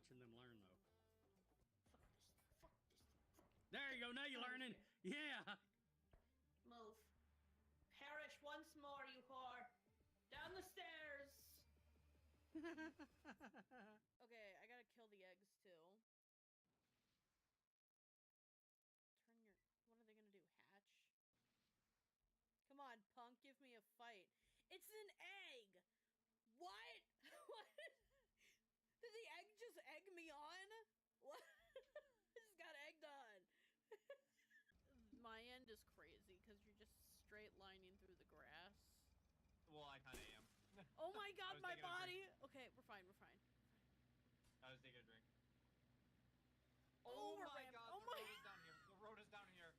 watching them learn, though. Fuck this. Fuck this. Fuck. There you go. Now you're learning. Yeah. Move. Perish once more, you whore. Down the stairs. Okay, I gotta kill the eggs too. Turn your... What are they gonna do? Hatch? Come on, punk, give me a fight. It's an egg! What? What? Did the egg just egg me on? What? I just got egged on. My end is crazy because you're just straight lining through the grass. Well, I kind of am. Oh my god, my body! Okay, we're fine, we're fine. I was taking a drink. Oh my ramp. god, Oh the my... road is down here. The road is down here.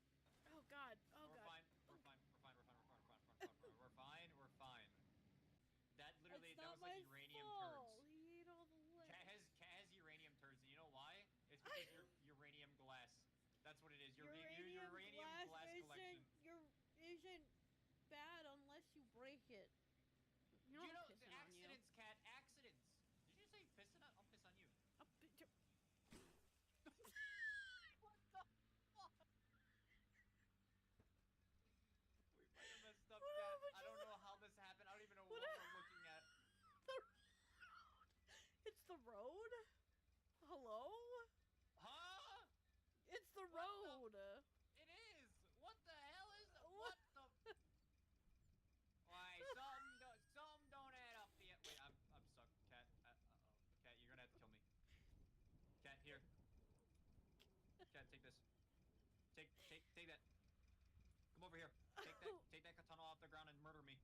Oh god, oh we're god. Fine. We're fine, we're fine, we're fine, we're fine, we're fine, we're fine. That literally, that was like uranium turds. He ate all the legs. Cat has uranium turds, and you know why? It's because you're uranium glass. That's what it is. Uranium glass collection. Isn't bad unless you break it. You know, accidents, Cat, accidents. Did you say pissing on? I'll piss on you. What the fuck? We might have messed up, Cat. I don't know how this happened. I don't even know what we're looking at. The road. It's the road? Hello? Huh? It's the road. It is. What the hell is that? What the? Why, something don't add up yet. Wait, I'm stuck, Cat. Uh-oh. Cat, you're gonna have to kill me. Cat, here. Cat, take this. Take that. Come over here. Take that katana off the ground and murder me.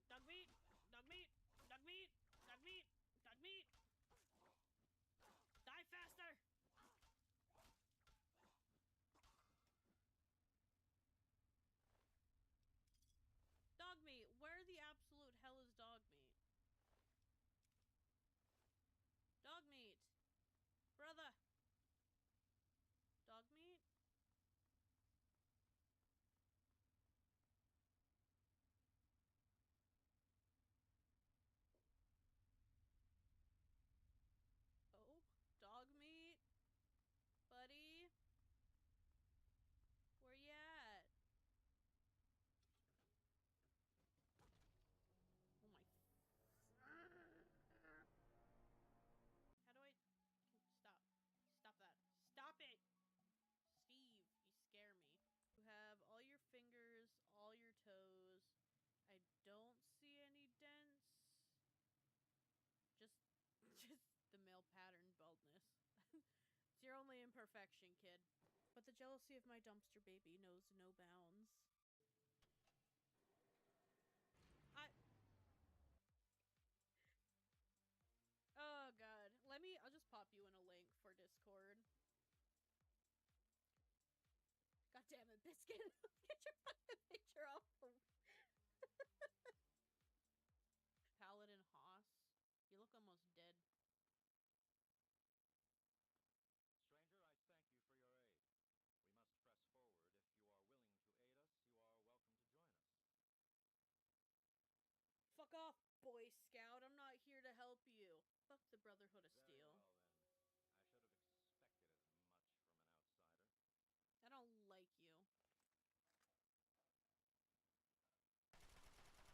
Dog meat! Dog meat! Dog meat! Dog meat! Dog meat! Die faster! Dog meat! Where the absolute hell is dog meat? Dog meat! Brother! Dog meat? Oh, dog meat? Buddy? Where you at? Oh my... How do I... Stop. Stop that. Stop it! Steve, you scare me. You have all your fingers, all your toes. I don't see any dents. Just the male pattern baldness. It's your only imperfection, kid. But the jealousy of my dumpster baby knows no bounds. Oh god. I'll just pop you in a link for Discord. God damn it, Biscuit! Get your fucking picture off the... Paladin Haas? You look almost dead. Stranger, I thank you for your aid. We must press forward. If you are willing to aid us, you are welcome to join us. Fuck off, Boy Scout. I'm not here to help you. Fuck the Brotherhood of Steel. Very well, then. I should have expected as much from an outsider. I don't like you.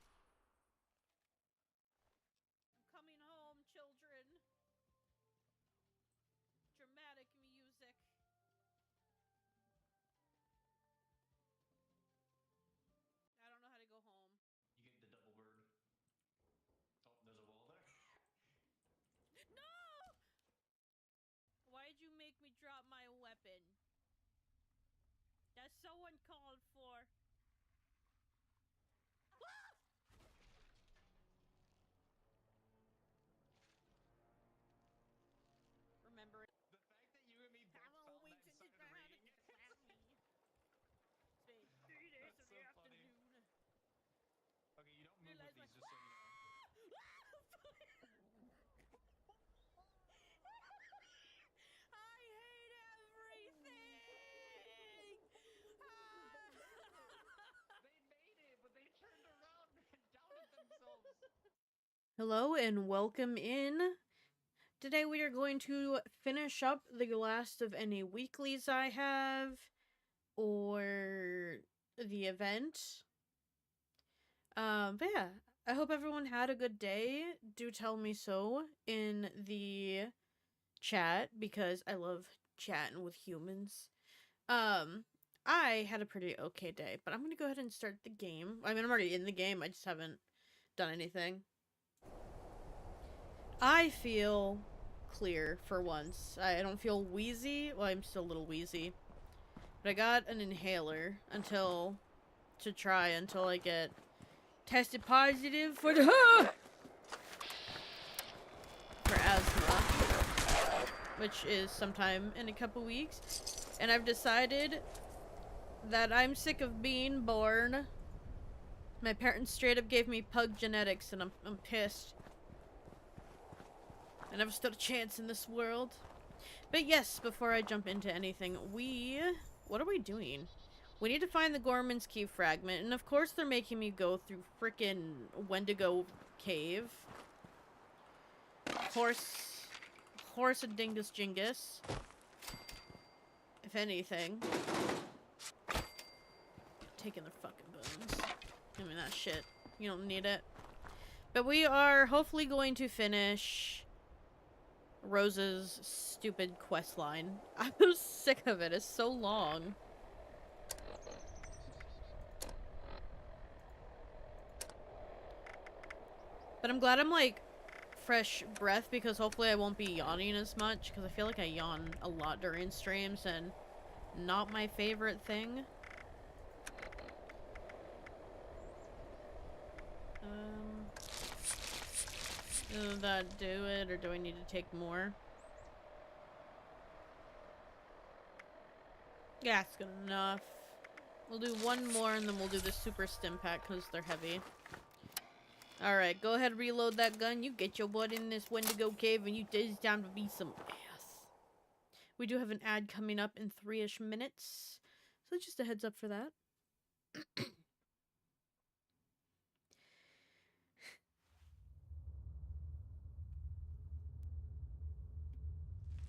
I'm coming home, children. Dramatic music. I don't know how to go home. You get the double bird. Oh, there's a wall there. No! Why'd you make me drop my weapon? That's so uncalled for. Ah! Remember it. The fact that you and me both fell and started reading it. It's been 3 days That's of so the funny. afternoon. Okay, you don't move with these, just so you know. I hate everything! They Hello and welcome in. Today we are going to finish up the last of any weeklies I have, or the event. But yeah, I hope everyone had a good day. Do tell me so in the chat, because I love chatting with humans. I had a pretty okay day, but I'm gonna go ahead and start the game. I mean, I'm already in the game, I just haven't done anything. I feel clear for once. I don't feel wheezy. Well, I'm still a little wheezy. But I got an inhaler until I get tested positive for the for asthma, which is sometime in a couple weeks. And I've decided that I'm sick of being born. My parents straight up gave me pug genetics, and I'm pissed. I never stood a chance in this world. But yes, before I jump into anything, what are we doing? We need to find the Gorman's Key fragment, and of course they're making me go through frickin' Wendigo Cave. Horse and Dingus Jingus. If anything. Taking their fucking bones. Give me that shit. You don't need it. But we are hopefully going to finish Rose's stupid quest line. I'm sick of it. It's so long. But I'm glad I'm like fresh breath, because hopefully I won't be yawning as much, because I feel like I yawn a lot during streams and not my favorite thing. Does that do it, or do I need to take more? Yeah, it's good enough. We'll do one more, and then we'll do the super stim pack, because they're heavy. Alright, go ahead, reload that gun. You get your butt in this Wendigo Cave, and it's time to be some ass. We do have an ad coming up in 3-ish minutes, so just a heads up for that.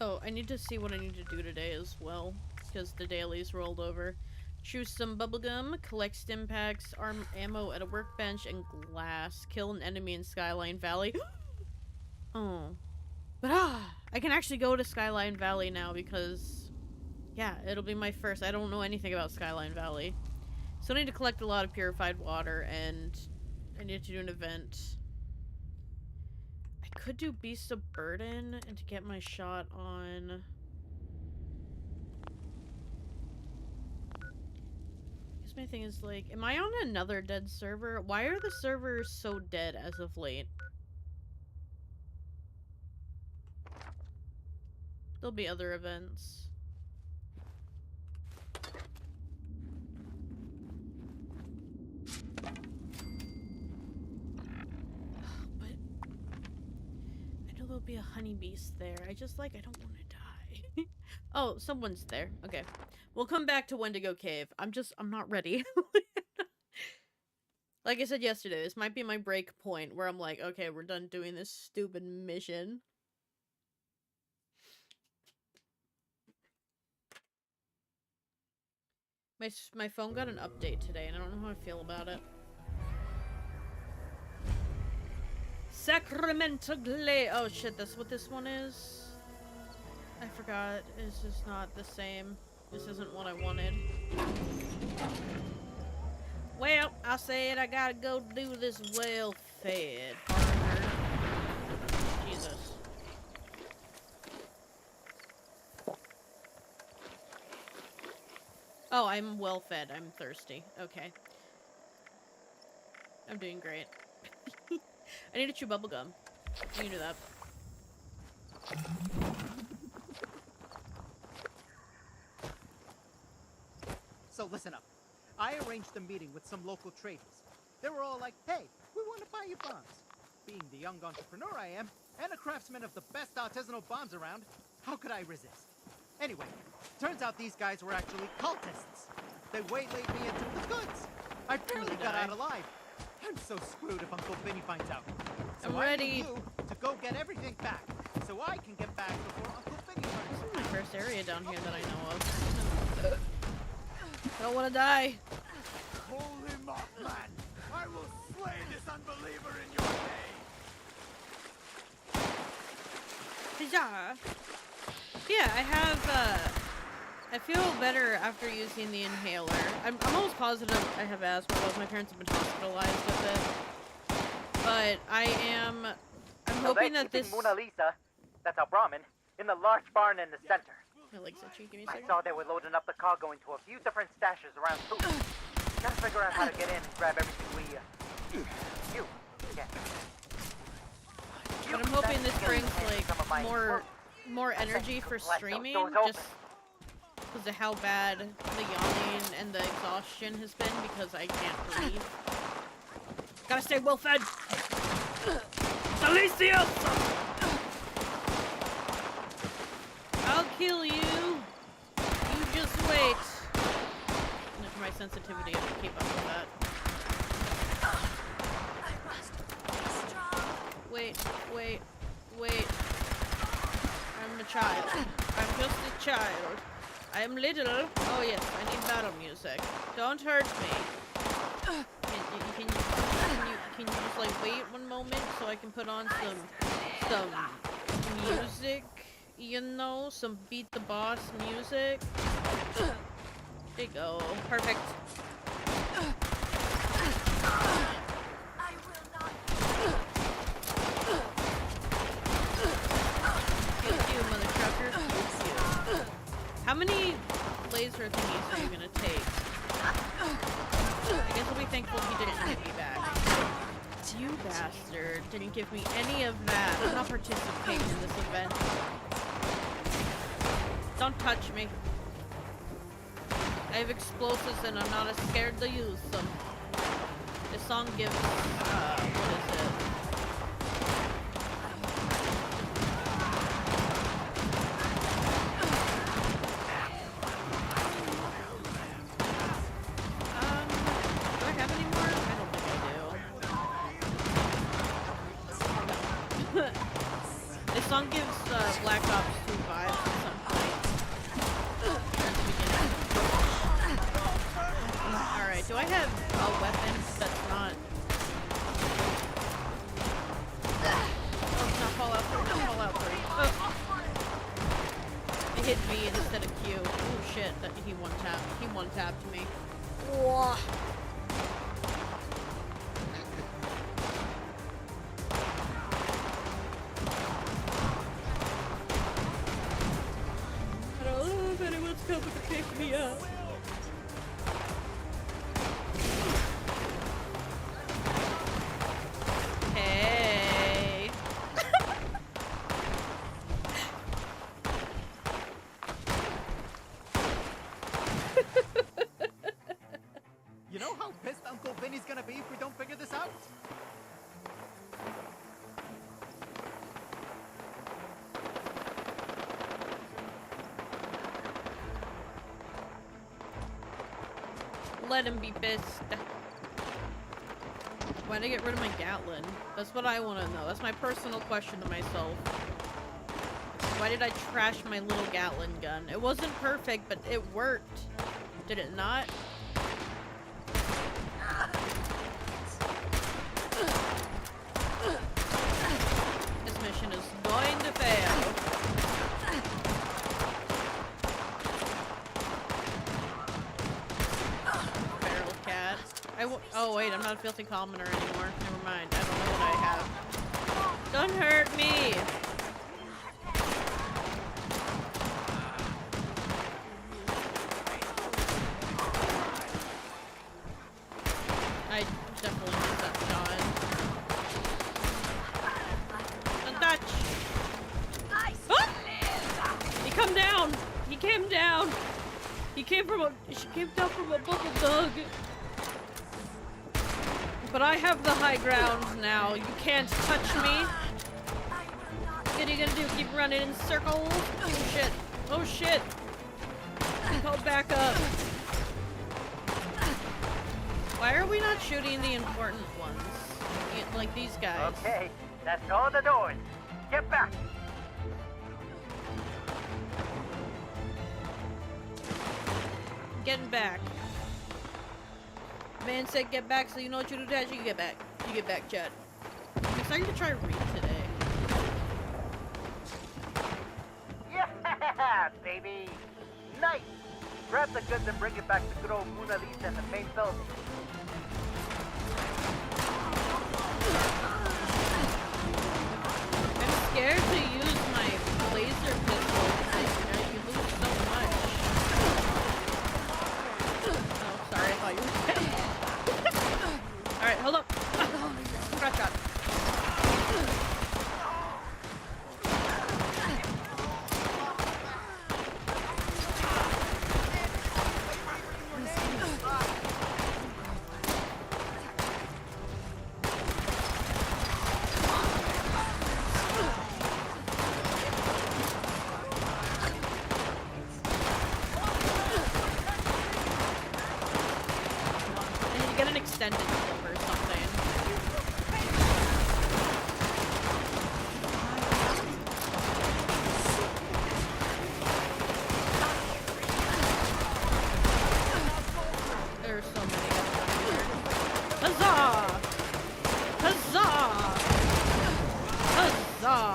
Oh, I need to see what I need to do today as well, because the dailies rolled over. Chew some bubblegum, collect stim packs, ammo at a workbench, and glass. Kill an enemy in Skyline Valley. Oh. But I can actually go to Skyline Valley now, because yeah, it'll be my first. I don't know anything about Skyline Valley. So I need to collect a lot of purified water, and I need to do an event. I could do Beast of Burden and to get my shot on... Because my thing is, like, am I on another dead server? Why are the servers so dead as of late? There'll be other events. There'll be a honey beast there. I don't want to die. Oh, someone's there. Okay. We'll come back to Wendigo Cave. I'm not ready. Like I said yesterday, this might be my break point where I'm like, okay, we're done doing this stupid mission. My phone got an update today, and I don't know how I feel about it. Sacramento Glade. Oh shit, that's what this one is? I forgot. This is not the same. This isn't what I wanted. Well, I said I gotta go do this well-fed partner. Jesus. Oh, I'm well-fed. I'm thirsty. Okay. I'm doing great. I need to chew bubblegum. You can do that. So listen up. I arranged a meeting with some local traders. They were all like, hey, we want to buy your bombs. Being the young entrepreneur I am, and a craftsman of the best artisanal bombs around, how could I resist? Anyway, turns out these guys were actually cultists. They waylaid me and took the goods. I barely got out alive. I'm so screwed if Uncle Vinny finds out. So I'm I ready. need you to go get everything back, so I can get back before Uncle Vinny This finds is my first area down here that I know of. I don't want to die. Holy Mothman! I will slay this unbeliever in your name! Huzzah. Yeah, I have, I feel better after using the inhaler. I'm almost positive I have asthma. Both my parents have been hospitalized with it. But I'm hoping that this... Mona Lisa, that's our Brahmin, in the large barn in the center. My leg's itchy. Give me a I second. saw they were loading up the cargo into a few different stashes around too. Gotta figure out how to get in and grab everything we, you, yeah. But I'm hoping this brings, like, more energy for streaming, just because of how bad the yawning and the exhaustion has been, because I can't breathe. Gotta stay well fed! Alicia! I'll kill you! You just wait! And for my sensitivity, I have to keep up with that. Wait. I'm a child. I'm just a child. I'm little. Oh yes, I need battle music. Don't hurt me. Can you just like wait one moment so I can put on some music? You know, some beat the boss music. There you go. Perfect. How many laser thingies are you gonna take? I guess I'll be thankful he didn't hit me back. You bastard didn't give me any of that. I'm not participating in this event. Don't touch me. I have explosives and I'm not as scared to use them. This song gives, what is it? This song gives Black Ops 2 vibes at some point. At the beginning. Alright, do I have a weapon that's not... Oh, it's not Fallout 3, not Fallout 3. Oh. It hit V instead of Q. Oh shit, that he one-tapped me. Whoa. Pick me up. Hey. You know how pissed Uncle Vinny's gonna be if we don't figure this out? Let him be pissed. Why'd I get rid of my Gatlin? That's what I want to know. That's my personal question to myself. Why did I trash my little Gatlin gun? It wasn't perfect, but it worked. Did it not? This mission is going to fail. Oh wait, I'm not a filthy commoner anymore. Never mind. I don't know what I have. Don't hurt me! I definitely missed that shot. Don't touch! Ah! He come down! He came down! She came down from a bubble dog! But I have the high ground now. You can't touch me. What are you gonna do? Keep running in circles? Oh shit. Oh shit. Call back up. Why Why are we not shooting the important ones? Like these guys. Okay, that's all the doors. Get back. Getting back. Man said get back, so you know what you do, Dad? You get back. You get back, Chad. I'm starting to try read today. Yeah, baby. Nice. Grab the goods and bring it back to good old Mona Lisa in the main building. I'm scared to use my laser pistol because you lose so much. Oh, sorry, I thought you were dead. Alright, hold up. Scratch shot. Extended clip or something. There's so many of them here. Huzzah! Huzzah! Huzzah!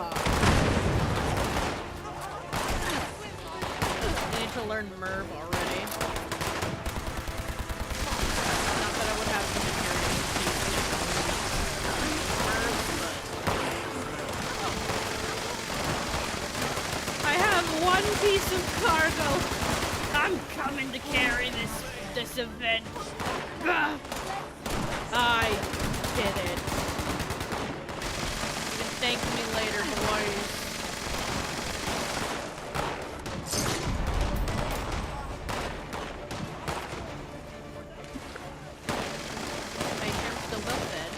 I need to learn Merv already. One piece of cargo. I'm coming to carry this event. Ugh. I did it. You can thank me later, boys. Hey, I'm still well fed.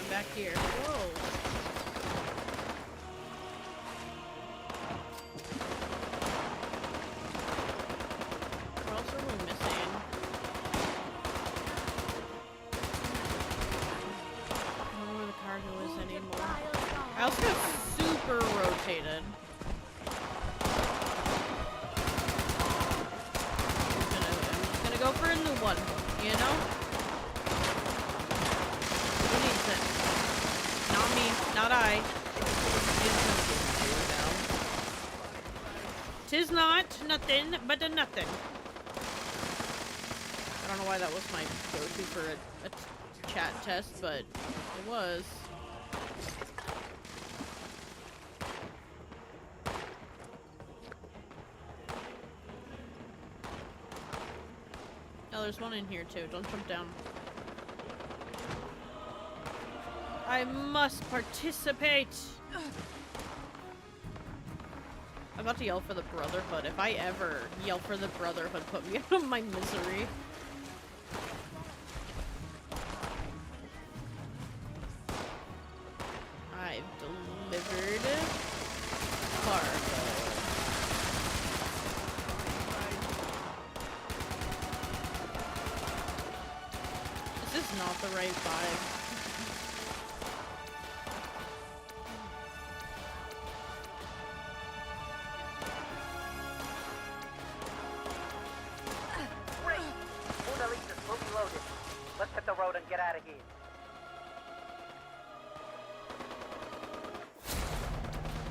Back here. Whoa. What else are we missing? I don't know where the cargo is anymore. I also got super rotated. I'm just gonna go for a new one, you know? Who needs it? Not me, not I. Tis not nothing but a nothing. I don't know why that was my go-to for a chat test, but it was. Oh, there's one in here too. Don't jump down. I must participate! I'm about to yell for the Brotherhood. If I ever yell for the Brotherhood, put me out of my misery. I've delivered cargo. This is not the right vibe. Get out of here.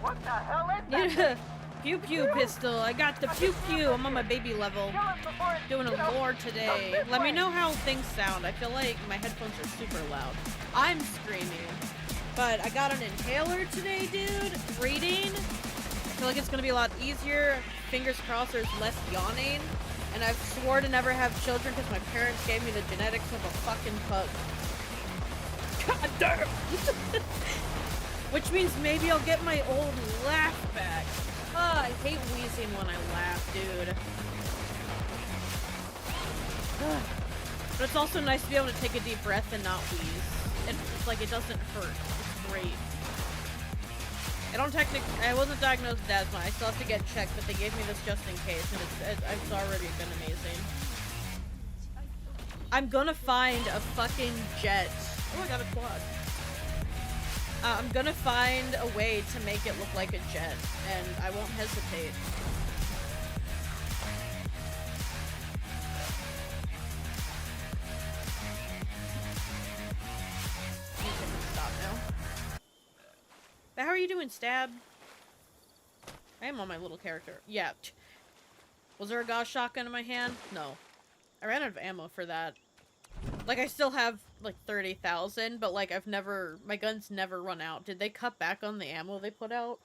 What the hell is that? Pew pew pistol. I got the pew pew. I'm on my baby level. Doing a lore today. Let me know how things sound. I feel like my headphones are super loud. I'm screaming. But I got an inhaler today, dude. Reading. I feel like it's gonna be a lot easier. Fingers crossed there's less yawning. And I've swore to never have children because my parents gave me the genetics of a fucking pug. God damn! Which means maybe I'll get my old laugh back. Oh, I hate wheezing when I laugh, dude. But it's also nice to be able to take a deep breath and not wheeze. It's like it doesn't hurt. It's great. I wasn't diagnosed with asthma. I still have to get checked, but they gave me this just in case, and it's already been amazing. I'm gonna find a fucking jet. Oh, I got a quad. I'm gonna find a way to make it look like a jet, and I won't hesitate. Stop now. But how are you doing, Stab? I am on my little character. Yeah. Was there a Gauss shotgun in my hand? No. I ran out of ammo for that. Like, I still have, like, 30,000, but, like, my guns never run out. Did they cut back on the ammo they put out?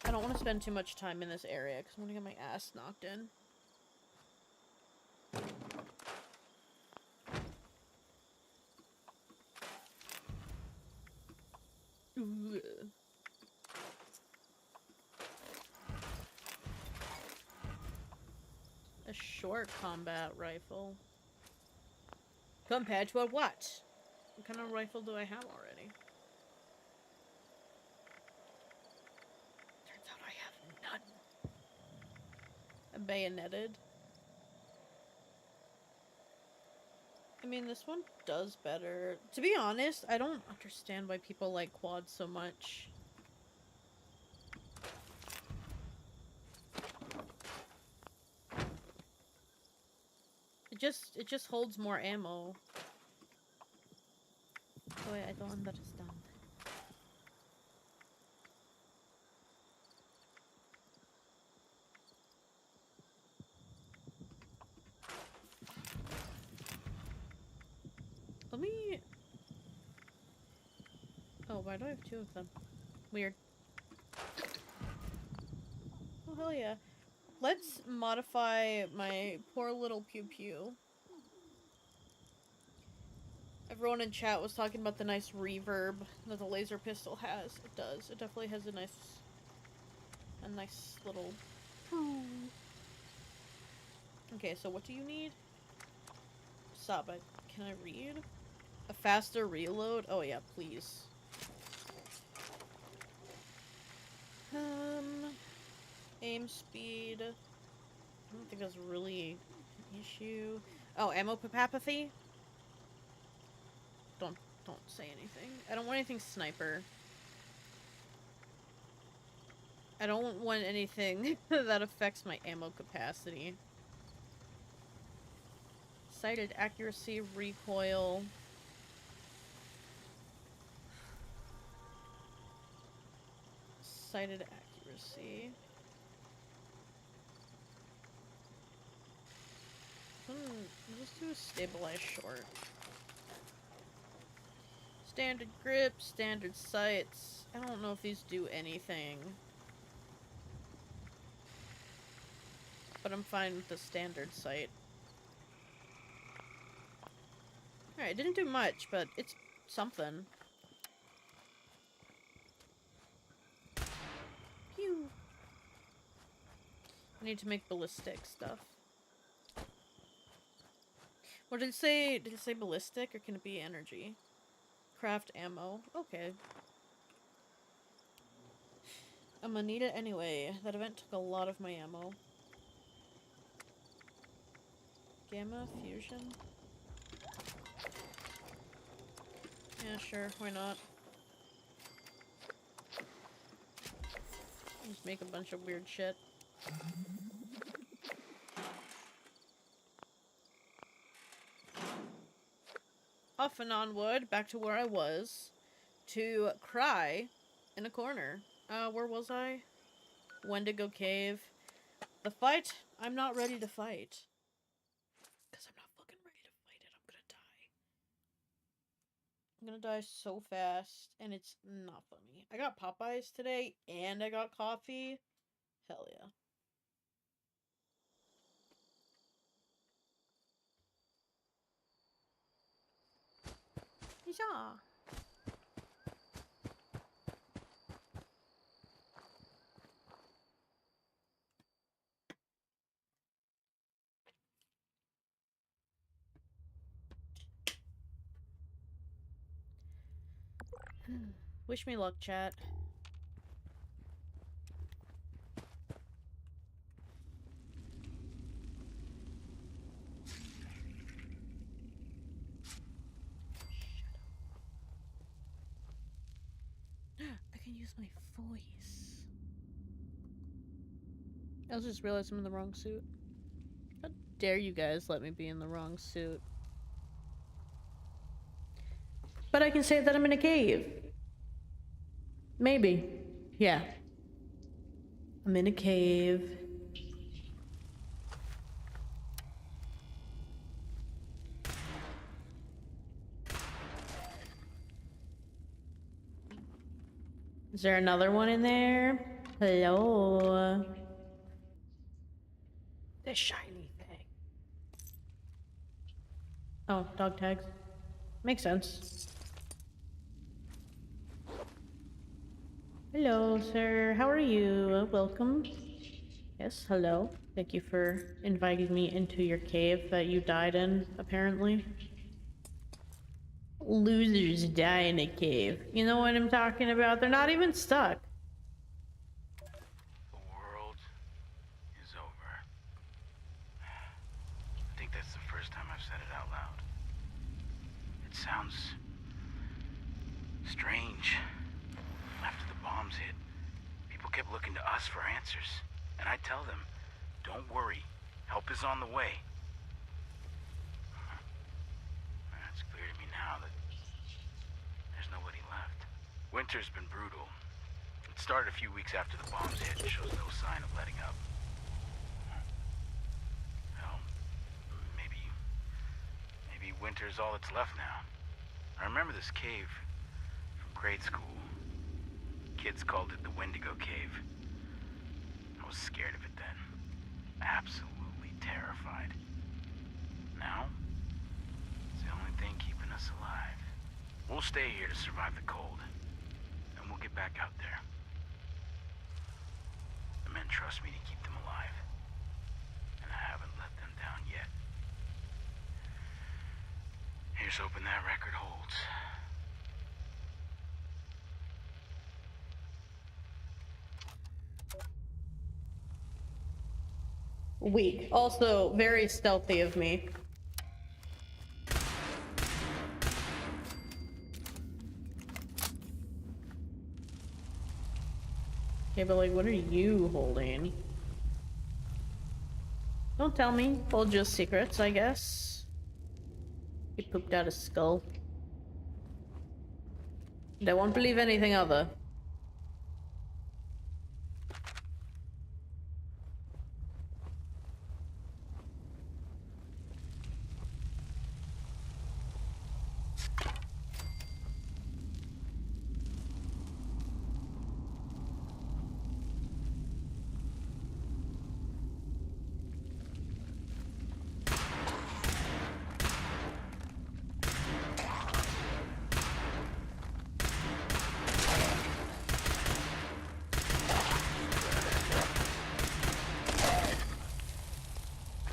I don't want to spend too much time in this area, because I'm gonna get my ass knocked in. Ooh. A short combat rifle. Compared to a what? What kind of rifle do I have already? Turns out I have none. A bayoneted. I mean, this one does better. To be honest, I don't understand why people like quads so much. It just holds more ammo. Oh wait, I don't understand. Let me... Oh, why do I have two of them? Weird. Oh, hell yeah. Let's modify my poor little pew-pew. Everyone in chat was talking about the nice reverb that the laser pistol has. It does. It definitely has a nice little... Okay, so what do you need? Stop it. Can I read? A faster reload? Oh yeah, please. Aim speed. I don't think that's really an issue. Oh, ammo apathy? Don't say anything. I don't want anything sniper. I don't want anything that affects my ammo capacity. Sighted accuracy, recoil. Sighted accuracy. Let's do a stabilized short. Standard grip, standard sights. I don't know if these do anything. But I'm fine with the standard sight. Alright, it didn't do much, but it's something. Pew! I need to make ballistic stuff. What did it say? Did it say ballistic, or can it be energy? Craft ammo. Okay. I'm gonna need it anyway. That event took a lot of my ammo. Gamma fusion? Yeah, sure. Why not? Just make a bunch of weird shit. Off and onward, back to where I was. To cry in a corner. Where was I? Wendigo Cave. The fight? I'm not ready to fight. Because I'm not fucking ready to fight it. I'm gonna die. I'm gonna die so fast, and it's not funny. I got Popeyes today, and I got coffee. Hell yeah. Yeah. Wish me luck, chat. I can use my voice. I just realized I'm in the wrong suit. How dare you guys let me be in the wrong suit? But I can say that I'm in a cave. Maybe. Yeah. I'm in a cave. Is there another one in there? Hello? The shiny thing. Oh, dog tags. Makes sense. Hello, sir. How are you? Welcome. Yes, hello. Thank you for inviting me into your cave that you died in, apparently. Losers die in a cave. You know what I'm talking about? They're not even stuck. The world is over. I think that's the first time I've said it out loud. It sounds strange. After the bombs hit, people kept looking to us for answers. And I tell them, don't worry, help is on the way. It's clear to me now that there's nobody left. Winter's been brutal. It started a few weeks after the bombs hit and shows no sign of letting up. Hell, maybe winter's all that's left now. I remember this cave from grade school. Kids called it the Wendigo Cave. I was scared of it then. Absolutely terrified. Now, it's the only thing keeping us alive. We'll stay here to survive the cold. And we'll get back out there. The men trust me to keep them alive. And I haven't let them down yet. Here's hoping that record holds. Weak. Also, very stealthy of me. Okay, but like, what are you holding? Don't tell me. Hold just secrets, I guess. He pooped out a skull. I won't believe anything other.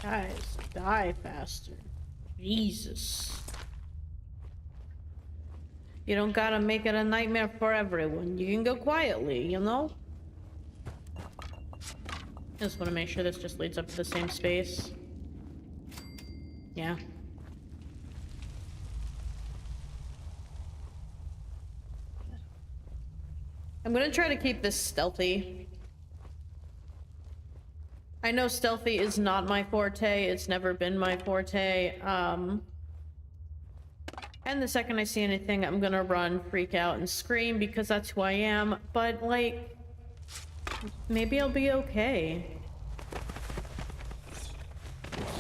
Guys, die faster. Jesus. You don't gotta make it a nightmare for everyone. You can go quietly, you know? I just want to make sure this just leads up to the same space. Yeah. I'm gonna try to keep this stealthy. I know stealthy is not my forte. It's never been my forte. And the second I see anything, I'm gonna run, freak out, and scream because that's who I am. But, like, maybe I'll be okay.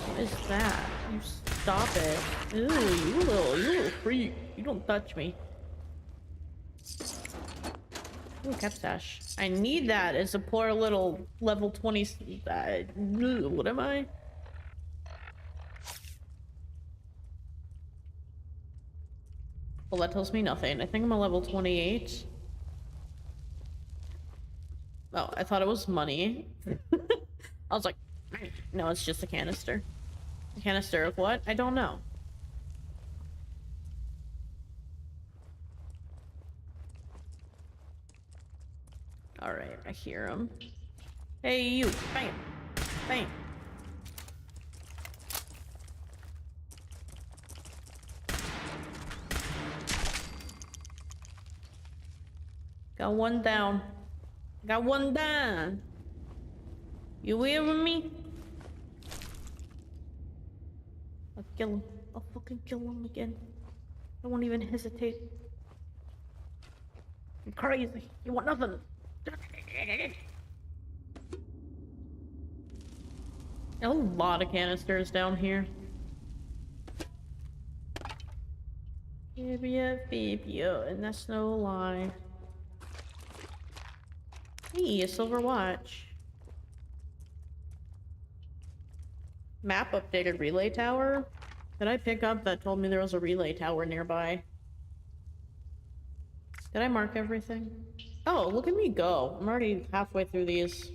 What is that? You stop it. Ooh, you little freak. You don't touch me. Ooh, capstash. I need that as a poor little level 20. What am I? Well, that tells me nothing. I think I'm a level 28. Oh, I thought it was money. I was like, no, it's just a canister. A canister of what? I don't know. Alright, I hear him. Hey, you! Bam! Bam! Got one down. Got one down. You hearing me? I'll kill him. I'll fucking kill him again. I won't even hesitate. I'm crazy. You want nothing. A lot of canisters down here. Fibia, and that's no lie. Hey, a silver watch. Map updated relay tower? Did I pick up that told me there was a relay tower nearby? Did I mark everything? Oh, look at me go. I'm already halfway through these.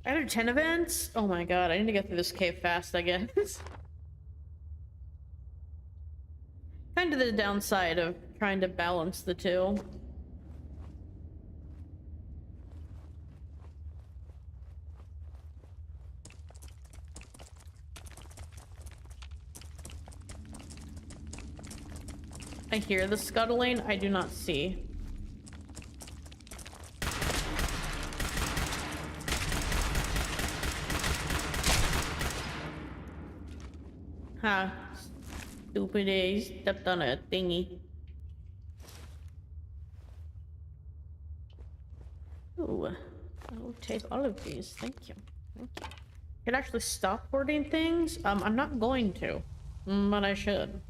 I had 10 events? Oh my god, I need to get through this cave fast, I guess. Kind of the downside of trying to balance the two. I hear the scuttling, I do not see. Ha. Stupid ass stepped on a thingy. Ooh. I'll take all of these. Thank you. Thank you. Could actually stop hoarding things? I'm not going to. But I should.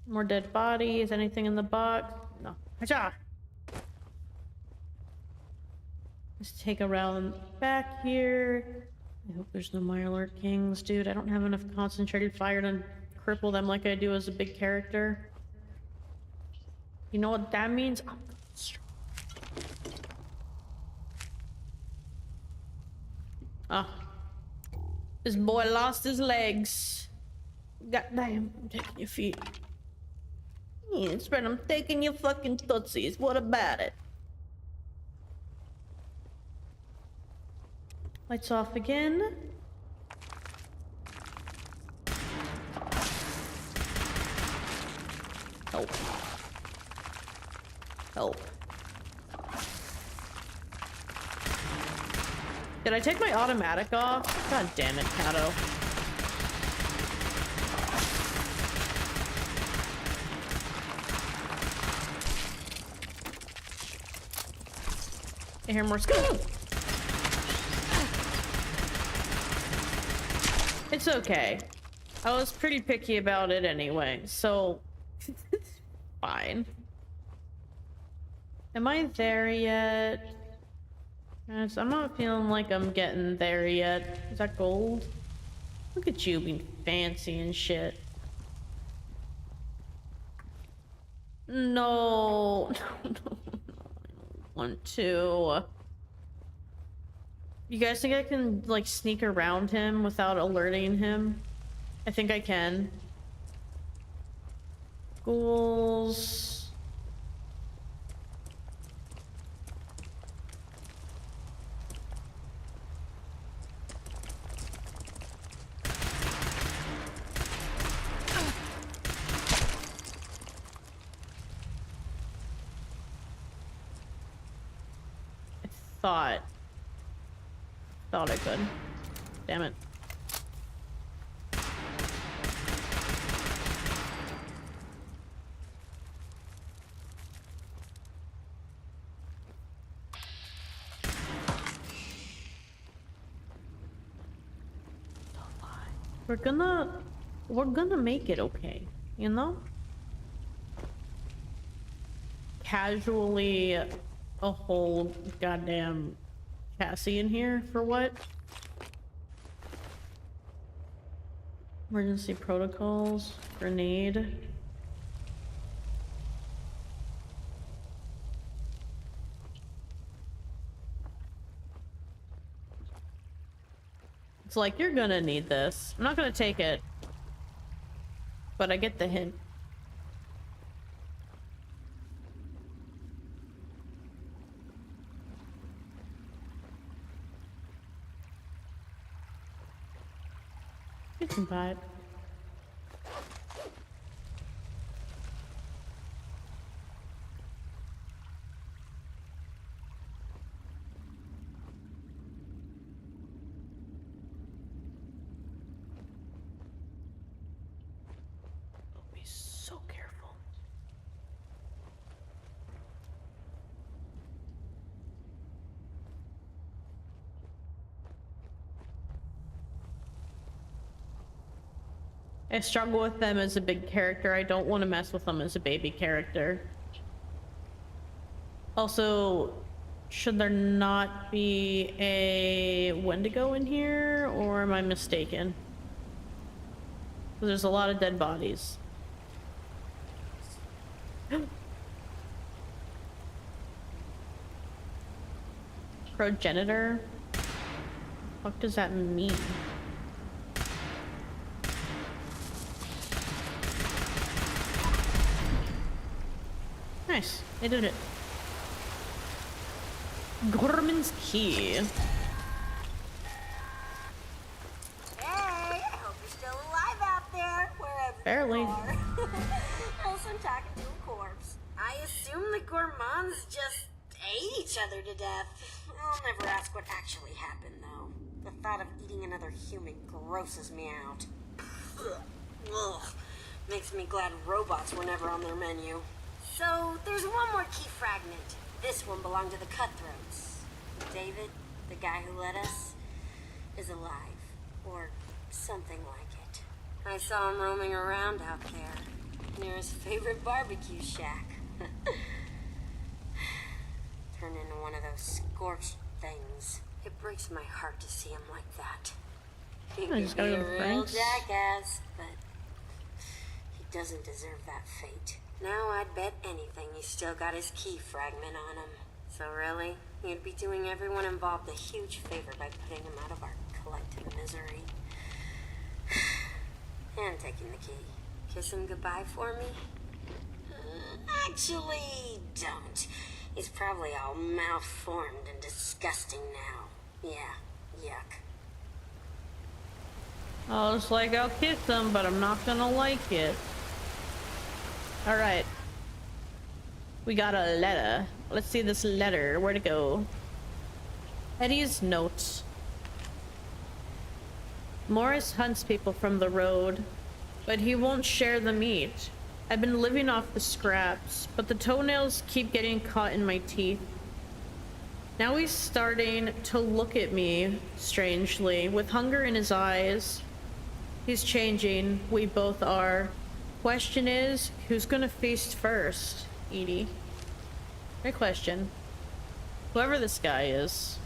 More dead bodies. Anything in the box? No. Hacha! Let's take a round back here. I hope there's no Mirelurk Kings. Dude, I don't have enough concentrated fire to cripple them like I do as a big character. You know what that means? I'm strong. Ah. This boy lost his legs. Goddamn, I'm taking your feet. Yeah, that's right, I'm taking your fucking tootsies. What about it? Lights off again. Help. Help. Did I take my automatic off? God damn it, Kato. I hear more skulls. It's okay. I was pretty picky about it anyway, so it's fine. Am I there yet? Yes, I'm not feeling like I'm getting there yet. Is that gold? Look at you being fancy and shit. No, no, no, no. I don't want to. You guys think I can, like, sneak around him without alerting him? I think I can. Ghouls. Thought I could. Damn it. We're gonna make it okay, you know? Casually a whole goddamn chassis in here for what? Emergency protocols, grenade. It's like, you're gonna need this. I'm not gonna take it, but I get the hint. can buy it. Be so careful. I struggle with them as a big character. I don't want to mess with them as a baby character. Also, should there not be a Wendigo in here, or am I mistaken? There's a lot of dead bodies. Progenitor? What does that mean? Nice, I did it. Gorman's key. Hey, I hope you're still alive out there, wherever Barely. you are. Also, I'm talking to a corpse. I assume the gourmands just ate each other to death. I'll never ask what actually happened, though. The thought of eating another human grosses me out. Ugh. Makes me glad robots were never on their menu. So, there's one more key fragment. This one belonged to the Cutthroats. David, the guy who led us, is alive. Or something like it. I saw him roaming around out there, near his favorite barbecue shack. Turned into one of those scorched things. It breaks my heart to see him like that. He could just be gotta a go to real Frank's. jackass, but he doesn't deserve that fate. Now I'd bet anything he's still got his key fragment on him. So really, you'd be doing everyone involved a huge favor by putting him out of our collective misery. And taking the key. Kiss him goodbye for me? Actually, don't. He's probably all malformed and disgusting now. Yeah, yuck. I was like, I'll kiss them, but I'm not gonna like it. Alright. We got a letter. Let's see this letter. Where'd it go? Eddie's notes. Morris hunts people from the road, but he won't share the meat. I've been living off the scraps, but the toenails keep getting caught in my teeth. Now he's starting to look at me strangely, with hunger in his eyes. He's changing. We both are. Question is, who's gonna feast first? Edie. Great question. Whoever this guy is.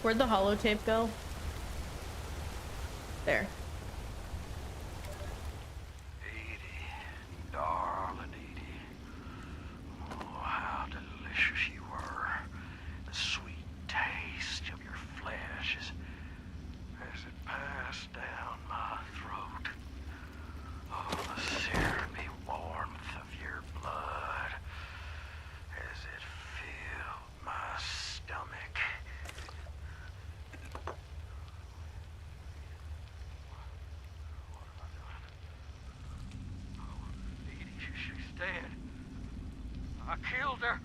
Where'd the holotape go? There. Edie, darling Edie. Oh, how delicious you were. The sweet taste of your flesh as it passed down my throat. Oh, the syrupy warmth of your blood as it filled my stomach. She's dead. I killed her.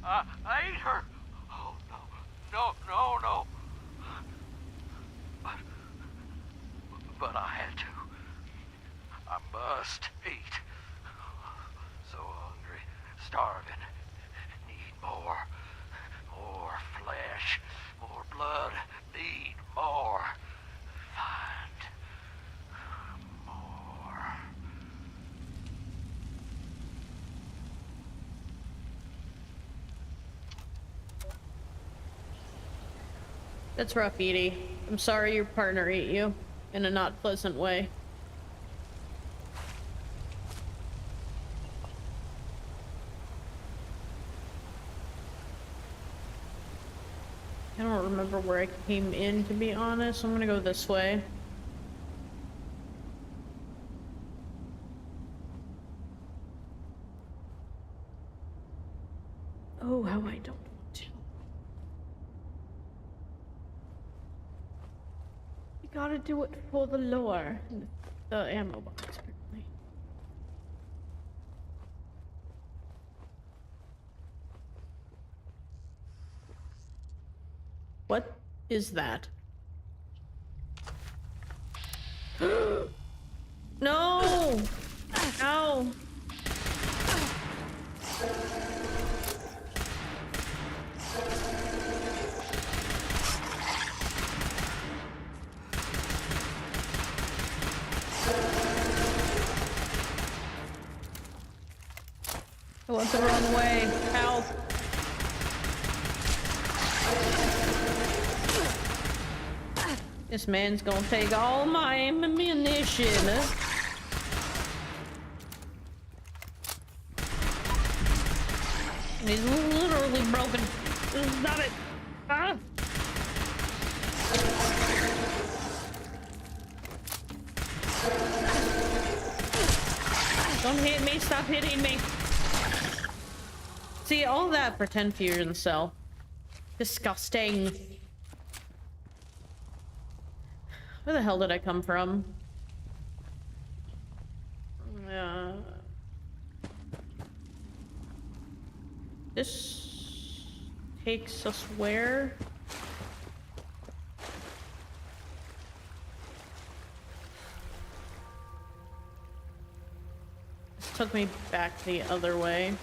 I ate her. Oh, no. But I had to. I must eat. So hungry, starving. Need more. More flesh. More blood. Need more. Find more. That's rough, Edie. I'm sorry your partner ate you in a not pleasant way. I don't remember where I came in, to be honest. I'm gonna go this way. Gotta do it for the lore. The ammo box, apparently. What is that? No! Ow! I went the wrong way. Help! This man's gonna take all my ammunition. He's literally broken. Stop it! Ah! Don't hit me! Stop hitting me! See, all that for 10 fusion cell. Disgusting. Where the hell did I come from? This takes us where? This took me back the other way.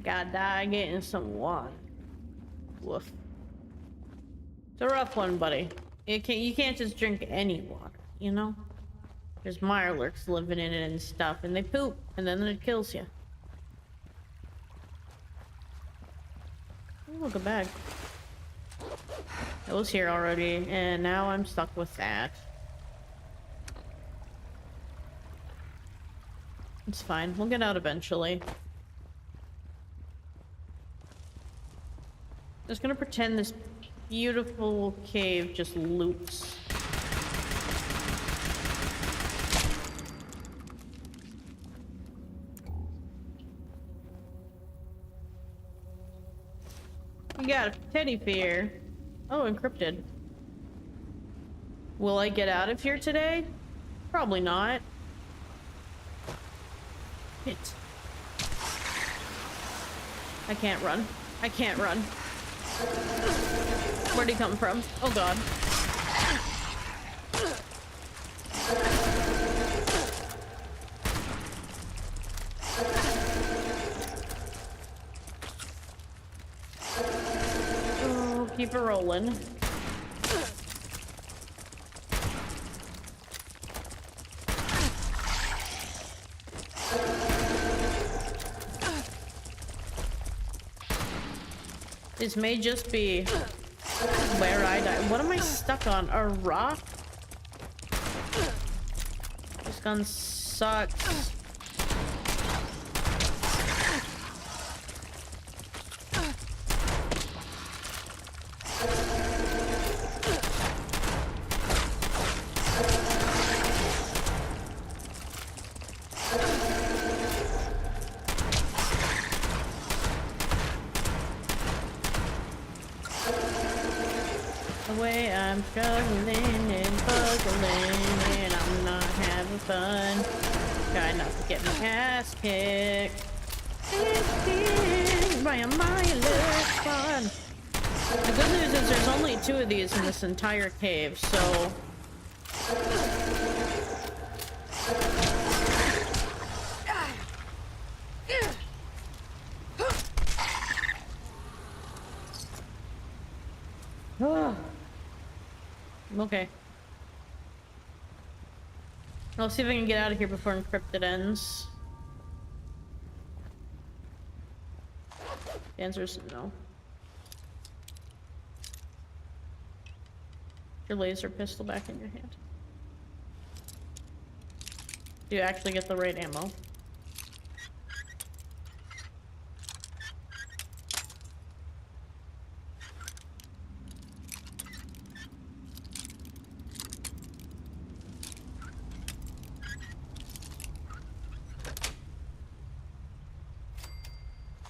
Gotta die getting some water. Woof. It's a rough one, buddy. You can't just drink any water, you know? There's mirelurks living in it and stuff, and they poop, and then it kills you. Oh, look, a bag. It was here already, and now I'm stuck with that. It's fine. We'll get out eventually. Just gonna pretend this beautiful cave just loops. We got a teddy bear. Oh, encrypted. Will I get out of here today? Probably not. Hit. I can't run. I can't run. Where'd he come from? Oh god. Oh, keep it rolling. This may just be where I die. What am I stuck on? A rock? This gun sucks. I'm struggling and buggling and I'm not having fun. Try not to get my ass kicked. By a mile of fun. The good news is there's only 2 of these in this entire cave, so... Okay. I'll see if I can get out of here before encrypted ends. The answer is no. Your laser pistol back in your hand. Do you actually get the right ammo?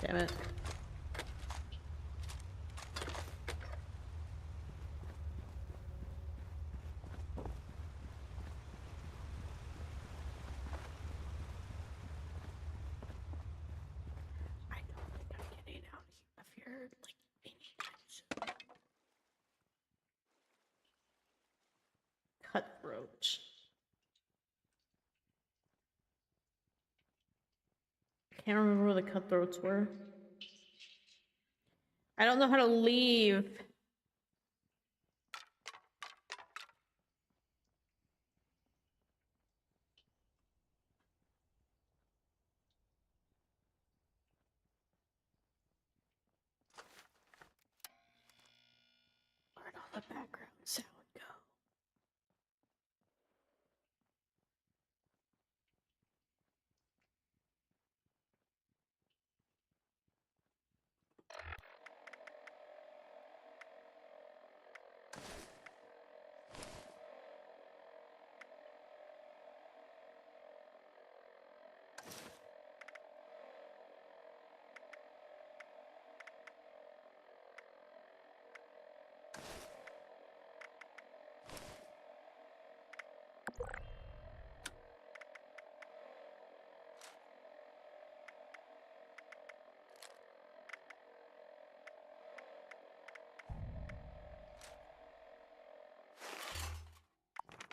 Damn it. I don't think I'm getting out of here like anytime soon. Cutthroat. Can't remember where the cutthroats were. I don't know how to leave. Where'd all the background sound go?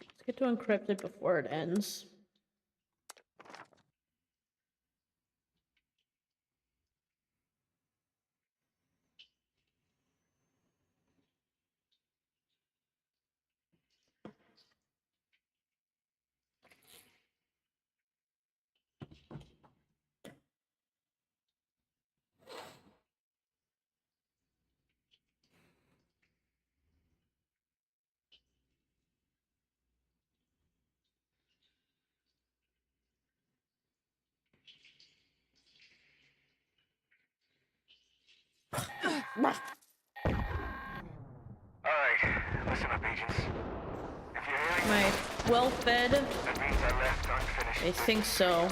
Let's get to encrypted before it ends. Alright, listen up, agents. If you're hearing Am I well fed? that means I left unfinished. I think so.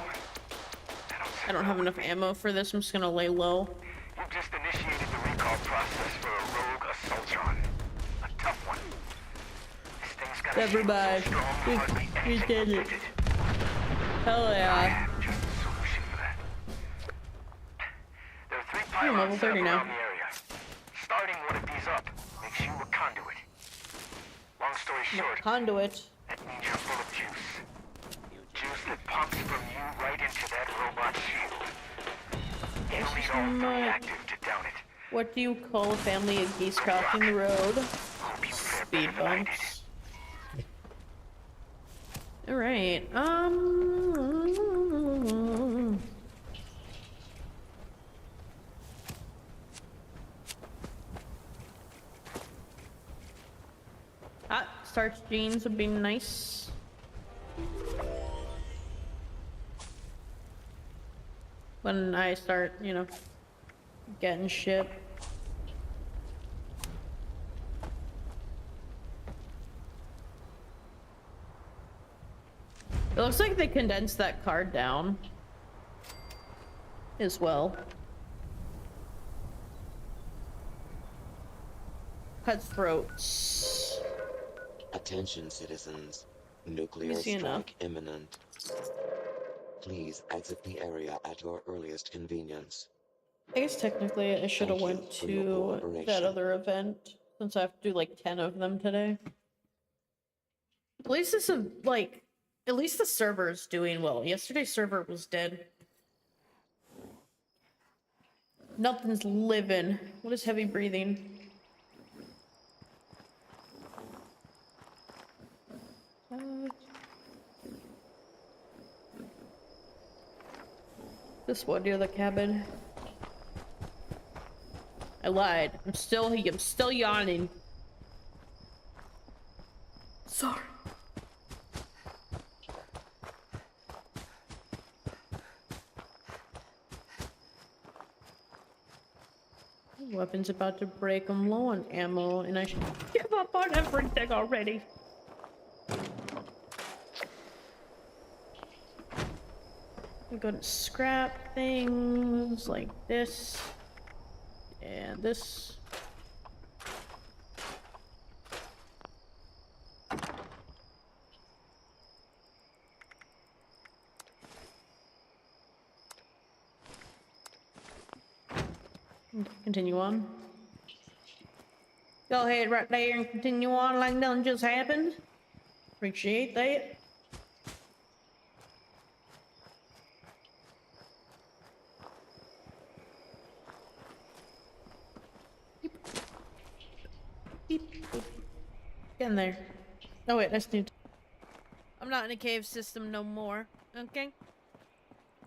I don't have enough ammo for this. I'm just gonna lay low. You've just initiated the recall process for a rogue assaultron. A tough one. This thing's got Never mind. We did it. Hell yeah. Just the solution for that. There are 3 I'm pylons level set up 30 now. around the area. Starting one of these up makes you a conduit. Long story short, Conduit. that means you're full of juice. Juice that pumps from you right into that robot shield. You'll need all 3 active to down it. What do you call a family of geese crossing the road? Hope you fare Speed better than I did. bumps. Alright, starch jeans would be nice. When I start, you know, getting shit. It looks like they condensed that card down as well. Cutthroats. Attention, citizens. Nuclear Easy enough. strike imminent. Please exit the area at your earliest convenience. I guess technically I should have Thank you went for your to that cooperation. other event since I have to do like 10 of them today. At least this is like, at least the server is doing well. Yesterday's server was dead. Nothing's living. What is heavy breathing? This one near the cabin. I lied. I'm still yawning. Sorry. Weapon's about to break. I'm low on ammo, and I should give up on everything already. I'm gonna scrap things like this and this. Continue on. Go ahead right there and continue on like nothing just happened. Appreciate that. Beep, boop. Get in there. Oh wait, that's new. I'm not in a cave system no more. Okay?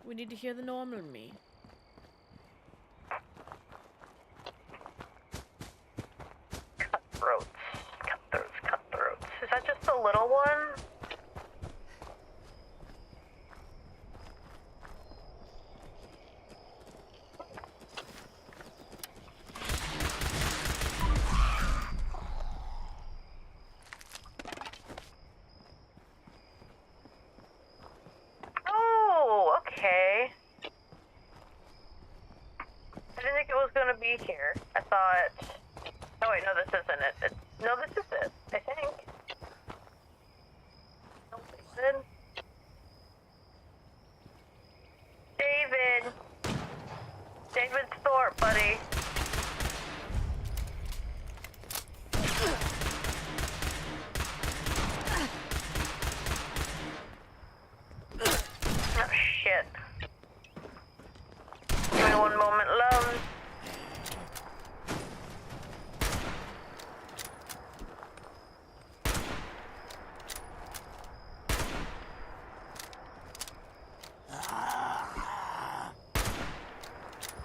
We need to hear the normal me. Cutthroats. Cutthroats, cutthroats. Is that just the little one? Oh, okay. I didn't think it was gonna be here. I thought... Oh wait, no, this isn't it. No, this is it, I think. No, this is it. David! David Thorpe, buddy. Oh, shit. Give me one moment, love.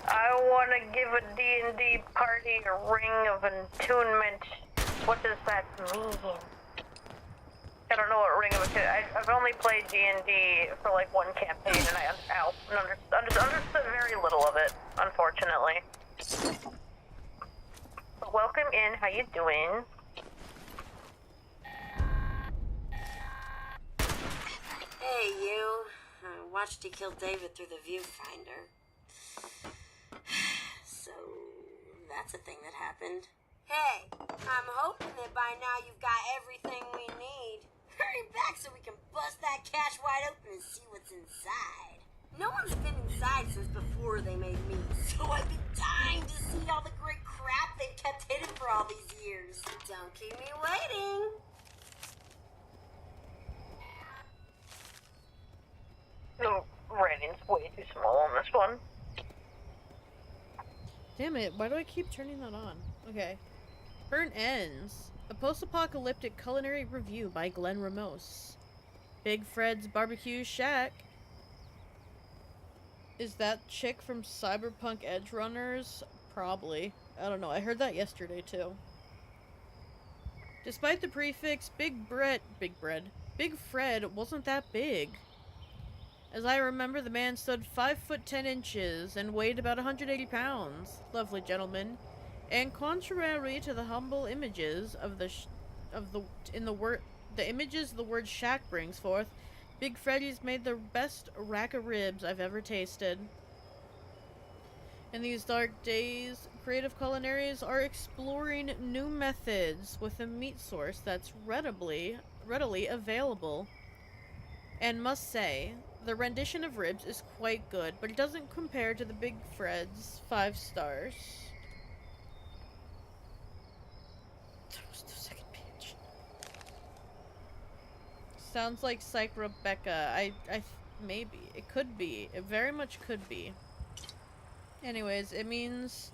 I want to give a D&D party a ring of attunement. What does that mean? I don't know what ring of attunement... I've only played D&D for like one campaign, and I understood very little of it, unfortunately. But welcome in, how you doing? Hey, you. I watched you kill David through the viewfinder. So, that's a thing that happened. Hey, I'm hoping that by now you've got everything we need. Hurry back so we can bust that cache wide open and see what's inside. No one's been inside since before they made me, so I've been dying to see all the great crap they've kept hidden for all these years. Don't keep me waiting. The rating's way too small on this one. Damn it, why do I keep turning that on? Okay. Burnt Ends. A post-apocalyptic culinary review by Glenn Ramos. Big Fred's Barbecue Shack. Is that chick from Cyberpunk Edge Runners? Probably. I don't know, I heard that yesterday too. Despite the prefix, Big Fred wasn't that big. As I remember, the man stood 5 foot 10 inches and weighed about 180 pounds. Lovely gentleman. And contrary to the humble images of the images the word shack brings forth, Big Freddy's made the best rack of ribs I've ever tasted. In these dark days, creative culinaries are exploring new methods with a meat source that's readily available. And must say, the rendition of ribs is quite good, but it doesn't compare to the Big Fred's 5 stars. That was the second page. Sounds like Psych Rebecca. Maybe. It could be. It very much could be. Anyways, it means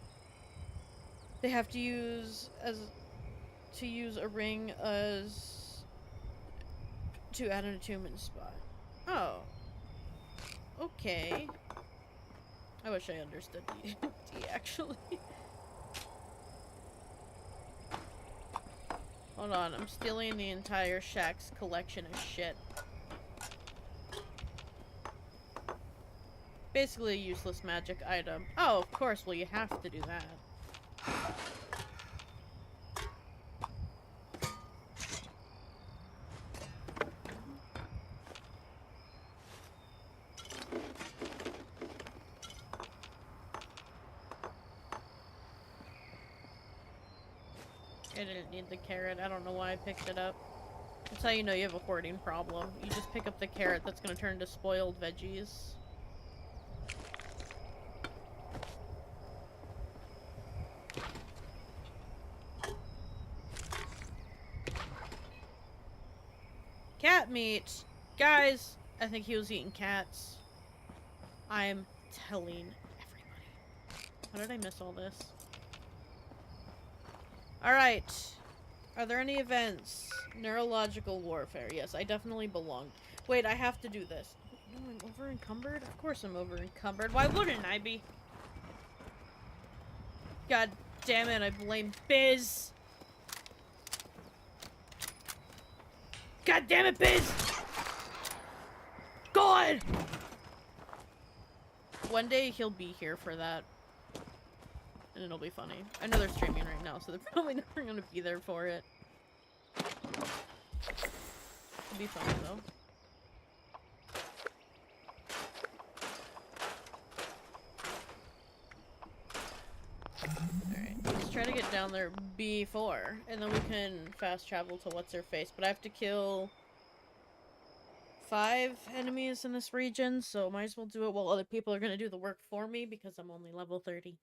they have to use a ring as to add an attunement spot. Oh. Okay. I wish I understood D actually. Hold on, I'm stealing the entire Shack's collection of shit. Basically a useless magic item. Oh, of course, well you have to do that. I didn't need the carrot. I don't know why I picked it up. That's how you know you have a hoarding problem. You just pick up the carrot that's gonna turn into spoiled veggies. Cat meat! Guys, I think he was eating cats. I'm telling everybody. How did I miss all this? Alright. Are there any events? Neurological warfare. Yes, I definitely belong. Wait, I have to do this. No, I'm over encumbered? Of course I'm over encumbered. Why wouldn't I be? God damn it, I blame Biz. God damn it, Biz! God! One day he'll be here for that. And it'll be funny. I know they're streaming right now, so they're probably never gonna be there for it. It'll be funny, though. Alright, let's try to get down there before, and then we can fast travel to what's-her-face. But I have to kill 5 enemies in this region, so might as well do it while other people are gonna do the work for me, because I'm only level 30.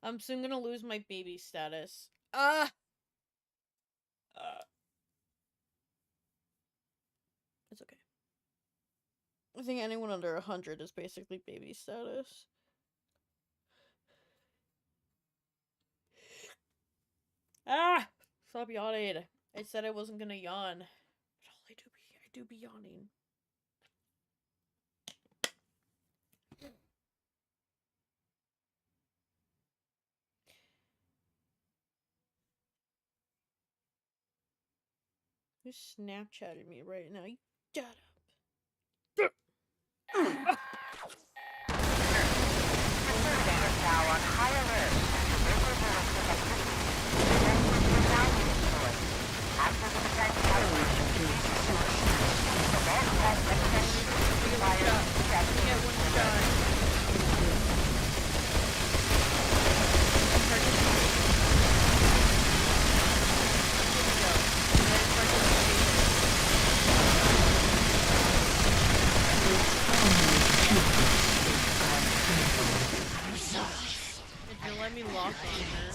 I'm soon gonna lose my baby status. It's okay. I think anyone under 100 is basically baby status. Stop yawning. I said I wasn't gonna yawn. But I do be yawning. Who's Snapchatting me right now? You shut up. Let me lock on her.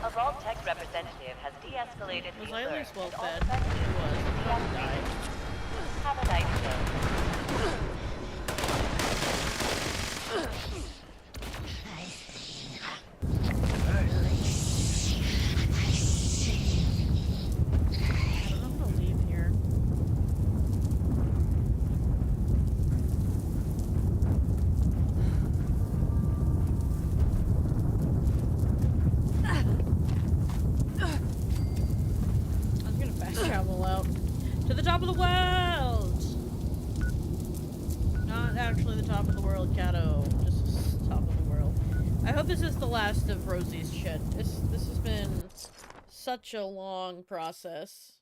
A Vault Tech representative has de-escalated the Was I at alert least well and all fed? affected It was. I units died. have a nice day. I don't know if I'll leave here. I was gonna fast travel out to the top of the world. Not actually the top of the world, Kato. Just top of the world. I hope this is the last of Rosie's shit. This has been such a long process.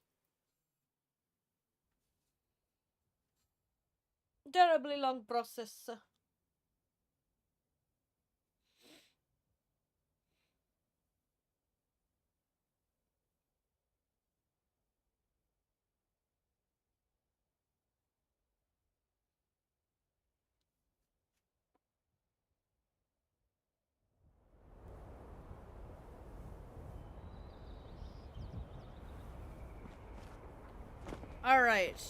Terribly long process. Alright.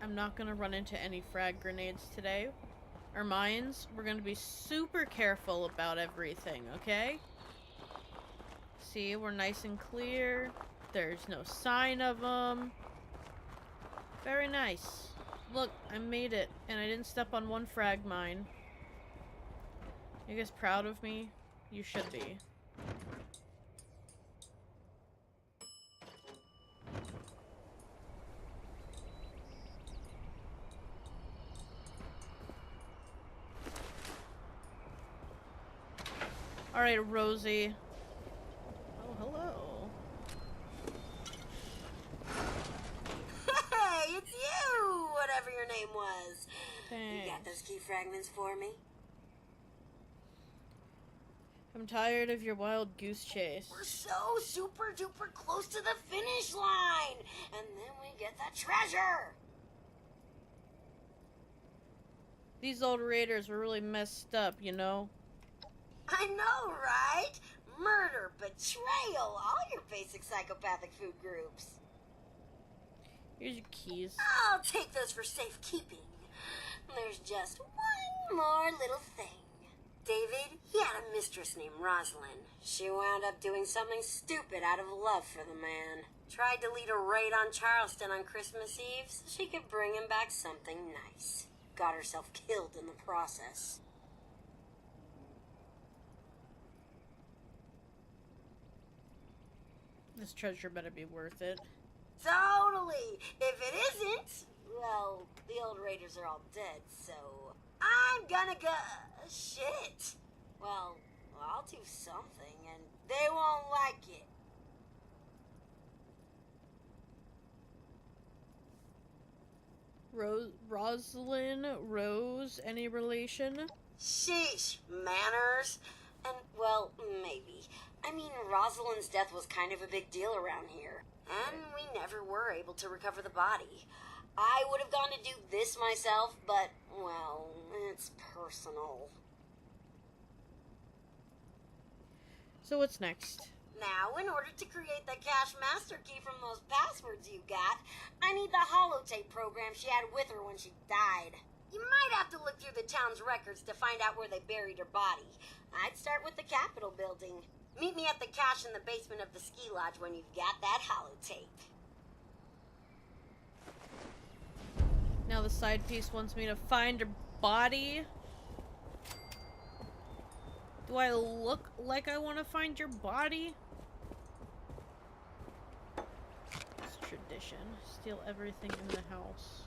I'm not gonna run into any frag grenades today. Or mines. We're gonna be super careful about everything, okay? See, we're nice and clear. There's no sign of them. Very nice. Look, I made it, and I didn't step on one frag mine. You guys proud of me? You should be. Alright, Rosie. Oh, hello. Hey, it's you! Whatever your name was. Thanks. You got those key fragments for me? I'm tired of your wild goose chase. We're so super duper close to the finish line, and then we get the treasure. These old raiders were really messed up, you know? I know, right? Murder, betrayal, all your basic psychopathic food groups. Here's your keys. I'll take those for safekeeping. There's just one more little thing. David, he had a mistress named Rosalind. She wound up doing something stupid out of love for the man. Tried to lead a raid on Charleston on Christmas Eve so she could bring him back something nice. Got herself killed in the process. This treasure better be worth it. Totally! If it isn't, well, the old raiders are all dead, so I'm gonna go... shit. Well, I'll do something, and they won't like it. Rosalind Rose, any relation? Sheesh, manners. And, well, maybe. I mean, Rosalind's death was kind of a big deal around here. And we never were able to recover the body. I would have gone to do this myself, but, well, it's personal. So what's next? Now, in order to create the cache master key from those passwords you got, I need the holotape program she had with her when she died. You might have to look through the town's records to find out where they buried her body. I'd start with the Capitol building. Meet me at the cache in the basement of the ski lodge when you've got that holotape. Now the side piece wants me to find her body. Do I look like I want to find your body? It's tradition. Steal everything in the house.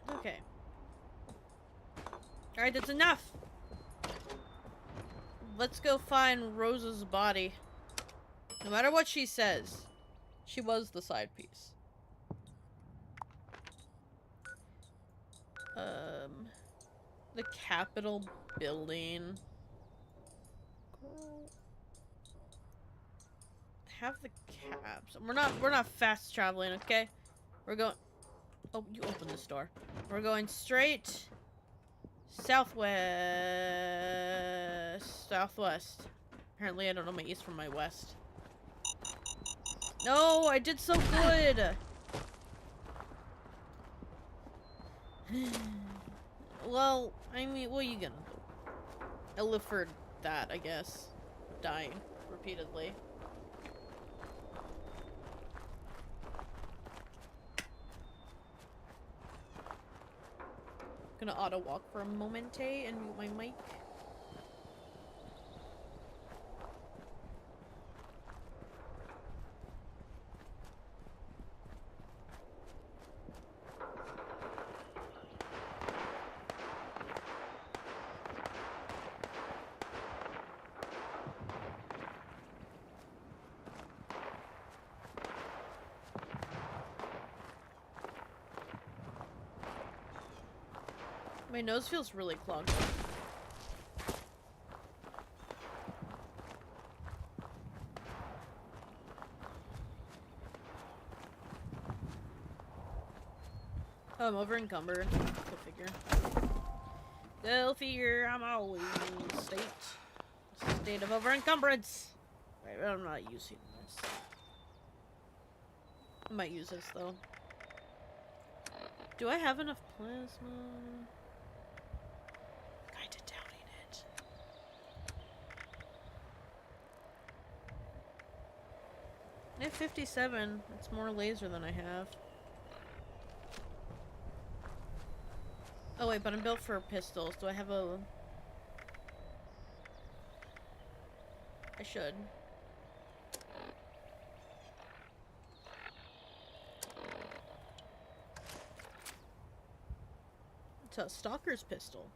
Okay. Alright, that's enough! Let's go find Rose's body. No matter what she says, she was the side piece. The Capitol building. Have the cabs. We're not fast traveling, okay? We're going. Oh, you opened this door. We're going straight southwest. Apparently, I don't know my east from my west. No, I did so good. Well, I mean, what are you gonna do? I live for that, I guess. Dying repeatedly. Gonna auto walk for a moment and mute my mic. My nose feels really clogged up. Oh, I'm over encumbered. Go figure. Go figure, I'm always in a state of over encumbrance. Right, but I'm not using this. I might use this though. Do I have enough plasma? Kinda doubting it. I have 57. It's more laser than I have. Oh wait, but I'm built for pistols. Do I have a... I should. It's a stalker's pistol.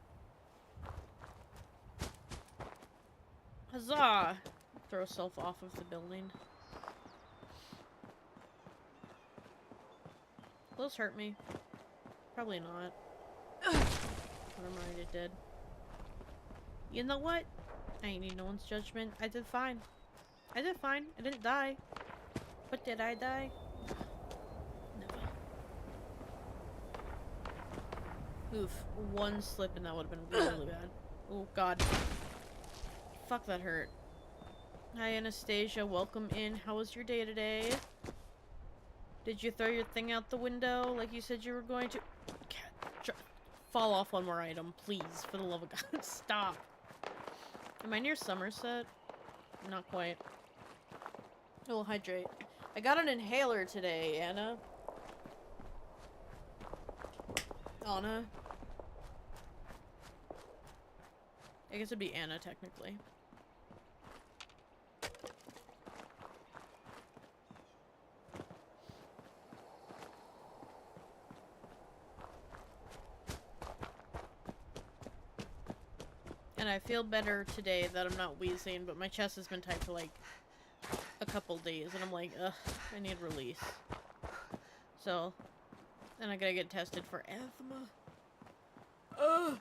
Huzzah! Throw self off of the building. Will those hurt me? Probably not. Never mind, it did. You know what? I ain't need no one's judgment. I did fine. I did fine. I didn't die. But did I die? Never. Oof. One slip and that would have been really bad. Oh god. Fuck, that hurt. Hi Anastasia, welcome in. How was your day today? Did you throw your thing out the window like you said you were going to? Fall off one more item, please. For the love of God, stop. Am I near Somerset? Not quite. I will hydrate. I got an inhaler today, Anna. Anna. I guess it'd be Anna, technically. And I feel better today that I'm not wheezing, but my chest has been tight for like a couple days, and I'm like, ugh, I need release. So, then I gotta get tested for asthma. Ugh!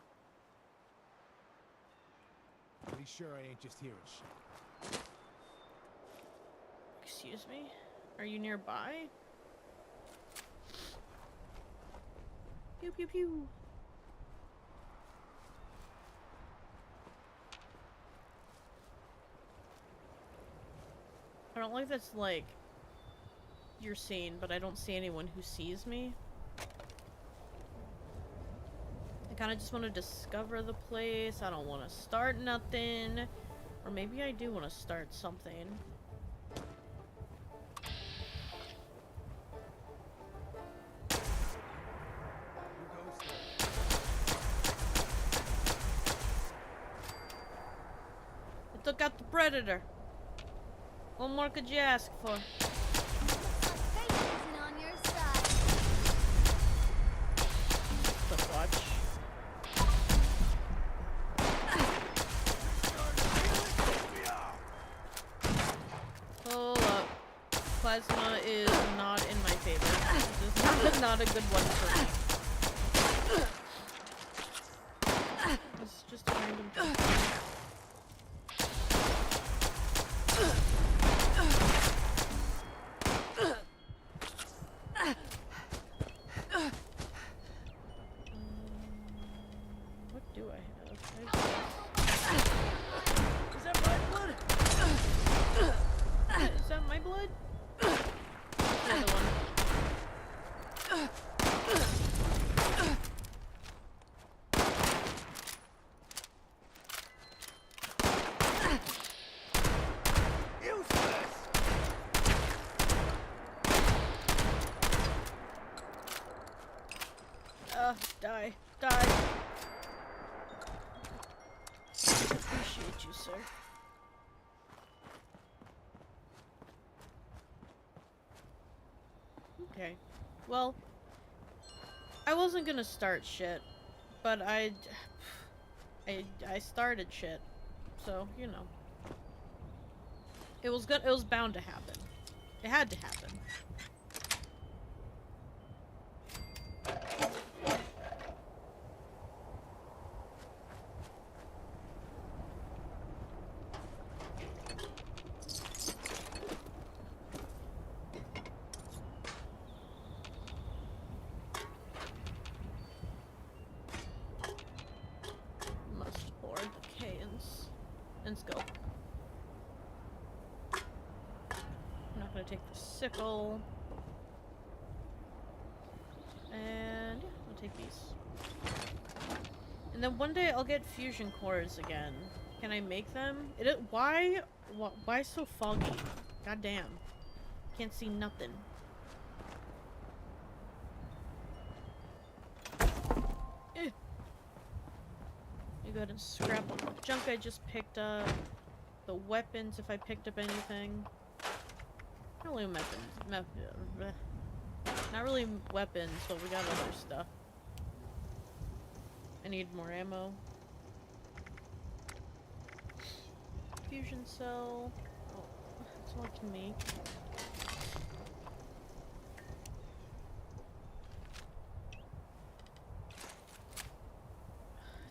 Pretty sure I ain't just hearing shit. Excuse me? Are you nearby? Pew pew pew. I don't like that's like you're seen, but I don't see anyone who sees me. I kind of just want to discover the place. I don't want to start nothing. Or maybe I do want to start something. I took out the predator. What more could you ask for? Let's watch. Hold up. Plasma is not in my favor. This is not a good one for me. This is just a random thing. What do I have? Is that my blood? Is that my blood? The other one. Die. Die. Appreciate you, sir. Okay. Well, I wasn't gonna start shit, but I started shit. So, you know. It was good. It was bound to happen. It had to happen. Must board the cans. Let's go. I'm not gonna take the sickle. And yeah, I'll take these. And then one day I'll get fusion cores again. Can I make them? Why so foggy? God damn. Can't see nothing. You go ahead and scrap all the junk I just picked up. the weapons if I picked up anything. Not really weapons. Not really weapons, but we got other stuff. I need more ammo. Fusion cell. Oh, that's all I can make.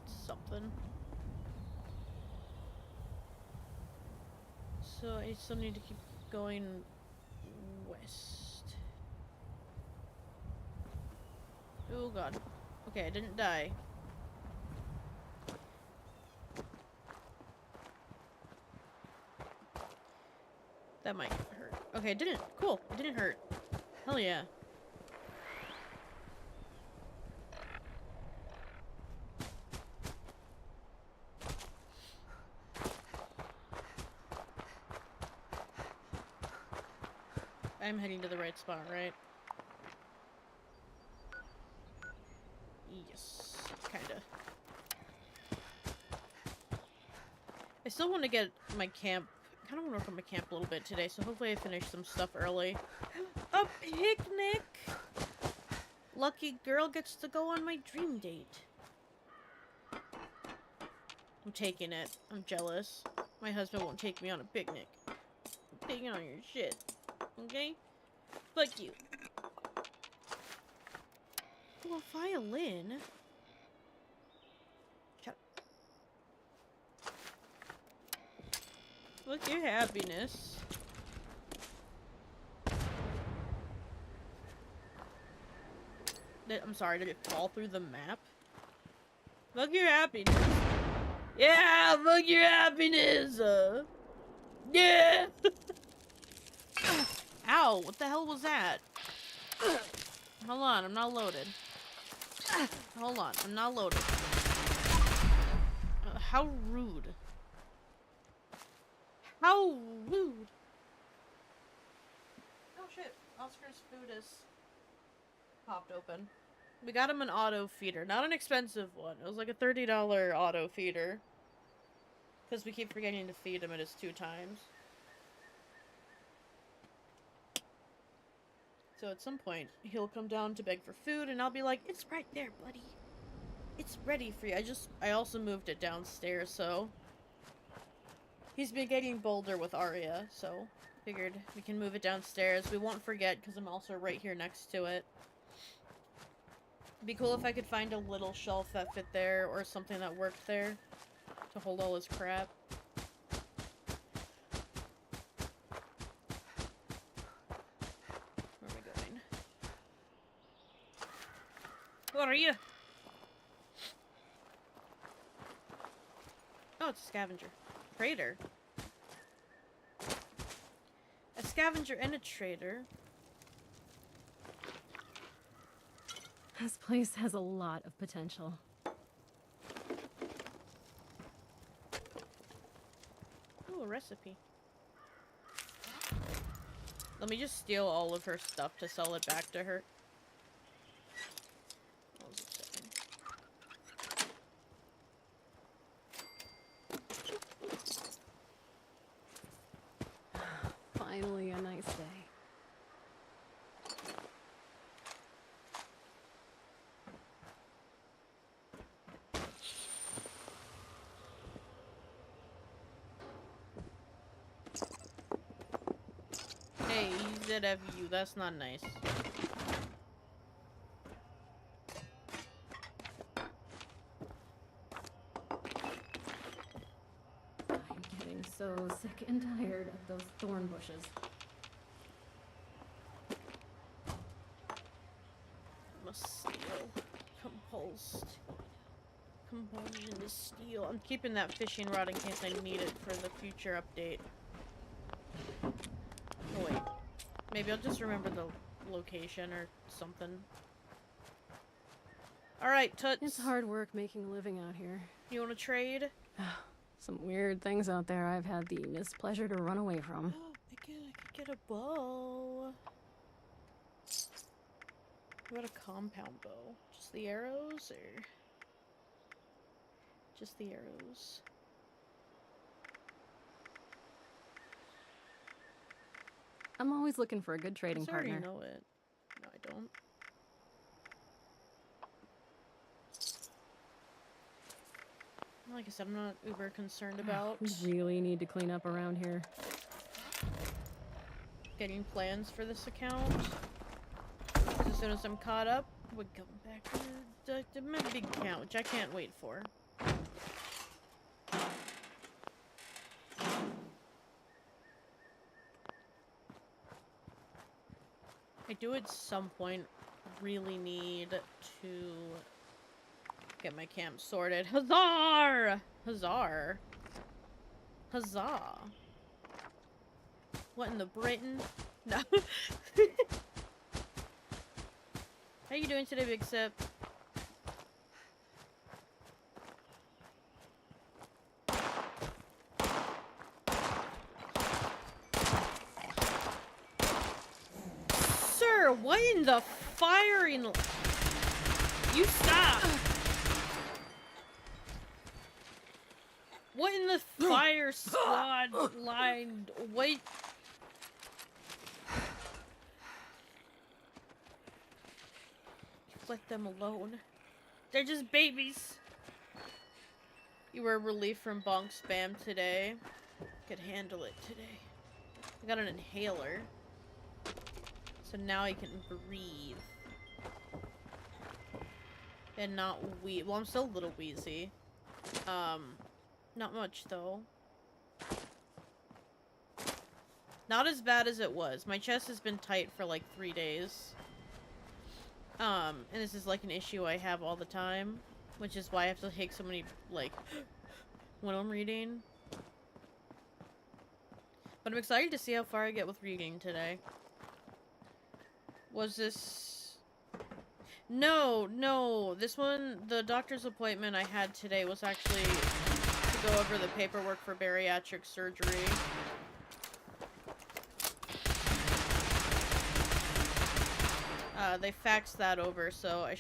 It's something. So I still need to keep going west. Oh god. Okay, I didn't die. That might hurt. Okay, it didn't. Cool. It didn't hurt. Hell yeah. I'm heading to the right spot, right? Yes. Kinda. I still want to get my camp. I kind of want to work on my camp a little bit today, so hopefully I finish some stuff early. A picnic! Lucky girl gets to go on my dream date. I'm taking it. I'm jealous. My husband won't take me on a picnic. I'm taking on your shit. Okay? Fuck you. Oh, a violin? Shut up. Look your happiness. I'm sorry, did it fall through the map? Fuck your happiness. Yeah, fuck your happiness. Yeah. Ow, what the hell was that? Hold on, I'm not loaded. Hold on, I'm not loaded. How rude. How rude. Oh shit, Oscar's food is popped open. We got him an auto feeder. Not an expensive one. It was like a $30 auto feeder. Because we keep forgetting to feed him at his 2 times. So at some point, he'll come down to beg for food, and I'll be like, it's right there, buddy. It's ready for you. I also moved it downstairs, so... He's been getting bolder with Arya, so... Figured we can move it downstairs. We won't forget, because I'm also right here next to it. It'd be cool if I could find a little shelf that fit there, or something that worked there, to hold all his crap. Where am I going? What are you? Oh, it's a scavenger. Trader. A scavenger and a trader. This place has a lot of potential. Ooh, a recipe. Let me just steal all of her stuff to sell it back to her. What was it saying? Finally, a nice day. Hey, he said F you. That's not nice. I'm getting so sick and tired of those thorn bushes. Must steal. Compulsion to steal. I'm keeping that fishing rod in case I need it for the future update. Oh wait. Maybe I'll just remember the location or something. Alright, Toots. It's hard work making a living out here. You wanna trade? Some weird things out there I've had the mispleasure to run away from. I could get a bow. What about a compound bow? Just the arrows, or... Just the arrows? I'm always looking for a good trading I already partner. know it. No, I don't. Like I said, I'm not uber concerned about We really need to clean up around here. getting plans for this account. As soon as I'm caught up, we're going back to my big account, which I can't wait for. I do at some point really need to get my camp sorted. Huzzah! Huzzah! Huzzah! What in the Britain? No. How you doing today, Big Sip? Sir, what in the firing? You stop! What in the fire squad line? Wait. Let them alone. They're just babies. You were a relief from bonk spam today. Could handle it today. I got an inhaler. So now I can breathe. And not wheeze. Well, I'm still a little wheezy. Not much though. Not as bad as it was. My chest has been tight for like 3 days. And this is like an issue I have all the time. Which is why I have to take so many, like, when I'm reading. But I'm excited to see how far I get with reading today. Was this... No. This one, the doctor's appointment I had today was actually to go over the paperwork for bariatric surgery. They faxed that over, so I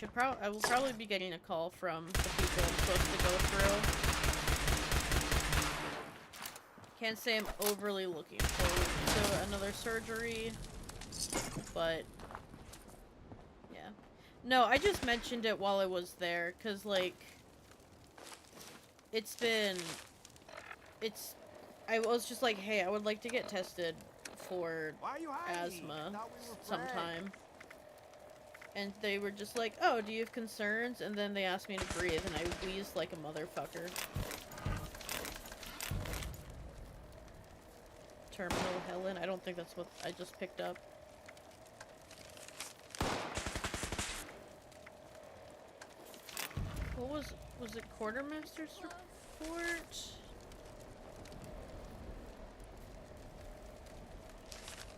will probably be getting a call from the people I'm supposed to go through. Can't say I'm overly looking forward to another surgery, but yeah. No, I just mentioned it while I was there, cause like, I was just like, hey, I would like to get tested for asthma sometime. And they were just like, oh, do you have concerns? And then they asked me to breathe, and I wheezed like a motherfucker. Terminal Helen? I don't think that's what I just picked up. What was it Quartermaster's report?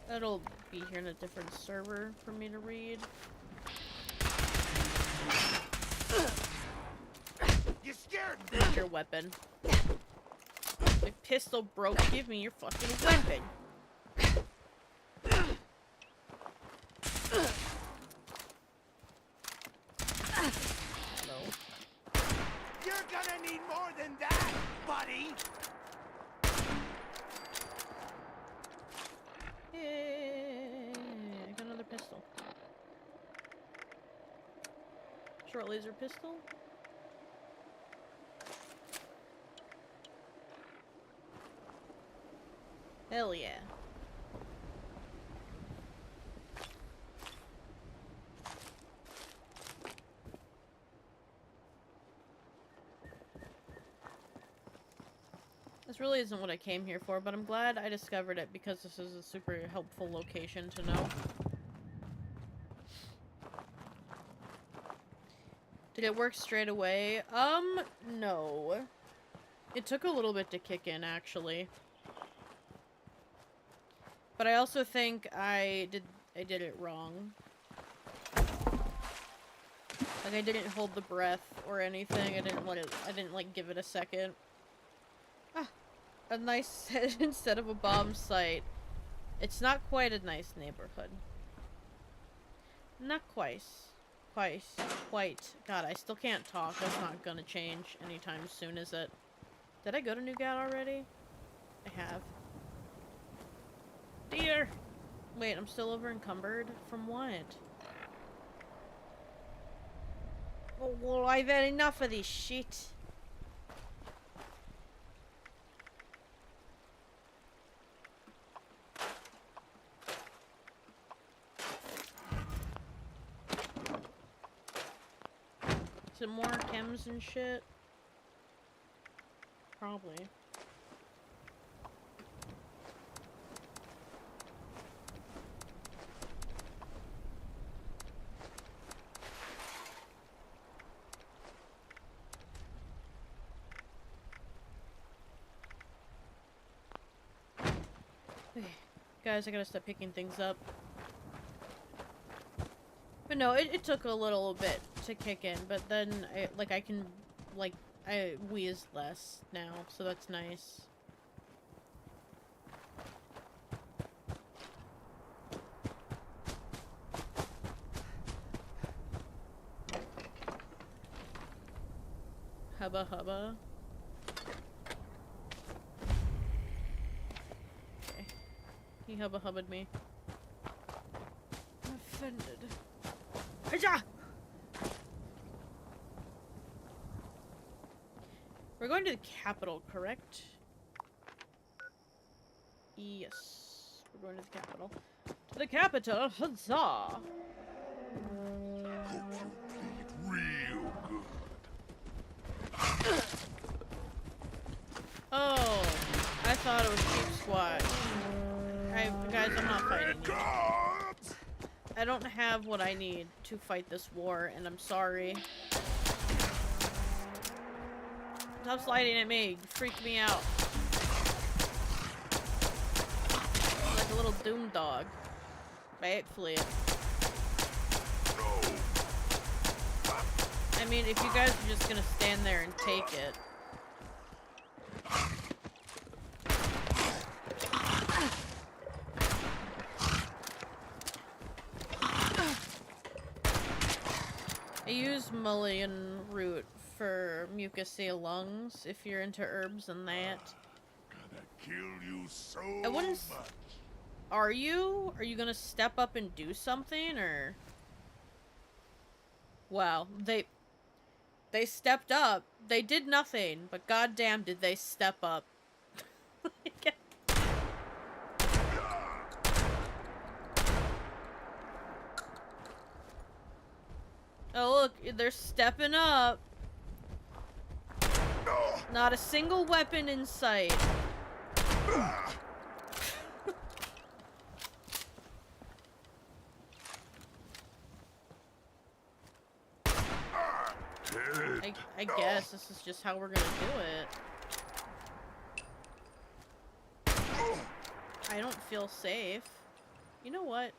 That'll be here in a different server for me to read. You scared me. Where's your weapon? My pistol broke. Give me your fucking weapon. Hello. You're gonna need more than that, buddy. Yay! I got another pistol. Short laser pistol. Hell yeah. This really isn't what I came here for, but I'm glad I discovered it because this is a super helpful location to know. Did it work straight away? No. It took a little bit to kick in, actually. But I also think I did it wrong. Like, I didn't hold the breath or anything. I didn't like give it a second. Ah, a nice instead of a bomb site. It's not quite a nice neighborhood. Not quite. Quite. God, I still can't talk. That's not gonna change anytime soon, is it? Did I go to Nougat already? I have. Deer! Wait, I'm still over encumbered? From what? Oh, well, I've had enough of this shit. Is it more chems and shit? Probably. Okay. Guys, I gotta stop picking things up. But no, it took a little bit to kick in, but then I can, I wheeze less now, so that's nice. Hubba hubba. Okay. He hubba hubba'd me. I'm offended. Hiya! We're going to the capital, correct? Yes. We're going to the capital. To the capital! Huzzah! Real good. Oh, I thought it was Cheap Squad. Guys, I'm not fighting you. I don't have what I need to fight this war, and I'm sorry. Stop sliding at me. You freaked me out. Like a little doom dog. Rightfully. I mean, if you guys are just gonna stand there and take it. I use mullein root for mucousy lungs if you're into herbs and that. Gonna kill you so I wouldn't. much. Are you? Are you gonna step up and do something, or? Wow, they stepped up. They did nothing, but goddamn, did they step up? Oh look, they're stepping up. Not a single weapon in sight. I guess this is just how we're gonna do it. I don't feel safe. You know what?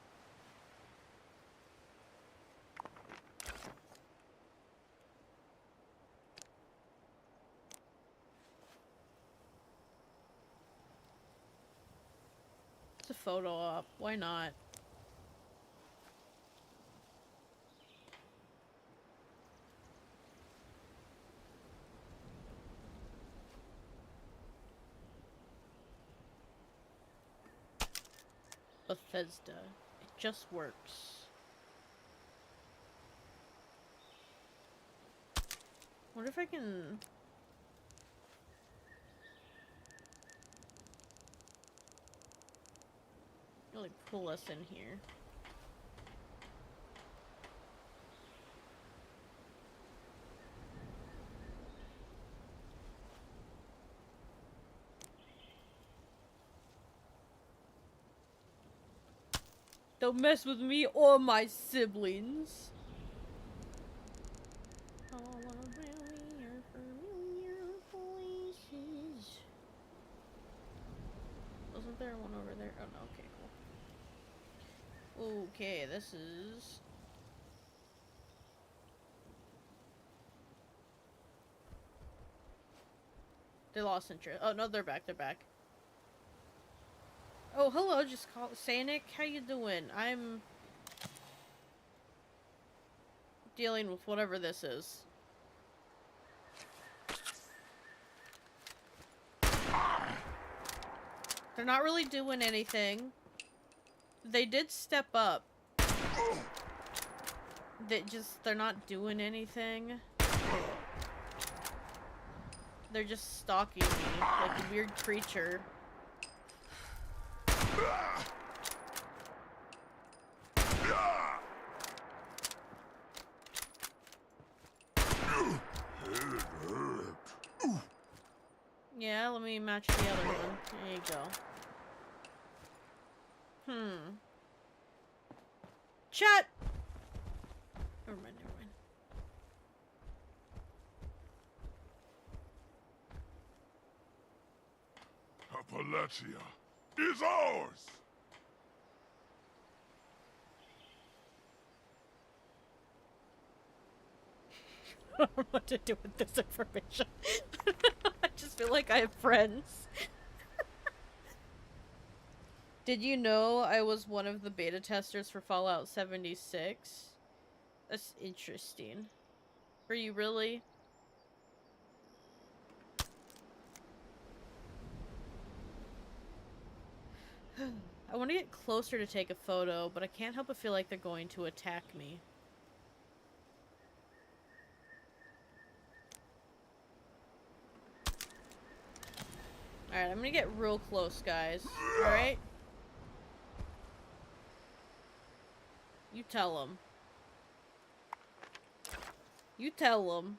It's a photo op. Why not? Bethesda. It just works. What if I can... really pull us in here? Don't mess with me or my siblings. All around me are familiar voices. Wasn't there one over there? Oh no, okay, cool. Okay, this is... They lost interest. Oh no, they're back, they're back. Oh, hello, just call Sanic. How you doing? I'm dealing with whatever this is. They're not really doing anything. They did step up. They're not doing anything. They're just stalking me like a weird creature. Yeah, let me match the other one. There you go. Chat! Never mind, never mind. Appalachia is ours! I don't know what to do with this information. I just feel like I have friends. Did you know I was one of the beta testers for Fallout 76? That's interesting. Were you really? I want to get closer to take a photo, but I can't help but feel like they're going to attack me. Alright, I'm gonna get real close, guys. Alright? You tell them. You tell them.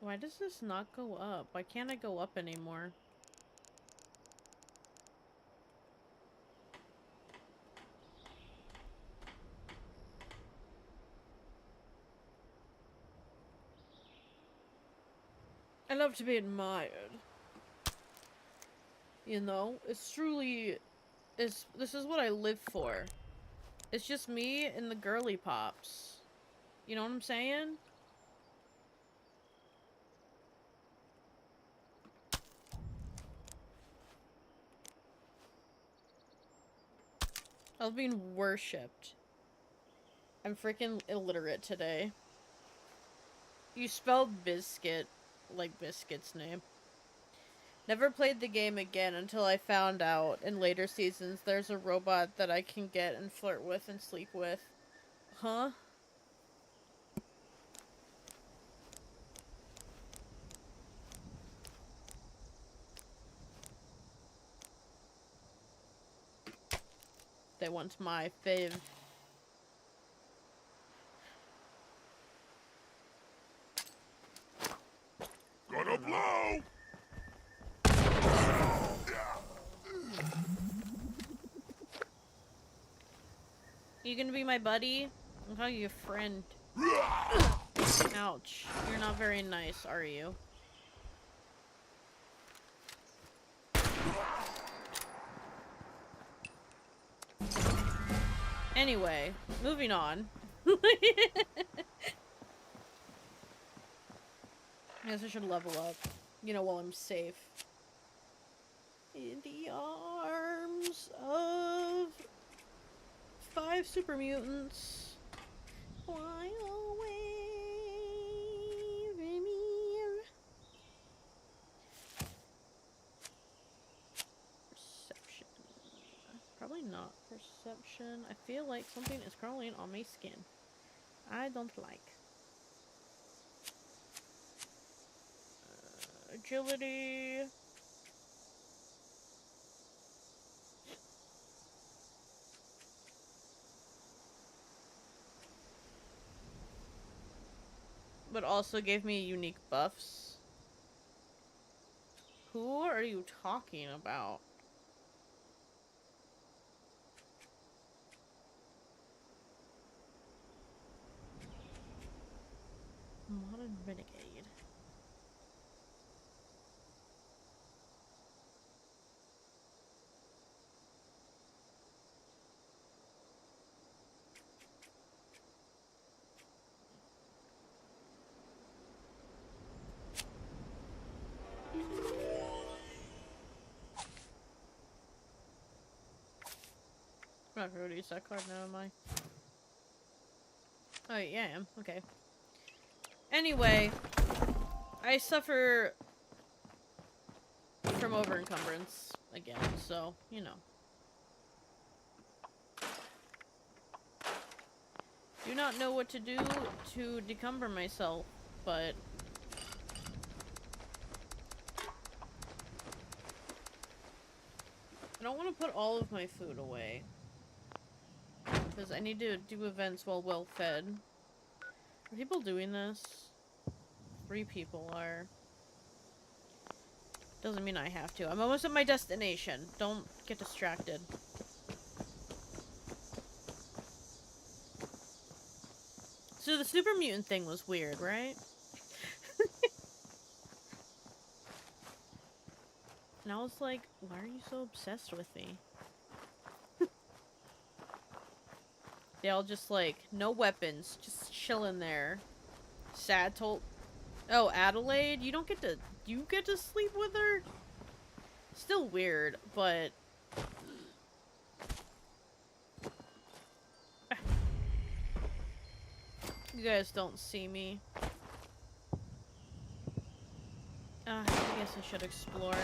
Why does this not go up? Why can't I go up anymore? I love to be admired. You know, it's truly... this is what I live for. It's just me and the girly pops. You know what I'm saying? I was being worshipped. I'm freaking illiterate today. You spelled biscuit like Biscuit's name. Never played the game again until I found out in later seasons there's a robot that I can get and flirt with and sleep with. Huh? That one's my fave. Gonna blow! You gonna be my buddy? I'll call you a friend. Ouch. You're not very nice, are you? Anyway, moving on. I guess I should level up, you know, while I'm safe. In the arms of 5 super mutants. Fly away from here. Perception. Probably not perception. I feel like something is crawling on my skin. I don't like. Agility. But also gave me unique buffs. Who are you talking about? Modern Renegade. I'm not going to use that card now, am I? Oh, yeah, I am. Okay. Anyway. I suffer from over-encumbrance again, so, you know. Do not know what to do to decumber myself, but... I don't want to put all of my food away. Because I need to do events while well fed. Are people doing this? 3 people are. Doesn't mean I have to. I'm almost at my destination. Don't get distracted. So the super mutant thing was weird, right? And I was like, why are you so obsessed with me? They all just like, no weapons, just chilling there. Sad told... Oh, Adelaide? You don't get to... You get to sleep with her? Still weird, but... You guys don't see me. I guess I should explore.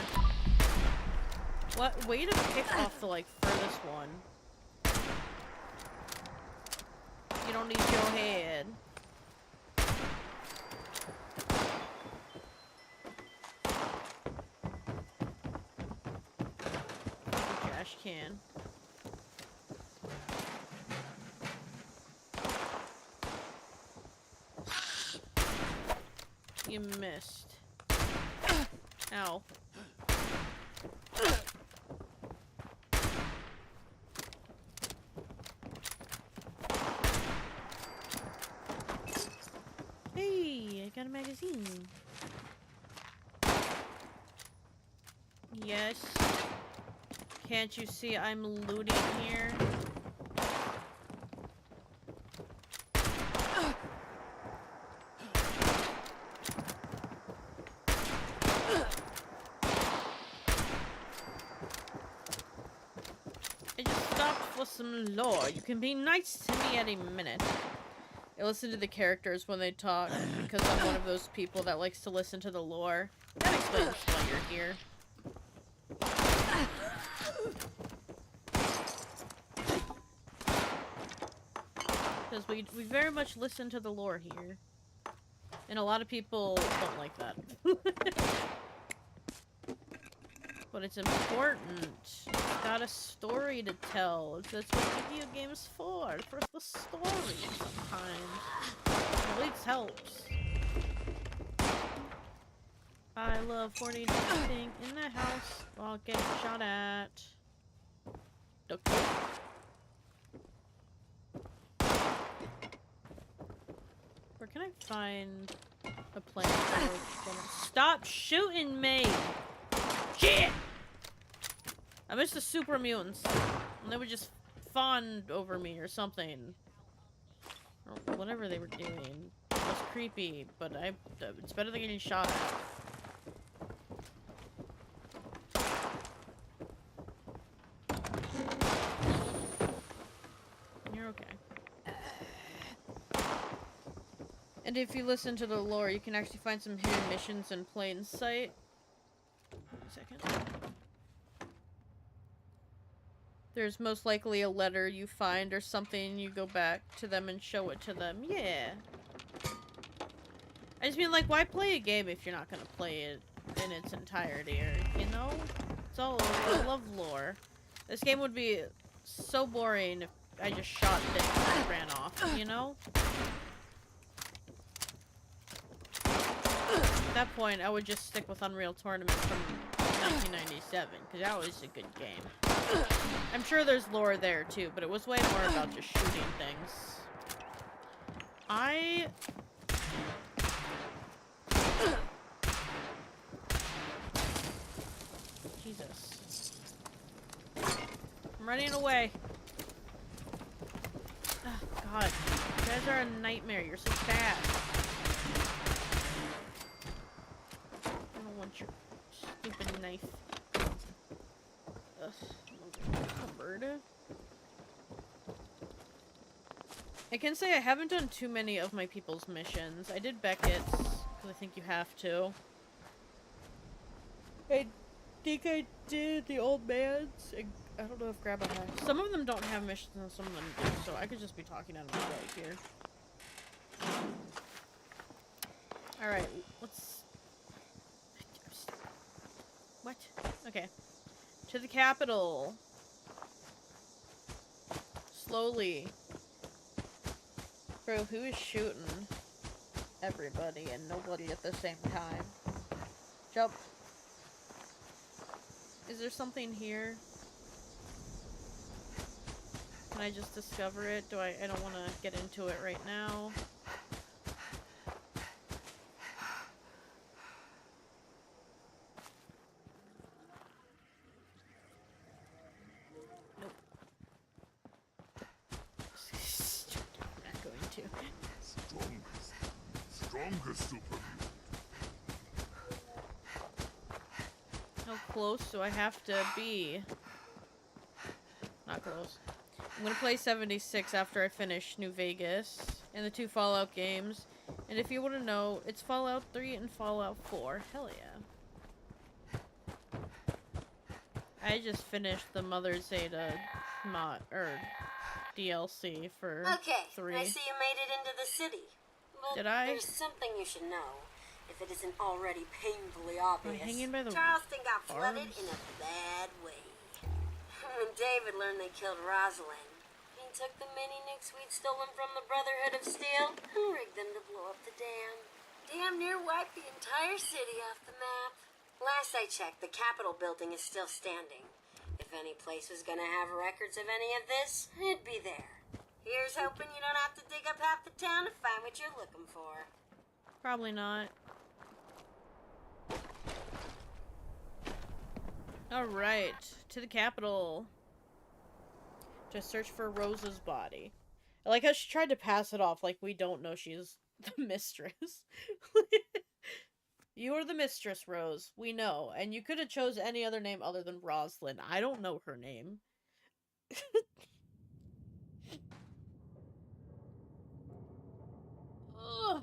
What? Way to pick off the, like, furthest one. You don't need your head. Trash can. You missed. Ow. Hey, I got a magazine. Yes. Can't you see I'm looting here? I just stopped for some lore. You can be nice to me any minute. I listen to the characters when they talk because I'm one of those people that likes to listen to the lore. That explains why you're here. Because we very much listen to the lore here. And a lot of people don't like that. But it's important. It's got a story to tell. That's what video games for the story sometimes. At least helps. I love 40 anything in the house while getting shot at. Duck. Where can I find a plant? Stop shooting me! Shit! I missed the super mutants. And they would just fawn over me or something. Or whatever they were doing. It was creepy, but it's better than getting shot at. You're okay. And if you listen to the lore, you can actually find some hidden missions in plain sight. Wait a second. There's most likely a letter you find or something, you go back to them and show it to them. Yeah. I just mean, like, why play a game if you're not gonna play it in its entirety, or, you know? It's all I love lore. This game would be so boring if I just shot things and ran off, you know? At that point, I would just stick with Unreal Tournament from 1997, because that was a good game. I'm sure there's lore there too, but it was way more about just shooting things. Jesus. I'm running away. Oh, God. You guys are a nightmare. You're so fast. I don't want your stupid knife. Ugh. Cupboard. I I can say I haven't done too many of my people's missions. I did Beckett's, because I think you have to. I think I did the old man's. I don't know if Grandma has. Some of them don't have missions and some of them do, so I could just be talking out of my butt here. Alright, let's... What? Okay. To the capital. Slowly. Bro, who is shooting everybody and nobody at the same time? Jump. Is there something here? Can I just discover it? I don't want to get into it right now. Nope. Not going to. Strongest super. How close do I have to be? Not close. I'm gonna play 76 after I finish New Vegas and the 2 Fallout games. And if you want to know, it's Fallout 3 and Fallout 4. Hell yeah. I just finished the Mother Zeta DLC for 3. I see you made it into the city. But Did I? There's something you should know, if it isn't already painfully obvious. Hanging by the Charleston got flooded arms? in a bad way. When David learned they killed Rosalind, he took the mini nukes we'd stolen from the Brotherhood of Steel and rigged them to blow up the dam. Damn near wiped the entire city off the map. Last I checked, the Capitol building is still standing. If any place was gonna have records of any of this, it'd be there. Here's hoping you don't have to dig up half the town to find what you're looking for. Probably not. Alright, to the Capitol. Just search for Rose's body. I like how she tried to pass it off like we don't know she's the mistress. You are the mistress, Rose. We know. And you could have chose any other name other than Rosalind. I don't know her name. Ugh.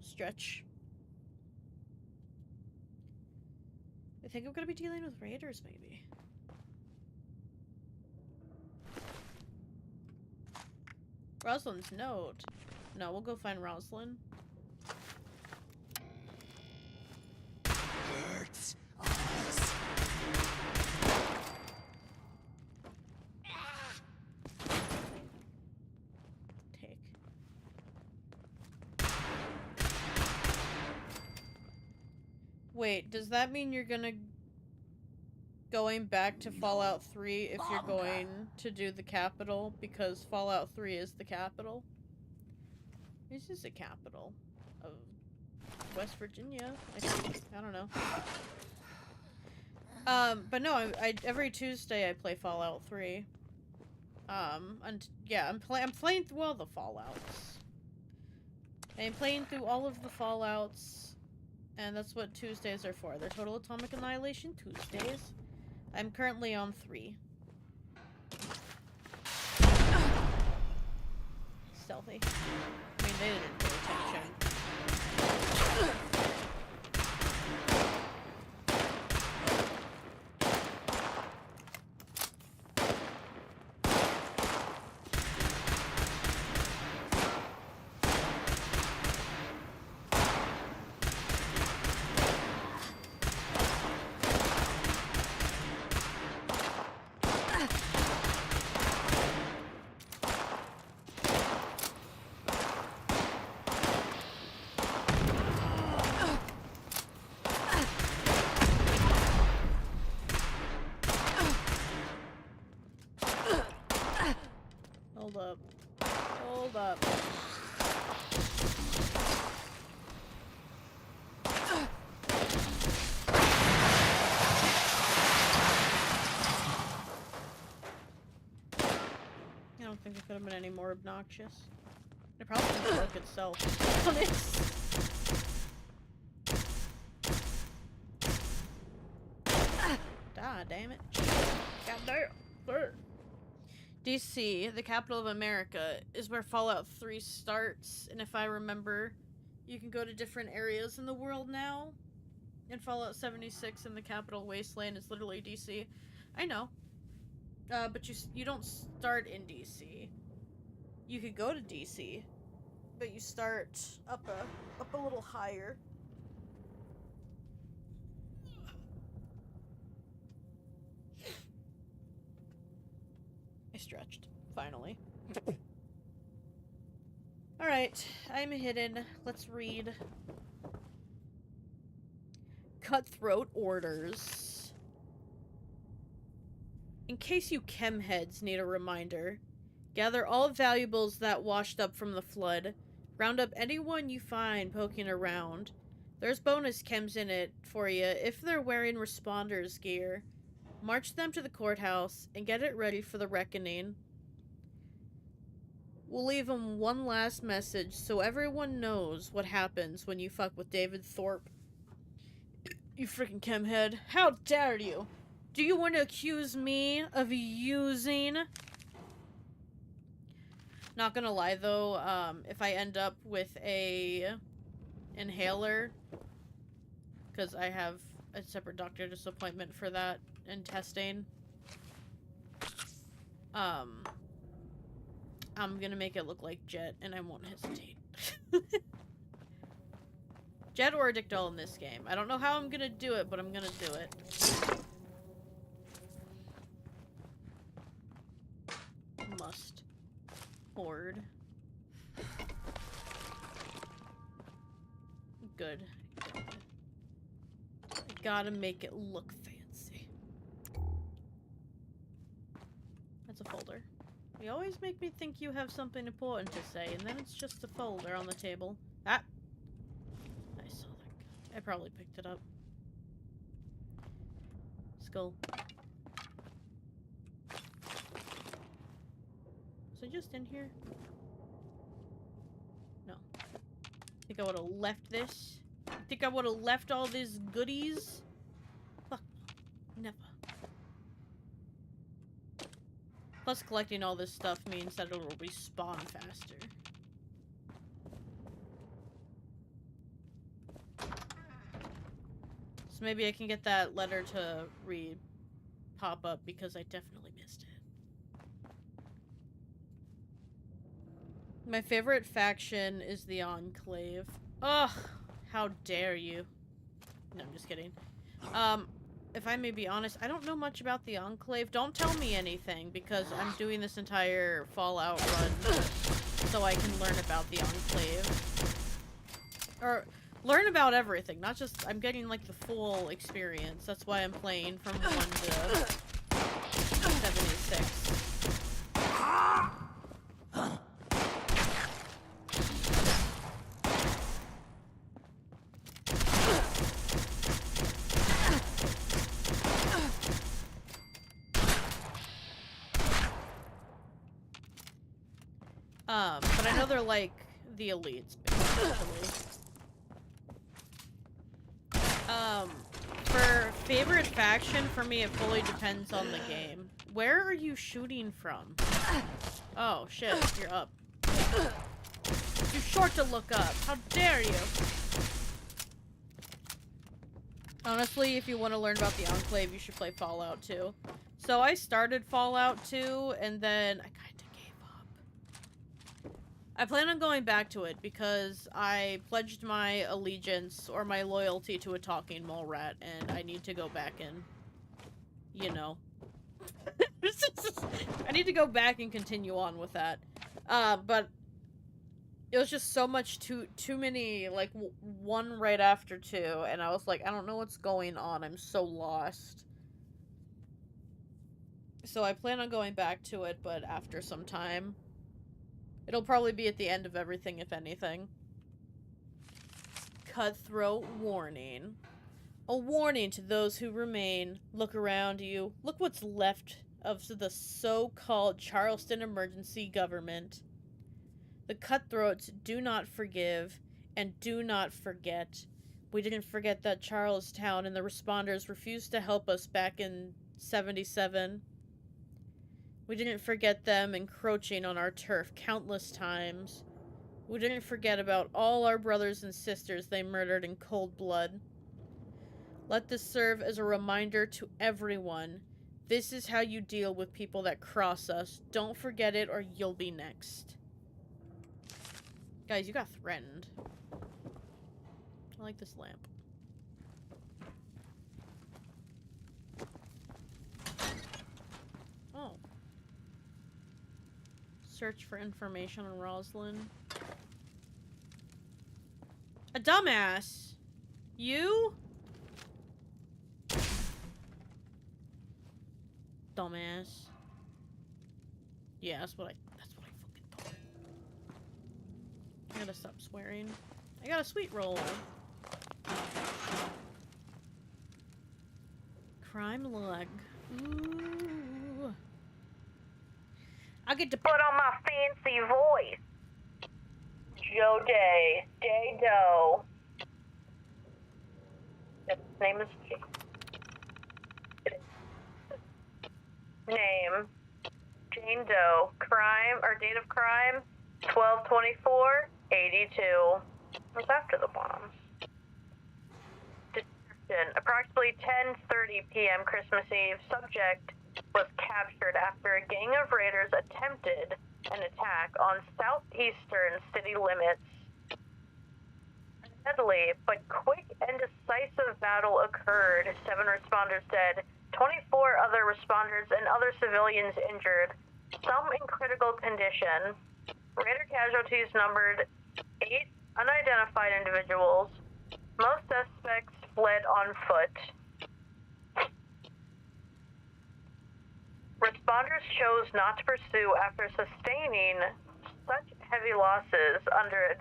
Stretch. I think I'm gonna be dealing with raiders, maybe. Rosalind's note. No, we'll go find Rosalind. Hurts us. Take. Wait, does that mean you're gonna going back to Fallout 3 if you're going to do the capital? Because Fallout 3 is the capital. This is the capital of West Virginia, I think. I don't know. But no, I every Tuesday I play Fallout 3. And yeah, I'm playing through all the Fallouts. I'm playing through all of the Fallouts, and that's what Tuesdays are for. They're Total Atomic Annihilation Tuesdays. I'm currently on 3. Stealthy. I mean, they didn't pay attention. Hold up. Hold up. I don't think it could have been any more obnoxious. It probably broke itself. Ah, damn it. God damn. DC, the capital of America, is where Fallout 3 starts, and if I remember, you can go to different areas in the world now. In Fallout 76 in the capital wasteland is literally DC. I know. But you don't start in DC. You could go to DC, but you start up a little higher. I stretched, finally. Alright, I'm hidden. Let's read. Cutthroat orders. In case you chemheads need a reminder, gather all valuables that washed up from the flood. Round up anyone you find poking around. There's bonus chems in it for you if they're wearing responders gear. March them to the courthouse and get it ready for the reckoning. We'll leave them one last message so everyone knows what happens when you fuck with David Thorpe. You freaking chemhead. How dare you? Do you want to accuse me of using... Not gonna lie though, if I end up with a inhaler, because I have a separate doctor's appointment for that and testing, I'm gonna make it look like Jet and I won't hesitate. Jet or Dictol in this game. I don't know how I'm gonna do it, but I'm gonna do it. Must. Horde. Good. I gotta make it look fancy. That's a folder. You always make me think you have something important to say, and then it's just a folder on the table. Ah! I saw that. I probably picked it up. Skull. Was I just in here? No. Think I would have left this? Think I would have left all these goodies? Fuck. Never. Plus, collecting all this stuff means that it'll respawn faster. So maybe I can get that letter to read pop up because I definitely missed it. My favorite faction is the Enclave. Ugh, how dare you. No, I'm just kidding. If I may be honest, I don't know much about the Enclave. Don't tell me anything, because I'm doing this entire Fallout run so I can learn about the Enclave. Or, learn about everything, not just... I'm getting, like, the full experience. That's why I'm playing from 1 to 76. But I know they're like the elites, basically. For favorite faction, for me, it fully depends on the game. Where are you shooting from? Oh, shit, you're up. Too short to look up. How dare you? Honestly, if you want to learn about the Enclave, you should play Fallout 2. So I started Fallout 2, and then I kind of gave up. I plan on going back to it because I pledged my allegiance or my loyalty to a talking mole rat, and I need to go back and, you know. I need to go back and continue on with that. But it was just so much too many, like, one right after two, and I was like, I don't know what's going on. I'm so lost. So I plan on going back to it, but after some time. It'll probably be at the end of everything, if anything. Cutthroat warning. A warning to those who remain. Look around you. Look what's left of the so-called Charleston emergency government. The cutthroats do not forgive and do not forget. We didn't forget that Charlestown and the responders refused to help us back in 77. We didn't forget them encroaching on our turf countless times. We didn't forget about all our brothers and sisters they murdered in cold blood. Let this serve as a reminder to everyone. This is how you deal with people that cross us. Don't forget it or you'll be next. Guys, you got threatened. I like this lamp. Oh. Search for information on Rosalind. A dumbass! You? Dumbass. Yeah, that's what I fucking thought. I gotta stop swearing. I got a sweet roll. Crime log. Ooh. I get to put on my fancy voice. Joe Day. Day Doe. His name is Name. Jane Doe. Crime, or date of crime, 12/24/82. Was after the bombs. Description. Approximately 10:30 p.m. Christmas Eve. Subject was captured after a gang of raiders attempted an attack on southeastern city limits. A deadly but quick and decisive battle occurred. 7 responders dead, 24 other responders and other civilians injured, some in critical condition. Raider casualties numbered 8 unidentified individuals. Most suspects fled on foot. Responders chose not to pursue after sustaining such heavy losses under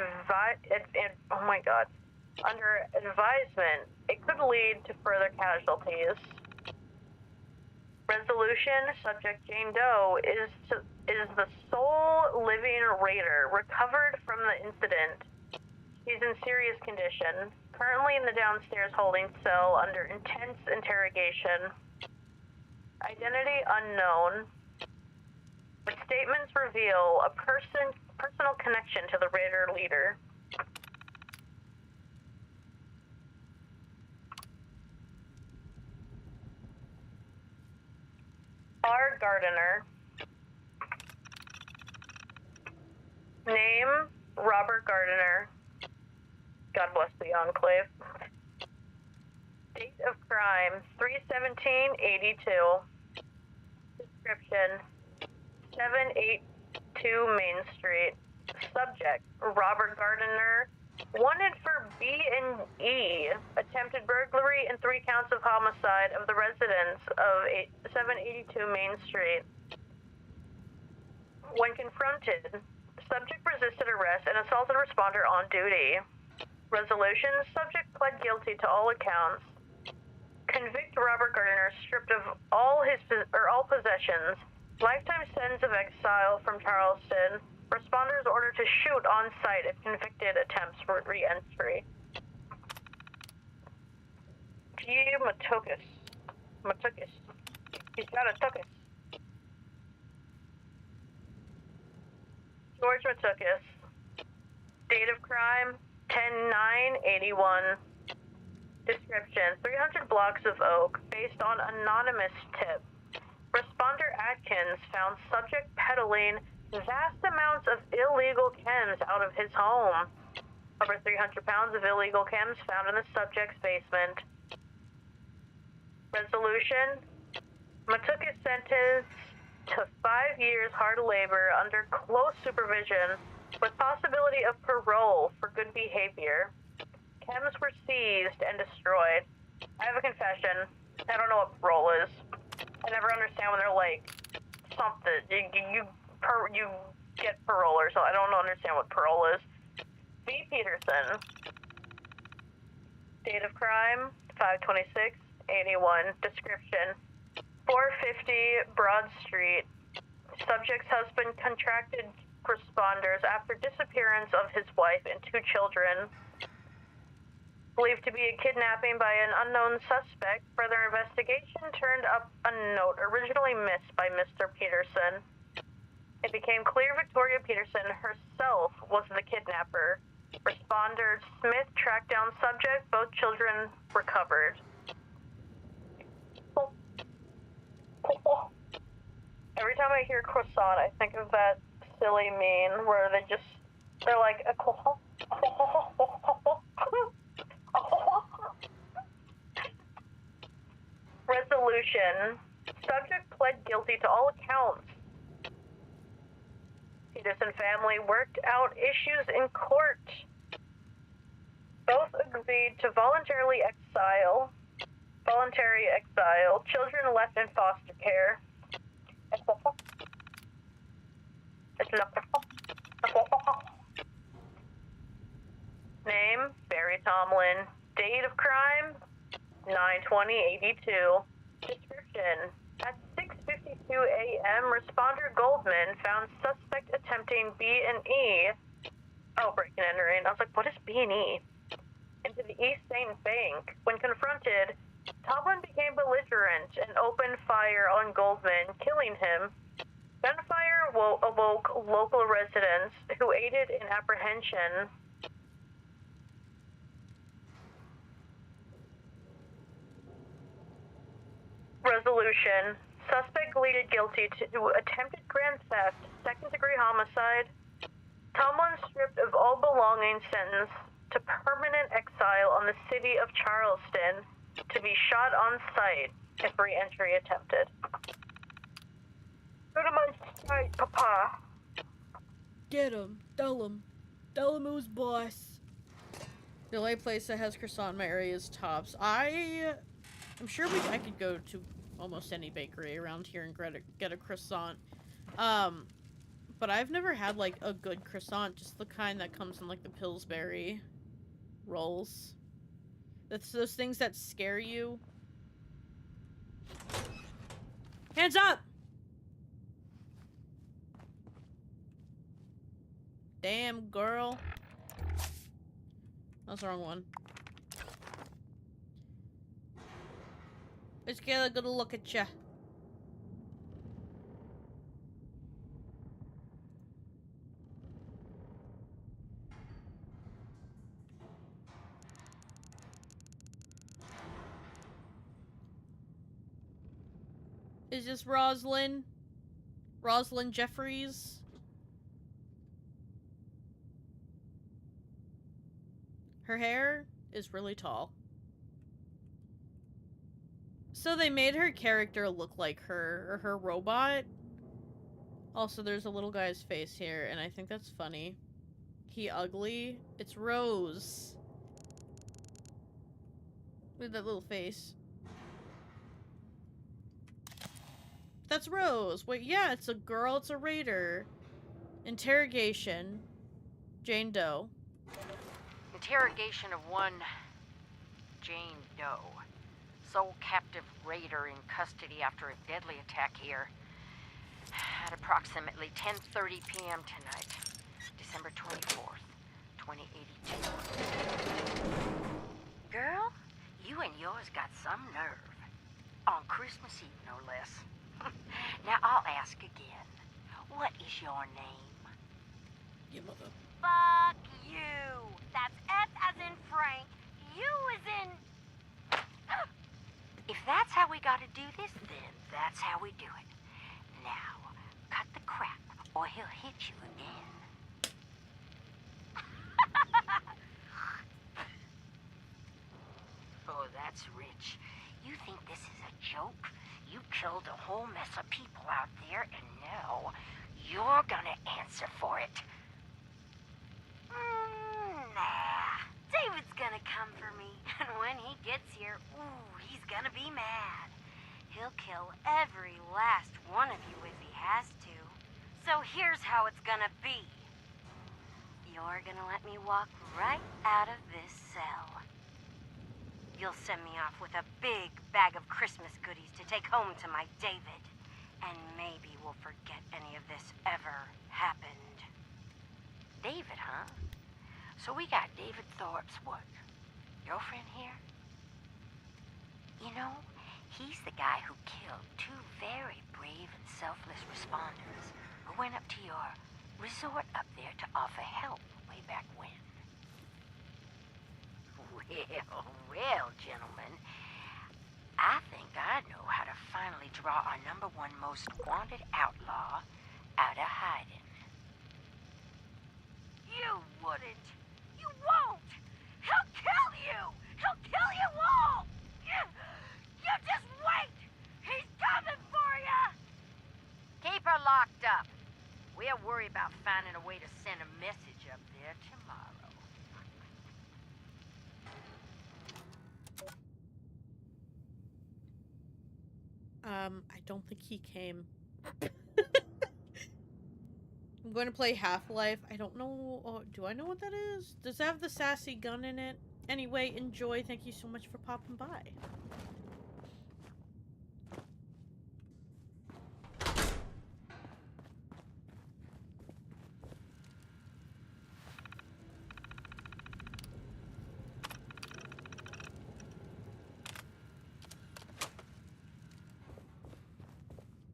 under advisement. It could lead to further casualties. Resolution: subject Jane Doe is the sole living raider recovered from the incident. She's in serious condition, currently in the downstairs holding cell under intense interrogation. Identity unknown. But statements reveal a personal connection to the raider leader. R. Gardiner. Name: Robert Gardiner. God bless the Enclave. Date of crime: 3/17/82. Description: 782 Main Street. Subject: Robert Gardiner. Wanted for B&E, attempted burglary and 3 counts of homicide of the residents of 782 Main Street. When confronted, subject resisted arrest and assaulted a responder on duty. Resolution: subject pled guilty to all accounts. Convict Robert Gardiner, stripped of all possessions. Lifetime sentence of exile from Charleston. Responders ordered to shoot on site if convicted attempts for re-entry. G. Matukis. He's got a tuchus. George Matukis. Date of crime: 10/9/81. Description: 300 blocks of oak, based on anonymous tip. Responder Atkins found subject peddling vast amounts of illegal chems out of his home. Over 300 pounds of illegal chems found in the subject's basement. Resolution: Matukis sentenced to 5 years hard labor under close supervision with possibility of parole for good behavior. Chems were seized and destroyed. I have a confession. I don't know what parole is. I never understand when they're like, something, you get parole or something. I don't understand what parole is. V. Peterson. Date of crime: 5/26/81. Description: 450 Broad Street. Subject's husband contracted responders after disappearance of his wife and 2 children. believed to be a kidnapping by an unknown suspect, further investigation turned up a note originally missed by Mr. Peterson. It became clear Victoria Peterson herself was the kidnapper. Responder Smith tracked down subject, both children recovered. Every time I hear croissant, I think of that silly meme where they're like a resolution. Subject pled guilty to all accounts. Peterson family worked out issues in court. Both agreed to voluntary exile. Children left in foster care. Name, Barry Tomlin. Date of crime, 9/20/82. Description, at 6:52 a.m., responder Goldman found suspect attempting B&E. Oh, break and entering. I was like, what is B&E? Into the East St. Bank. When confronted, Tomlin became belligerent and opened fire on Goldman, killing him. Gunfire awoke local residents who aided in apprehension. Resolution. Suspect pleaded guilty to attempted grand theft, second-degree homicide. Tomlin stripped of all belongings, sentenced to permanent exile on the city of Charleston, to be shot on sight if re-entry attempted. Go to my site, Papa. Get him. Tell him. Tell him who's boss. The only place that has croissant in my area is Tops. I'm sure I could go to almost any bakery around here and get a croissant. But I've never had, like, a good croissant, just the kind that comes in, like, the Pillsbury rolls. That's those things that scare you. Hands up! Damn, girl. That's the wrong one. Let's get a good look at ya. Is this Rosalind? Rosalind Jeffries? Her hair is really tall. So they made her character look like her, or her robot. Also, there's a little guy's face here, and I think that's funny. He ugly. It's Rose. With that little face. That's Rose. Wait, yeah, it's a girl, it's a raider. Interrogation. Jane Doe. Interrogation of one Jane Doe. Sole captive raider in custody after a deadly attack here. At approximately 10:30 p.m. tonight. December 24th, 2082. Girl, you and yours got some nerve. On Christmas Eve, no less. Now I'll ask again. What is your name? Your mother. Fuck you. That's F as in Frank. U as in... If that's how we gotta do this, then that's how we do it. Now, cut the crap, or he'll hit you again. Oh, that's rich. You think this is a joke? You killed a whole mess of people out there, and now you're gonna answer for it. Nah. David's gonna come for me, and when he gets here, ooh, he's gonna be mad. He'll kill every last one of you if he has to. So here's how it's gonna be. You're gonna let me walk right out of this cell. You'll send me off with a big bag of Christmas goodies to take home to my David. And maybe we'll forget any of this ever happened. David, huh? So we got David Thorpe's what? Your friend here? You know, he's the guy who killed 2 very brave and selfless responders who went up to your resort up there to offer help way back when. Well, gentlemen, I think I know how to finally draw our #1 most wanted outlaw out of hiding. You wouldn't. You won't. He'll kill you. He'll kill you all. You just wait. He's coming for you. Keep her locked up. We'll worry about finding a way to send a message up there tomorrow. I don't think he came. I'm going to play Half-Life. I don't know. Oh, do I know what that is? Does it have the sassy gun in it? Anyway, enjoy. Thank you so much for popping by.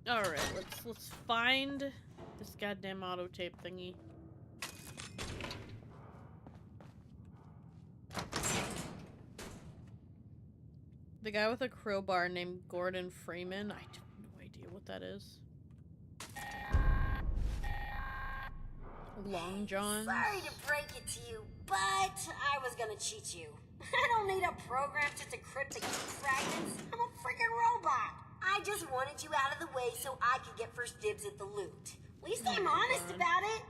Alright, let's find this goddamn auto tape thingy. The guy with a crowbar named Gordon Freeman. I have no idea what that is. Long John. Sorry to break it to you, but I was gonna cheat you. I don't need a program to decrypt the key fragments. I'm a freaking robot. I just wanted you out of the way so I could get first dibs at the loot. At least I'm honest about it.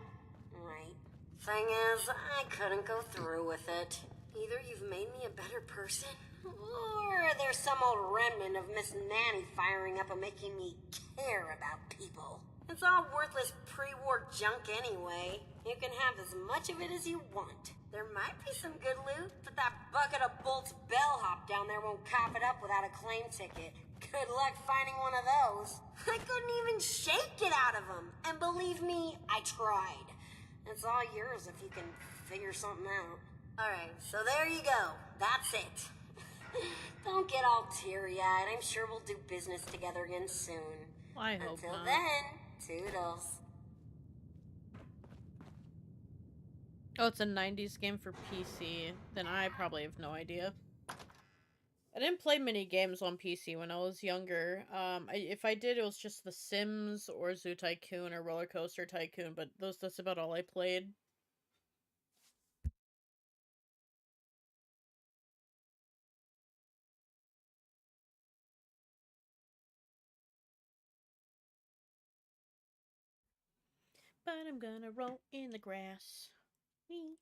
Right. Thing is, I couldn't go through with it. Either you've made me a better person, or there's some old remnant of Miss Nanny firing up and making me care about people. It's all worthless pre-war junk anyway. You can have as much of it as you want. There might be some good loot, but that bucket of bolts bellhop down there won't cop it up without a claim ticket. Good luck finding one of those. I couldn't even shake it out of him. And believe me, I tried. It's all yours if you can figure something out. Alright, so there you go. That's it. Don't get all teary-eyed. I'm sure we'll do business together again soon. I hope Until not. then, toodles. Oh, it's a 90s game for PC. Then I probably have no idea. I didn't play many games on PC when I was younger. If I did, it was just The Sims or Zoo Tycoon or Roller Coaster Tycoon, but that's about all I played. But I'm gonna roll in the grass. Whee.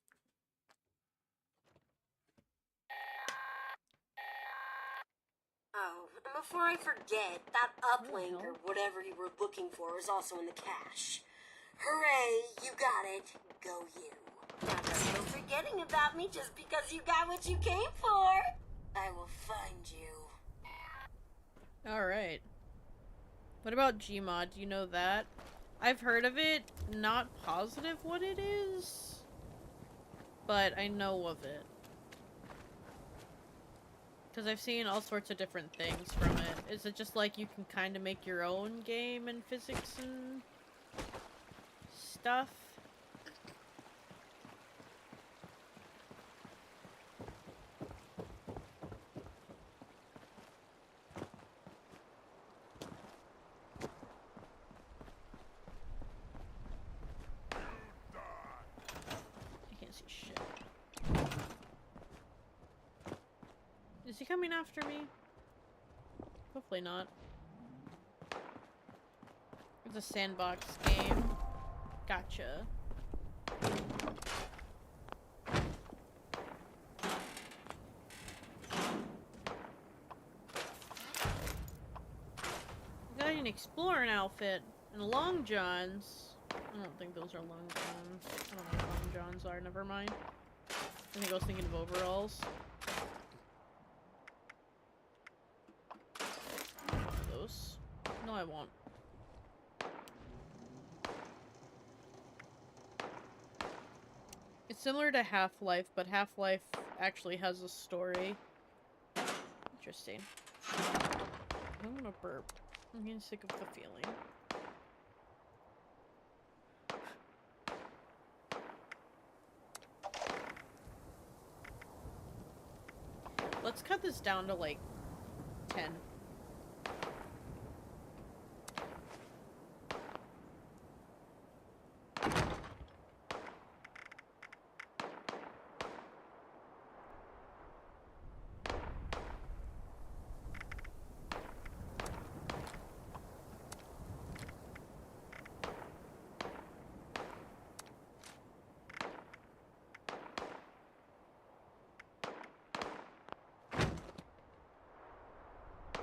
Oh, and before I forget, that uplink or whatever you were looking for is also in the cache. Hooray, you got it. Go you. Now don't go forgetting about me just because you got what you came for. I will find you. Alright. What about Gmod? Do you know that? I've heard of it. Not positive what it is. But I know of it. Because I've seen all sorts of different things from it. Is it just like you can kind of make your own game and physics and stuff? I can't see shit. Is he coming after me? Hopefully not. It's a sandbox game. Gotcha. Got an exploring outfit and long johns. I don't think those are long johns. I don't know what long johns are. Never mind. I think I was thinking of overalls. Those. No, I won't. It's similar to Half-Life, but Half-Life actually has a story. Interesting. I'm gonna burp. I'm getting sick of the feeling. Let's cut this down to like 10.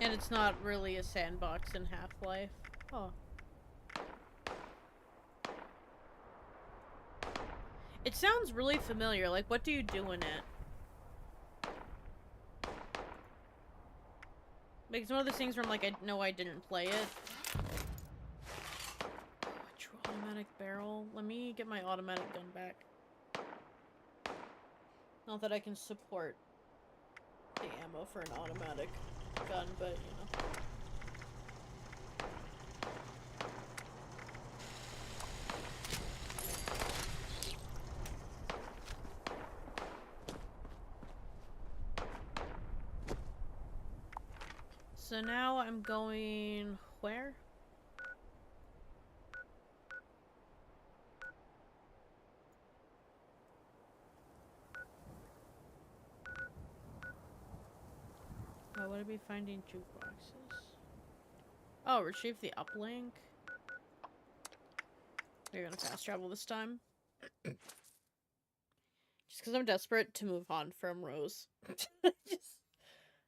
And it's not really a sandbox in Half-Life. Oh. It sounds really familiar. Like, what do you do in it? Like, it's one of those things where I'm like, I know I didn't play it. Oh, a true automatic barrel. Let me get my automatic gun back. Not that I can support the ammo for an automatic gun, but, you know. So now I'm going where? Oh, would I be finding jukeboxes? Oh, retrieve the uplink. We're gonna fast travel this time. Just because I'm desperate to move on from Rose. Just,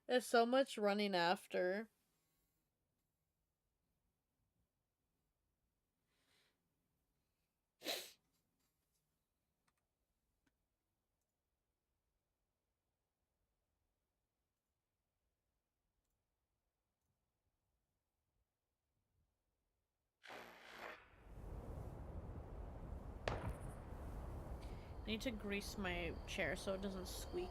there's so much running after. I need to grease my chair so it doesn't squeak.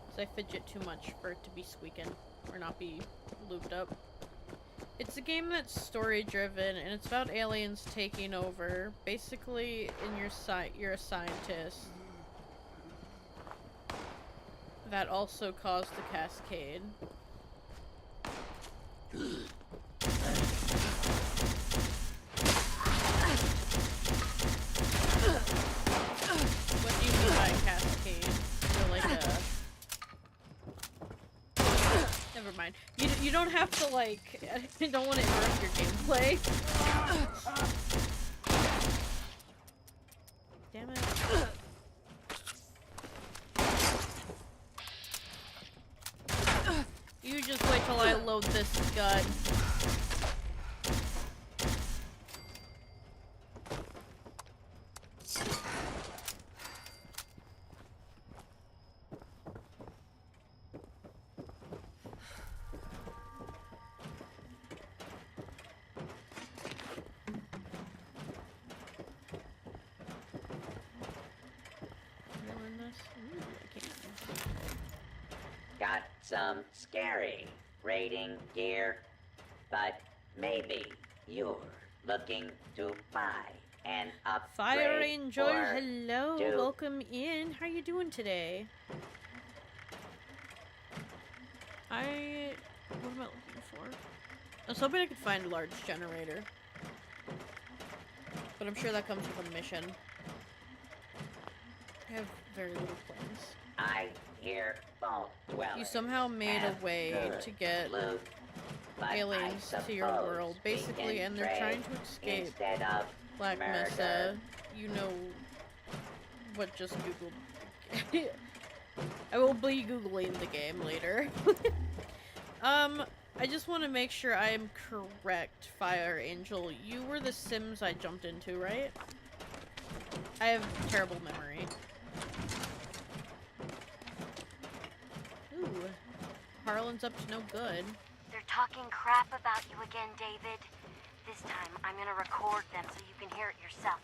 Because I fidget too much for it to be squeaking or not be looped up. It's a game that's story driven and it's about aliens taking over. Basically, in your you're a scientist that also caused the cascade. What do you mean by cascade? You're like a... Never mind. You don't have to, like... I don't want to interrupt your gameplay. Damn it. You just wait till I load this gun. Got some scary raiding gear, but maybe you're looking to buy an upgrade. Fire Angel, or hello, two. welcome in. How you doing today? What am I looking for? I was hoping I could find a large generator. But I'm sure that comes with a mission. I have very little plans. I hear both dwellers. You somehow made a way to get aliens to your world, basically, and they're trying to escape Black Mesa. You know what just Googled. I will be Googling the game later. I just want to make sure I'm correct, Fire Angel. You were the Sims I jumped into, right? I have terrible memory. Ooh. Harlan's up to no good. They're talking crap about you again, David. This time, I'm gonna record them so you can hear it yourself.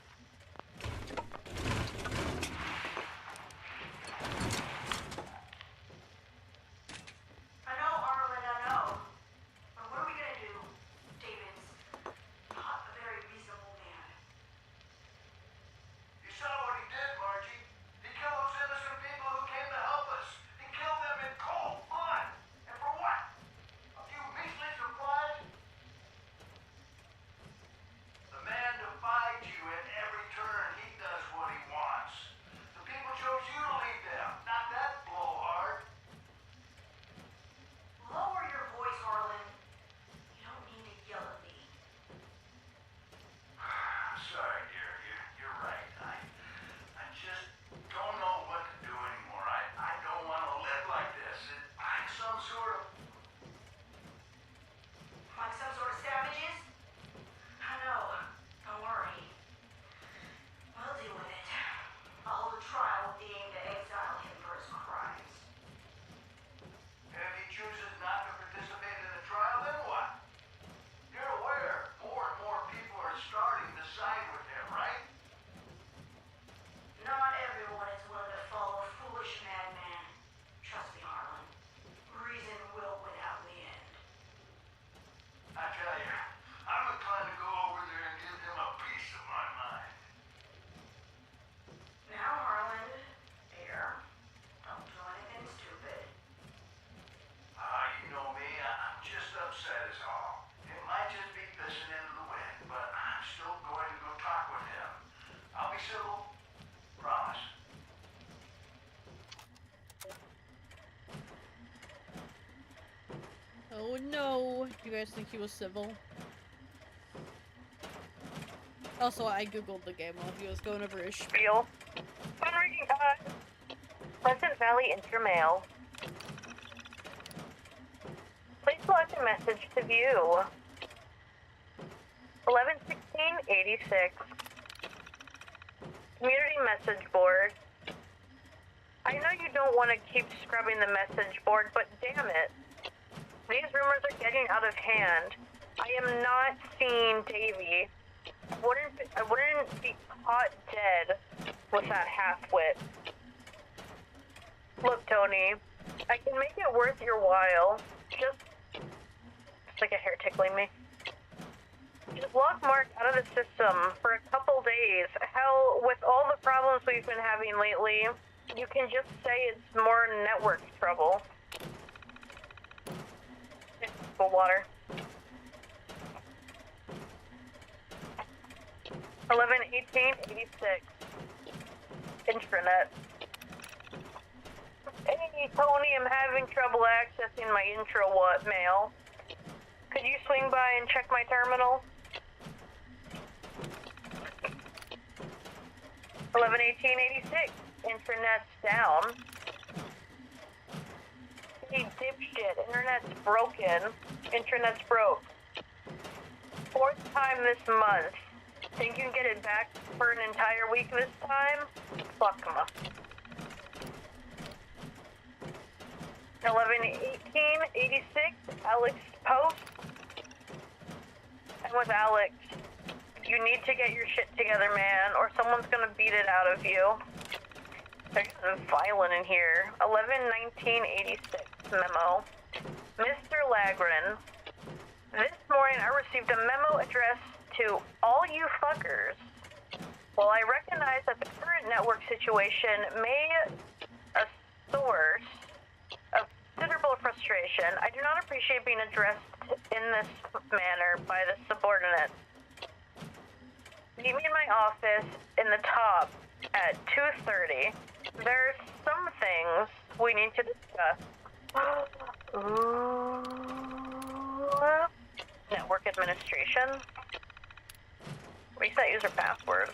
Oh no! You guys think he was civil? Also, I googled the game while he was going over his spiel. Fundraising time! Pleasant Valley Intermail. Please select a message to view. 11/16/86. Community message board. I know you don't want to keep scrubbing the message board, but damn it. These rumors are getting out of hand. I am not seeing Davy. I wouldn't be caught dead with that half-wit. Look, Tony, I can make it worth your while. It's like a hair tickling me. Just lock Mark out of the system for a couple days. Hell, with all the problems we've been having lately, you can just say it's more network trouble. Cold water. 11/18/86. Intranet. Hey, Tony, I'm having trouble accessing my intro mail. Could you swing by and check my terminal? 11/18/86. Internet's down. Hey, dipshit. Internet's broken. Internet's broke. 4th time this month. Think you can get it back for an entire week this time? Fuck 'em. 11/18/86. Alex post. And with Alex, you need to get your shit together, man, or someone's gonna beat it out of you. They're getting violent in here. 11/19/86 memo. Mr. Lagren, this morning I received a memo addressed to all you fuckers. While I recognize that the current network situation may a source of considerable frustration, I do not appreciate being addressed in this manner by the subordinates. Meet me in my office in the top at 2:30. There's some things we need to discuss. Network administration. Reset user password.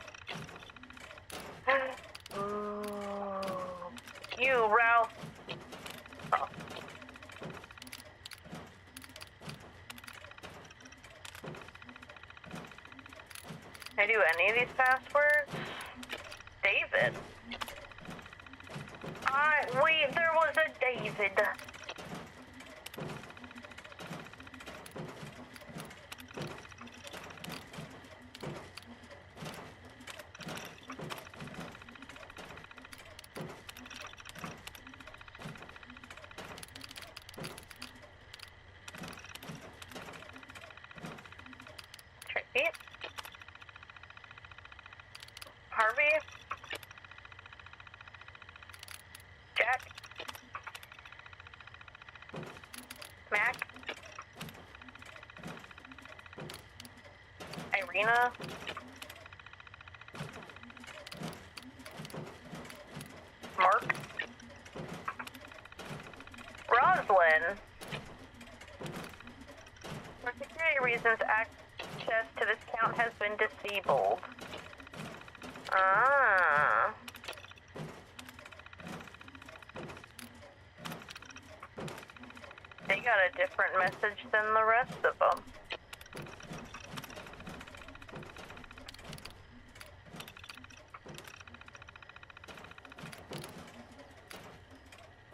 You, Ralph. Oh. Can I do any of these passwords? David. Wait, there was a David. Tricky. Harvey. Jack. Mac. Irina. Mark. Roslyn. For security reasons, access to this account has been disabled. Ah. They got a different message than the rest of them.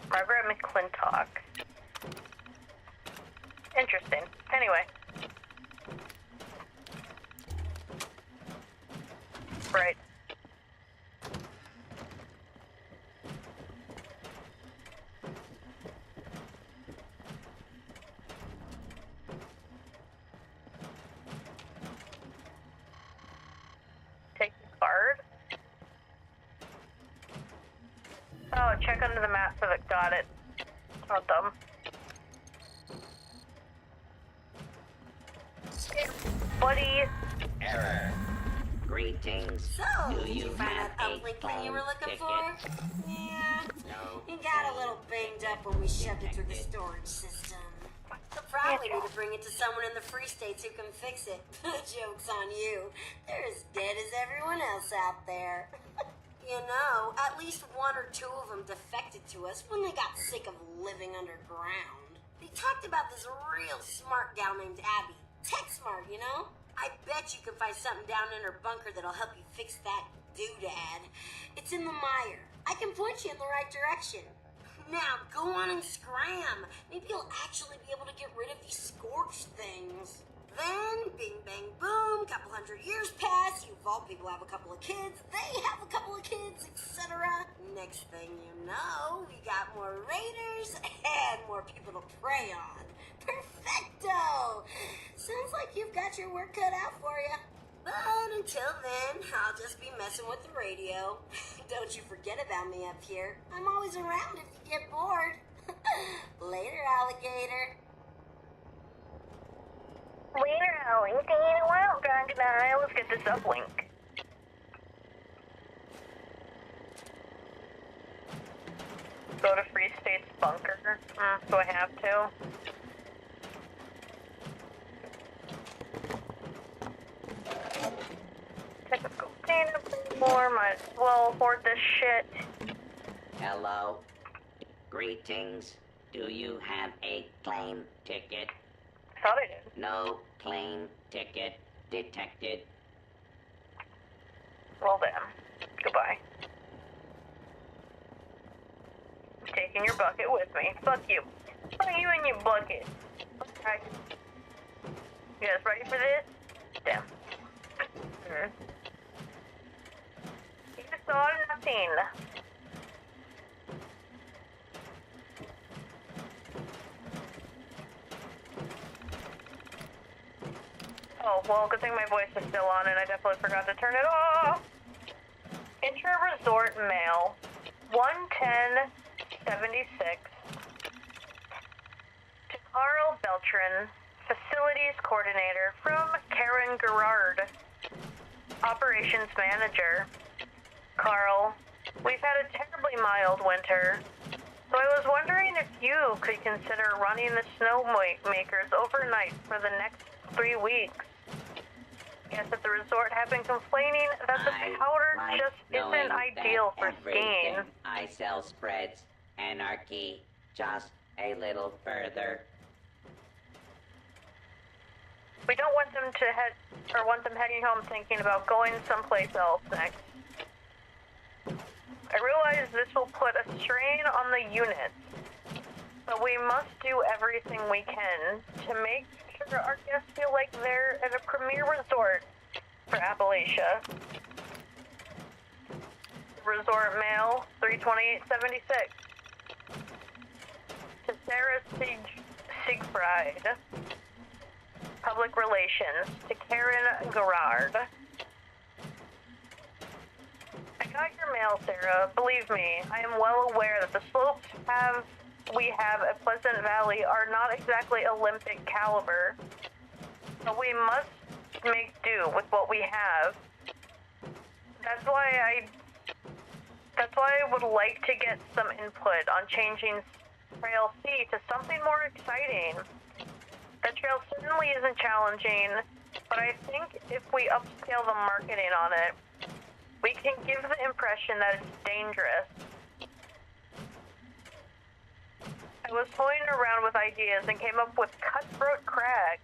Margaret McClintock. Interesting. Anyway. Right. Take the card. Oh, check under the map for the. Got it. Not dumb. Hey, buddy. Error. Greetings. So, Do did you find have that a uplink thing you were looking ticket? for? Yeah. No. It got a little banged up when we shoved it through the storage system. The probably need to bring it to someone in the Free States who can fix it. Joke's on you. They're as dead as everyone else out there. You know, at least one or two of them defected to us when they got sick of living underground. They talked about this real smart gal named Abby. Tech smart, you know? I bet you can find something down in her bunker that'll help you fix that doodad. It's in the mire. I can point you in the right direction. Now, go on and scram. Maybe you'll actually be able to get rid of these scorched things. Then, bing, bang, boom, couple hundred years pass, you vault people have a couple of kids, they have a couple of kids, etc. Next thing you know, we got more raiders and more people to prey on. Perfecto! Sounds like you've got your work cut out for you. But until then, I'll just be messing with the radio. Don't you forget about me up here. I'm always around if you get bored. Later, alligator. Later, alligator. Well, crocodile. Let's get this uplink. Go to Free State's bunker. Do I have to? Technical data more. Might as well hoard this shit. Hello. Greetings. Do you have a claim ticket? Thought I did. No claim ticket detected. Well then. Goodbye. I'm taking your bucket with me. Fuck you. Fuck you and your bucket. Okay. You guys ready for this? Damn. You saw nothing. Oh, well, good thing my voice is still on and I definitely forgot to turn it off. Intra-resort mail. 11076. To Carl Beltran, Facilities Coordinator from Karen Gerard, Operations Manager. Carl, we've had a terribly mild winter, so I was wondering if you could consider running the snowmakers overnight for the next 3 weeks. Guess at the resort have been complaining that the powder just isn't ideal for skiing. I sell spreads anarchy just a little further. We don't want them to want them heading home thinking about going someplace else next. I realize this will put a strain on the units, but we must do everything we can to make sure our guests feel like they're at a premier resort for Appalachia. Resort mail 32876. To Sarah Siegfried. Public Relations. To Karen Gerard. I got your mail, Sarah. Believe me, I am well aware that the slopes we have at Pleasant Valley are not exactly Olympic caliber, but we must make do with what we have. That's why I would like to get some input on changing Trail C to something more exciting. The trail certainly isn't challenging, but I think if we upscale the marketing on it, we can give the impression that it's dangerous. I was toying around with ideas and came up with Cutthroat Crag.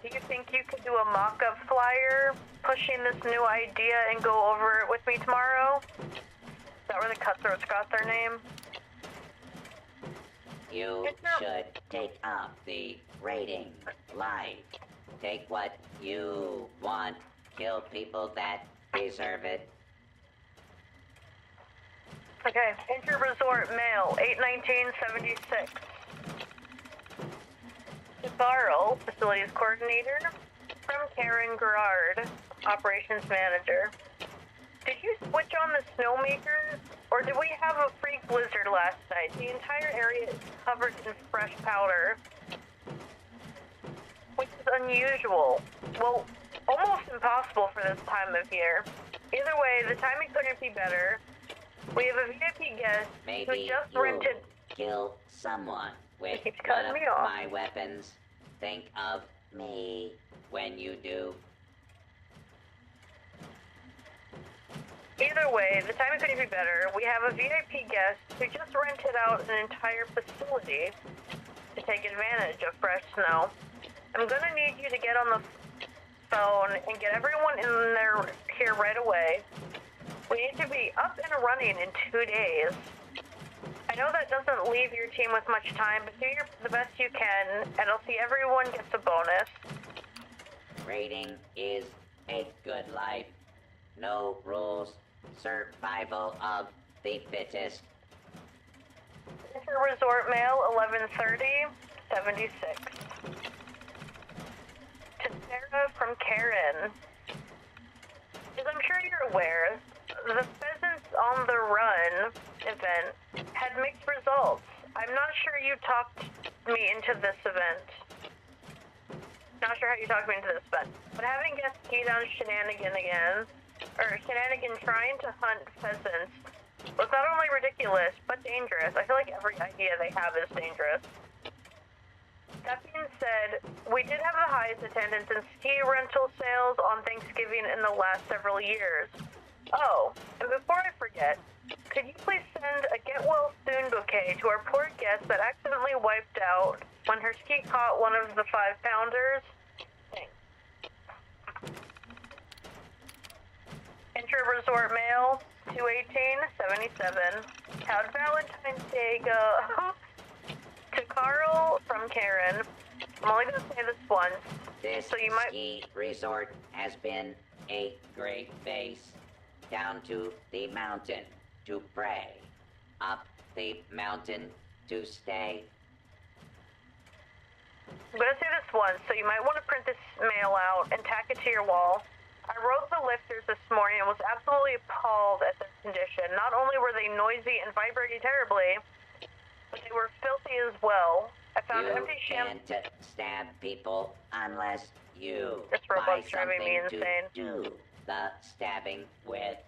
Do you think you could do a mock-up flyer pushing this new idea and go over it with me tomorrow? Is that where the Cutthroats got their name? You should take up the rating life. Take what you want. Kill people that deserve it. Okay, Inter-Resort Mail, 81976. To Carl, Facilities Coordinator, from Karen Gerard, Operations Manager. Did you switch on the snowmakers, or did we have a freak blizzard last night? The entire area is covered in fresh powder, which is unusual. Well, almost impossible for this time of year. Either way, the timing couldn't be better. We have a VIP guest who just rented kill someone with Keeps one cutting of me off. my weapons, think of me when you do. Either way, the timing couldn't be better. We have a VIP guest who just rented out an entire facility to take advantage of fresh snow. I'm gonna need you to get on the phone and get everyone in there here right away. We need to be up and running in 2 days. I know that doesn't leave your team with much time, but do the best you can, and I'll see everyone gets a bonus. Raiding is a good life. No rules. Survival of the fittest. Winter Resort Mail, 11:30:76. To Sarah from Karen. As I'm sure you're aware, the Pheasants on the Run event had mixed results. I'm not sure you talked me into this event. Not sure how you talked me into this event. But having guests key down Shenanigan trying to hunt pheasants was not only ridiculous, but dangerous. I feel like every idea they have is dangerous. That being said, we did have the highest attendance in ski rental sales on Thanksgiving in the last several years. Oh, and before I forget, could you please send a get well soon bouquet to our poor guest that accidentally wiped out when her ski caught one of the 5-pounders? Thanks. Intra Resort Mail, 2/18/77. How'd Valentine's Day go? To Carl from Karen. I'm only gonna say this once. This so you might... ski resort has been a great base. Down to the mountain to pray. Up the mountain to stay. I'm gonna say this once, so you might want to print this mail out and tack it to your wall. I rode the lifters this morning and was absolutely appalled at their condition. Not only were they noisy and vibrating terribly, but they were filthy as well. I found empty You can't stab people unless you This buy robot's driving me something insane. to do the stabbing with.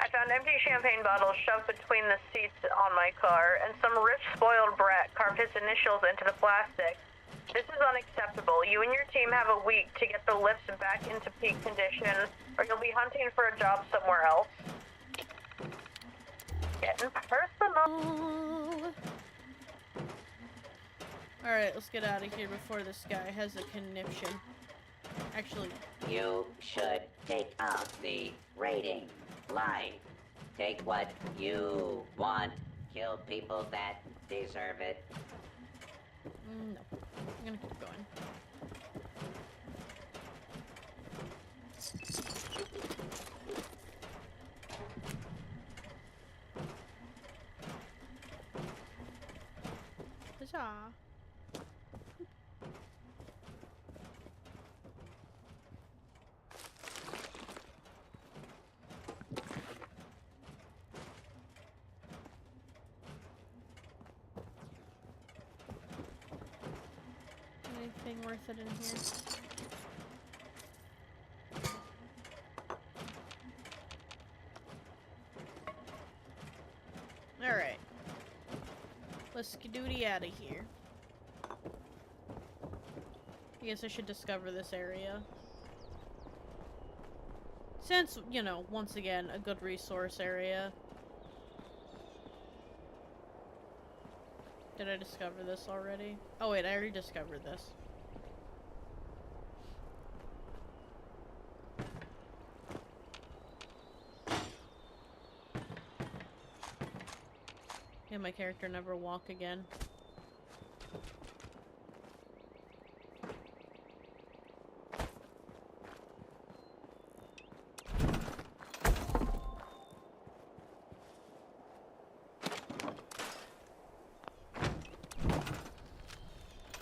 I found empty champagne bottles shoved between the seats on my car, and some rich spoiled brat carved his initials into the plastic. This is unacceptable. You and your team have a week to get the lifts back into peak condition, or you'll be hunting for a job somewhere else. Getting personal. Alright, let's get out of here before this guy has a conniption. Actually, You should take up the rating life. Take what you want. Kill people that deserve it. no. I'm gonna keep going. Huzzah. Anything worth it in here? Alright. Let's skedoody out of here. I guess I should discover this area. Since, you know, once again, a good resource area. Did I discover this already? Oh wait, I already discovered this. Yeah, my character never walk again.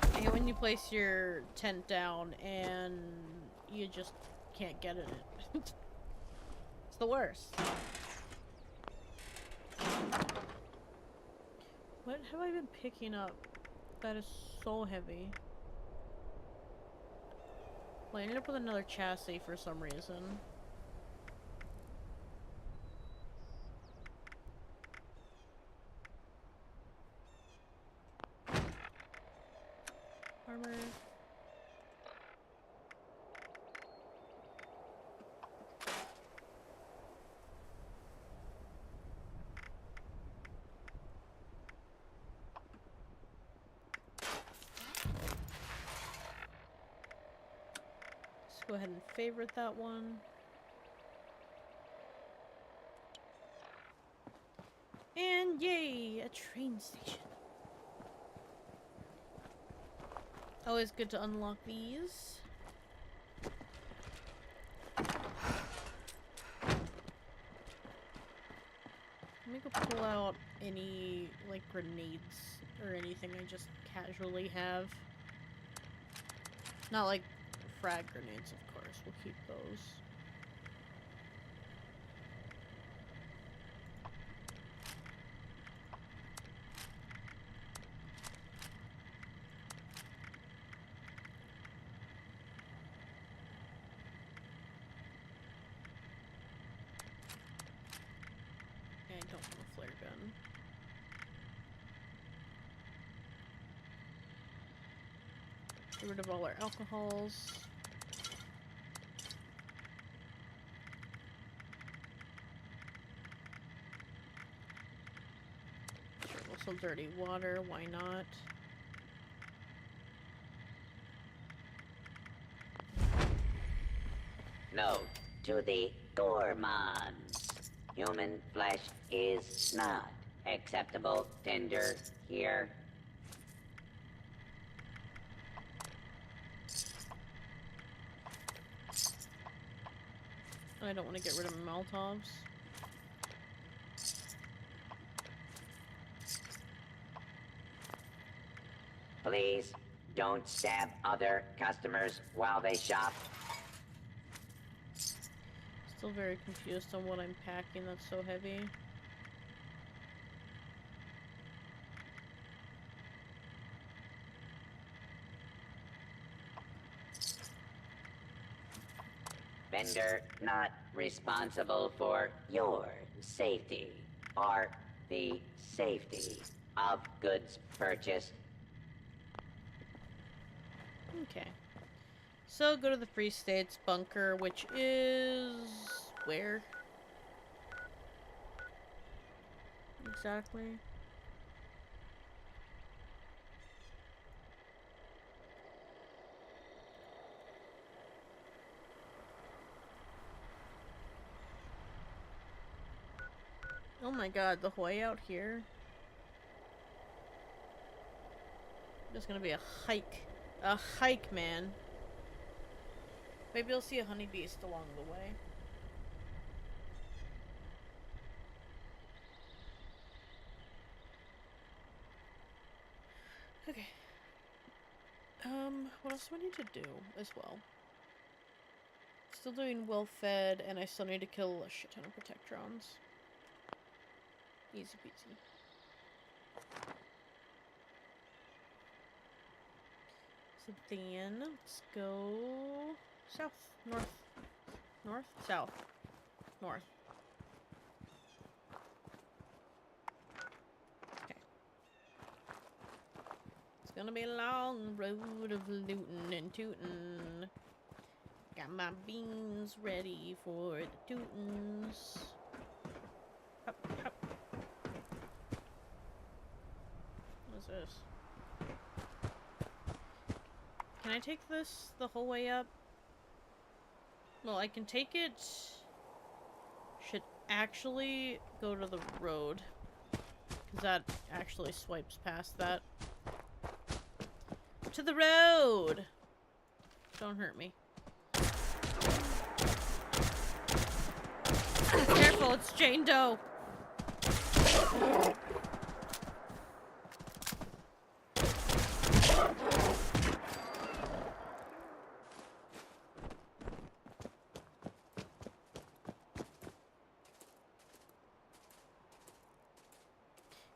I hate when you place your tent down and you just can't get in it. It's the worst. What have I been picking up that is so heavy? Well, I ended up with another chassis for some reason. armor. Let's go ahead and favorite that one. And yay, a train station. Always good to unlock these. Let me go pull out any, like, grenades or anything I just casually have. Not like frag grenades, of course. We'll keep those. I don't want a flare gun. Get rid of all our alcohols. Sure, also dirty water, why not? Note to the gourmands. Human flesh is not acceptable tender here. I don't want to get rid of Molotovs. Please don't stab other customers while they shop. Still very confused on what I'm packing that's so heavy. Vendor not responsible for your safety or the safety of goods purchased. Okay. So go to the Free States bunker, which is... where? Exactly. Oh my god, the way out here. There's gonna be a hike. A hike, man. Maybe you'll see a honeybeast along the way. Okay. What else do I need to do as well? Still doing well fed, and I still need to kill a shit ton of Protectrons. Easy peasy. So then, let's go south, north, north, south, north. Okay. It's gonna be a long road of looting and tooting. Got my beans ready for the tootins. Hup, hup. What's this? Can I take this the whole way up? Well, I can take it... Should actually go to the road. Because that actually swipes past that. To the road! Don't hurt me. Careful, it's Jane Doe!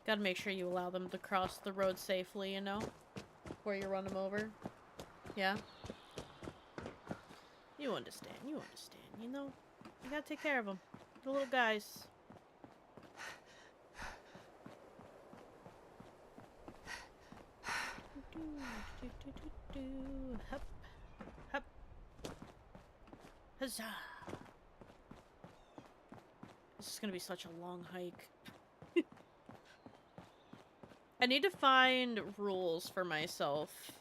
Gotta make sure you allow them to cross the road safely, you know? Before you run them over. Yeah? You understand, you know? You gotta take care of them. The little guys. Hup. Hup. Huzzah. This is gonna be such a long hike. I need to find rules for myself.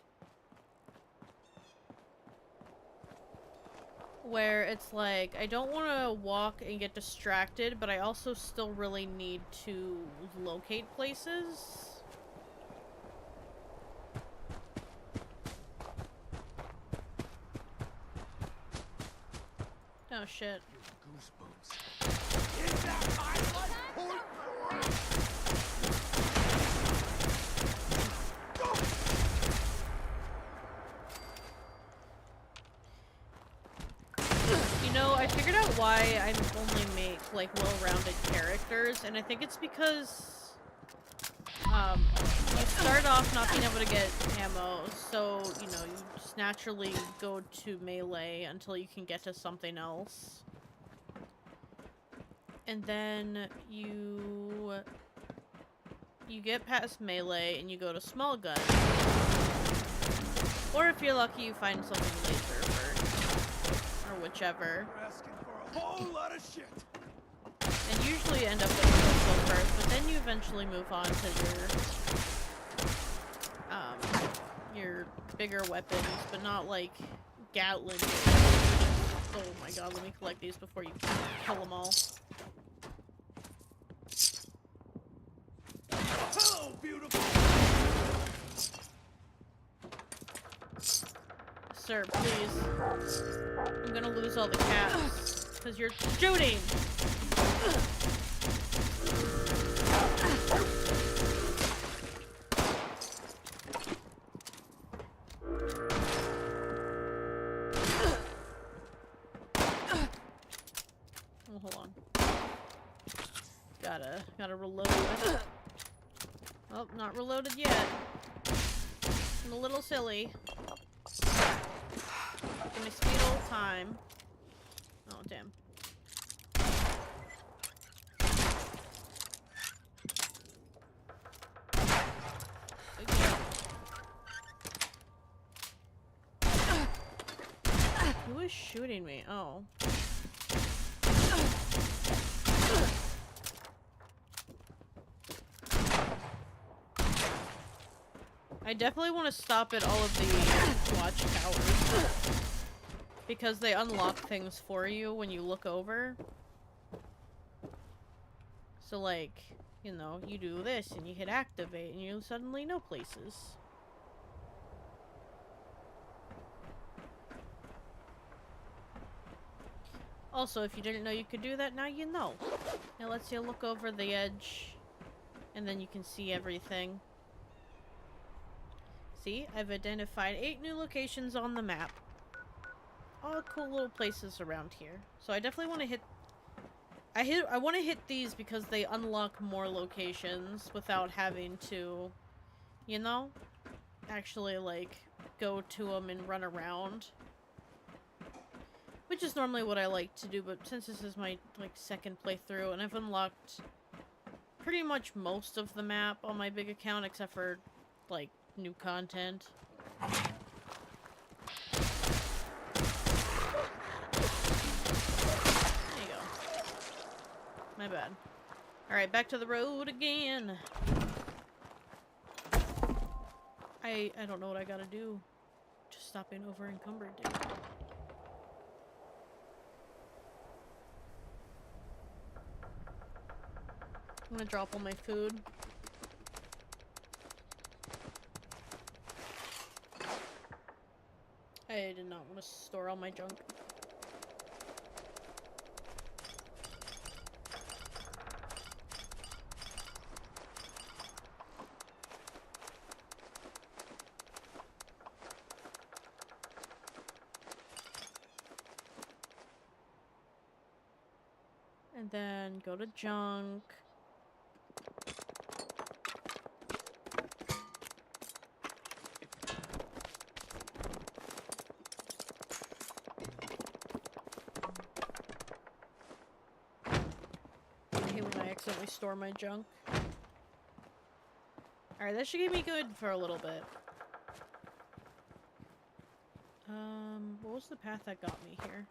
Where it's like, I don't want to walk and get distracted, but I also still really need to locate places. Oh shit. Goosebumps. Is that my life? You know, I figured out why I only make, like, well-rounded characters, and I think it's because, you start off not being able to get ammo, so, you know, you just naturally go to melee until you can get to something else. And then you get past melee and you go to small gun. Or if you're lucky, you find something laser first. Or whichever. You're asking for a whole lot of shit. And usually end up with pistol first, but then you eventually move on to your bigger weapons, but not like Gatling. Oh my god, let me collect these before you kill them all. Hello, beautiful. Sir, please. I'm gonna lose all the cats. Because you're shooting! Oh, hold on. Gotta reload. Oh, not reloaded yet. I'm a little silly. Give me speed all the time. Oh, damn. Who is shooting me? Oh. I definitely want to stop at all of the watchtowers. Because they unlock things for you when you look over. So like, you know, you do this and you hit activate and you suddenly know places. Also, if you didn't know you could do that, now you know. It lets you look over the edge and then you can see everything. See, I've identified 8 new locations on the map. All cool little places around here. So I definitely want to hit... I want to hit these because they unlock more locations without having to, you know, actually, like, go to them and run around. Which is normally what I like to do, but since this is my, like, second playthrough, and I've unlocked pretty much most of the map on my big account, except for, like, new content. My bad. Alright, back to the road again. I don't know what I gotta do. Just stop being over encumbered, dude. I'm gonna drop all my food. I did not want to store all my junk. And then go to junk. I hate when I accidentally store my junk. Alright, that should get me good for a little bit. What was the path that got me here?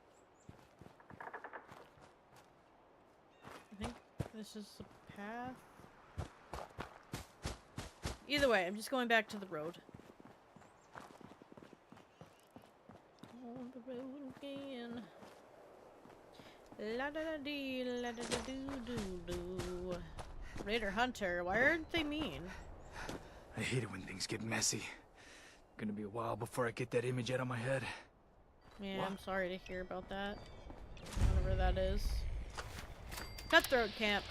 I think this is the path. Either way, I'm just going back to the road. On the road again. La da da dee, la da da doo doo doo. Raider Hunter, why aren't they mean? I hate it when things get messy. Gonna be a while before I get that image out of my head. Yeah, I'm sorry to hear about that. Whatever that is. Cutthroat camp.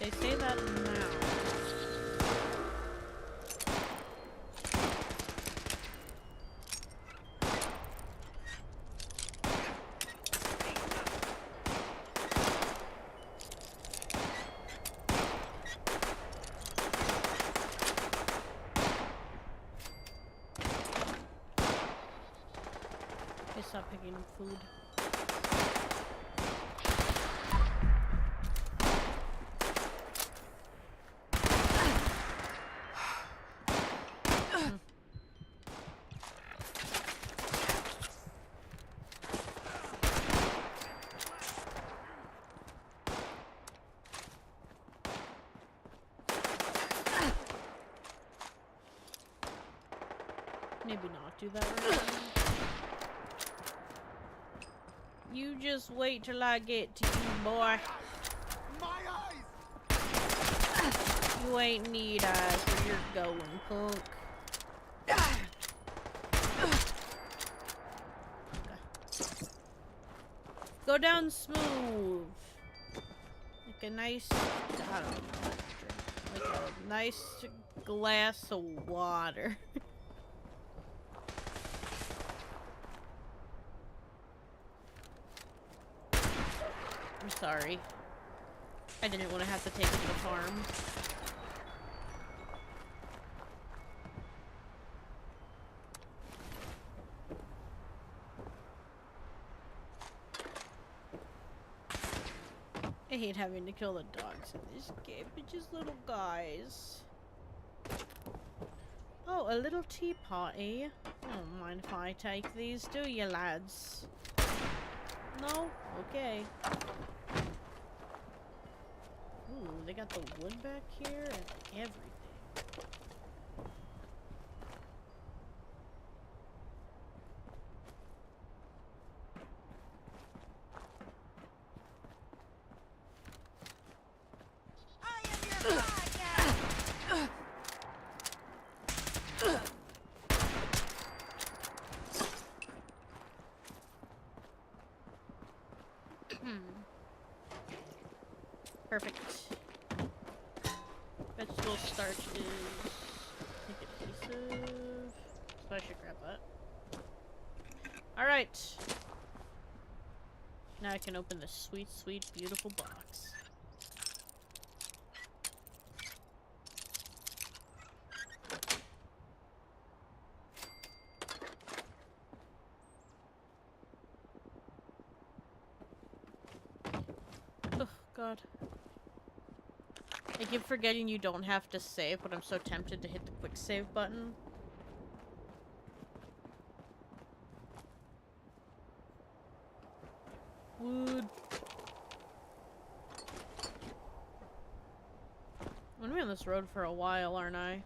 They say that now. They stopped picking up food. Maybe not do that right now. You just wait till I get to you, boy. My eyes! You ain't need eyes where you're going, punk. Okay. Go down smooth. Like a nice, I don't know, like a nice glass of water. I'm sorry. I didn't want to have to take it to the farm. I hate having to kill the dogs in this game, but just little guys. Oh, a little teapotty. Don't mind if I take these, do you, lads? No? Okay. Ooh, they got the wood back here and everything. Perfect. Vegetable starch is, I think, adhesive. So I should grab that. Alright. Now I can open this sweet, sweet, beautiful box. Oh, God. I keep forgetting you don't have to save, but I'm so tempted to hit the quick save button. Wood. I'm gonna be on this road for a while, aren't I?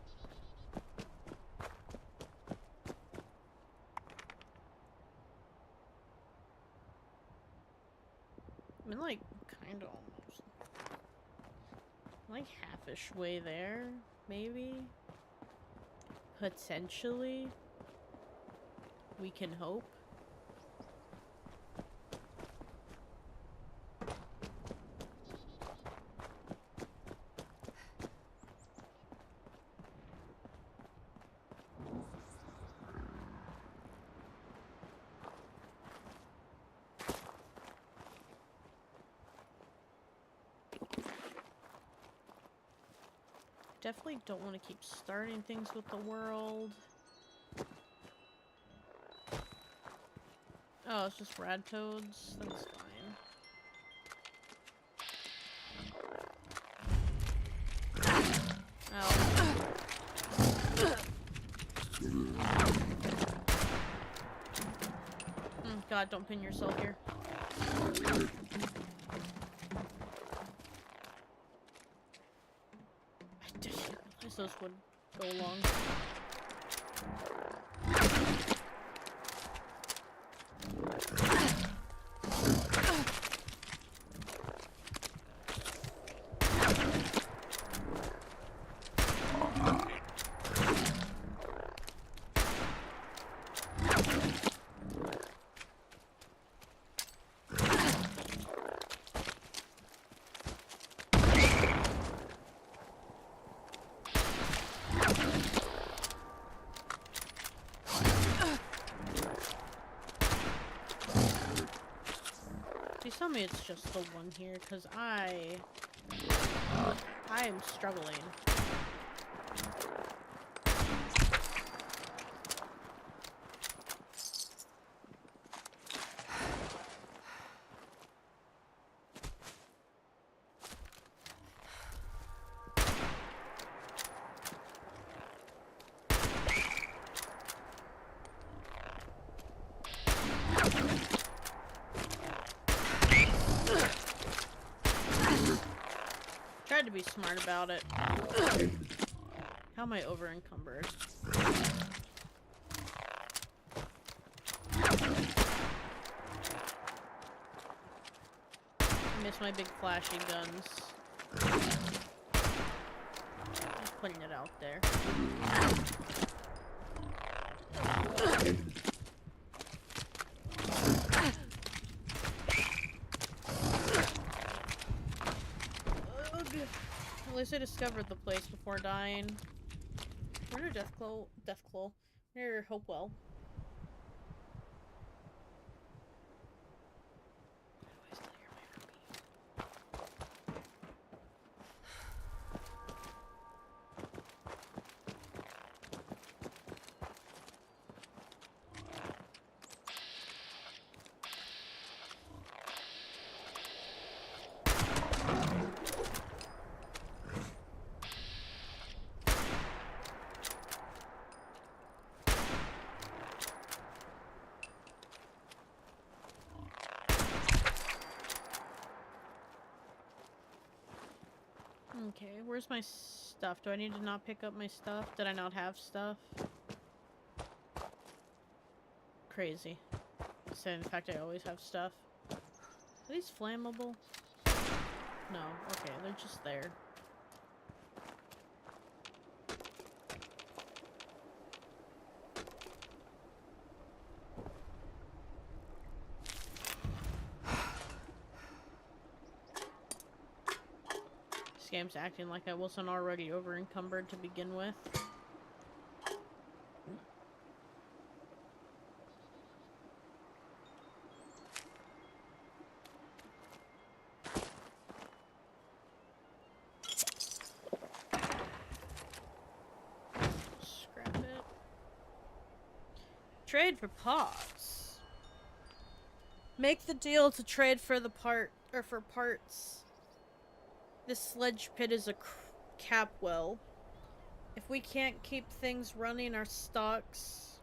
I mean, like, kind of almost. Like, half-ish way there, maybe? Potentially? We can hope. Definitely don't want to keep starting things with the world. Oh, it's just rad toads? That's fine. Ow. God, don't pin yourself here. I didn't realize those would go long. Please tell me it's just the one here, because I am struggling. Tried to be smart about it. How am I over encumbered? I miss my big flashy guns. Just putting it out there. At least I discovered the place before dying. Where did Deathclaw? Near Hopewell. Okay, where's my stuff? Do I need to not pick up my stuff? Did I not have stuff? Crazy. So in fact, I always have stuff. Are these flammable? No. Okay, they're just there. This game's acting like I wasn't already over encumbered to begin with. Scrap it. Trade for pots. Make the deal to trade for the for parts. This sledge pit is a cap well. If we can't keep things running, our stocks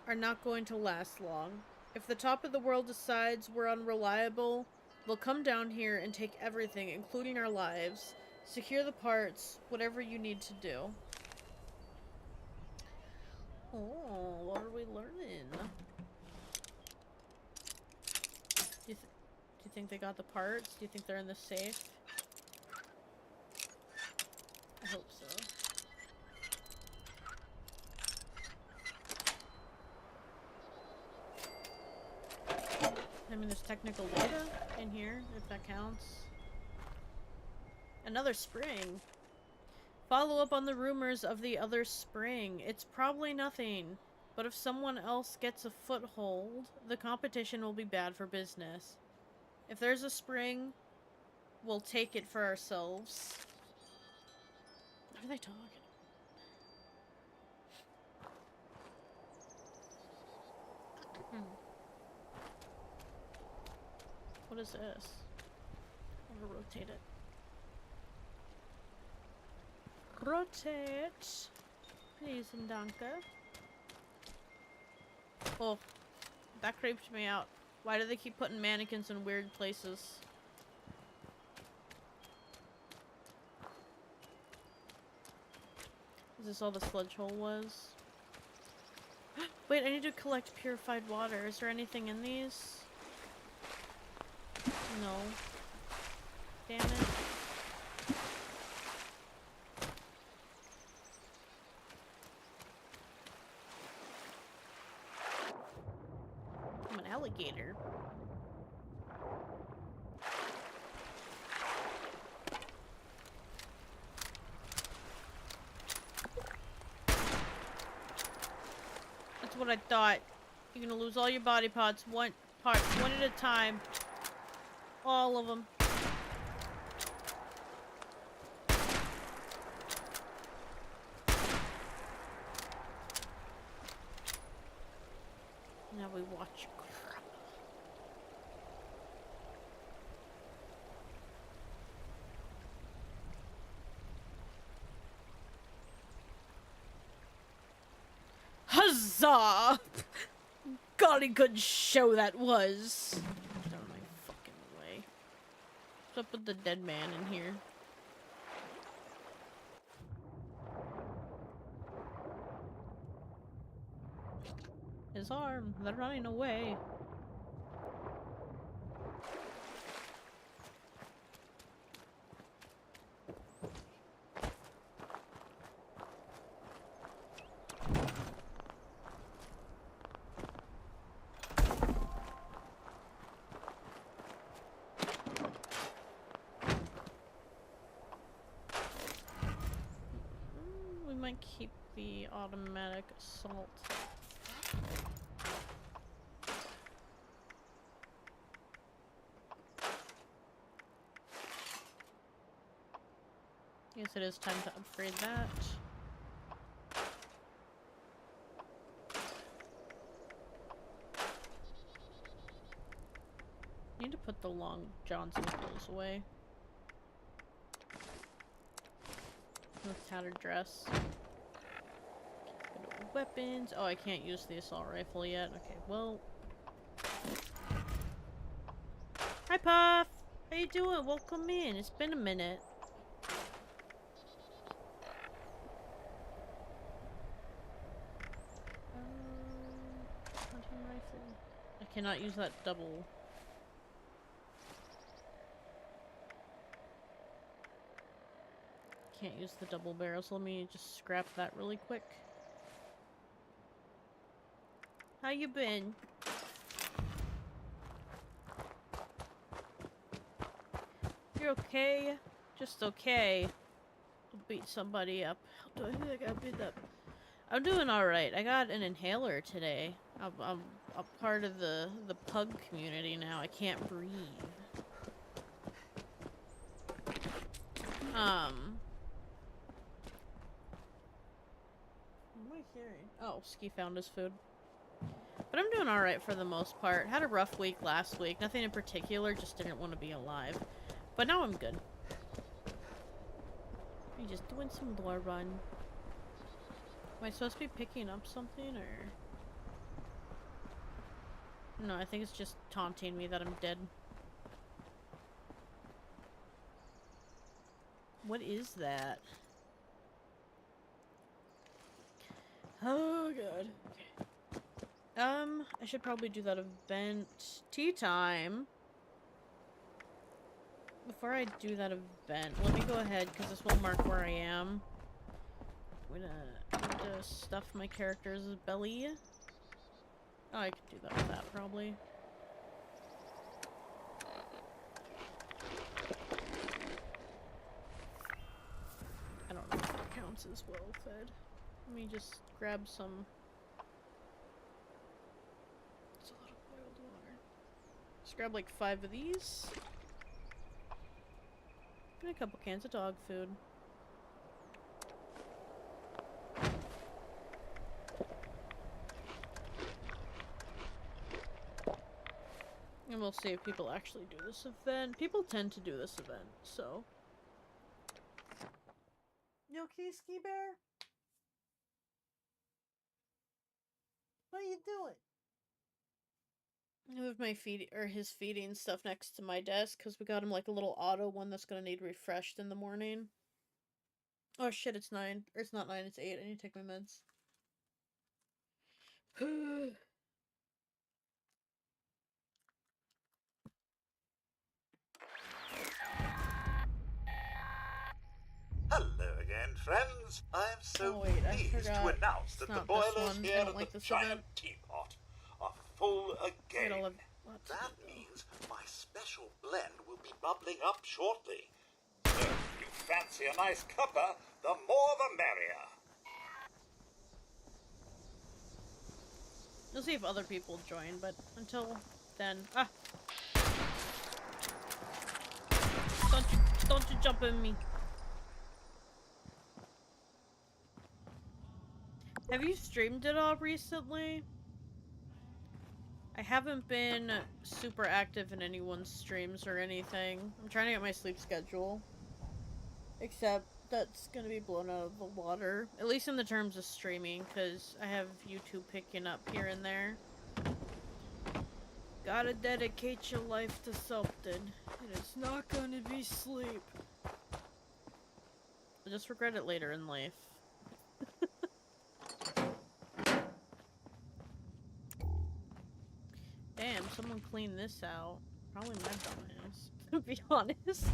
are not going to last long. If the top of the world decides we're unreliable, they'll come down here and take everything, including our lives. Secure the parts, whatever you need to do. Oh, what are we learning? Do you think they got the parts? Do you think they're in the safe? I hope so. I mean, there's technical data in here, if that counts. Another spring. Follow up on the rumors of the other spring. It's probably nothing, but if someone else gets a foothold, the competition will be bad for business. If there's a spring, we'll take it for ourselves. What are they talking? What is this? I'm gonna rotate it. Rotate! Please and danke. Oh, that creeped me out. Why do they keep putting mannequins in weird places? Is this all the sludge hole was? Wait, I need to collect purified water. Is there anything in these? No. Damn it. I'm an alligator. That's what I thought. You're gonna lose all your body parts one at a time. All of them. Now we watch crap. Huzzah! Golly good show that was. Get out of my fucking way. What's up with the dead man in here? His arm. They're running away. We might keep the automatic assault. Guess it is time to upgrade that. Need to put the Long Johnson clothes away. The tattered dress. Weapons. Oh, I can't use the assault rifle yet. Okay, well. Hi, Puff! How you doing? Welcome in. It's been a minute. Hunting rifle. I cannot use that double. Can't use the double barrels. Let me just scrap that really quick. How you been? You're okay? Just okay. I'll beat somebody up. How do I think I got beat up? I'm doing alright. I got an inhaler today. I'm a part of the pug community now. I can't breathe. What am I hearing? Oh, Ski found his food. But I'm doing alright for the most part. Had a rough week last week. Nothing in particular, just didn't want to be alive. But now I'm good. I'm just doing some lore run. Am I supposed to be picking up something, or...? No, I think it's just taunting me that I'm dead. What is that? Oh, God. Okay. I should probably do that event. Tea time. Before I do that event, let me go ahead, because this will mark where I am. I'm gonna stuff my character's belly. Oh, I could do that with that, probably. I don't know if that counts as well fed. Let me just grab some... It's a lot of boiled water. Just grab like 5 of these. And a couple cans of dog food. And we'll see if people actually do this event. People tend to do this event, so. You okay, Ski Bear? What are you doing? I moved my his feeding stuff next to my desk because we got him like a little auto one that's gonna need refreshed in the morning. Oh shit, it's 9. Or it's not 9, it's 8. I need to take my meds. Hello again, friends. I am so Oh, wait, I pleased to forgot. announce It's that the not this boilers one. here I don't at like the this giant event. teapot are full again. Wait, I'll have lots to That do, though. means my special blend will be bubbling up shortly. So if you fancy a nice cuppa, the more the merrier. We'll see if other people join, but until then, don't you jump at me. Have you streamed it all recently? I haven't been super active in anyone's streams or anything. I'm trying to get my sleep schedule. Except that's gonna be blown out of the water. At least in the terms of streaming, because I have YouTube picking up here and there. Gotta dedicate your life to something. And it's not gonna be sleep. I'll just regret it later in life. Damn, someone cleaned this out. Probably my dumbass, to be honest.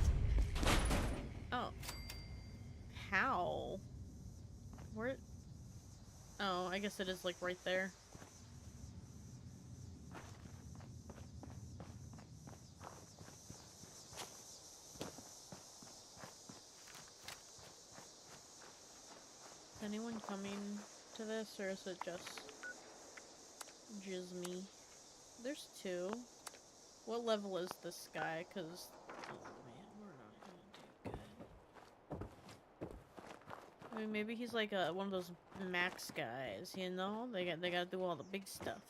Oh. How? Where? Oh, I guess it is, like, right there. Is anyone coming to this, or is it just me? There's 2. What level is this guy? Cause, oh man, we're not gonna do good. I mean, maybe he's like one of those max guys, you know? They gotta do all the big stuff.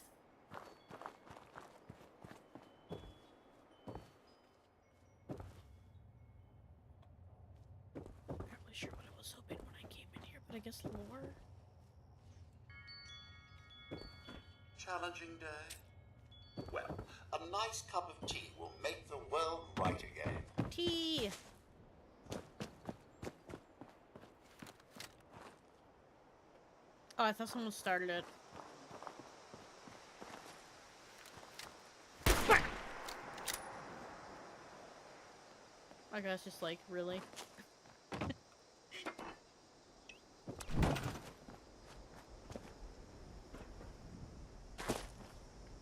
Not really sure what I was hoping when I came in here, but I guess lore. Challenging day? Well, a nice cup of tea will make the world right again. Tea! Oh, I thought someone started it. My guy's just like, really?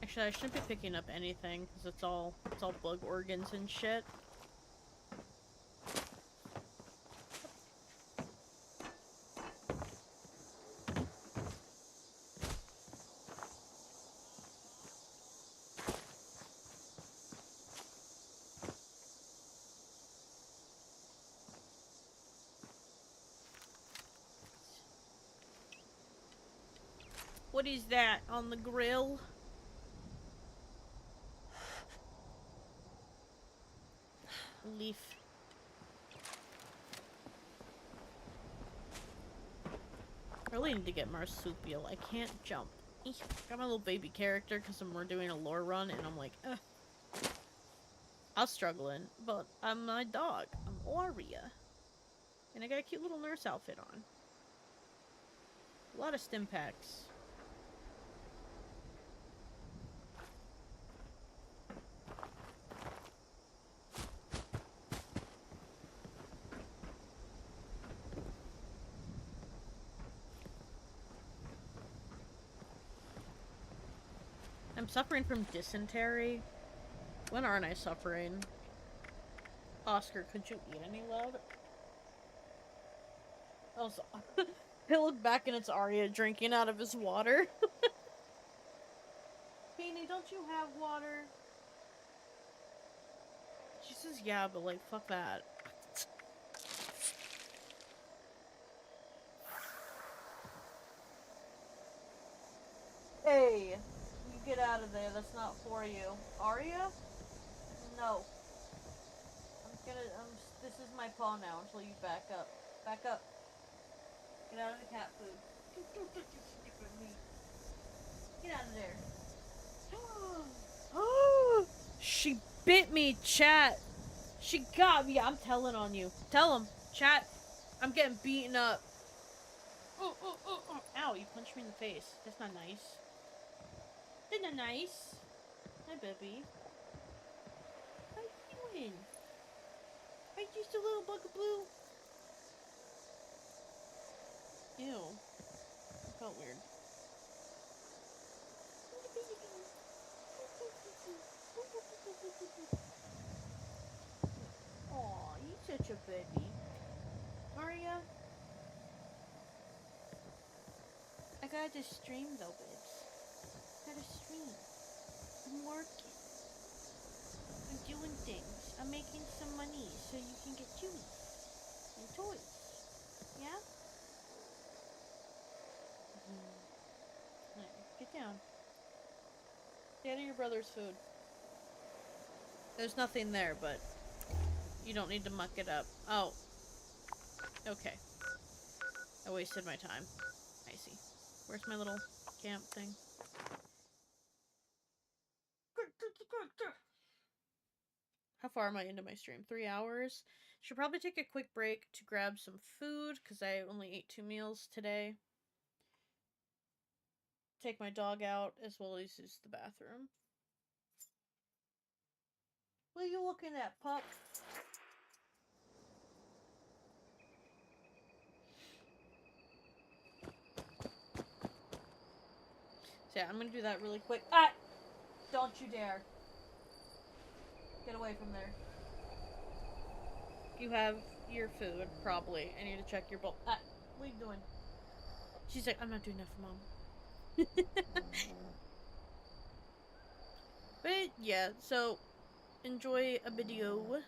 Actually, I shouldn't be picking up anything, because it's all bug organs and shit. What is that on the grill? Leaf. I really need to get marsupial. I can't jump. Got my little baby character because we're doing a lore run, and I'm like, I was struggling, but I'm my dog. I'm Aria. And I got a cute little nurse outfit on. A lot of stim packs. I'm suffering from dysentery. When aren't I suffering? Oscar, could you eat any louder? Also, I look back and it's Arya drinking out of his water. Beanie, don't you have water? She says yeah, but like, fuck that. Hey, you get out of there. That's not for you. Arya? No. This is my paw now until you back up. Back up. Get out of the cat food. Don't touch your stupid meat. Get out of there. She bit me, chat. She got me. I'm telling on you. Tell him, chat. I'm getting beaten up. Ow, you punched me in the face. That's not nice. That's not nice. Hi, baby. How you doing? Are you just a little bugaboo? Ew. That felt weird. Aw, you such a baby. Maria? I gotta stream though, babes. I gotta stream. I'm working. I'm doing things. I'm making some money so you can get chewies and toys. Yeah? Alright, get down. Stay out of your brother's food. There's nothing there, but you don't need to muck it up. Oh. Okay. I wasted my time. I see. Where's my little camp thing? How far am I into my stream? 3 hours? Should probably take a quick break to grab some food, because I only ate 2 meals today. Take my dog out, as well as use the bathroom. What are you looking at, pup? So yeah, I'm gonna do that really quick. Ah! Don't you dare. Get away from there. You have your food, probably. I need to check your bowl. Ah! What are you doing? She's like, I'm not doing that for mom. But yeah, so enjoy a video.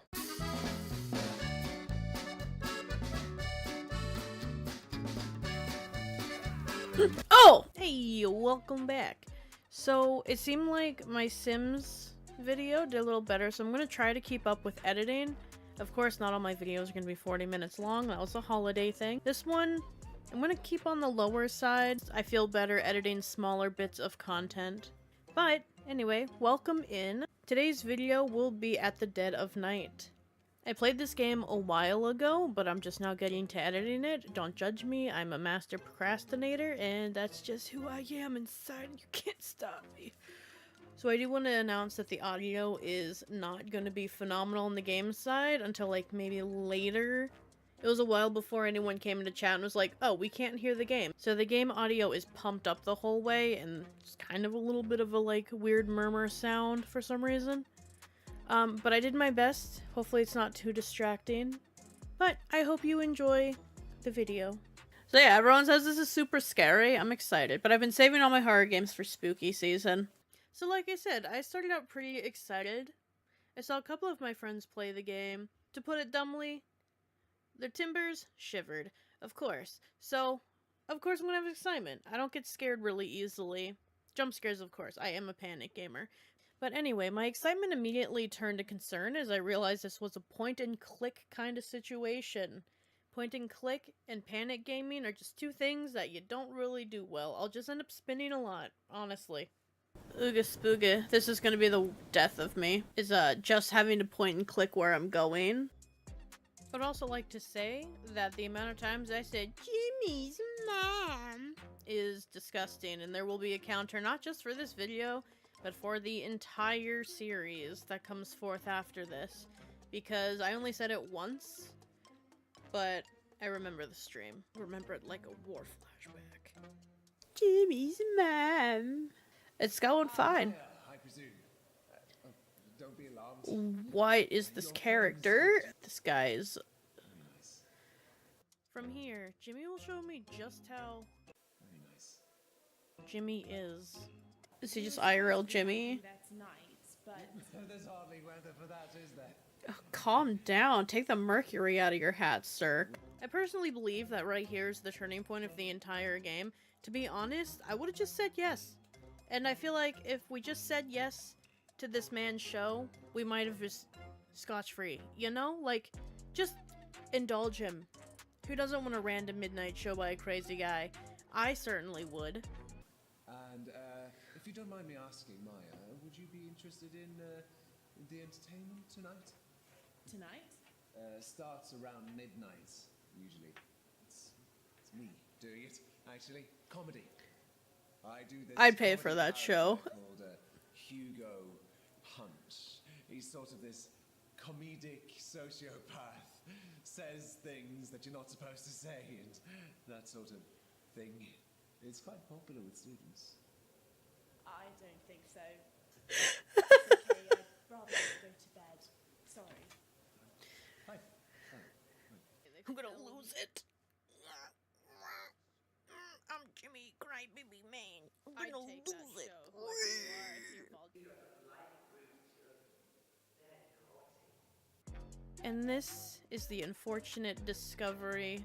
Oh! Hey, welcome back. So, it seemed like my Sims video did a little better, so I'm going to try to keep up with editing. Of course, not all my videos are going to be 40 minutes long. That was a holiday thing. This one, I'm going to keep on the lower side. I feel better editing smaller bits of content. But, anyway, welcome in. Today's video will be at the dead of night. I played this game a while ago, but I'm just now getting to editing it. Don't judge me, I'm a master procrastinator, and that's just who I am inside, and you can't stop me. So I do want to announce that the audio is not going to be phenomenal on the game side until like maybe later. It was a while before anyone came into chat and was like, oh, we can't hear the game. So the game audio is pumped up the whole way, and it's kind of a little bit of a like weird murmur sound for some reason. But I did my best. Hopefully it's not too distracting. But I hope you enjoy the video. So yeah, everyone says this is super scary. I'm excited. But I've been saving all my horror games for spooky season. So like I said, I started out pretty excited. I saw a couple of my friends play the game. To put it dumbly, their timbers shivered. Of course. So, of course I'm gonna have excitement. I don't get scared really easily. Jump scares, of course. I am a panic gamer. But anyway, my excitement immediately turned to concern as I realized this was a point-and-click kind of situation. Point-and-click and panic gaming are just two things that you don't really do well. I'll just end up spinning a lot, honestly. Ooga spooga. This is gonna be the death of me. Is just having to point-and-click where I'm going. I'd also like to say that the amount of times I said, Jimmy's mom, is disgusting, and there will be a counter not just for this video, but for the entire series that comes forth after this, because I only said it once, but I remember the stream. Remember it like a war flashback. Jimmy's mom. It's going fine. I presume. Don't be alarmed. What is this character? This guy's... From here, Jimmy will show me just how Jimmy is. Is he just IRL Jimmy? That's nice, but there's hardly weather for that, is there? Oh, calm down. Take the mercury out of your hat, sir. I personally believe that right here is the turning point of the entire game. To be honest, I would have just said yes. And I feel like if we just said yes to this man's show, we might have just scotch-free, you know? Like, just indulge him. Who doesn't want a random midnight show by a crazy guy? I certainly would. And, if you don't mind me asking, Maya, would you be interested in the entertainment tonight? Tonight? Starts around midnight, usually. It's me doing it, actually. Comedy. I do this. I'd pay for that show. Called Hugo Hunt. He's sort of this comedic sociopath. Says things that you're not supposed to say and that sort of thing. It's quite popular with students. I don't think so. It's okay, I'd rather just go to bed. Sorry. Hi. I'm gonna lose it. I'm Jimmy Crybaby Man. I'm gonna lose it. And this is the unfortunate discovery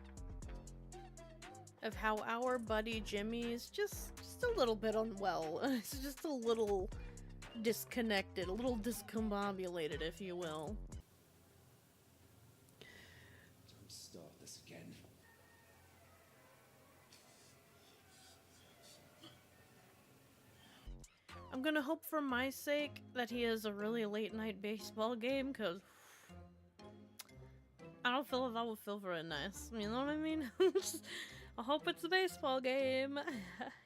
of how our buddy Jimmy is just a little bit unwell. It's just a little disconnected, a little discombobulated, if you will. Don't start this again. I'm gonna hope for my sake that he has a really late night baseball game, cause I don't feel if I would feel very nice. You know what I mean? I hope it's a baseball game.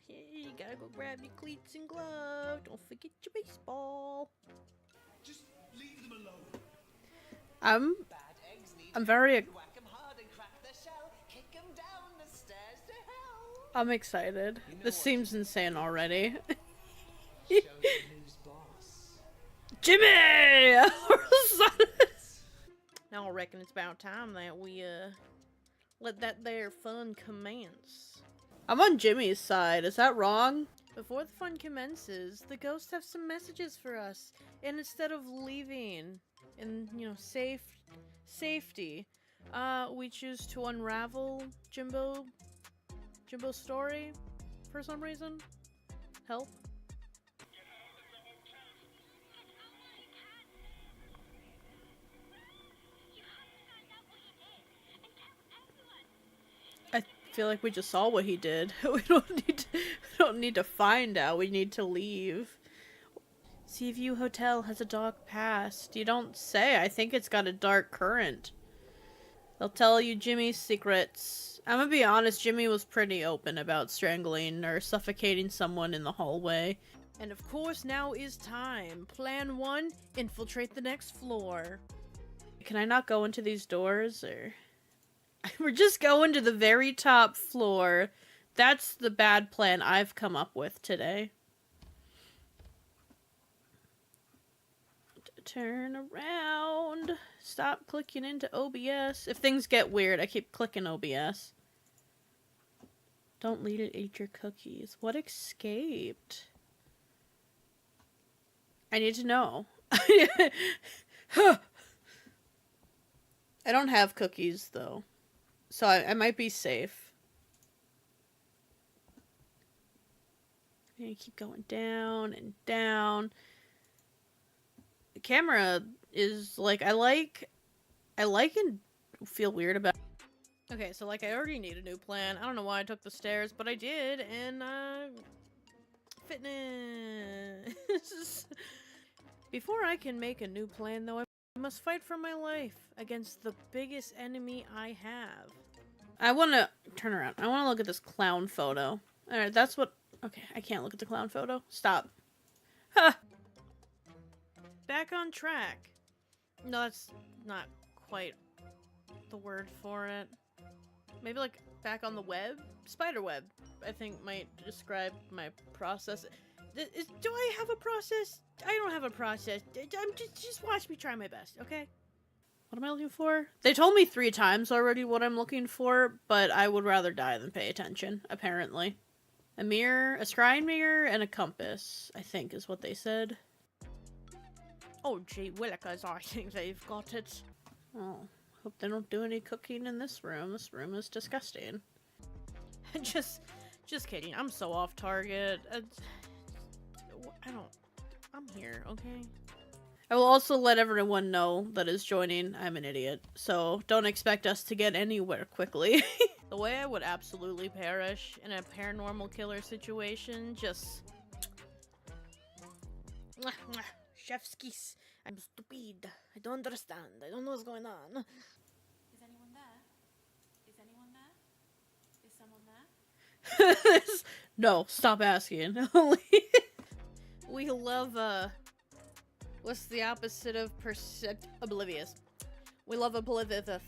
You gotta go grab your cleats and gloves. Don't forget your baseball. Just leave them alone. I'm very. I'm excited. This seems insane already. Jimmy! Now I reckon it's about time that we let that there fun commence. I'm on Jimmy's side, is that wrong? Before the fun commences, the ghosts have some messages for us, and instead of leaving in, you know, safety, we choose to unravel Jimbo's story for some reason. Help. I feel like we just saw what he did. We don't need to find out. We need to leave. Seaview Hotel has a dark past. You don't say. I think it's got a dark current. They'll tell you Jimmy's secrets. I'm gonna be honest, Jimmy was pretty open about strangling or suffocating someone in the hallway. And of course, now is time. Plan 1, infiltrate the next floor. Can I not go into these doors, or... We're just going to the very top floor. That's the bad plan I've come up with today. Turn around. Stop clicking into OBS. If things get weird, I keep clicking OBS. Don't let it eat your cookies. What escaped? I need to know. I don't have cookies, though. So I might be safe. And keep going down and down. The camera is like I like and feel weird about. Okay, so like I already need a new plan. I don't know why I took the stairs, but I did, and fitness. Before I can make a new plan, though, I must fight for my life against the biggest enemy I have. I want to turn around. I want to look at this clown photo. All right, that's what. Okay, I can't look at the clown photo. Stop. Ha! Back on track. No, that's not quite the word for it. Maybe like back on the web? Spider web, I think, might describe my process. Do I have a process? I don't have a process. Just watch me try my best, okay? What am I looking for? They told me 3 times already what I'm looking for, but I would rather die than pay attention, apparently. A mirror, a scrying mirror, and a compass, I think is what they said. Oh, gee willikers, I think they've got it. Oh, hope they don't do any cooking in this room. This room is disgusting. Just kidding. I'm so off target. I don't... I'm here, okay? I will also let everyone know that is joining I'm an idiot, so don't expect us to get anywhere quickly. The way I would absolutely perish in a paranormal killer situation, just... Chef's kiss. I'm stupid. I don't understand. I don't know what's going on. Is anyone there? Is anyone there? Is someone there? No, stop asking. We love, what's the opposite of oblivious? We love oblivious.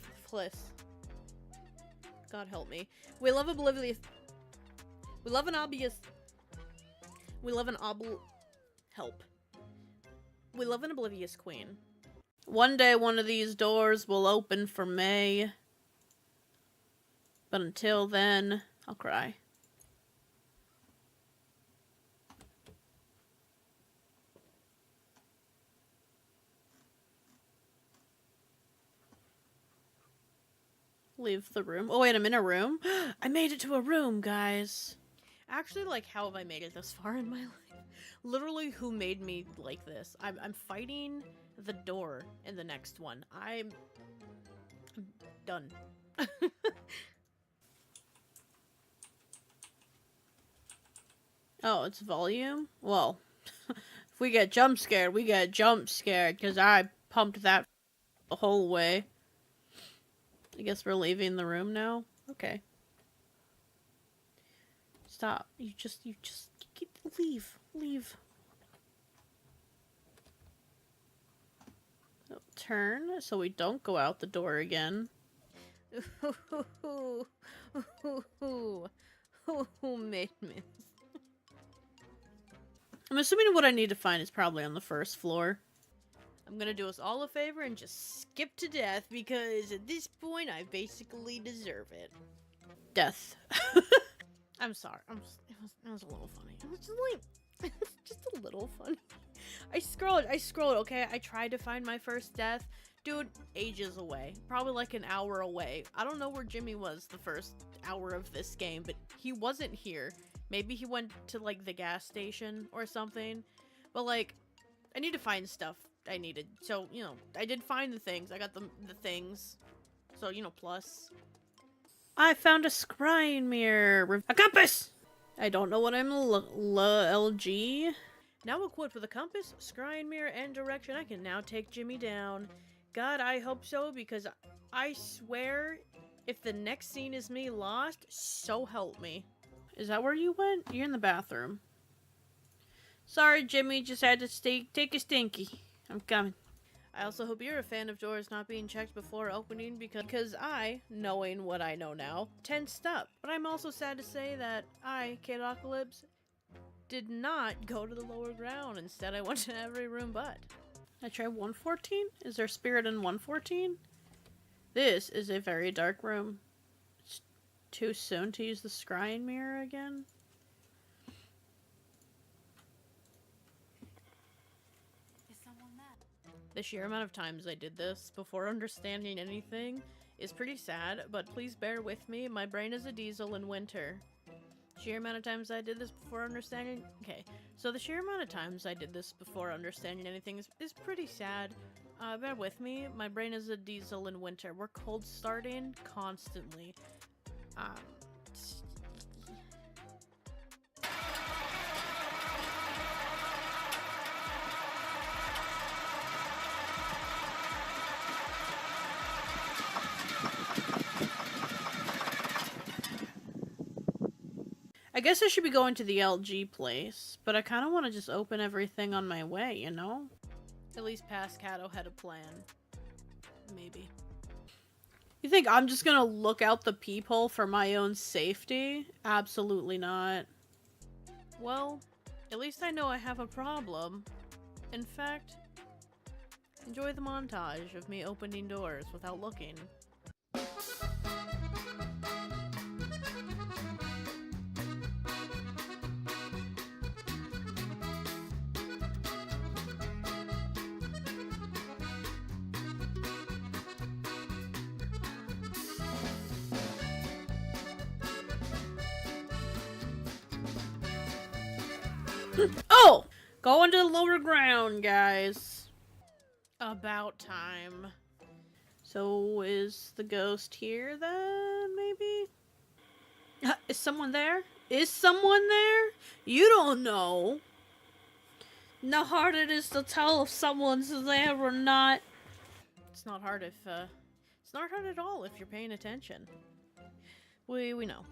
God help me. We love oblivious. We love an obvious. We love an help. We love an oblivious queen. One day one of these doors will open for May. But until then, I'll cry. Leave the room. Oh wait, I'm in a room? I made it to a room, guys. Actually, like, how have I made it this far in my life? Literally, who made me like this? I'm fighting the door in the next one. I'm done. Oh, it's volume? Well, if we get jump scared, we get jump scared, because I pumped that the whole way. I guess we're leaving the room now? Okay. Stop. You just leave. So, turn so we don't go out the door again. Who made me? I'm assuming what I need to find is probably on the first floor. I'm gonna do us all a favor and just skip to death because at this point I basically deserve it. Death. I'm sorry. It was a little funny. It was just a little funny. I scrolled, okay? I tried to find my first death. Dude, ages away. Probably like an hour away. I don't know where Jimmy was the first hour of this game, but he wasn't here. Maybe he went to, like, the gas station or something. But, like, I need to find stuff I needed. So, you know, I did find the things. I got the things. So, you know, plus. I found a scrying mirror. A compass! I don't know what I'm LG. Now equipped with a compass, scrying mirror, and direction, I can now take Jimmy down. God, I hope so, because I swear, if the next scene is me lost, so help me. Is that where you went? You're in the bathroom. Sorry, Jimmy, just had to take a stinky. I'm coming. I also hope you're a fan of doors not being checked before opening because I, knowing what I know now, tensed up. But I'm also sad to say that I, Katocalypse, did not go to the lower ground. Instead, I went to every room but. I try 114? Is there spirit in 114? This is a very dark room. It's too soon to use the scrying mirror again. The sheer amount of times I did this before understanding anything is pretty sad, but please bear with me. My brain is a diesel in winter. Sheer amount of times I did this before understanding... Okay, so the sheer amount of times I did this before understanding anything is pretty sad. Bear with me. My brain is a diesel in winter. We're cold starting constantly. I guess I should be going to the LG place, but I kind of want to just open everything on my way, you know? At least past Cato had a plan. Maybe. You think I'm just gonna look out the peephole for my own safety? Absolutely not. Well, at least I know I have a problem. In fact, enjoy the montage of me opening doors without looking. Oh! Going to the lower ground, guys. About time. So is the ghost here then, maybe? Is someone there? Is someone there? You don't know. How hard it is to tell if someone's there or not. It's not hard if, it's not hard at all if you're paying attention. We know.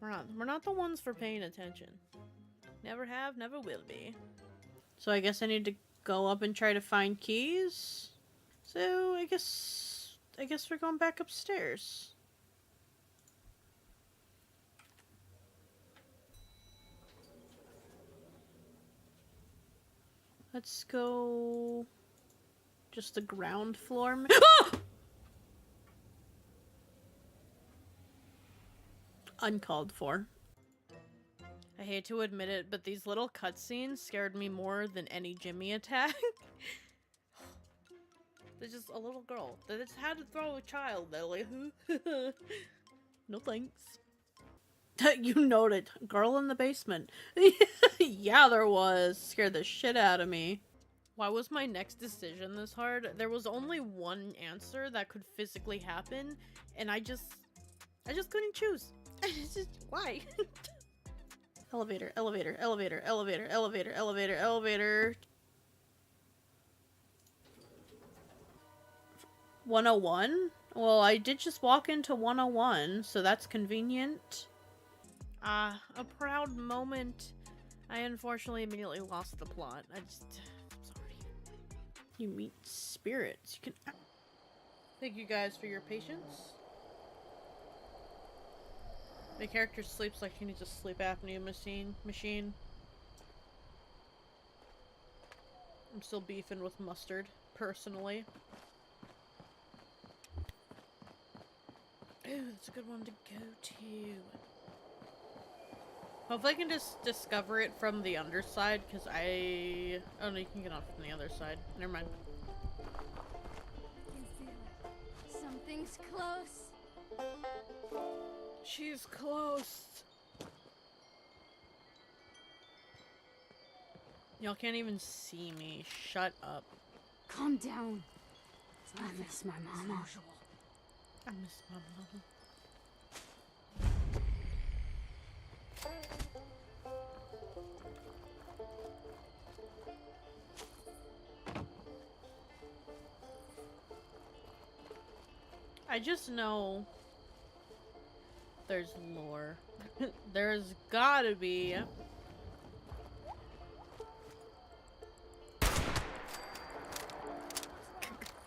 We're not the ones for paying attention. Never have, never will be. So I guess I need to go up and try to find keys. So I guess we're going back upstairs. Let's go just the ground floor. Ah! Uncalled for. I hate to admit it, but these little cutscenes scared me more than any Jimmy attack. There's just a little girl that just had to throw a child. They're like, no thanks. You noted. Girl in the basement. Yeah, there was. Scared the shit out of me. Why was my next decision this hard? There was only one answer that could physically happen, and I just couldn't choose. Why? Elevator, elevator, elevator, elevator, elevator, elevator, elevator. 101? Well, I did just walk into 101, so that's convenient. A proud moment. I unfortunately immediately lost the plot. I'm sorry. You meet spirits. You can... Thank you guys for your patience. My character sleeps like she needs a sleep apnea machine. I'm still beefing with mustard, personally. Ooh, that's a good one to go to. Hopefully I can just discover it from the underside, because I... Oh no, you can get off from the other side. Never mind. I can feel it. Something's close. She's close. Y'all can't even see me. Shut up. Calm down. I miss my mama. I miss my mama. I just know there's lore. There's gotta be.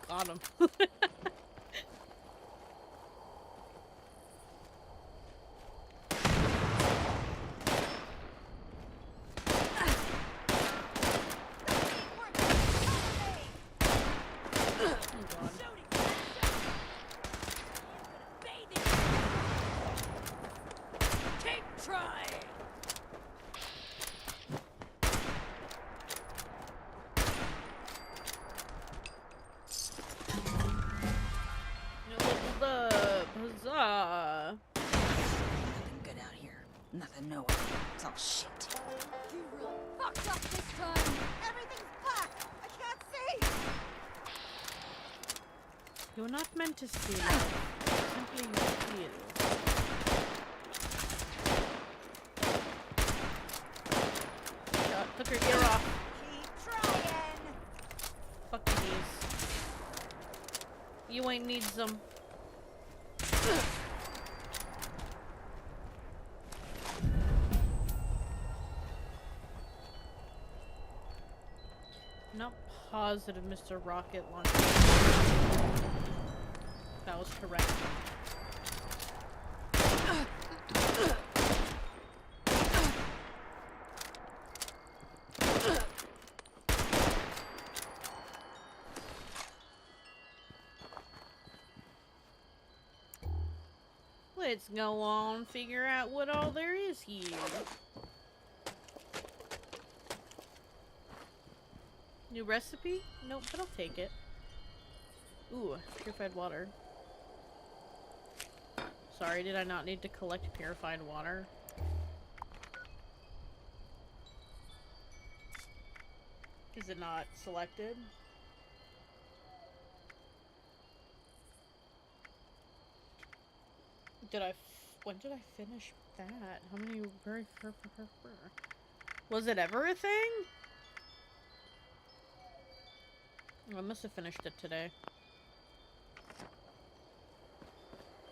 Got him. Nothing, no. It's all shit. You really fucked up this time. Everything's black. I can't see. You're not meant to see. Simply you feel. Took her ear off. Keep trying. Fuck these. You ain't need some. Not positive Mr. Rocket Launcher. That was correct. Let's go on, figure out what all there is here. New recipe? Nope, but I'll take it. Ooh, purified water. Sorry, did I not need to collect purified water? Is it not selected? When did I finish that? How many was it ever a thing? I must have finished it today.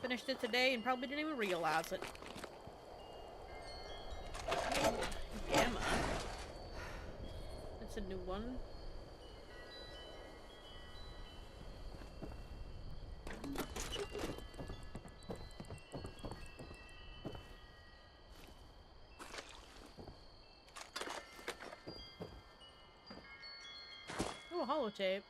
Finished it today and probably didn't even realize it. Gamma. That's a new one. Oh, a holotape.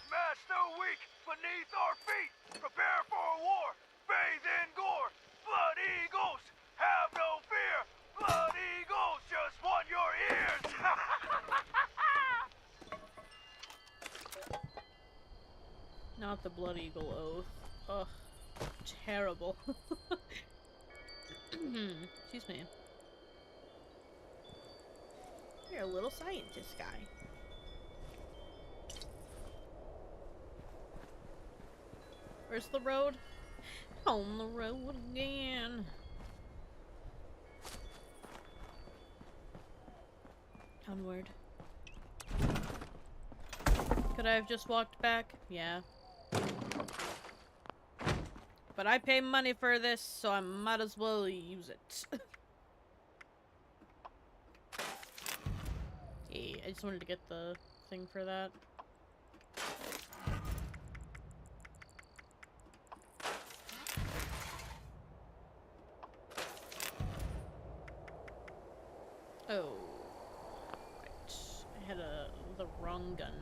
Smash the weak beneath our feet. Prepare for war. Bathe in gore. Blood eagles have no fear. Blood eagles just want your ears. Not the Blood Eagle oath. Ugh. Terrible. Excuse me. You're a little scientist guy. Where's the road? On the road again. Onward. Could I have just walked back? Yeah. But I pay money for this, so I might as well use it. Yeah, I just wanted to get the thing for that. Oh. Right. I had the wrong gun.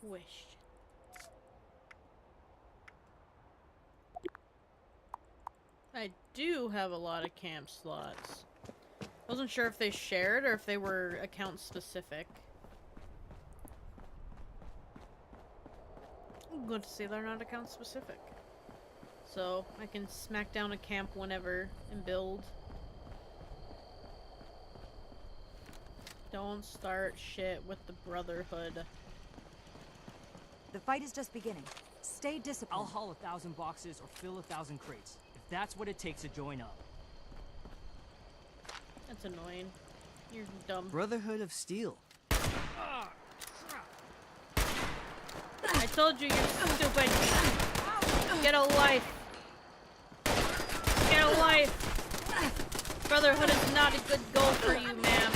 Wish. I do have a lot of camp slots. Wasn't sure if they shared or if they were account specific. Good to see they're not account specific. So I can smack down a camp whenever and build. Don't start shit with the Brotherhood. The fight is just beginning. Stay disciplined. I'll haul 1,000 boxes or fill 1,000 crates. If that's what it takes to join up. That's annoying. You're dumb. Brotherhood of Steel. I told you you're stupid. Get a life. Get a life. Brotherhood is not a good goal for you, ma'am.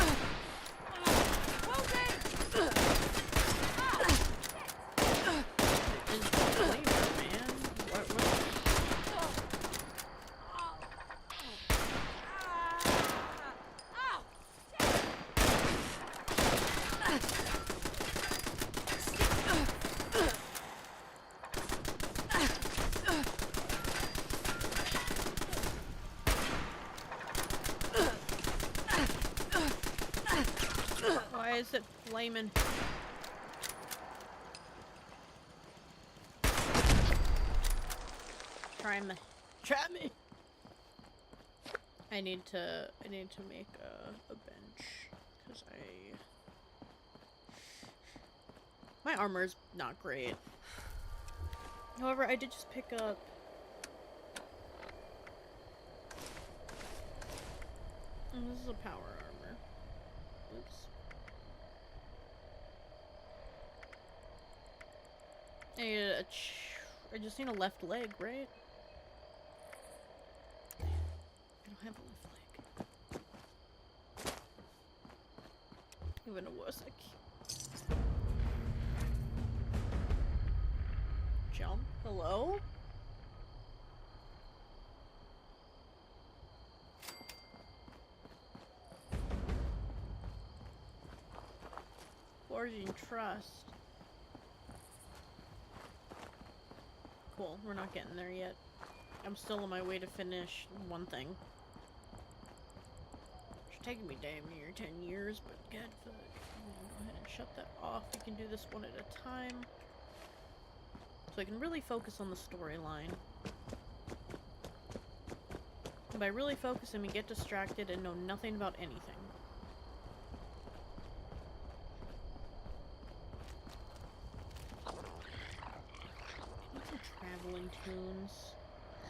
Why is it flaming? Try me. I need to make a bench because my armor's not great. However, I did just pick up this is a power armor. Oops. I just need a left leg, right? I don't have a left leg. Even worse, jump. Hello? Forging trust. Cool, we're not getting there yet. I'm still on my way to finish one thing. It's taking me damn near 10 years, but good. I'm gonna go ahead and shut that off. We can do this one at a time. so I can really focus on the storyline. And by really focusing, we get distracted and know nothing about anything. I need some traveling tunes.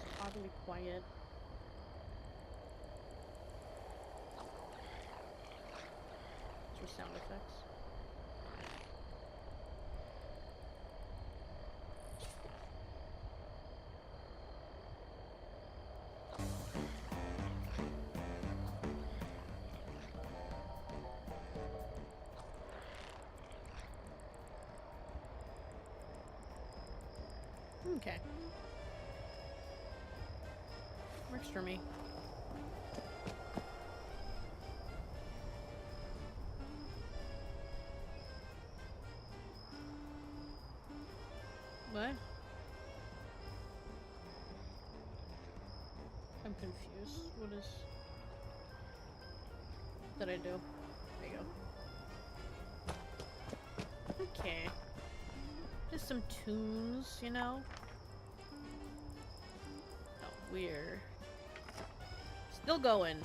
It's oddly quiet. For sound effects. Okay. Works for me. What? I'm confused. What is... Did I do? There you go. Okay. Just some tunes, you know? Oh, we're... Still going.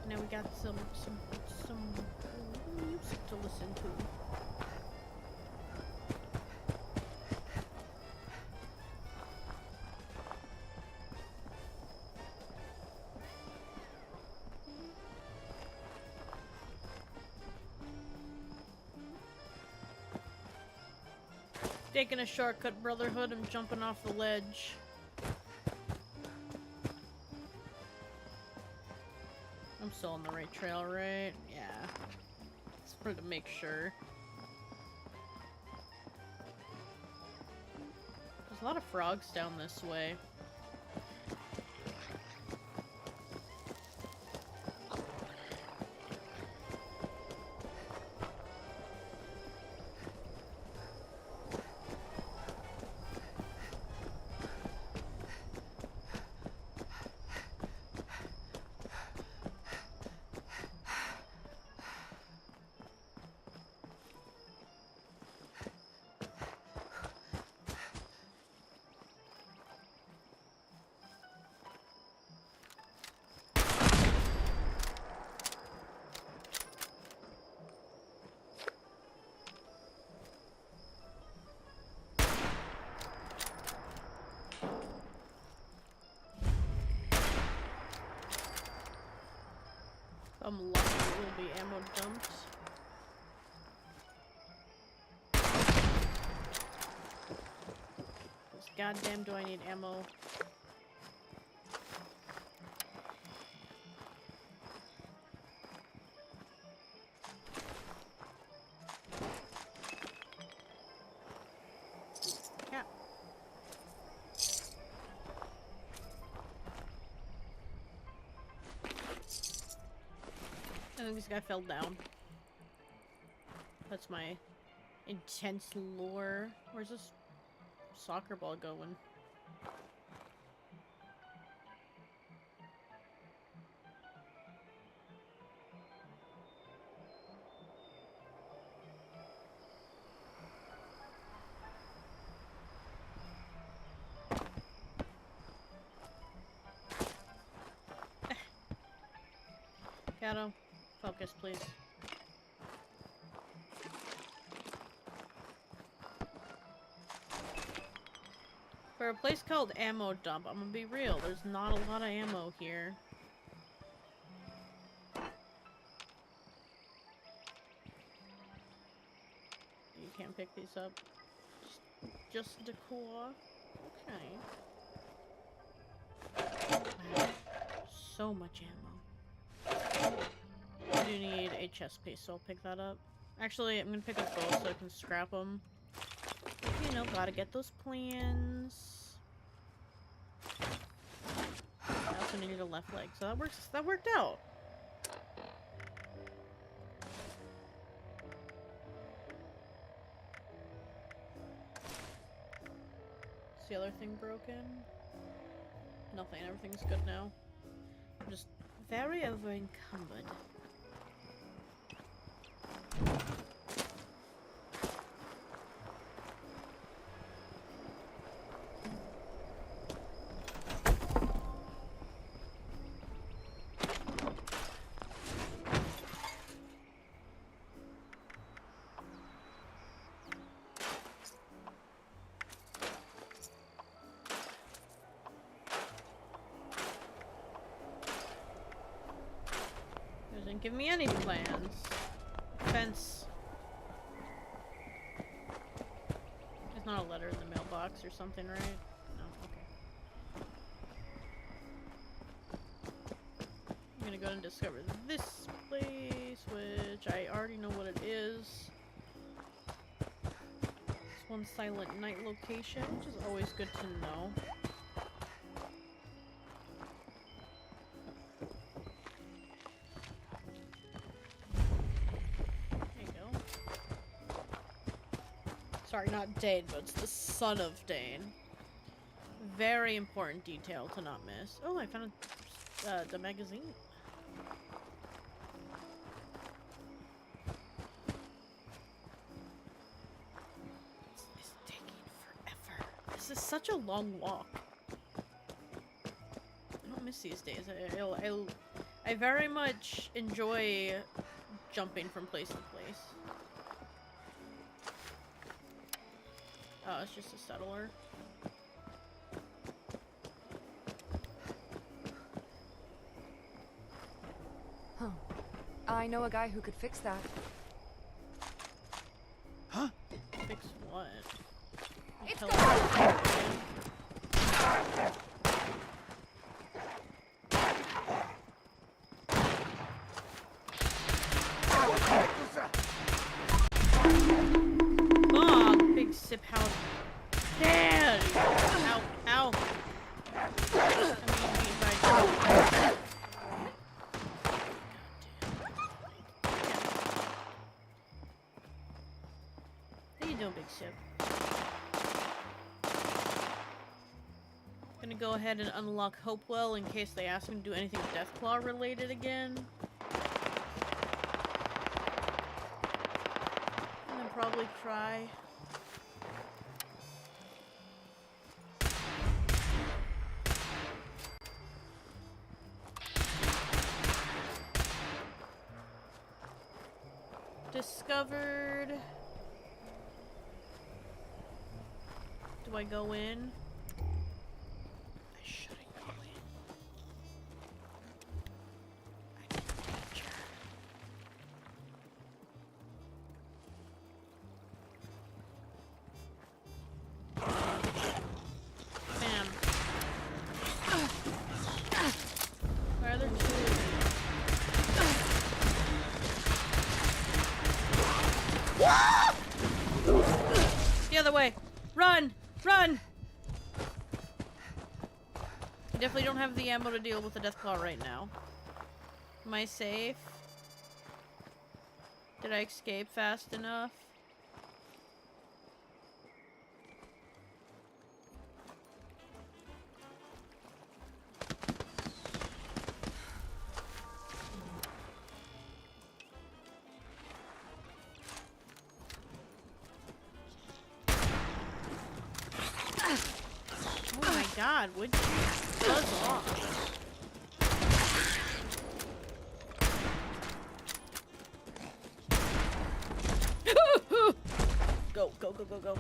Now we got some music to listen to. Taking a shortcut, Brotherhood. I'm jumping off the ledge. I'm still on the right trail, right? Yeah. It's for to make sure. There's a lot of frogs down this way. I'm lucky it will be ammo dumped. Because goddamn do I need ammo. Yeah. I think this guy fell down. That's my intense lore. Where's this soccer ball going? Gato, focus, please. For a place called Ammo Dump, I'm gonna be real, there's not a lot of ammo here. You can't pick these up. Just decor. Okay. Wow. So much ammo. I do need a chest piece, so I'll pick that up. Actually, I'm gonna pick up both so I can scrap them. You know, gotta get those plans. I also needed a left leg, so that worked out. Is the other thing broken? Nothing, everything's good now. I'm just very over encumbered. Didn't give me any plans. Fence. There's not a letter in the mailbox or something, right? No, okay. I'm gonna go and discover this place, which I already know what it is. It's one Silent Night location, which is always good to know. Sorry, not Dane, but it's the son of Dane. Very important detail to not miss. Oh, I found the magazine. It's taking forever. This is such a long walk. I don't miss these days. I very much enjoy jumping from place to place. Oh, it's just a settler. Huh. I know a guy who could fix that. Huh? Fix what? It's Oh, big sip house. Dad! Ow, ow. How you doing, big sip? Gonna go ahead and unlock Hopewell in case they ask me to do anything Deathclaw related again. And then probably try. Discovered. Do I go in? I shouldn't go in. I need danger. Bam. Where are there two? The other way. Run! Run! I definitely don't have the ammo to deal with the Deathclaw right now. Am I safe? Did I escape fast enough? Oh my god, would you buzz off? Go, go, go, go, go.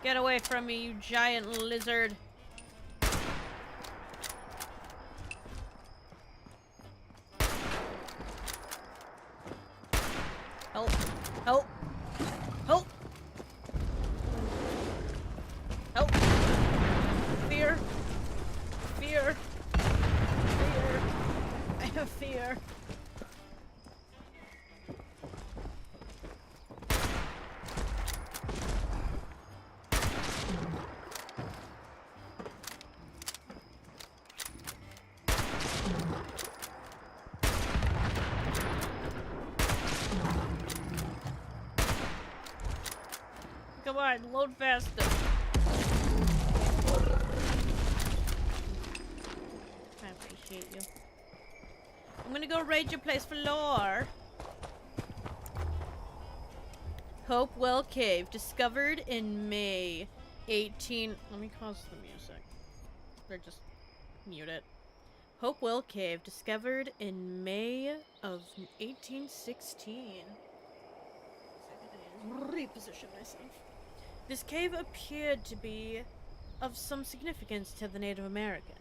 Get away from me, you giant lizard. Help. Help. Help. Help. Fear. Fear. Fear. I have fear. Come on, load faster. I appreciate you. I'm gonna go raid your place for lore. Hopewell Cave, discovered in May 18... Let me pause the music. Or just mute it. Hopewell Cave, discovered in May of 1816. Reposition myself. This cave appeared to be of some significance to the Native American.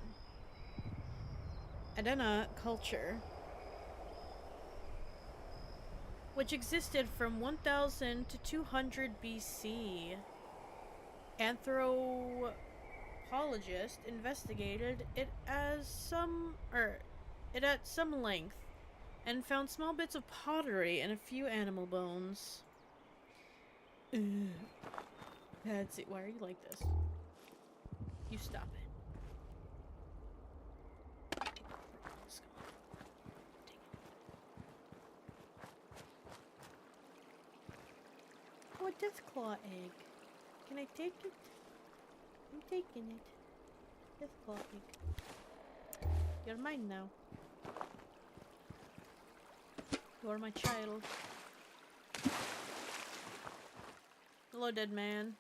Adena culture, which existed from 1000 to 200 BC. Anthropologists investigated it at some length and found small bits of pottery and a few animal bones. Ugh. Patsy, why are you like this? You stop it. Oh, a Deathclaw egg. Can I take it? I'm taking it. Deathclaw egg. You're mine now. You're my child. Hello, dead man.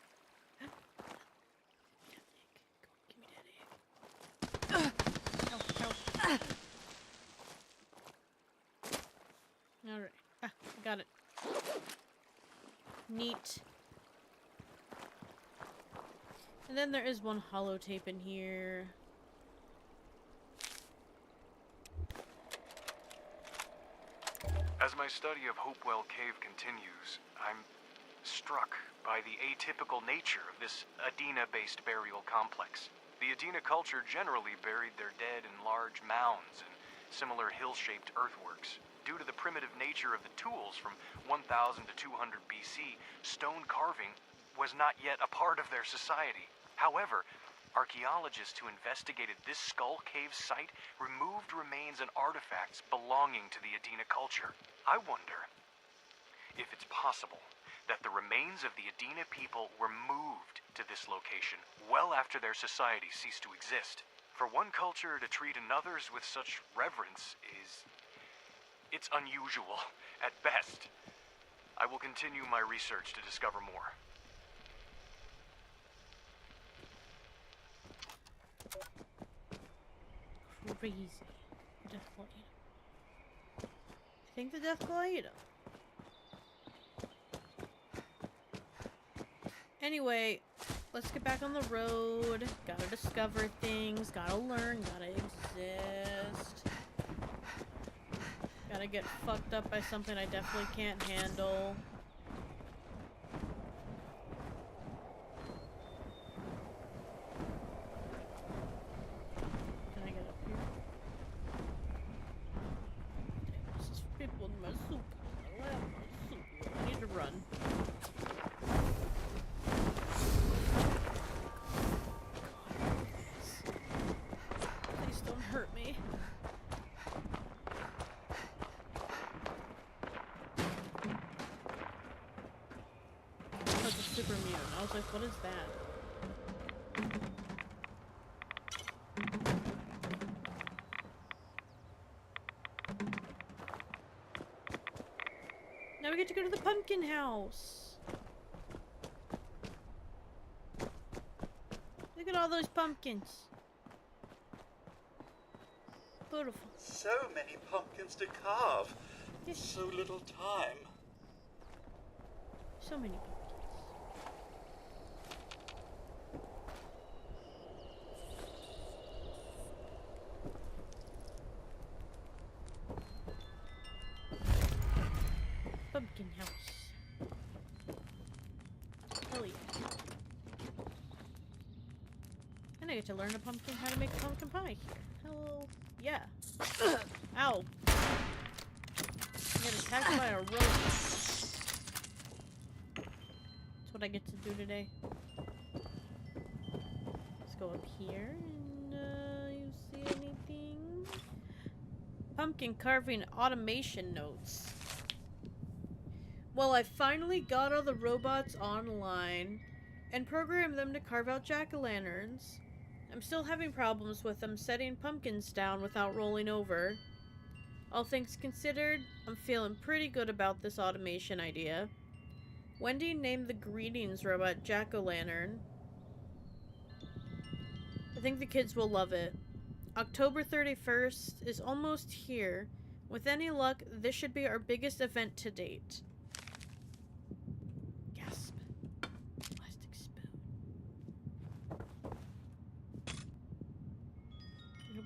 Give me that egg. Ow. Alright. I got it. Neat. And then there is one holotape in here. As my study of Hopewell Cave continues, I'm struck by the atypical nature of this Adena-based burial complex. The Adena culture generally buried their dead in large mounds and similar hill-shaped earthworks. Due to the primitive nature of the tools from 1000 to 200 BC, stone carving was not yet a part of their society. However, archaeologists who investigated this skull cave site removed remains and artifacts belonging to the Adena culture. I wonder if it's possible that the remains of the Adena people were moved to this location well after their society ceased to exist. For one culture to treat another's with such reverence it's unusual, at best. I will continue my research to discover more. Crazy. Deathclaw ate him. I think the Deathclaw ate him. Anyway, let's get back on the road. Gotta discover things, gotta learn, gotta exist. Gotta get fucked up by something I definitely can't handle. Can I get up here? This is people in my soup. I love my soup. I need to run. Please don't hurt me. Super mutant. I was like, what is that? Now we get to go to the pumpkin house. Look at all those pumpkins. Beautiful. So many pumpkins to carve. So little time. So many pumpkins. Pumpkin house. Hell yeah. And I get to learn how to make a pumpkin pie here. Hello. Yeah. Ow. I got attacked by a rodent. That's what I get to do today. Let's go up here and you see anything? Pumpkin carving automation notes. Well, I finally got all the robots online and programmed them to carve out jack-o'-lanterns. I'm still having problems with them setting pumpkins down without rolling over. All things considered, I'm feeling pretty good about this automation idea. Wendy named the greetings robot jack-o'-lantern. I think the kids will love it. October 31st is almost here. With any luck, this should be our biggest event to date. Gasp. Plastic spoon.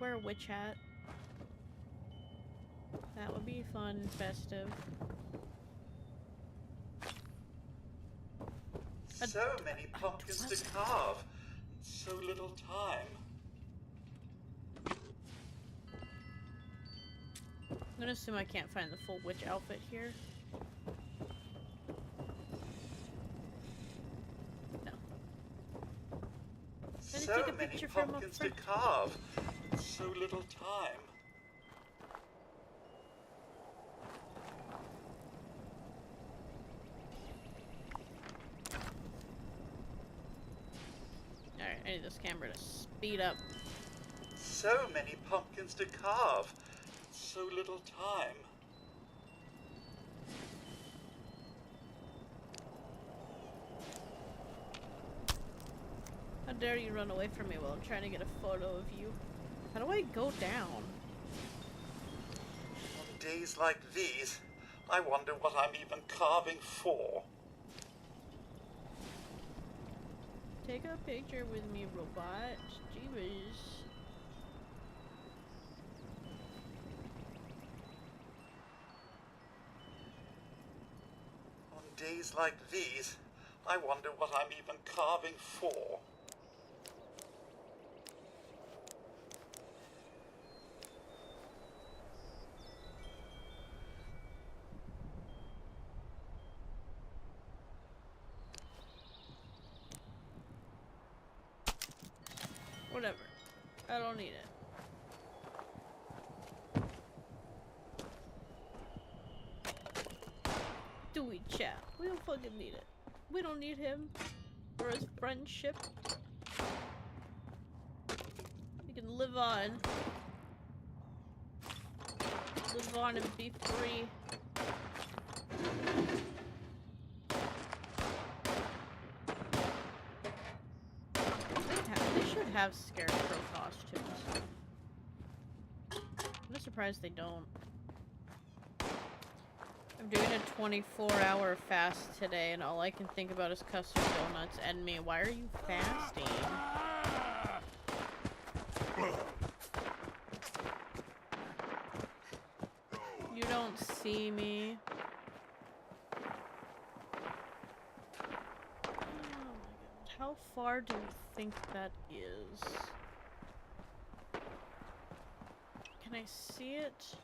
wear a witch hat. That would be fun and festive. So many pumpkins to carve. So little time. I'm gonna assume I can't find the full witch outfit here. No. Gonna So take a many picture from up pumpkins to front. carve. So little time. Alright, I need this camera to speed up. So many pumpkins to carve. So little time. How dare you run away from me while I'm trying to get a photo of you? How do I go down? On days like these, I wonder what I'm even carving for. Take a picture with me, robot. Jeebus. On days like these, I wonder what I'm even carving for. Whatever. I don't need it. Do we, chat? We don't fucking need it. We don't need him or his friendship. We can live on. Live on and be free. They should have scarecrow costumes. I'm surprised they don't. I'm doing a 24-hour fast today, and all I can think about is custard donuts and me. Why are you fasting? You don't see me. Oh my god. How far do you think that is? Can I see it?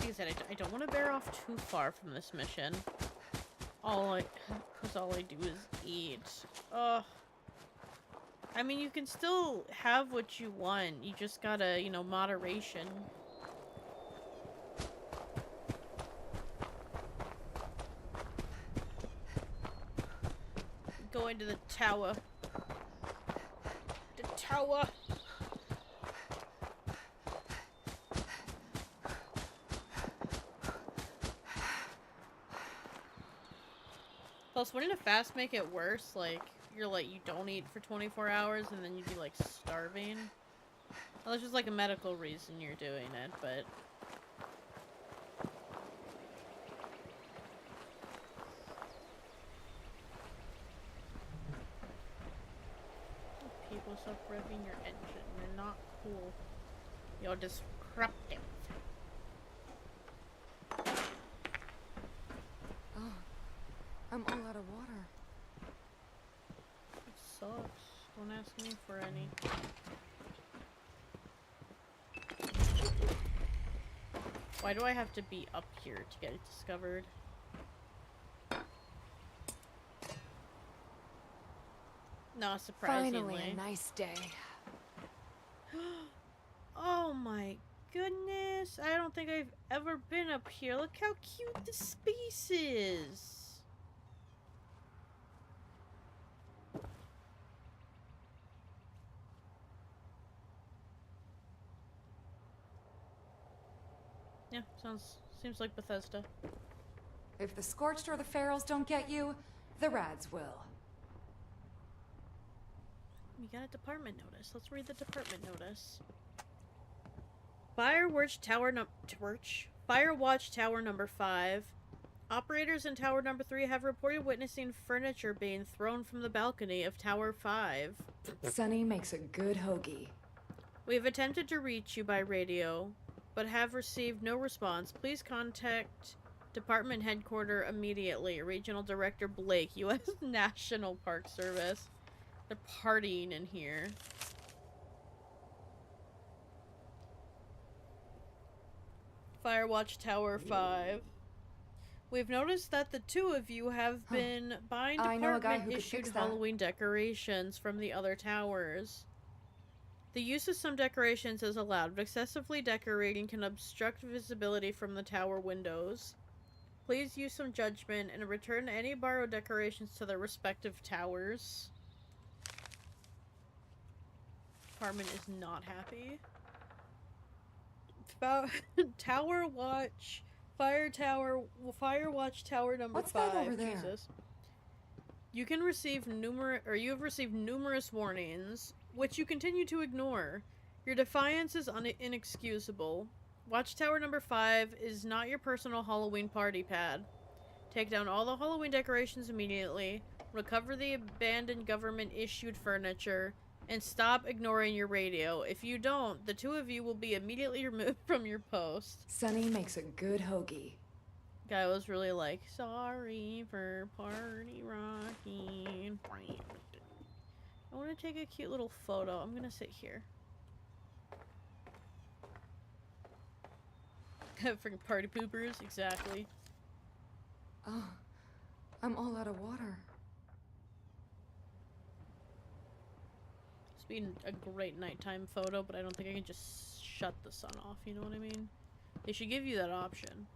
Like I said, I don't want to bear off too far from this mission. Because all I do is eat. Ugh. I mean, you can still have what you want. You just gotta, you know, moderation. Go into the tower. The tower! Plus, wouldn't a fast make it worse? Like, you're like, you don't eat for 24 hours and then you'd be like starving? Well, that's just like a medical reason you're doing it, but... People stop revving your engine. You're not cool. You're disruptive. Oh, I'm all out of water. It sucks. Don't ask me for any. Why do I have to be up here to get it discovered? No, surprisingly. Finally, a nice day. Oh my goodness. I don't think I've ever been up here. Look how cute the space is. Yeah, seems like Bethesda. If the Scorched or the Ferals don't get you, the Rads will. We got a department notice. Let's read the department notice. Firewatch Tower Fire Watch Tower number 5. Operators in Tower number 3 have reported witnessing furniture being thrown from the balcony of Tower 5. Sunny makes a good hoagie. We have attempted to reach you by radio, but have received no response. Please contact Department Headquarters immediately. Regional Director Blake, U.S. National Park Service. They're partying in here. Firewatch Tower 5. We've noticed that the two of you have been buying I know a guy who could department-issued fix that. Halloween decorations from the other towers. The use of some decorations is allowed, but excessively decorating can obstruct visibility from the tower windows. Please use some judgment and return any borrowed decorations to their respective towers. Department is not happy. About Tower Watch, Fire Watch Tower number 5. What's that over there? Jesus. You have received numerous warnings, which you continue to ignore. Your defiance is inexcusable. Watchtower number 5 is not your personal Halloween party pad. Take down all the Halloween decorations immediately, recover the abandoned government-issued furniture, and stop ignoring your radio. If you don't, the two of you will be immediately removed from your post. Sunny makes a good hoagie. Guy was really like, sorry for party rocking. I want to take a cute little photo. I'm gonna sit here. Freaking party poopers, exactly. Oh, I'm all out of water. It's been a great nighttime photo, but I don't think I can just shut the sun off, you know what I mean? They should give you that option.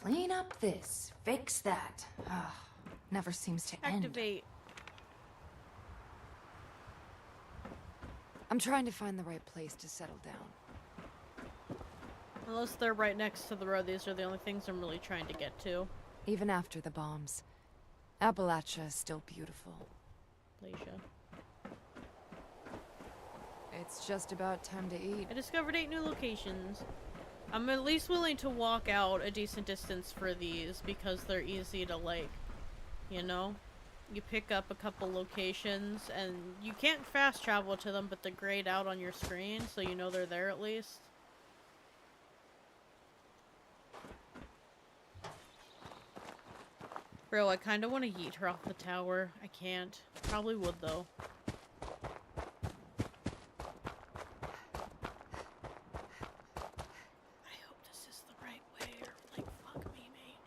Clean up this, fix that. Never seems to end. Activate. I'm trying to find the right place to settle down. Unless they're right next to the road, these are the only things I'm really trying to get to. Even after the bombs, Appalachia is still beautiful. Appalachia. It's just about time to eat. I discovered 8 new locations. I'm at least willing to walk out a decent distance for these because they're easy to, like, you know? You pick up a couple locations and you can't fast travel to them, but they're grayed out on your screen so you know they're there at least. Bro, I kind of want to yeet her off the tower. I can't. Probably would, though. I hope this is the right way, or, like, fuck me, mate.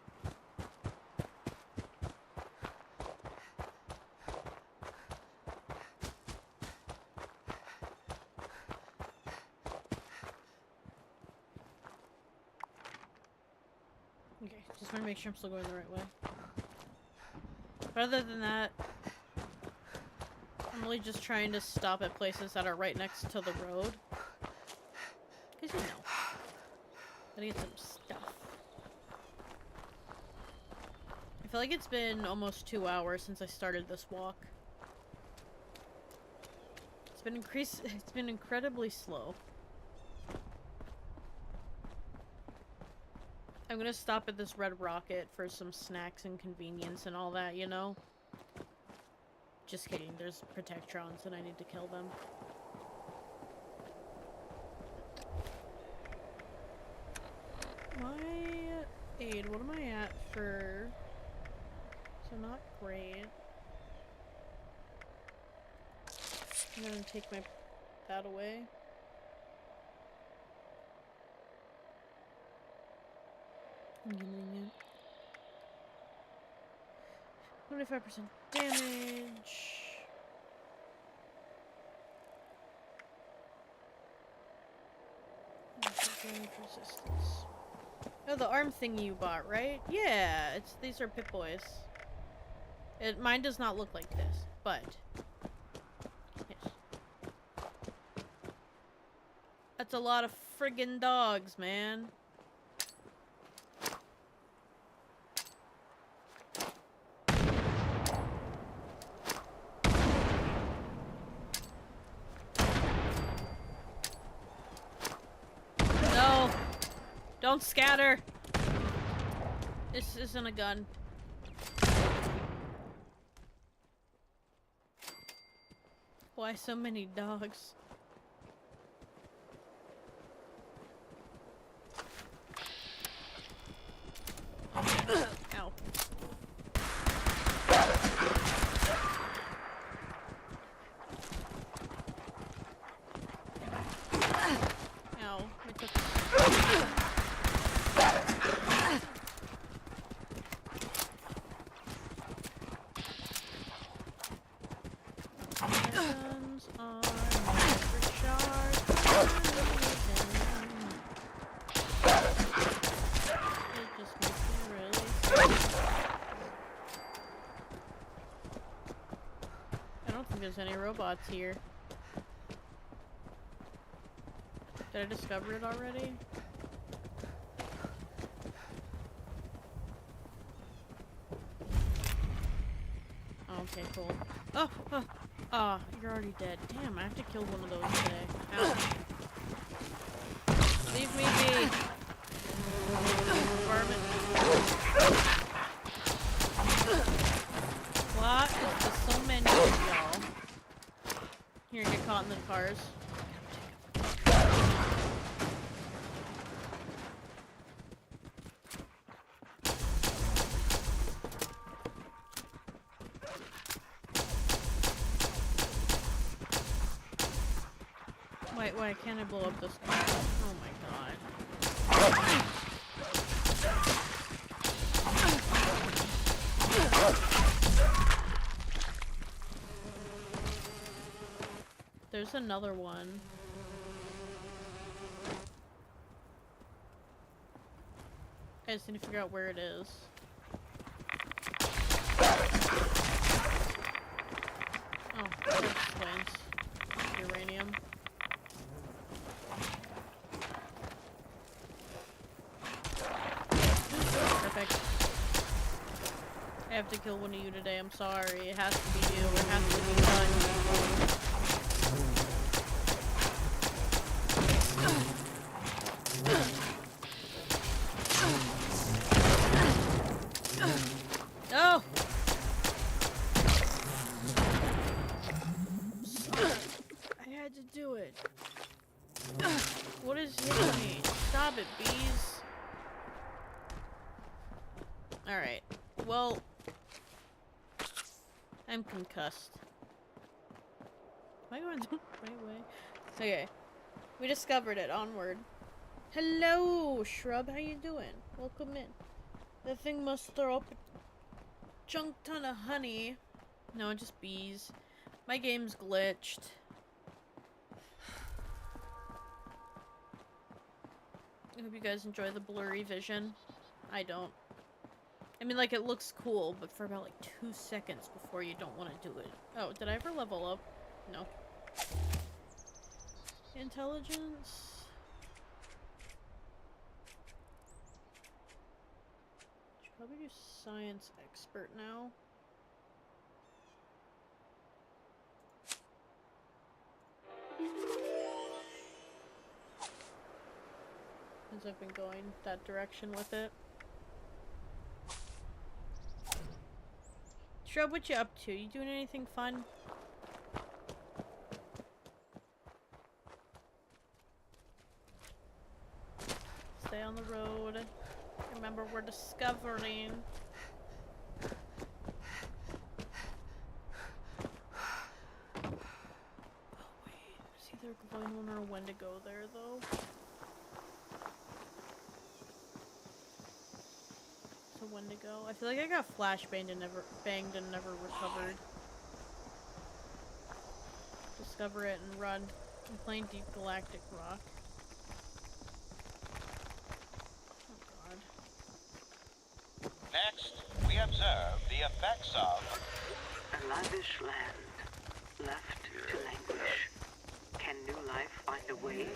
Okay, just want to make sure I'm still going the right way. But other than that, I'm really just trying to stop at places that are right next to the road. Because, you know, gotta get some stuff. I feel like it's been almost 2 hours since I started this walk. It's been incredibly slow. I'm gonna stop at this Red Rocket for some snacks and convenience and all that, you know? Just kidding, there's Protectrons and I need to kill them. My aid, what am I at for? So not great. I'm gonna take that away. Convenient. 25% damage. Damage resistance. Oh, the arm thing you bought, right? Yeah, these are Pip-Boys. Mine does not look like this, but yes. That's a lot of friggin' dogs, man. No! Don't scatter! This isn't a gun. Why so many dogs? Ow. Ow. I took guns are never sharp. It just makes me really sad. I don't think there's any robots here. Did I discover it already? Okay, cool. Oh, oh, oh, you're already dead. Damn, I have to kill one of those today. Ow. Leave me be. Varmint. What? There's so many of y'all. Here, get caught in the cars. Why can't I blow up this car? Oh my god. There's another one. I just need to figure out where it is. Oh, there's flames. Uranium. Perfect. I have to kill one of you today, I'm sorry. It has to be you. It has to be done. No! I had to do it. What is hitting me? Stop it, bees. Alright. Well, I'm concussed. Am I going the right way? Okay. We discovered it. Onward. Hello, Shrub. How you doing? Welcome in. That thing must throw up a chunk ton of honey. No, just bees. My game's glitched. I hope you guys enjoy the blurry vision. I don't. I mean, like, it looks cool, but for about, like, 2 seconds before you don't want to do it. Oh, did I ever level up? No. Intelligence? Should probably do science expert now. As I've been going that direction with it. Shrub, what you up to? You doing anything fun? Stay on the road. Remember, we're discovering. Oh wait, is either glowing one or when to go there though? So when to go? I feel like I got flashbanged and never recovered. Discover it and run. I'm playing Deep Galactic Rock. Oh god. Next, we observe the effects of a lavish land, left to languish. Can new life find a way in?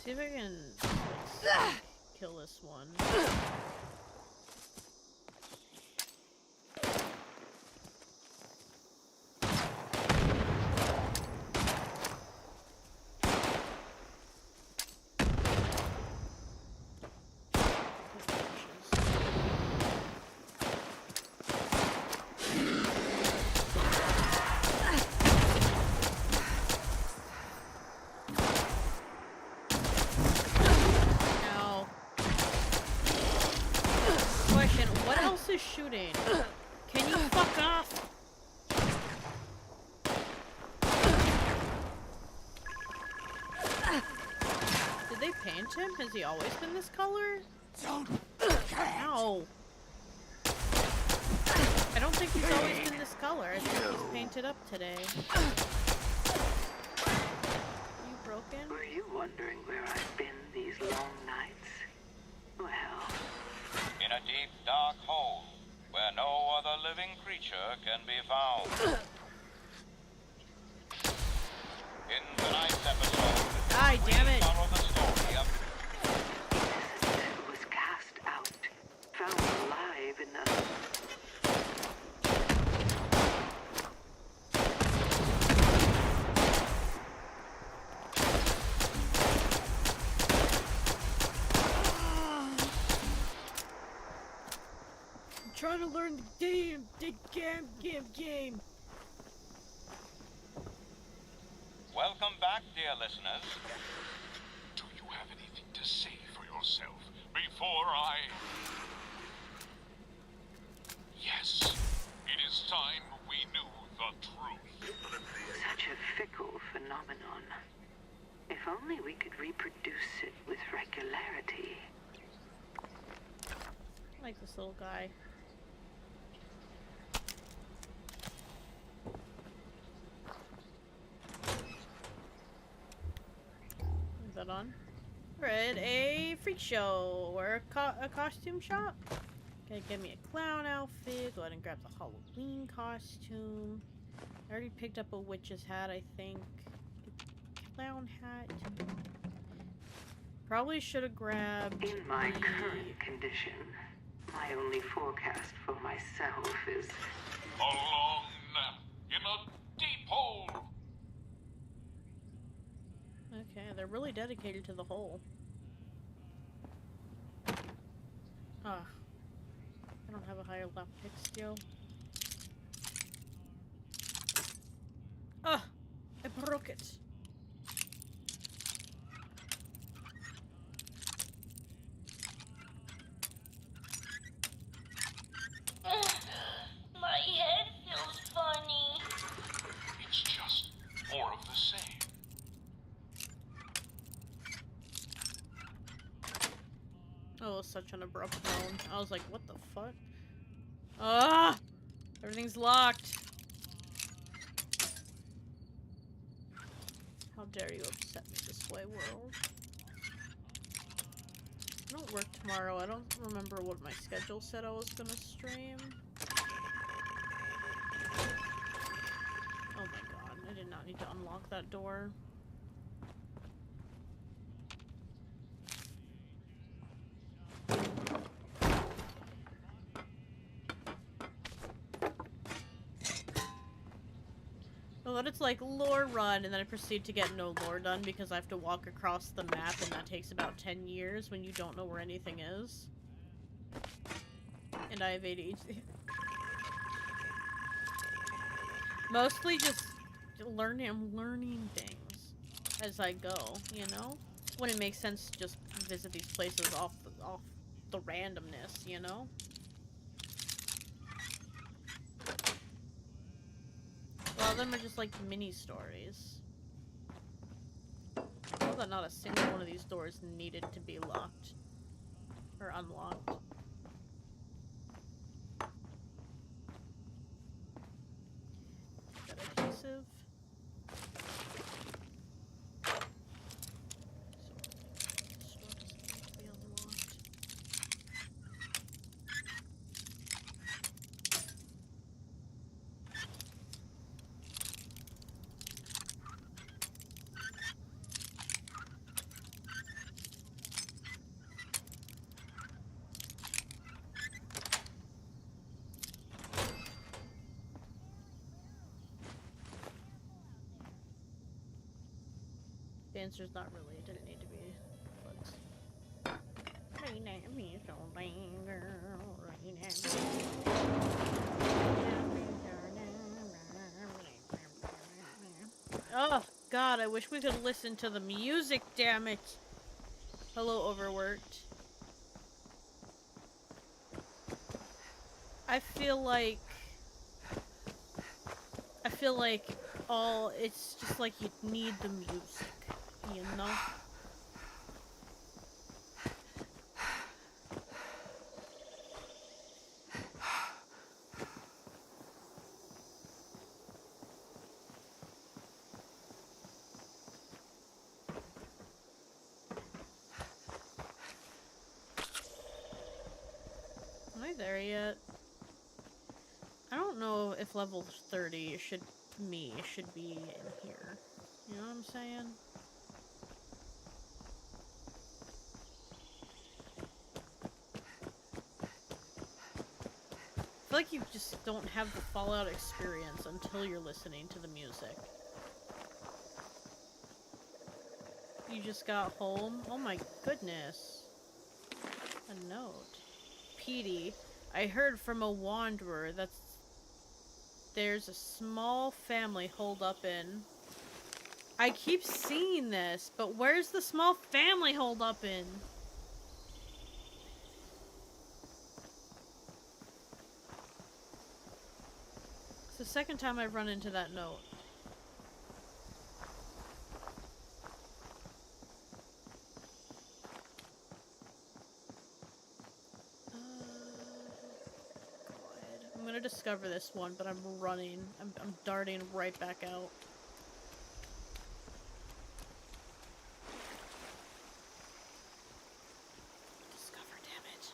See if I can like, kill this one. Shooting. Can you fuck off? Did they paint him? Has he always been this color? No. I don't think he's always been this color. I think he's painted up today. You broken? Were you wondering where I've been these long nights? Well, in a deep, dark hole where no other living creature can be found. In tonight's episode, we follow the story of innocent who was cast out, found alive in the... Trying to learn the game. Welcome back, dear listeners. Do you have anything to say for yourself before I... Yes, it is time we knew the truth. Such a fickle phenomenon. If only we could reproduce it with regularity. I like this little guy. Is that on? We're at a freak show or a costume shop. Okay, get me a clown outfit. Go ahead and grab the Halloween costume. I already picked up a witch's hat, I think. Clown hat. Probably should have grabbed. In my current condition, my only forecast for myself is a long nap in a deep hole. Okay, they're really dedicated to the hole. Ah, I don't have a higher lockpick skill. Ah, I broke it. My head feels funny. It's just more of the same. Oh, such an abrupt tone. I was like, what the fuck? Ah! Everything's locked. How dare you upset me this way, world? I don't work tomorrow. I don't remember what my schedule said I was gonna stream. Oh my god, I did not need to unlock that door. So then it's like lore run, and then I proceed to get no lore done because I have to walk across the map, and that takes about 10 years when you don't know where anything is. And I have ADHD. Mostly just learning. I'm learning things as I go, you know? When it makes sense to just visit these places off the randomness, you know? A lot of them are just like mini stories. I know that not a single one of these doors needed to be locked or unlocked. Got adhesive. The answer's not really. It didn't need to be. But... Oh, God, I wish we could listen to the music, damn it. Hello, Overworked. I feel like it's just like you need the music, you know? Am I there yet? I don't know if level 30 should be in here. You know what I'm saying? I feel like you just don't have the Fallout experience until you're listening to the music. You just got home? Oh my goodness. A note. Petey, I heard from a wanderer that there's a small family holed up in... I keep seeing this, but where's the small family holed up in? It's the second time I've run into that note. I'm gonna discover this one, but I'm running. I'm darting right back out. Discover, damn it.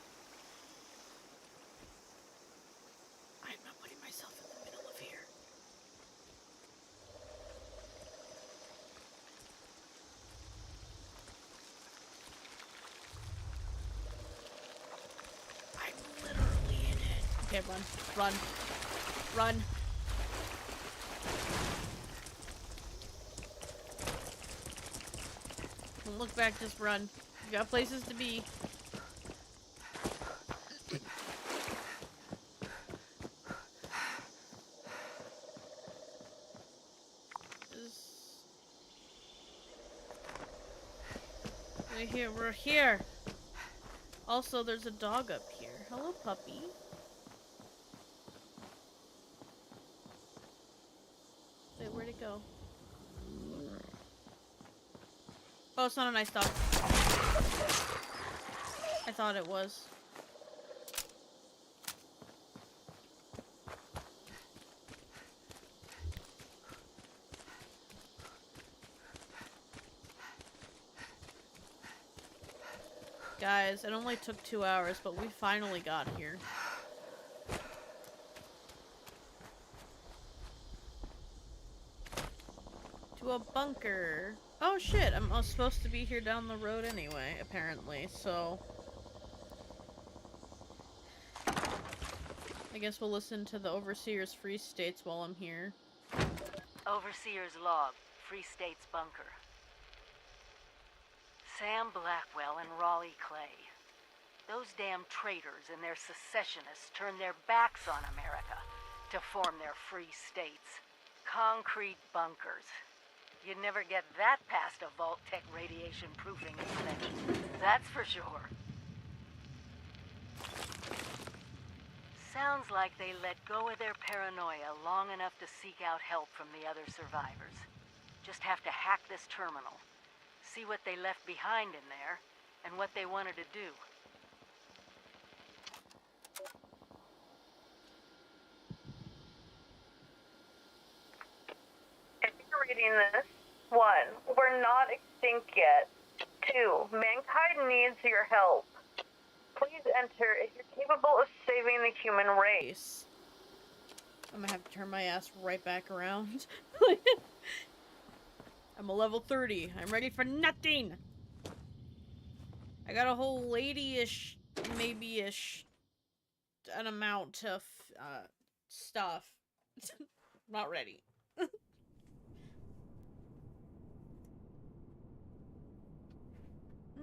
I'm not putting myself in the middle of here. I'm literally in it. Okay, run. Run. Run. Don't look back, just run. You got places to be. We're here. Also, there's a dog up here. Hello, puppy. Wait, where'd it go? Oh, it's not a nice dog. I thought it was. Guys, it only took 2 hours, but we finally got here. To a bunker. Oh shit, I'm supposed to be here down the road anyway, apparently, so... I guess we'll listen to the Overseer's Free States while I'm here. Overseer's log, Free States bunker. Sam Blackwell and Raleigh Clay. Those damn traitors and their secessionists turned their backs on America to form their free states. Concrete bunkers. You'd never get that past a Vault-Tec radiation proofing inspection. That's for sure. Sounds like they let go of their paranoia long enough to seek out help from the other survivors. Just have to hack this terminal. See what they left behind in there, and what they wanted to do. If you're reading this, 1. We're not extinct yet. 2. Mankind needs your help. Please enter if you're capable of saving the human race. I'm gonna have to turn my ass right back around. I'm a level 30. I'm ready for nothing! I got a whole lady-ish, maybe-ish, an amount of, stuff. Not ready.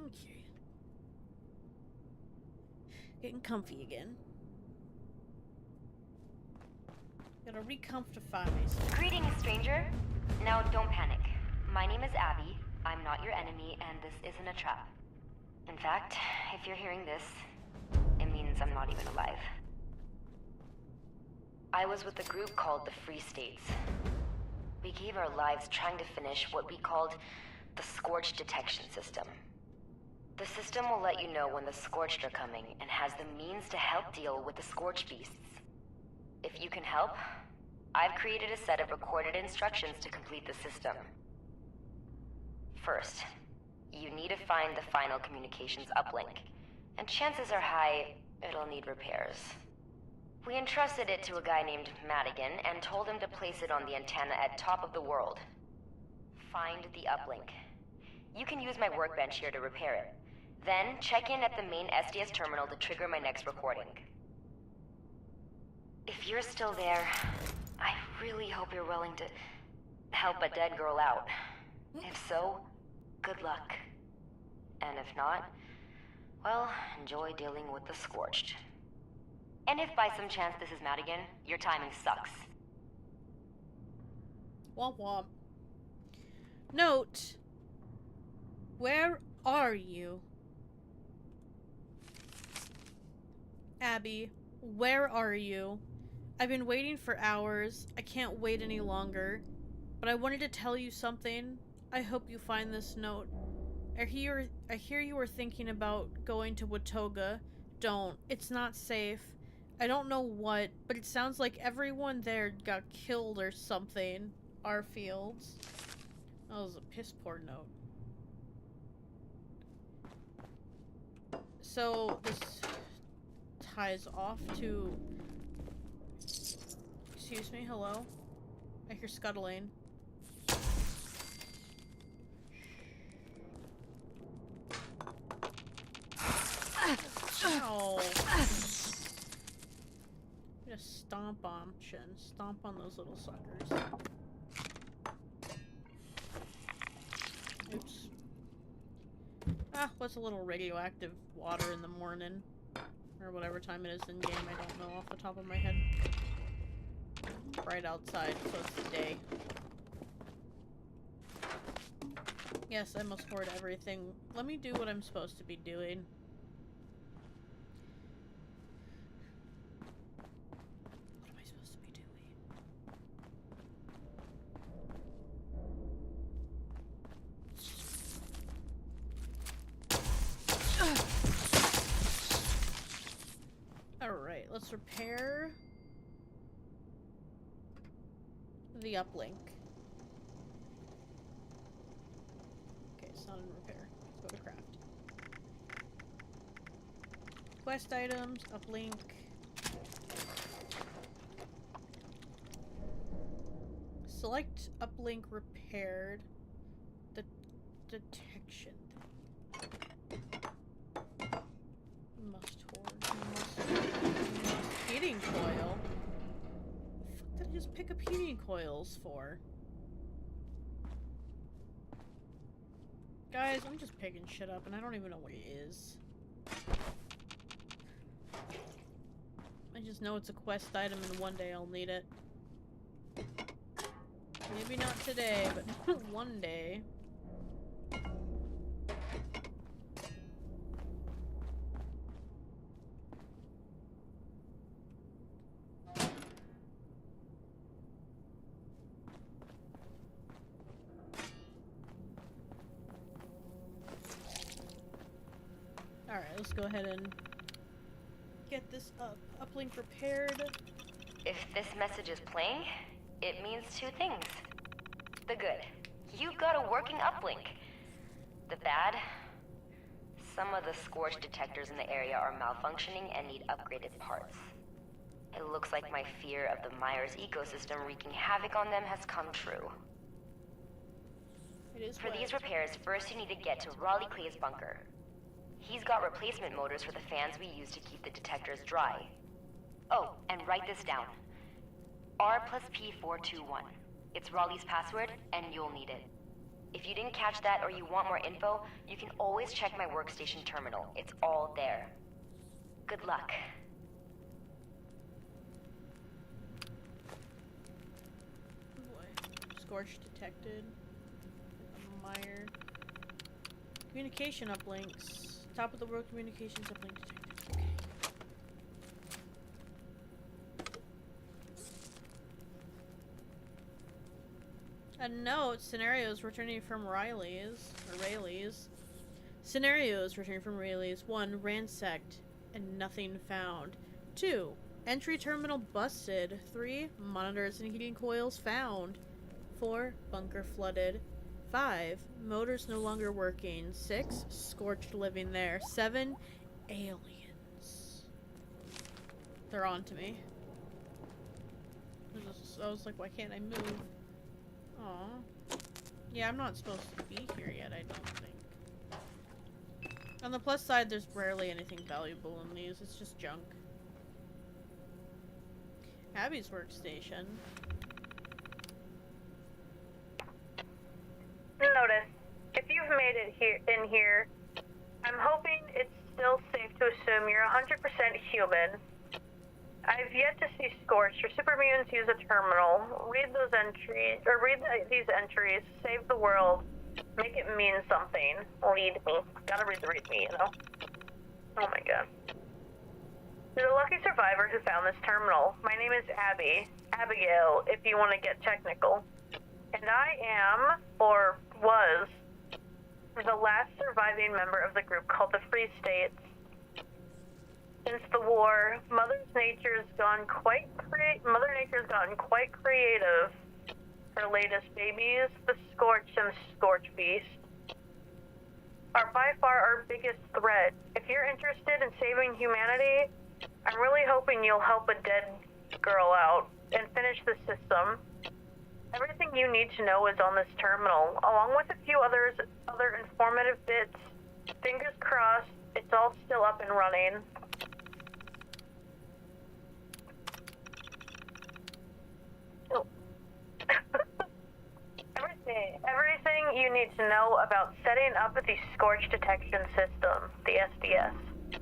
Okay. Getting comfy again. Gotta recomfortify myself. Greetings, stranger. Now, don't panic. My name is Abby. I'm not your enemy, and this isn't a trap. In fact, if you're hearing this, it means I'm not even alive. I was with a group called the Free States. We gave our lives trying to finish what we called the Scorched Detection System. The system will let you know when the Scorched are coming and has the means to help deal with the Scorched beasts. If you can help, I've created a set of recorded instructions to complete the system. First, you need to find the final communications uplink, and chances are high it'll need repairs. We entrusted it to a guy named Madigan and told him to place it on the antenna at top of the world. Find the uplink. You can use my workbench here to repair it. Then check in at the main SDS terminal to trigger my next recording. If you're still there, I really hope you're willing to help a dead girl out. If so, good luck. And if not, well, enjoy dealing with the Scorched. And if by some chance this is Madigan, your timing sucks. Womp womp. Note, where are you? Abby, where are you? I've been waiting for hours. I can't wait any longer. But I wanted to tell you something. I hope you find this note. I hear you were thinking about going to Watoga. Don't. It's not safe. I don't know what, but it sounds like everyone there got killed or something. Our fields. That was a piss poor note. So this ties off to... Excuse me, hello? I hear scuttling. Ow. I'm gonna stomp on Chin. Stomp on those little suckers. Oops. Ah, what's a little radioactive water in the morning? Or whatever time it is in game, I don't know off the top of my head. Bright outside, so it's the day. Yes, I must hoard everything. Let me do what I'm supposed to be doing. What am I supposed to be doing? Alright, let's repair the uplink. Okay, it's not in repair. Let's go to craft. Quest items, uplink. Select uplink repaired. The detection. Must hoard. Must heating coil. The fuck did I just pick up heating coils for? Guys, I'm just picking shit up and I don't even know what it is. I just know it's a quest item and one day I'll need it. Maybe not today, but one day. Alright, let's go ahead and get this uplink repaired. If this message is playing, it means two things. The good, you've got a working uplink. The bad, some of the Scorched detectors in the area are malfunctioning and need upgraded parts. It looks like my fear of the Myers ecosystem wreaking havoc on them has come true. For these repairs, first you need to get to Raleigh Clay's bunker. He's got replacement motors for the fans we use to keep the detectors dry. Oh, and write this down. R plus P421. It's Raleigh's password, and you'll need it. If you didn't catch that or you want more info, you can always check my workstation terminal. It's all there. Good luck. Scorch detected. Meyer. Communication uplinks. Top of the world communications uplink detected. Okay. A note, scenarios returning from Riley's. Scenarios returning from Riley's. 1. Ransacked and nothing found. 2. Entry terminal busted. 3. Monitors and heating coils found. 4. Bunker flooded. 5. Motors no longer working. 6. Scorched living there. 7. Aliens. They're on to me. I was like, why can't I move? Aw. Yeah, I'm not supposed to be here yet, I don't think. On the plus side, there's rarely anything valuable in these. It's just junk. Abby's workstation. Notice, if you've made it here, I'm hoping it's still safe to assume you're 100% human. I've yet to see Scorched or supermutants use a terminal. Read those entries, or read these entries, save the world, make it mean something. Read me. Gotta read the readme, you know? Oh my god. You're the lucky survivor who found this terminal. My name is Abby. Abigail, if you want to get technical. And I am, or was, the last surviving member of the group called the Free States. Since the war, Mother Nature's gone quite creative. Her latest babies, the Scorch and the Scorch Beast, are by far our biggest threat. If you're interested in saving humanity, I'm really hoping you'll help a dead girl out and finish the system. Everything you need to know is on this terminal, along with a few other informative bits. Fingers crossed, it's all still up and running. Oh. Everything you need to know about setting up the Scorch Detection System, the SDS.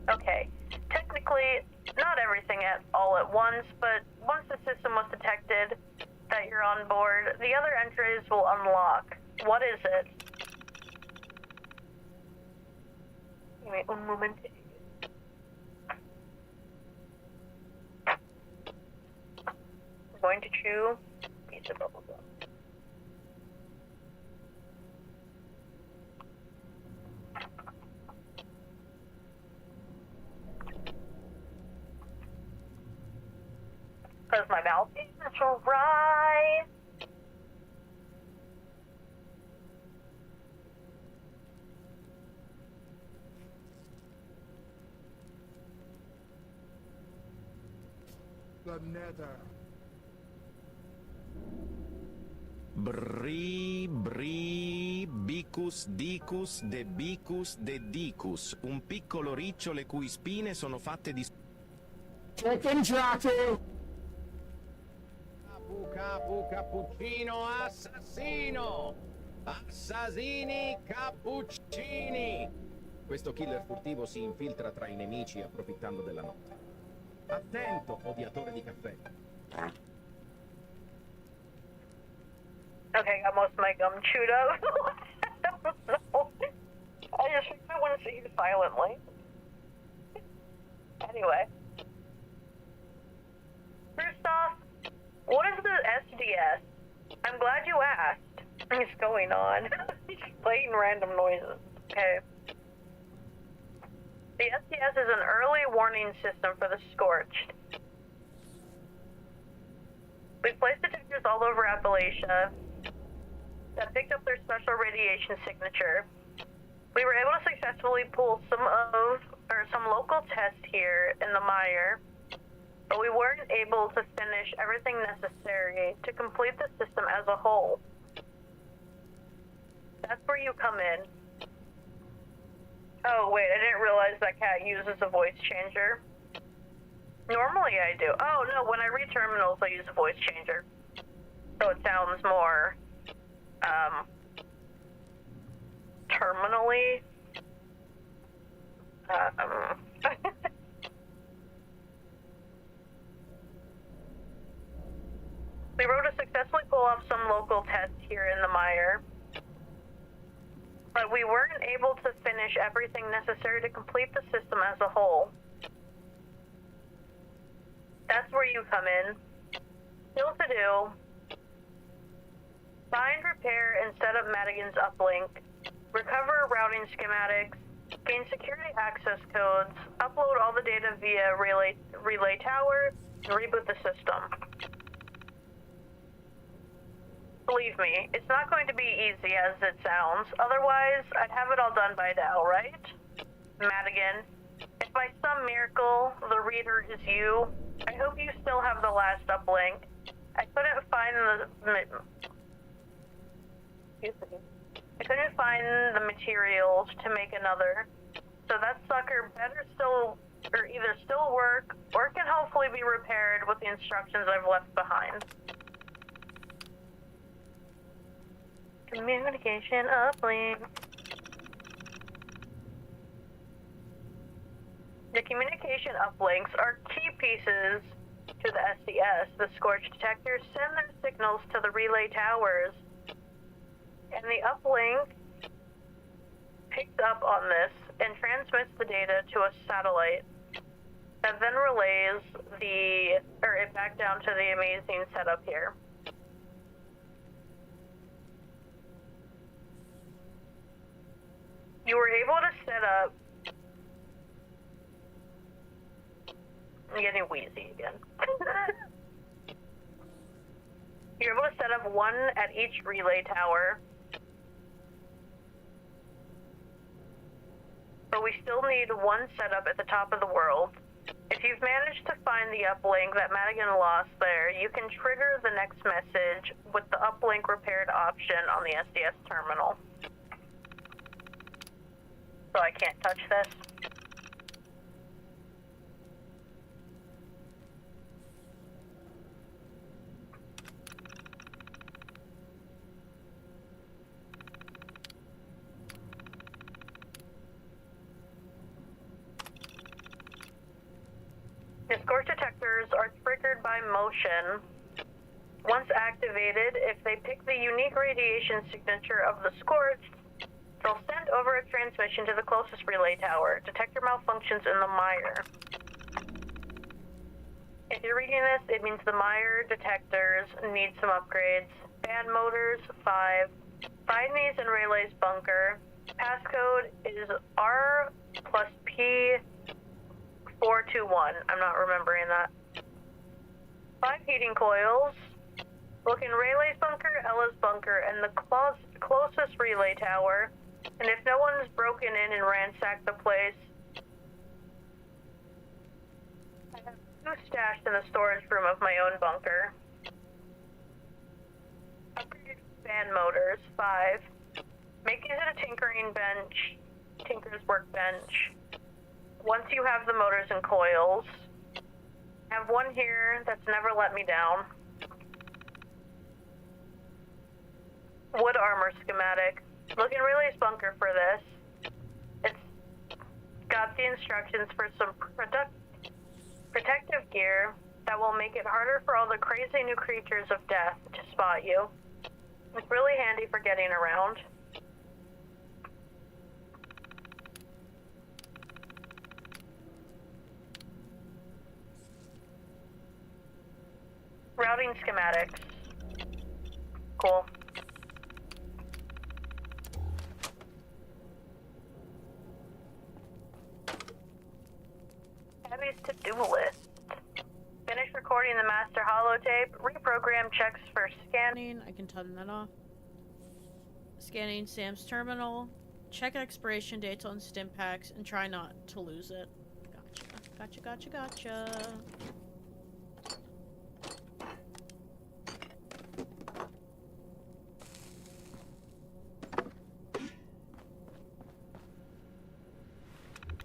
Okay, technically, not everything all at once, but once the system was detected that you're on board, the other entries will unlock. What is it? Give me un moment. I'm going to chew a piece of bubble gum. Cause my mouth is dry. The Nether. Bri, bri, bicus, dicus, de bicus, de dicus. Un piccolo riccio le cui spine sono fatte di... Chicken Jockey! Capu, capu, cappuccino, assassino! Assassini, cappuccini! Questo killer furtivo si infiltra tra i nemici approfittando della notte. Attento, odiatore di caffè. Okay, got most of my gum chewed up. I don't know. I just I want to see you silently. Anyway. First off, what is the SDS? I'm glad you asked. What's going on? Just playing random noises. Okay. The SDS is an early warning system for the Scorched. We've placed detectors all over Appalachia that picked up their special radiation signature. We were able to successfully pull some local tests here in the mire, but we weren't able to finish everything necessary to complete the system as a whole. That's where you come in. Oh wait, I didn't realize that cat uses a voice changer. Normally I do. Oh no, when I read terminals I use a voice changer. So it sounds more, terminally. We wrote to successfully pull off some local tests here in the mire, but we weren't able to finish everything necessary to complete the system as a whole. That's where you come in. Still to do. Find, repair, and set up Madigan's uplink. Recover routing schematics. Gain security access codes. Upload all the data via relay tower. And reboot the system. Believe me, it's not going to be easy as it sounds. Otherwise, I'd have it all done by now, right? Madigan, if by some miracle the reader is you, I hope you still have the last uplink. I couldn't find the materials to make another, so that sucker better either still work or can hopefully be repaired with the instructions I've left behind. Communication uplink. The communication uplinks are key pieces to the SDS. The Scorch detectors send their signals to the relay towers, and the uplink picks up on this and transmits the data to a satellite that then relays it back down to the amazing setup here. You were able to set up... I'm getting wheezy again. You're able to set up one at each relay tower. But we still need one setup at the top of the world. If you've managed to find the uplink that Madigan lost there, you can trigger the next message with the uplink repaired option on the SDS terminal. So I can't touch this. The Scorch detectors are triggered by motion. Once activated, if they pick the unique radiation signature of the Scorch, they'll send over a transmission to the closest relay tower. Detector malfunctions in the mire. If you're reading this, it means the mire detectors need some upgrades. Band motors, 5. Find these in Relay's bunker. Passcode is R plus P 421. I'm not remembering that. 5 heating coils. Look in Relay's bunker, Ella's bunker, and the closest relay tower. And if no one's broken in and ransacked the place, I have 2 stashed in the storage room of my own bunker. Upgraded fan motors, 5. Make use of a tinker's workbench. Once you have the motors and coils, I have one here that's never let me down. Wood armor schematic. Look in Relay's bunker for this. It's got the instructions for some protective gear that will make it harder for all the crazy new creatures of death to spot you. It's really handy for getting around. Routing schematics. Cool. Abby's to-do list. Finish recording the master holotape. Reprogram checks for scanning. I can turn that off. Scanning Sam's terminal. Check expiration dates on stim packs and try not to lose it. Gotcha.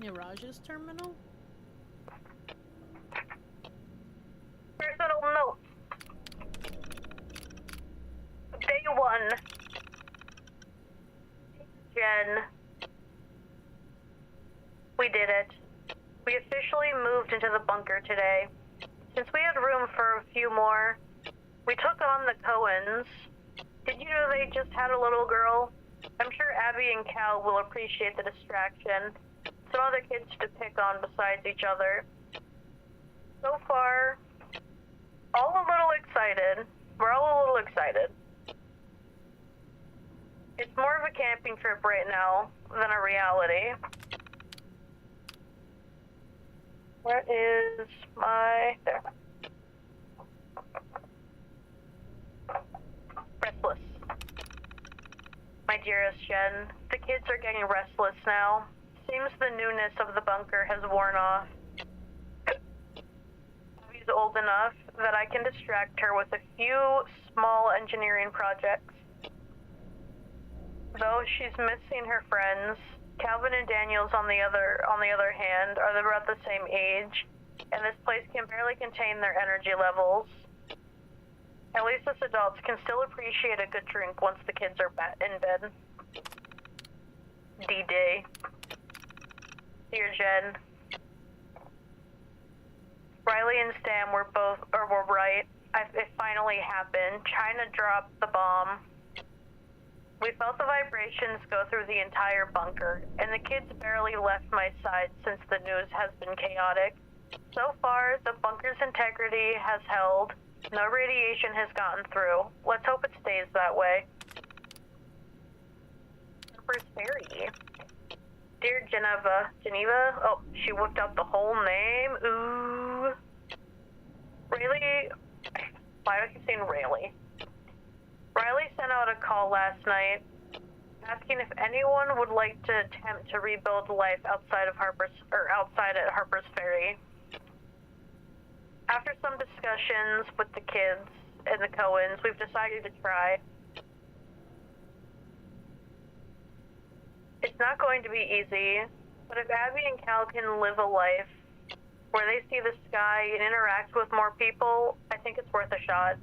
Mirage's terminal? Personal note. Day 1. Jen. We did it. We officially moved into the bunker today. Since we had room for a few more, we took on the Cohens. Did you know they just had a little girl? I'm sure Abby and Cal will appreciate the distraction. Some other kids to pick on besides each other. So far, all a little excited. We're all a little excited. It's more of a camping trip right now than a reality. Where is my... there. Restless. My dearest Jen, the kids are getting restless now. Seems the newness of the bunker has worn off. Abby's old enough that I can distract her with a few small engineering projects. Though she's missing her friends, Calvin and Daniels on the other hand are about the same age, and this place can barely contain their energy levels. At least us adults can still appreciate a good drink once the kids are in bed. D-Day. Dear Jen, Riley and Stam were right. It finally happened. China dropped the bomb. We felt the vibrations go through the entire bunker, and the kids barely left my side since the news has been chaotic. So far, the bunker's integrity has held. No radiation has gotten through. Let's hope it stays that way. Harper's Ferry. Dear Geneva? Oh, she whipped out the whole name? Ooh. Rayleigh? Why do I keep saying Rayleigh? Riley sent out a call last night asking if anyone would like to attempt to rebuild life outside at Harper's Ferry. After some discussions with the kids and the Cohens, we've decided to try. It's not going to be easy, but if Abby and Cal can live a life where they see the sky and interact with more people, I think it's worth a shot.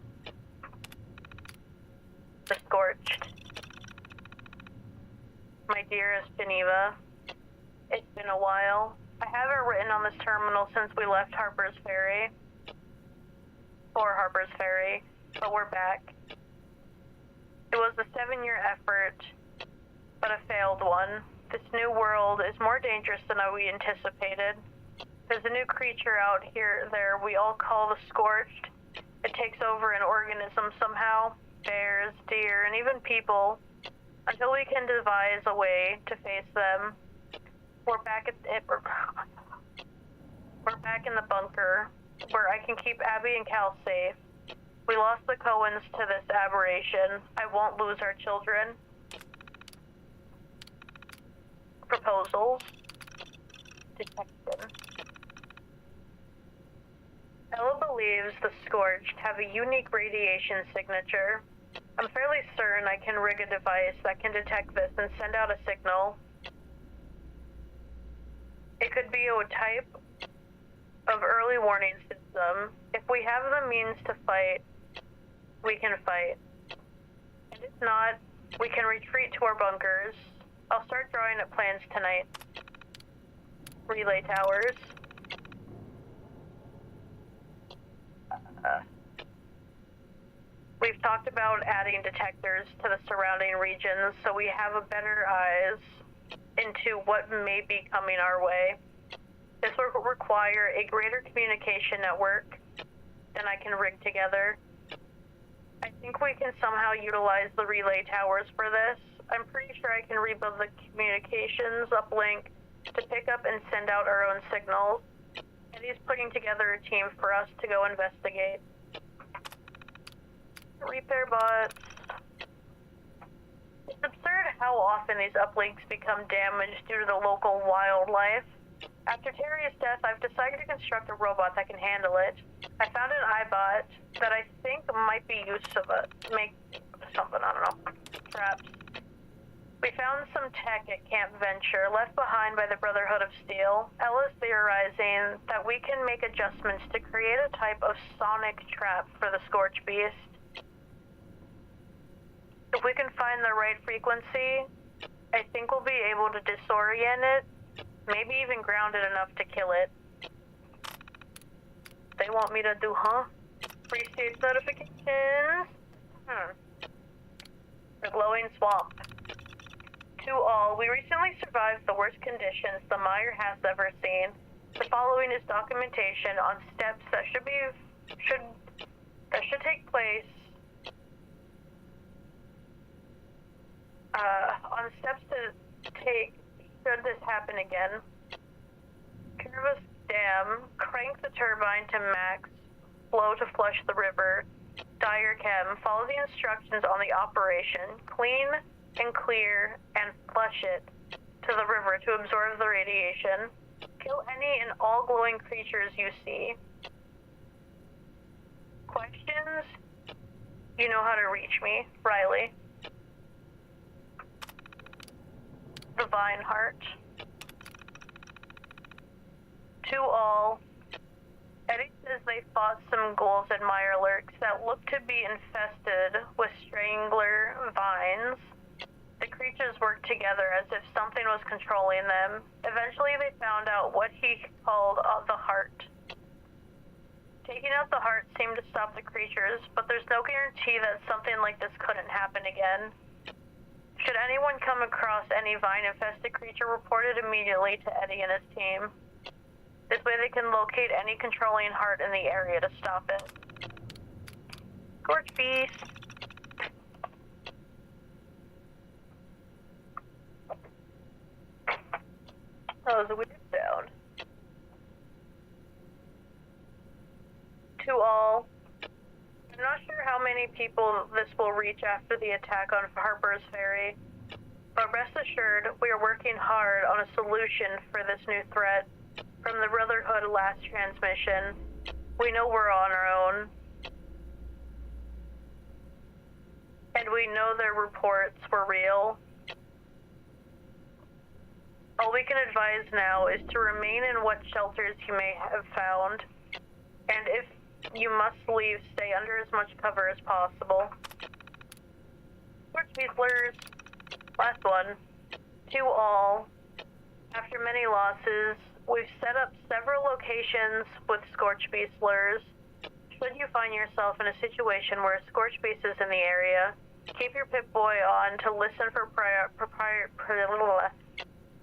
The Scorched. My dearest Geneva, it's been a while. I haven't written on this terminal since we left Harper's Ferry. But we're back. It was a 7-year effort, but a failed one. This new world is more dangerous than we anticipated. There's a new creature out there we all call the Scorched. It takes over an organism somehow. Bears, deer, and even people. Until we can devise a way to face them. We're back in the bunker, where I can keep Abby and Cal safe. We lost the Cohens to this aberration. I won't lose our children. Proposals. Detection. Ella believes the Scorched have a unique radiation signature. I'm fairly certain I can rig a device that can detect this and send out a signal. It could be a type of early warning system. If we have the means to fight, we can fight. And if not, we can retreat to our bunkers. I'll start drawing up plans tonight. Relay towers. We've talked about adding detectors to the surrounding regions so we have a better eyes into what may be coming our way. This will require a greater communication network than I can rig together. I think we can somehow utilize the relay towers for this. I'm pretty sure I can rebuild the communications uplink to pick up and send out our own signals. And he's putting together a team for us to go investigate. Repair bots. It's absurd how often these uplinks become damaged due to the local wildlife. After Terry's death, I've decided to construct a robot that can handle it. I found an iBot that I think might be useful to make something, I don't know, traps. We found some tech at Camp Venture left behind by the Brotherhood of Steel. Ella's theorizing that we can make adjustments to create a type of sonic trap for the Scorch Beast. If we can find the right frequency, I think we'll be able to disorient it, maybe even ground it enough to kill it. They want me to do, huh? Free state notifications. The glowing swamp. To all, we recently survived the worst conditions the mire has ever seen. The following is documentation on steps that should take place. On steps to take should this happen again. Curvus Dam, crank the turbine to max, flow to flush the river. Dire Chem, follow the instructions on the operation. Clean and clear and flush it to the river to absorb the radiation. Kill any and all glowing creatures you see. Questions? You know how to reach me, Riley. The Vine Heart. To all, Eddie says they fought some ghouls and mirelurks that looked to be infested with strangler vines. The creatures worked together as if something was controlling them. Eventually they found out what he called the heart. Taking out the heart seemed to stop the creatures, but there's no guarantee that something like this couldn't happen again. Should anyone come across any vine-infested creature, report it immediately to Eddie and his team. This way they can locate any controlling heart in the area to stop it. Scorch Beast. That was a weird sound. To all, I'm not sure how many people this will reach after the attack on Harper's Ferry, but rest assured, we are working hard on a solution for this new threat. From the Brotherhood last transmission, we know we're on our own. And we know their reports were real. All we can advise now is to remain in what shelters you may have found. And if you must leave, stay under as much cover as possible. Scorch Beastlers. Last one. To all, after many losses, we've set up several locations with Scorch Beastlers. Should you find yourself in a situation where a Scorch Beast is in the area, keep your Pip-Boy on to listen for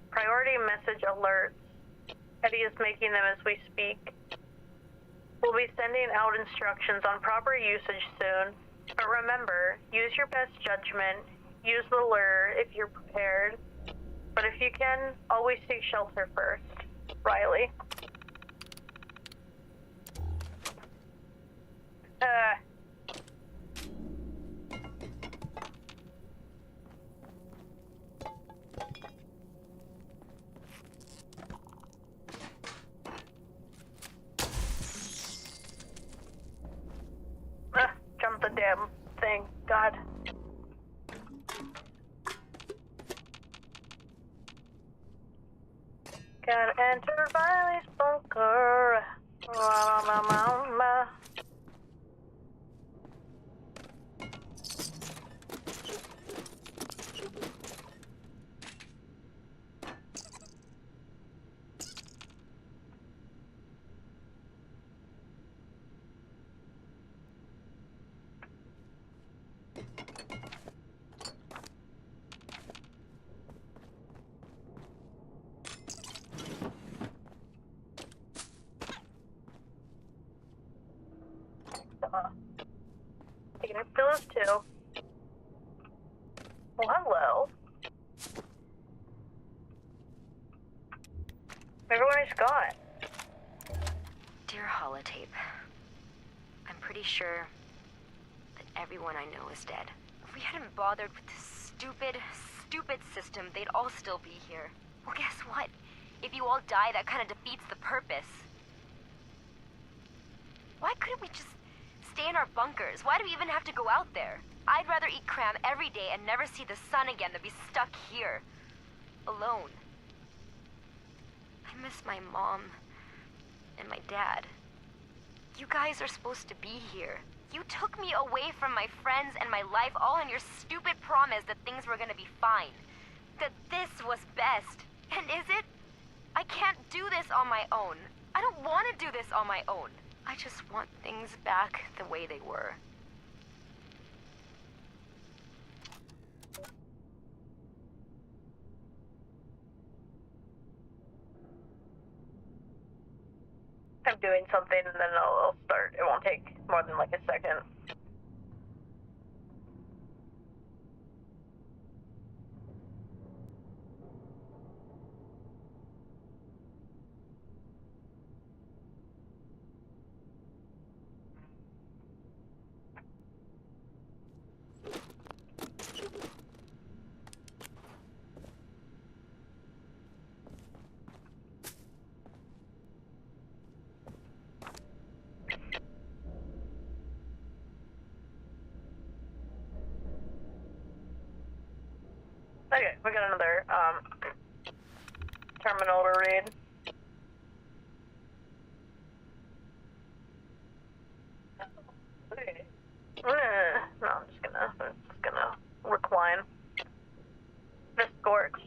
priority message alerts. Eddie is making them as we speak. We'll be sending out instructions on proper usage soon, but remember, use your best judgment, use the lure if you're prepared, but if you can, always seek shelter first. Riley. Jump the damn thing. God. Gotta enter Riley's bunker. La, la, la, la. Taking pillows too. Well, hello. Everyone is gone. Dear Holotape, I'm pretty sure that everyone I know is dead. If we hadn't bothered with this stupid system, they'd all still be here. Well, guess what? If you all die, that kind of defeats the purpose. Why couldn't we just stay in our bunkers? Why do we even have to go out there? I'd rather eat cram every day and never see the sun again than be stuck here, alone. I miss my mom and my dad. You guys are supposed to be here. You took me away from my friends and my life all in your stupid promise that things were gonna be fine. that this was best. And is it? I can't do this on my own. I don't want to do this on my own. I just want things back the way they were. I'm doing something and then I'll start. It won't take more than like a second. Okay, we got another terminal to read. Okay. No, I'm just gonna recline. The Scorch.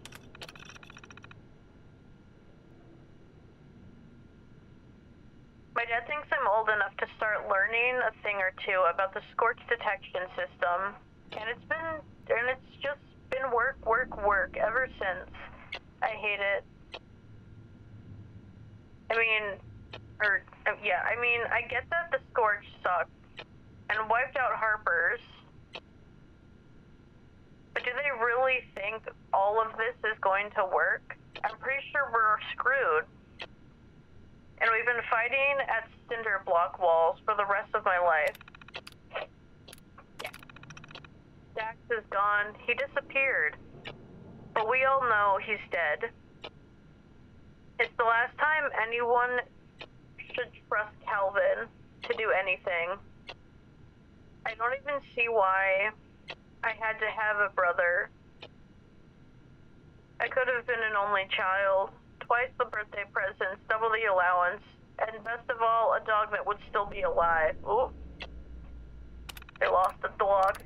My dad thinks I'm old enough to start learning a thing or two about the Scorch detection system, and it's just been work ever since. I hate it. I get that the Scorch sucked and wiped out Harper's, but do they really think all of this is going to work? I'm pretty sure we're screwed. And we've been fighting at cinder block walls for the rest of my life. Dax is gone. He disappeared. But we all know he's dead. It's the last time anyone should trust Calvin to do anything. I don't even see why I had to have a brother. I could have been an only child. Twice the birthday presents, double the allowance, and best of all, a dog that would still be alive. Ooh. They lost the dog.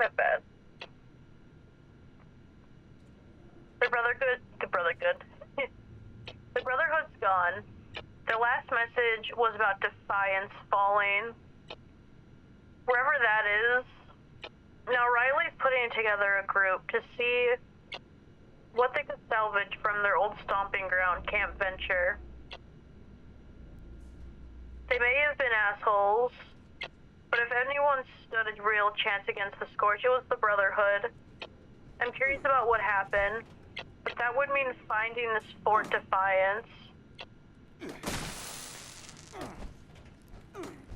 Not bad. The Brotherhood. The Brotherhood's gone. The last message was about Defiance falling. Wherever that is. Now Riley's putting together a group to see what they could salvage from their old stomping ground, Camp Venture. They may have been assholes, but if anyone stood a real chance against the Scorch, it was the Brotherhood. I'm curious about what happened, but that would mean finding this Fort Defiance.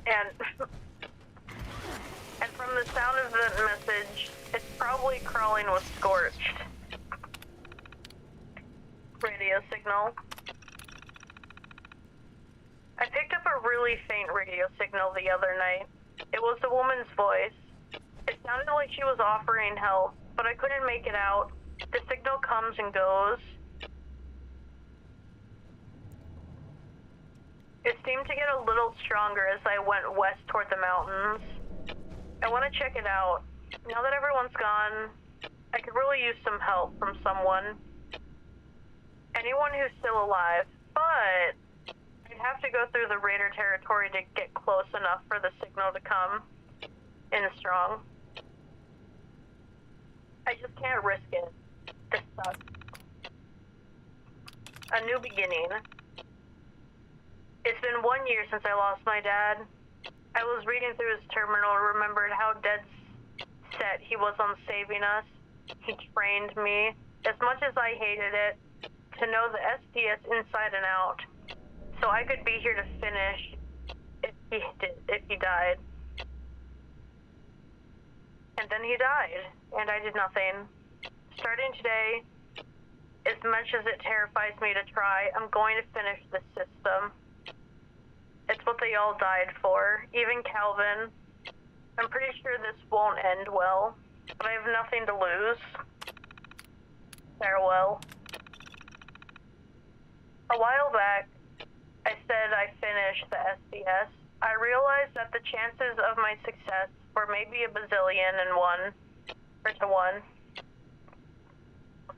And from the sound of the message, it's probably crawling with Scorched. Radio signal. I picked up a really faint radio signal the other night. It was a woman's voice. It sounded like she was offering help, but I couldn't make it out. The signal comes and goes. It seemed to get a little stronger as I went west toward the mountains. I want to check it out. Now that everyone's gone, I could really use some help from someone. Anyone who's still alive, but I'd have to go through the Raider territory to get close enough for the signal to come in strong. I just can't risk it. This sucks. A new beginning. It's been 1 year since I lost my dad. I was reading through his terminal and remembered how dead set he was on saving us. He trained me, as much as I hated it, to know the SDS inside and out, so I could be here to finish if he died. And then he died, and I did nothing. Starting today, as much as it terrifies me to try, I'm going to finish this system. all died for, even Calvin. I'm pretty sure this won't end well, but I have nothing to lose. Farewell. A while back, I said I finished the SDS. I realized that the chances of my success were maybe a bazillion and one, or to one.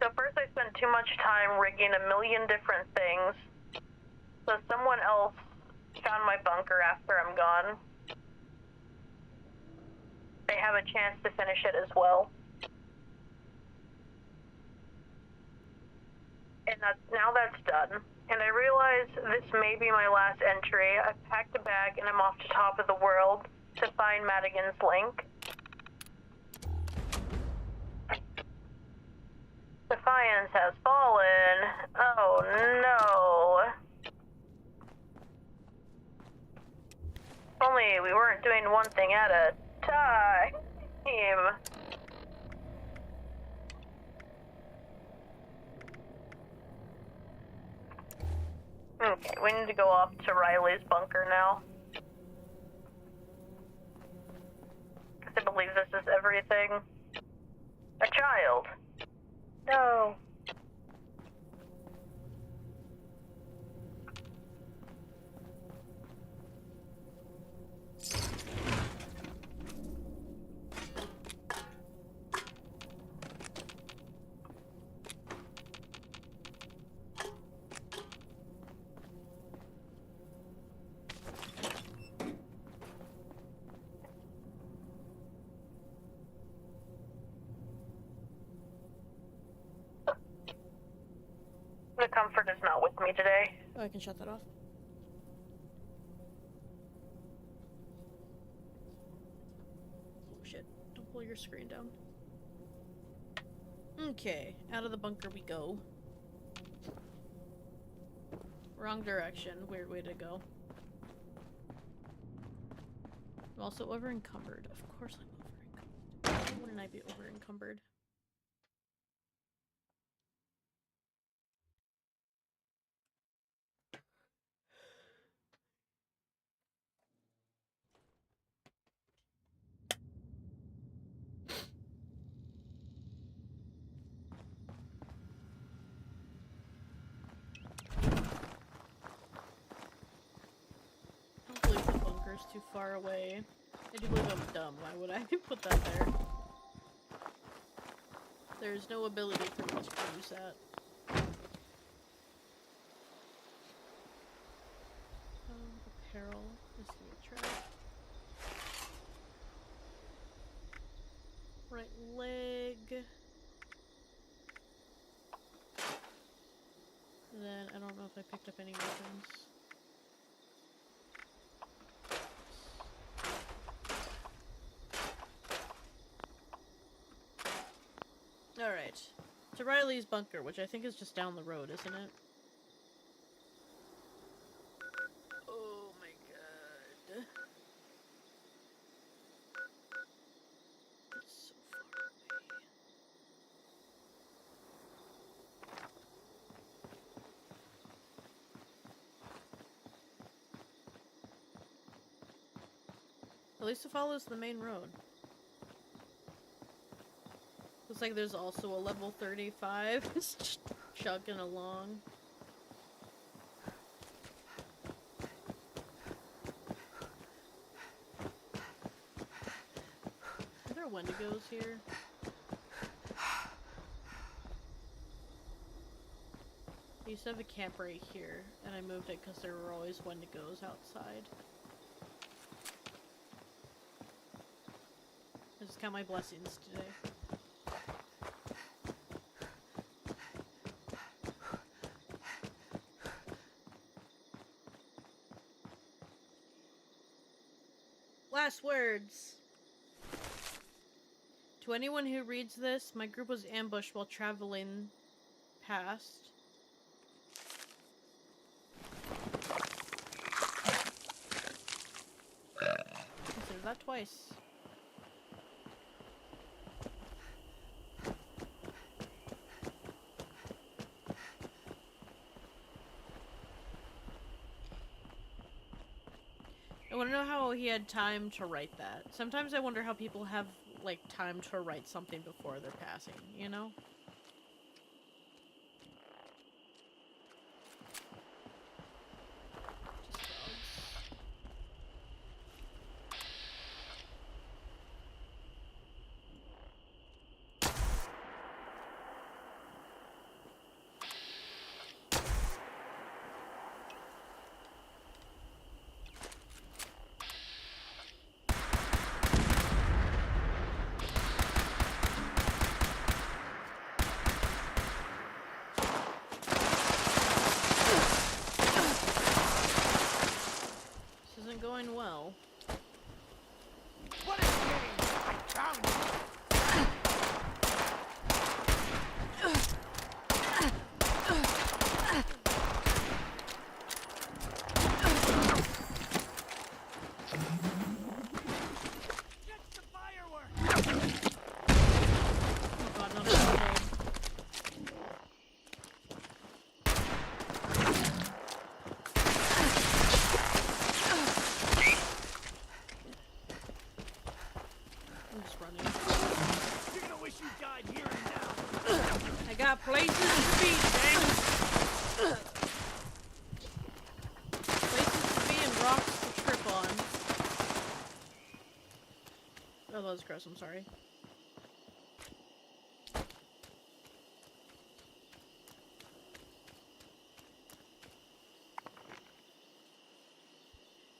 So first I spent too much time rigging a million different things, so someone else found my bunker after I'm gone. They have a chance to finish it as well. And now that's done. And I realize this may be my last entry. I've packed a bag and I'm off to top of the world to find Madigan's link. Defiance has fallen. Oh no. If only we weren't doing one thing at a time. Okay, we need to go off to Riley's bunker now. I believe this is everything. A child. No. The comfort is not with me today. Oh, I can shut that off. Oh shit, don't pull your screen down. Okay, out of the bunker we go. Wrong direction, weird way to go. I'm also over encumbered. Of course I'm over encumbered. Why wouldn't I be over encumbered? I don't believe the bunker's too far away. I do believe I'm dumb. Why would I put that there? There's no ability for me to use that. Apparel. Let's see a track. Right leg. And then I don't know if I picked up any weapons. Alright. To Riley's bunker, which I think is just down the road, isn't it? Oh my god. It's so far away. At least it follows the main road. Looks like there's also a level 35 just chugging along. Are there Wendigos here? I used to have a camp right here, and I moved it because there were always Wendigos outside. I just count my blessings today. Last words. To anyone who reads this, my group was ambushed while traveling past. Consider that twice. want to know how he had time to write that. Sometimes I wonder how people have, like, time to write something before they're passing, you know? Going well. What is game? I found you. Catch the fireworks. Oh god, not a grenade. I got places to be, dang. Places to be and rocks to trip on. Oh, that was gross, I'm sorry.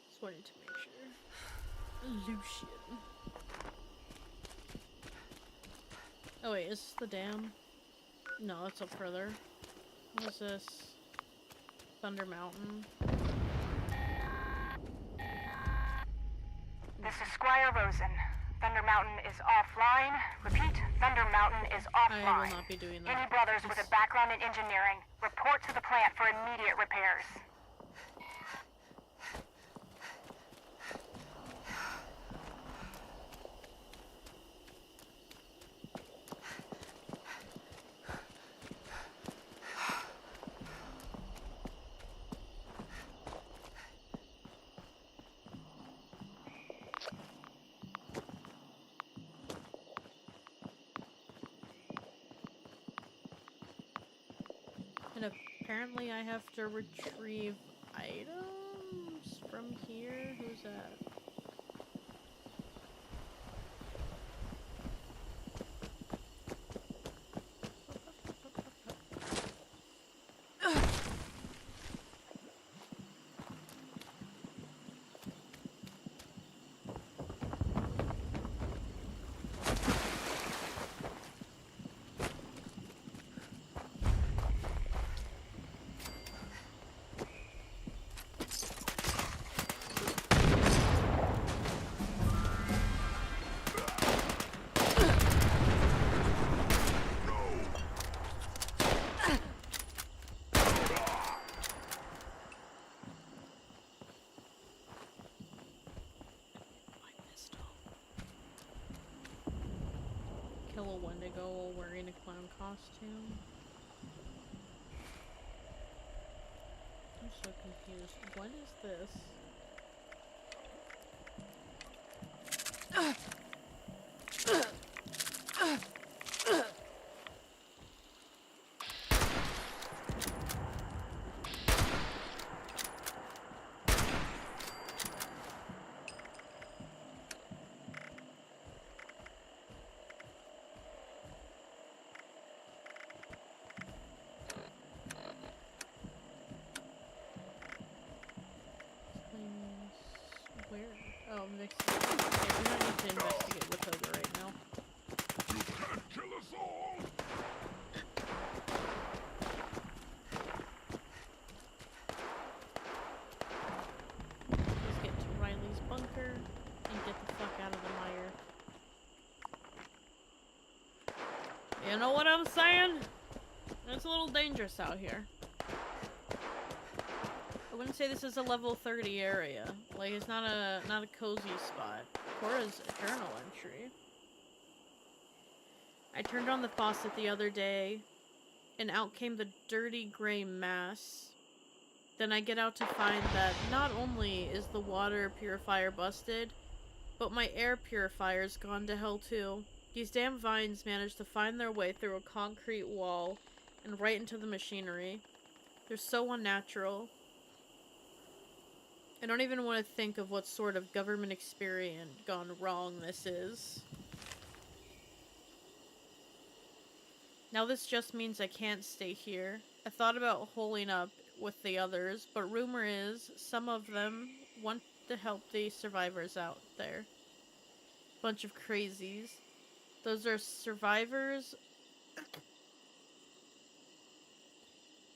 Just wanted to make sure. Lucian. Oh wait, is this the dam? No, it's up further. What is this? Thunder Mountain. This is Squire Rosen. Thunder Mountain is offline. Repeat, Thunder Mountain is offline. I will not be doing that. Any brothers with a background in engineering, report to the plant for immediate repairs. And apparently I have to retrieve items from here? Who's that? Kill a Wendigo while wearing a clown costume. I'm so confused. What is this? Where? Oh, next. Okay, we don't need to investigate Watoga right now. You can't kill us all! Let's get to Riley's bunker and get the fuck out of the mire. You know what I'm saying? It's a little dangerous out here. I wouldn't say this is a level 30 area. Like, it's not a cozy spot. Cora's a journal entry. I turned on the faucet the other day, and out came the dirty gray mass. then I get out to find that not only is the water purifier busted, but my air purifier's gone to hell too. These damn vines managed to find their way through a concrete wall and right into the machinery. They're so unnatural. I don't even want to think of what sort of government experiment gone wrong this is. Now this just means I can't stay here. I thought about holing up with the others, but rumor is some of them want to help the survivors out there. Bunch of crazies. Those are survivors.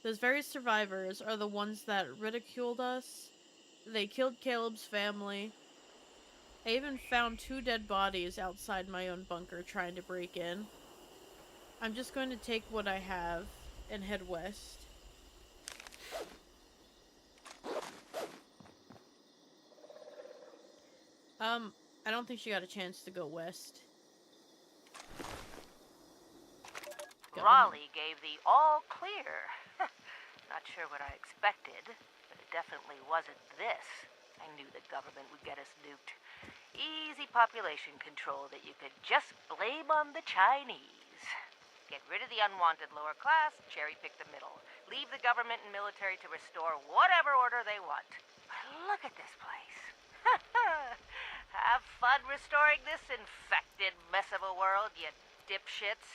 Those very survivors are the ones that ridiculed us. They killed Caleb's family. I even found 2 dead bodies outside my own bunker trying to break in. I'm just going to take what I have and head west. I don't think she got a chance to go west. Raleigh gave the all clear. Not sure what I expected, but it definitely wasn't this. I knew the government would get us nuked. Easy population control that you could just blame on the Chinese. Get rid of the unwanted lower class, cherry-pick the middle. Leave the government and military to restore whatever order they want. But look at this place. Have fun restoring this infected mess of a world, you dipshits.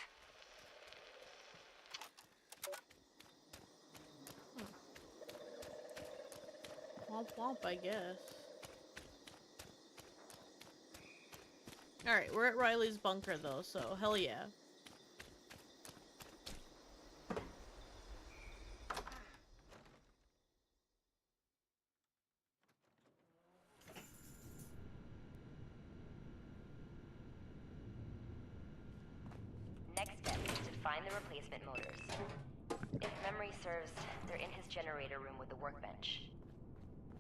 Womp womp, I guess. Alright, we're at Riley's bunker though, so hell yeah. Next step is to find the replacement motors. If memory serves, they're in his generator room with the workbench.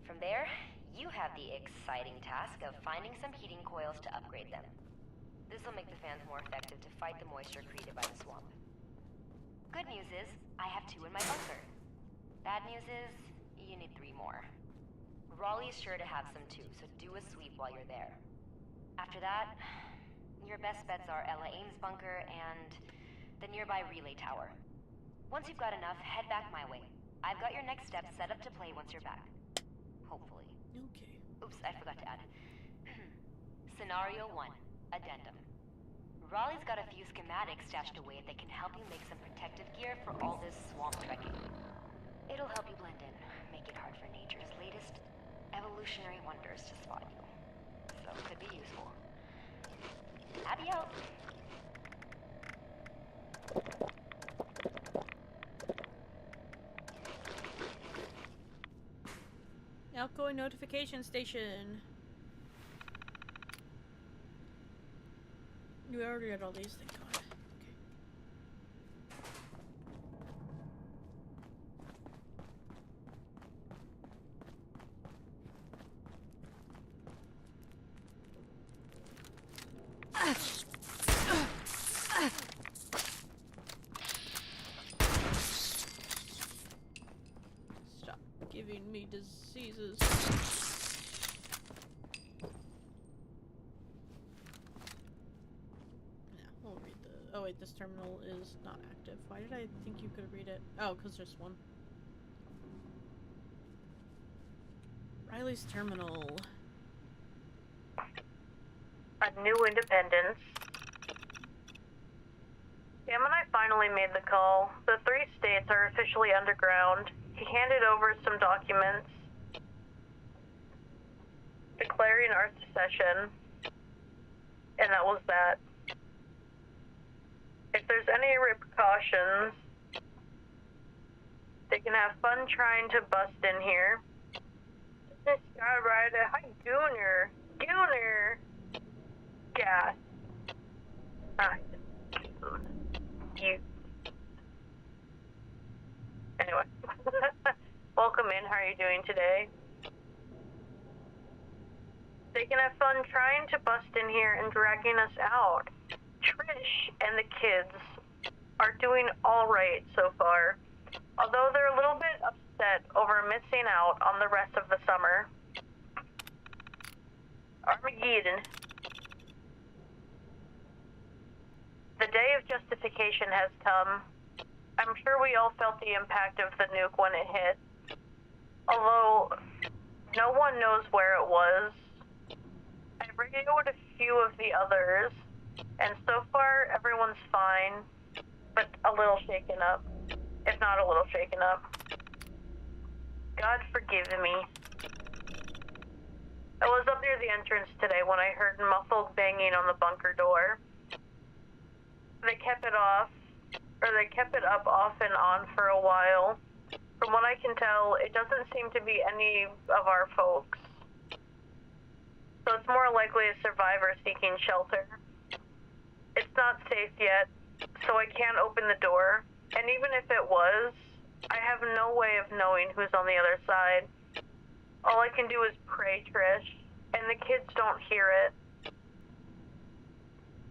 From there, you have the exciting task of finding some heating coils to upgrade them. This will make the fans more effective to fight the moisture created by the swamp. Good news is, I have 2 in my bunker. Bad news is, you need 3 more. Raleigh's sure to have some too, so do a sweep while you're there. After that, your best bets are Ella Ames' bunker and the nearby relay tower. Once you've got enough, head back my way. I've got your next steps set up to play once you're back. Hopefully. Okay. Oops, I forgot to add. Scenario 1. Addendum. Raleigh's got a few schematics stashed away that can help you make some protective gear for all this swamp trekking. It'll help you blend in, make it hard for nature's latest evolutionary wonders to spot you. So it could be useful. Abby out. Outgoing notification station. We already had all these things on. Okay. Stop giving me diseases. We'll read the... Oh wait, this terminal is not active. Why did I think you could read it? Oh, because there's one. Riley's terminal. A new independence. Gemini finally made the call. The 3 states are officially underground. He handed over some documents declaring our secession, and that was that. If there's any repercussions, they can have fun trying to bust in here. This guy right at hi Gooner. Gas. You. Anyway. Welcome in. How are you doing today? They can have fun trying to bust in here and dragging us out. Trish and the kids are doing all right so far. Although they're a little bit upset over missing out on the rest of the summer. Armageddon. The day of justification has come. I'm sure we all felt the impact of the nuke when it hit. Although, no one knows where it was. I radioed a few of the others, and so far everyone's fine, but a little shaken up. If not a little shaken up. God forgive me. I was up near the entrance today when I heard muffled banging on the bunker door. They kept it up off and on for a while. From what I can tell, it doesn't seem to be any of our folks. So it's more likely a survivor seeking shelter. It's not safe yet, so I can't open the door. And even if it was, I have no way of knowing who's on the other side. All I can do is pray, Trish, and the kids don't hear it.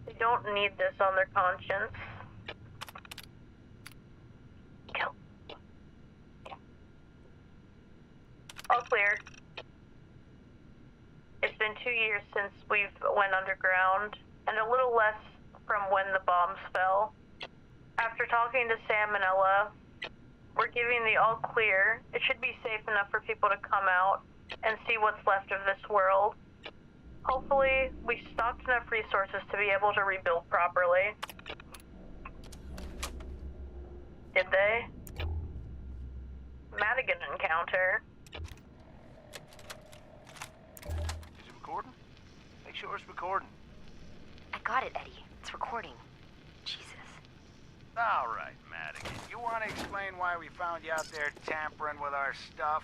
They don't need this on their conscience. Go. All clear. It's been 2 years since we've went underground, and a little less from when the bombs fell. After talking to Sam and Ella, we're giving the all clear. It should be safe enough for people to come out and see what's left of this world. Hopefully, we stocked enough resources to be able to rebuild properly. Did they? Madigan encounter. Is it recording? Make sure it's recording. I got it, Eddie. It's recording. Jesus. All right, Madigan. You want to explain why we found you out there tampering with our stuff?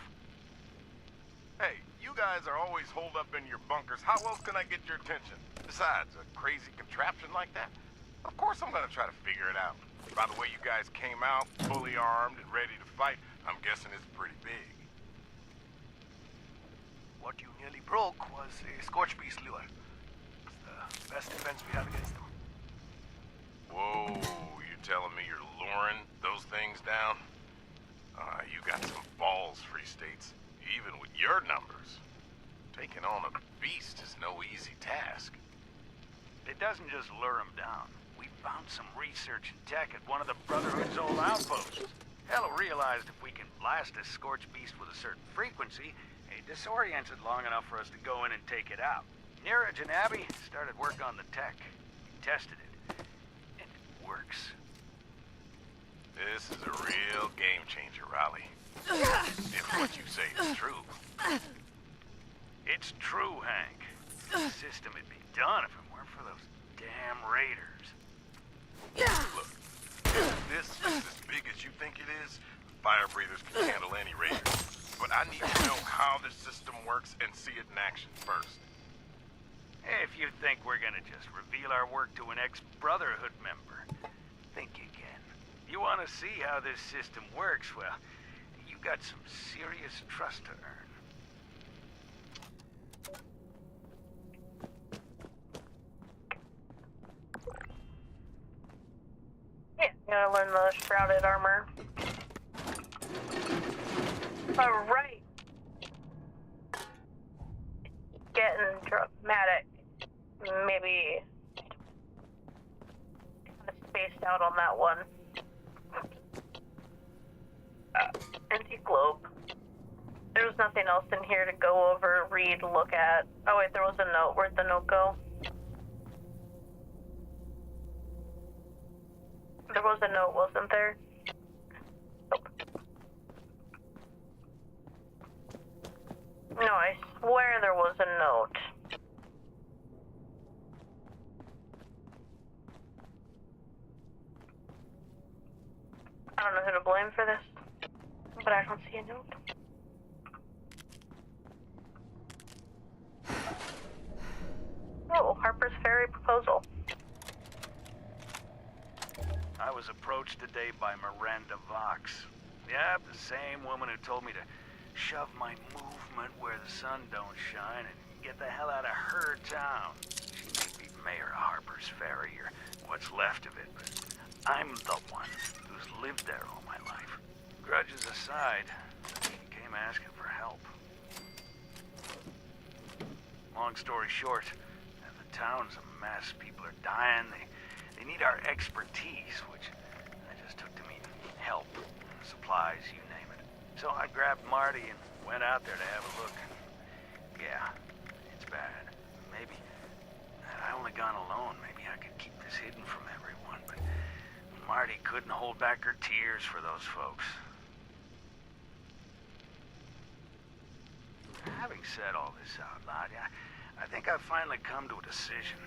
Hey, you guys are always holed up in your bunkers. How else can I get your attention? Besides, a crazy contraption like that? Of course I'm gonna try to figure it out. By the way you guys came out, fully armed and ready to fight, I'm guessing it's pretty big. What you nearly broke was a Scorch Beast lure. It's the best defense we have against them. Whoa, you're telling me you're luring those things down? You got some balls, Free States. Even with your numbers, taking on a beast is no easy task. It doesn't just lure them down. We found some research and tech at one of the Brotherhood's old outposts. Hell, realized if we can blast a Scorch Beast with a certain frequency, it disorients it long enough for us to go in and take it out. Neeraj and Abby started work on the tech. We tested it, and it works. This is a real game changer, Raleigh. If what you say is true. It's true, Hank. The system would be done if it weren't for those damn raiders. Look, if this is as big as you think it is, fire breathers can handle any raider. But I need to know how the system works and see it in action first. If you think we're gonna just reveal our work to an ex-Brotherhood member, think again. You want to see how this system works? Well, you got some serious trust to earn. Yeah, gotta learn the shrouded armor. Alright. Getting dramatic. Maybe kind of spaced out on that one. Empty globe. There was nothing else in here to go over, read, look at. Oh wait, there was a note. Where'd the note go? There was a note, wasn't there? Nope. No, I swear there was a note. I don't know who to blame for this, but I don't see a note. Oh, Harper's Ferry proposal. I was approached today by Miranda Vox. Yep, the same woman who told me to shove my movement where the sun don't shine and get the hell out of her town. She may be mayor of Harper's Ferry, or what's left of it, but I'm the one who's lived there all my life. grudges aside, he came asking for help. Long story short, the town's a mess. People are dying. They need our expertise, which I just took to mean help, supplies, you name it. So I grabbed Marty and went out there to have a look. Yeah, it's bad. Maybe had I only gone alone, maybe I could keep this hidden from everyone, but Marty couldn't hold back her tears for those folks. Having said all this out loud, I think I've finally come to a decision.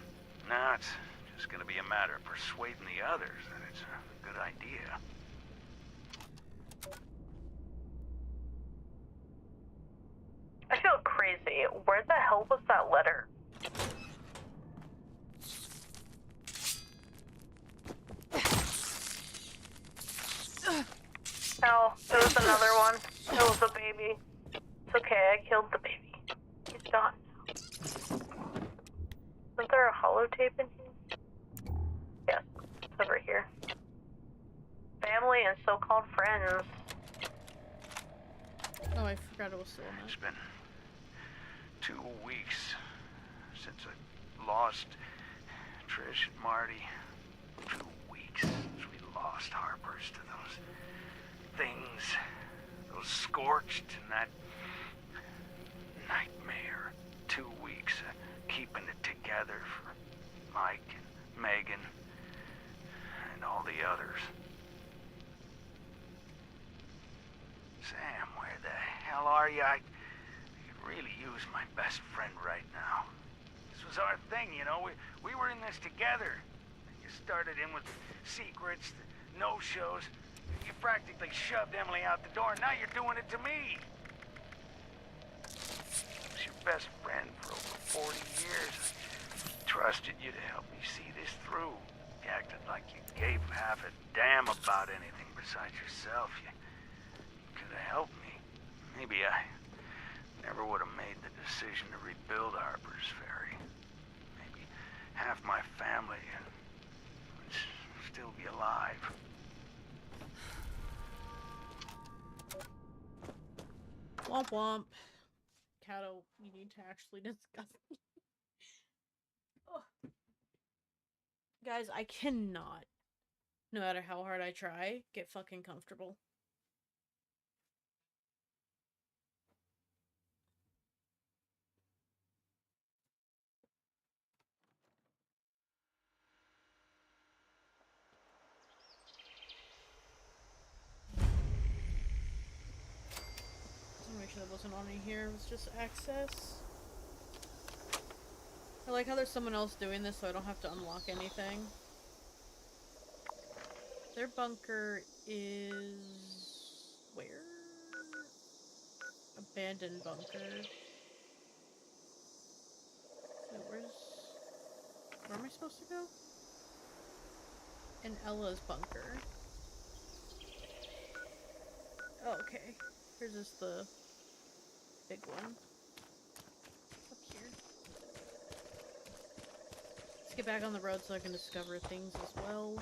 Now it's just gonna be a matter of persuading the others that it's a good idea. I feel crazy. Where the hell was that letter? Oh, it was another one. It was a baby. It's okay, I killed the baby. He's gone now. Isn't there a holotape in here? Yes, it's over here. Family and so-called friends. Oh, I forgot it was still on that. It's been 2 weeks since I lost Trish and Marty. 2 weeks since we lost Harper's to those things, those scorched and that nightmare. 2 weeks keeping it together for Mike and Megan and all the others. Sam, where the hell are you? I could really use my best friend right now. This was our thing, you know. We were in this together. You started in with secrets, no-shows. You practically shoved Emily out the door, and now you're doing it to me. I was your best friend for over 40 years. I trusted you to help me see this through. You acted like you gave half a damn about anything besides yourself. You could have helped me. Maybe I never would have made the decision to rebuild Harper's Ferry. Maybe half my family would still be alive. Womp womp. Kato, you need to actually discuss. Ugh. Guys, I cannot, no matter how hard I try, get fucking comfortable. Make sure that wasn't on in here, it was just access. I like how there's someone else doing this so I don't have to unlock anything. Their bunker is... where? Abandoned bunker. Wait, where am I supposed to go? In Ella's bunker. Oh, okay. Here's just the big one. Up here. Let's get back on the road so I can discover things as well.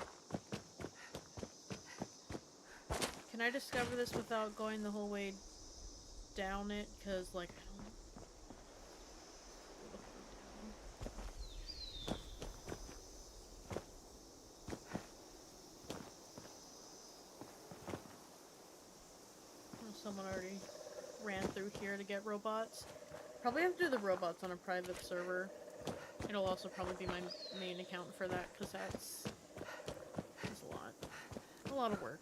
Can I discover this without going the whole way down it? Because, like, I don't... Someone already ran through here to get robots. Probably have to do the robots on a private server. It'll also probably be my main account for that, because that's a lot of work.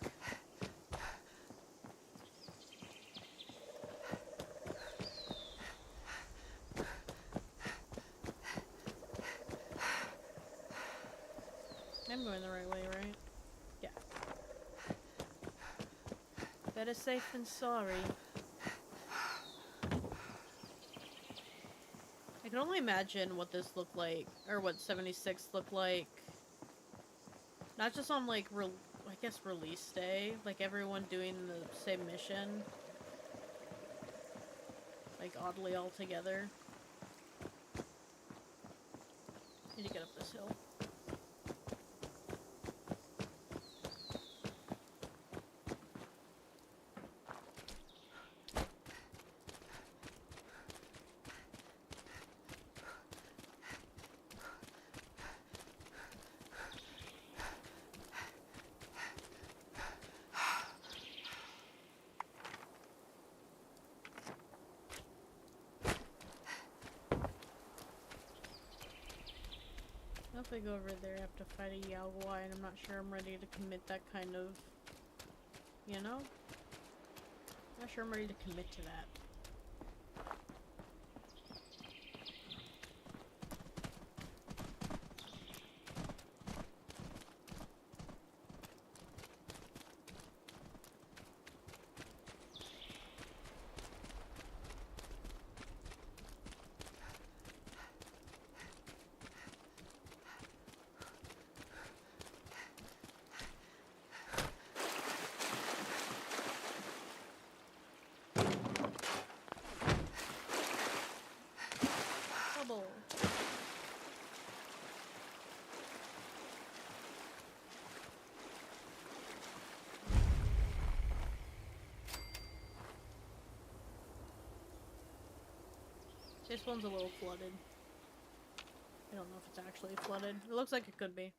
I'm going the right way, right? Yeah. Better safe than sorry. I can only imagine what this looked like, or what 76 looked like. Not just on, like, I guess release day. Like, everyone doing the same mission. Like, oddly all together. Need to get up this hill. If I go over there, I have to fight a Yaogwai, and I'm not sure I'm ready to commit that kind of, you know? Not sure I'm ready to commit to that. Trouble. This one's a little flooded. I don't know if it's actually flooded. It looks like it could be.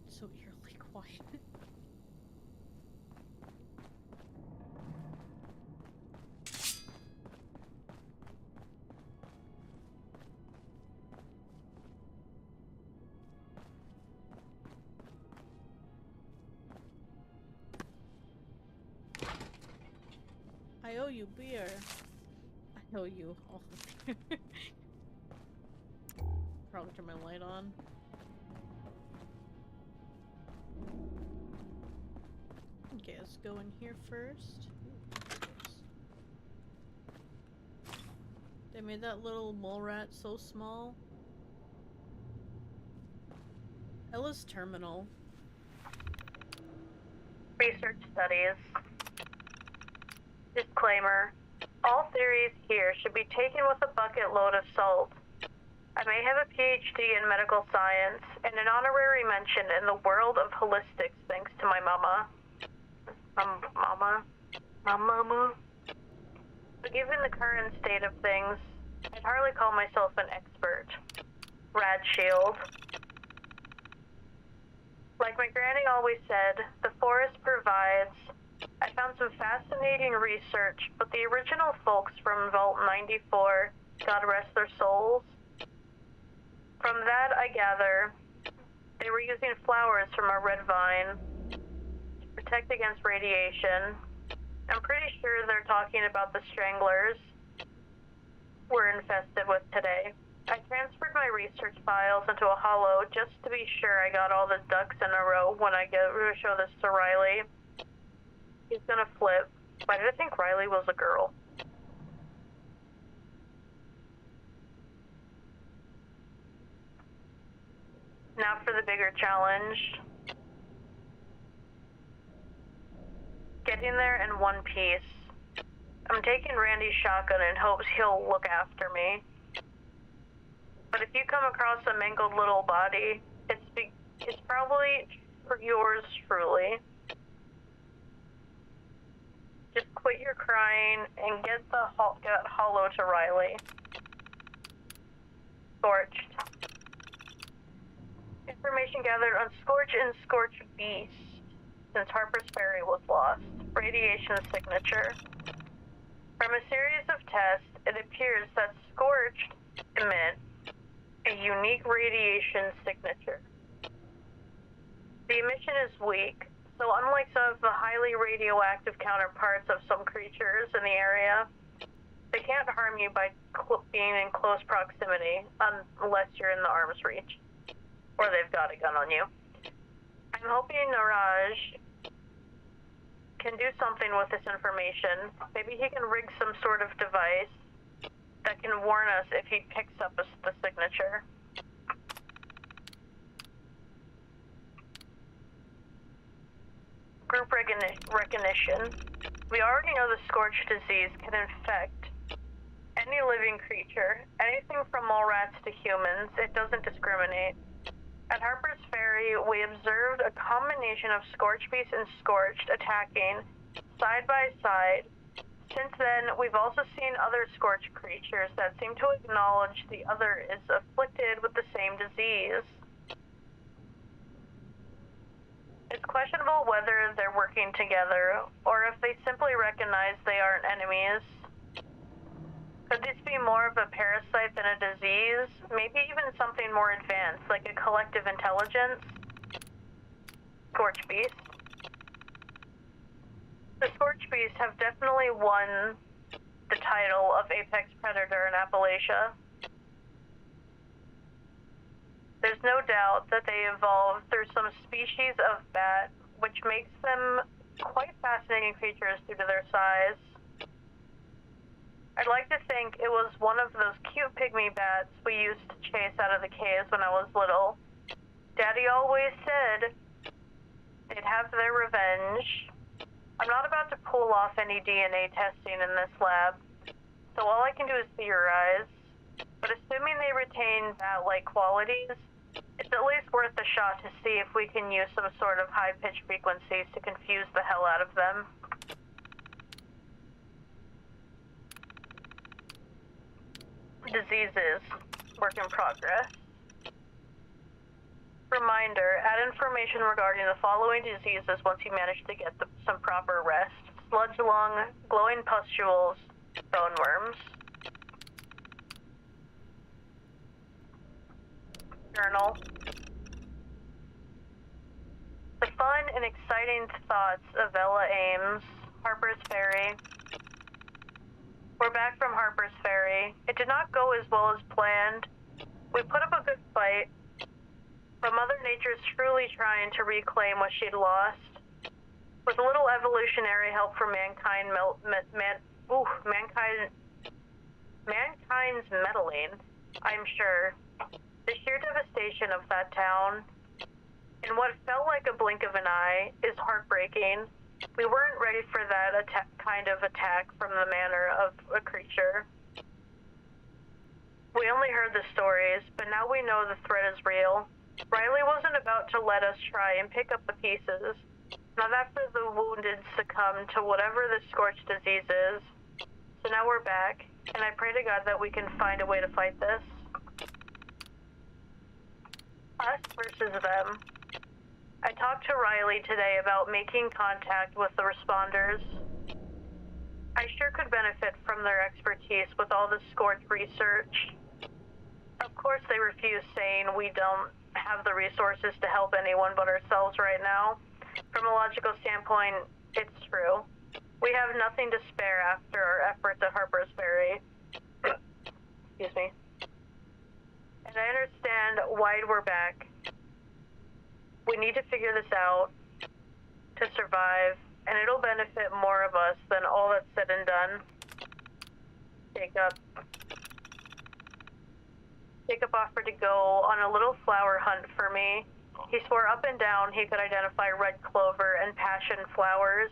So eerily quiet. I owe you beer. I owe you all the beer. Probably turn my light on. Okay, let's go in here first. They made that little mole rat so small. Ella's terminal. Research studies. Disclaimer. All theories here should be taken with a bucket load of salt. I may have a PhD in medical science and an honorary mention in the world of holistics thanks to my mama. My mama. But given the current state of things, I'd hardly call myself an expert. Rad shield. Like my granny always said, the forest provides. I found some fascinating research, but the original folks from Vault 94, God rest their souls. From that, I gather they were using flowers from a red vine to protect against radiation. I'm pretty sure they're talking about the stranglers we're infested with today. I transferred my research files into a hollow just to be sure I got all the ducks in a row when I go to show this to Riley. He's gonna flip. Why did I think Riley was a girl? Now for the bigger challenge. Getting there in one piece. I'm taking Randy's shotgun in hopes he'll look after me. But if you come across a mangled little body, it's probably for yours truly. Just quit your crying and get hollow to Riley. Scorched. Information gathered on Scorch and Scorch Beast since Harper's Ferry was lost. Radiation signature. From a series of tests, it appears that Scorched emit a unique radiation signature. The emission is weak, so unlike some of the highly radioactive counterparts of some creatures in the area, they can't harm you by being in close proximity unless you're in the arm's reach. Or they've got a gun on you. I'm hoping Niraj can do something with this information. Maybe he can rig some sort of device that can warn us if he picks up the signature. Group recognition. We already know the Scorch disease can infect any living creature, anything from mole rats to humans. It doesn't discriminate. At Harper's Ferry, we observed a combination of Scorch Beast and Scorched attacking side by side Since then, we've also seen other scorched creatures that seem to acknowledge the other is afflicted with the same disease. It's questionable whether they're working together, or if they simply recognize they aren't enemies. Could this be more of a parasite than a disease? Maybe even something more advanced, like a collective intelligence? Scorched beasts? The Scorched beasts have definitely won the title of apex predator in Appalachia. There's no doubt that they evolved through some species of bat, which makes them quite fascinating creatures due to their size. I'd like to think it was one of those cute pygmy bats we used to chase out of the caves when I was little. Daddy always said they'd have their revenge. I'm not about to pull off any DNA testing in this lab, so all I can do is theorize. But assuming they retain bat-like qualities, it's at least worth a shot to see if we can use some sort of high-pitched frequencies to confuse the hell out of them. Diseases. Work in progress. Reminder, add information regarding the following diseases once you manage to get some proper rest. Sludge lung, glowing pustules, bone worms. Journal. The fun and exciting thoughts of Ella Ames, Harper's Ferry. We're back from Harper's Ferry. It did not go as well as planned. We put up a good fight, but Mother Nature's truly trying to reclaim what she'd lost. With a little evolutionary help from mankind's meddling, I'm sure. The sheer devastation of that town, in what felt like a blink of an eye, is heartbreaking. We weren't ready for that kind of attack from the manner of a creature. We only heard the stories, but now we know the threat is real. Riley wasn't about to let us try and pick up the pieces, not after the wounded succumb to whatever the scorched disease is. So now we're back, and I pray to God that we can find a way to fight this. Us versus them. I talked to Riley today about making contact with the responders. I sure could benefit from their expertise with all the scorched research. Of course they refuse, saying we don't have the resources to help anyone but ourselves right now. From a logical standpoint, it's true. We have nothing to spare after our efforts at Harper's Ferry. Excuse me. And I understand why we're back. We need to figure this out to survive, and it'll benefit more of us than all that's said and done. Jacob offered to go on a little flower hunt for me. He swore up and down he could identify red clover and passion flowers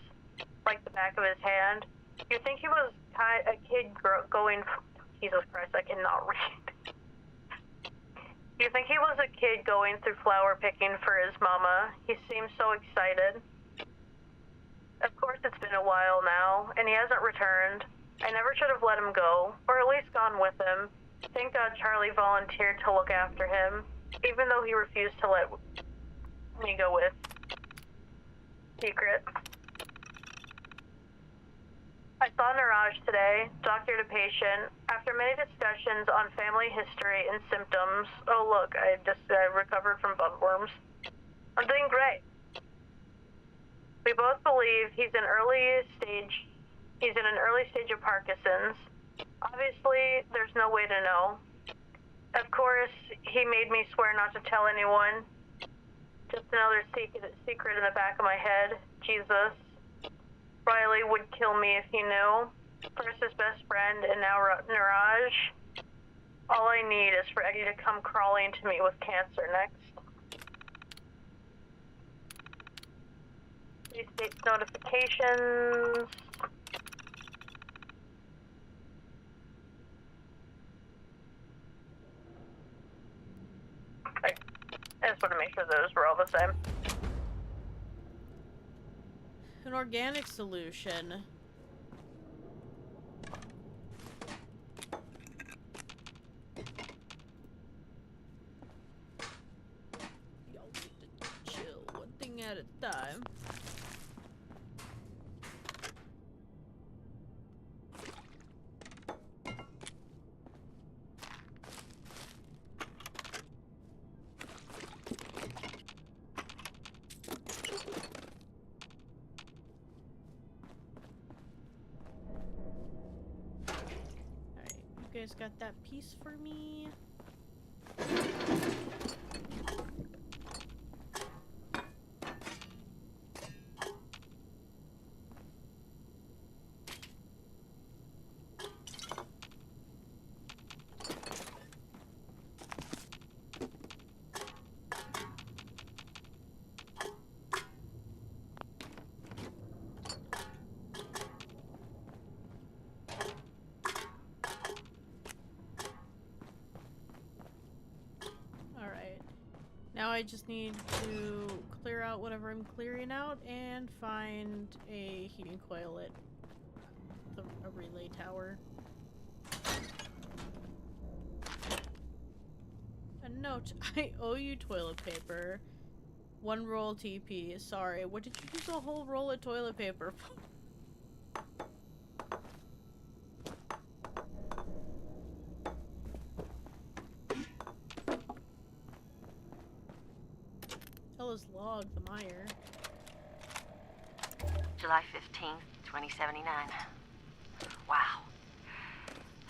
like the back of his hand. You'd think he was a kid going... Jesus Christ, I cannot read. You think he was a kid going through flower picking for his mama. He seems so excited. Of course it's been a while now, and he hasn't returned. I never should have let him go, or at least gone with him. Thank God Charlie volunteered to look after him, even though he refused to let me go with. Secret. I saw Niraj today, doctor to patient. After many discussions on family history and symptoms, oh look, I recovered from bugworms. I'm doing great. We both believe he's in an early stage of Parkinson's. Obviously, there's no way to know. Of course, he made me swear not to tell anyone. Just another secret in the back of my head. Jesus. Riley would kill me if he knew. First his best friend, and now Niraj. All I need is for Eddie to come crawling to me with cancer next. These states notifications. I just want to make sure those were all the same. An organic solution. a time. Alright, you guys got that piece for me? Now I just need to clear out whatever I'm clearing out and find a heating coil at a relay tower. A note, I owe you toilet paper. 1 roll TP. Sorry, what did you use a whole roll of toilet paper for? His log, the mire. July 15th, 2079. Wow.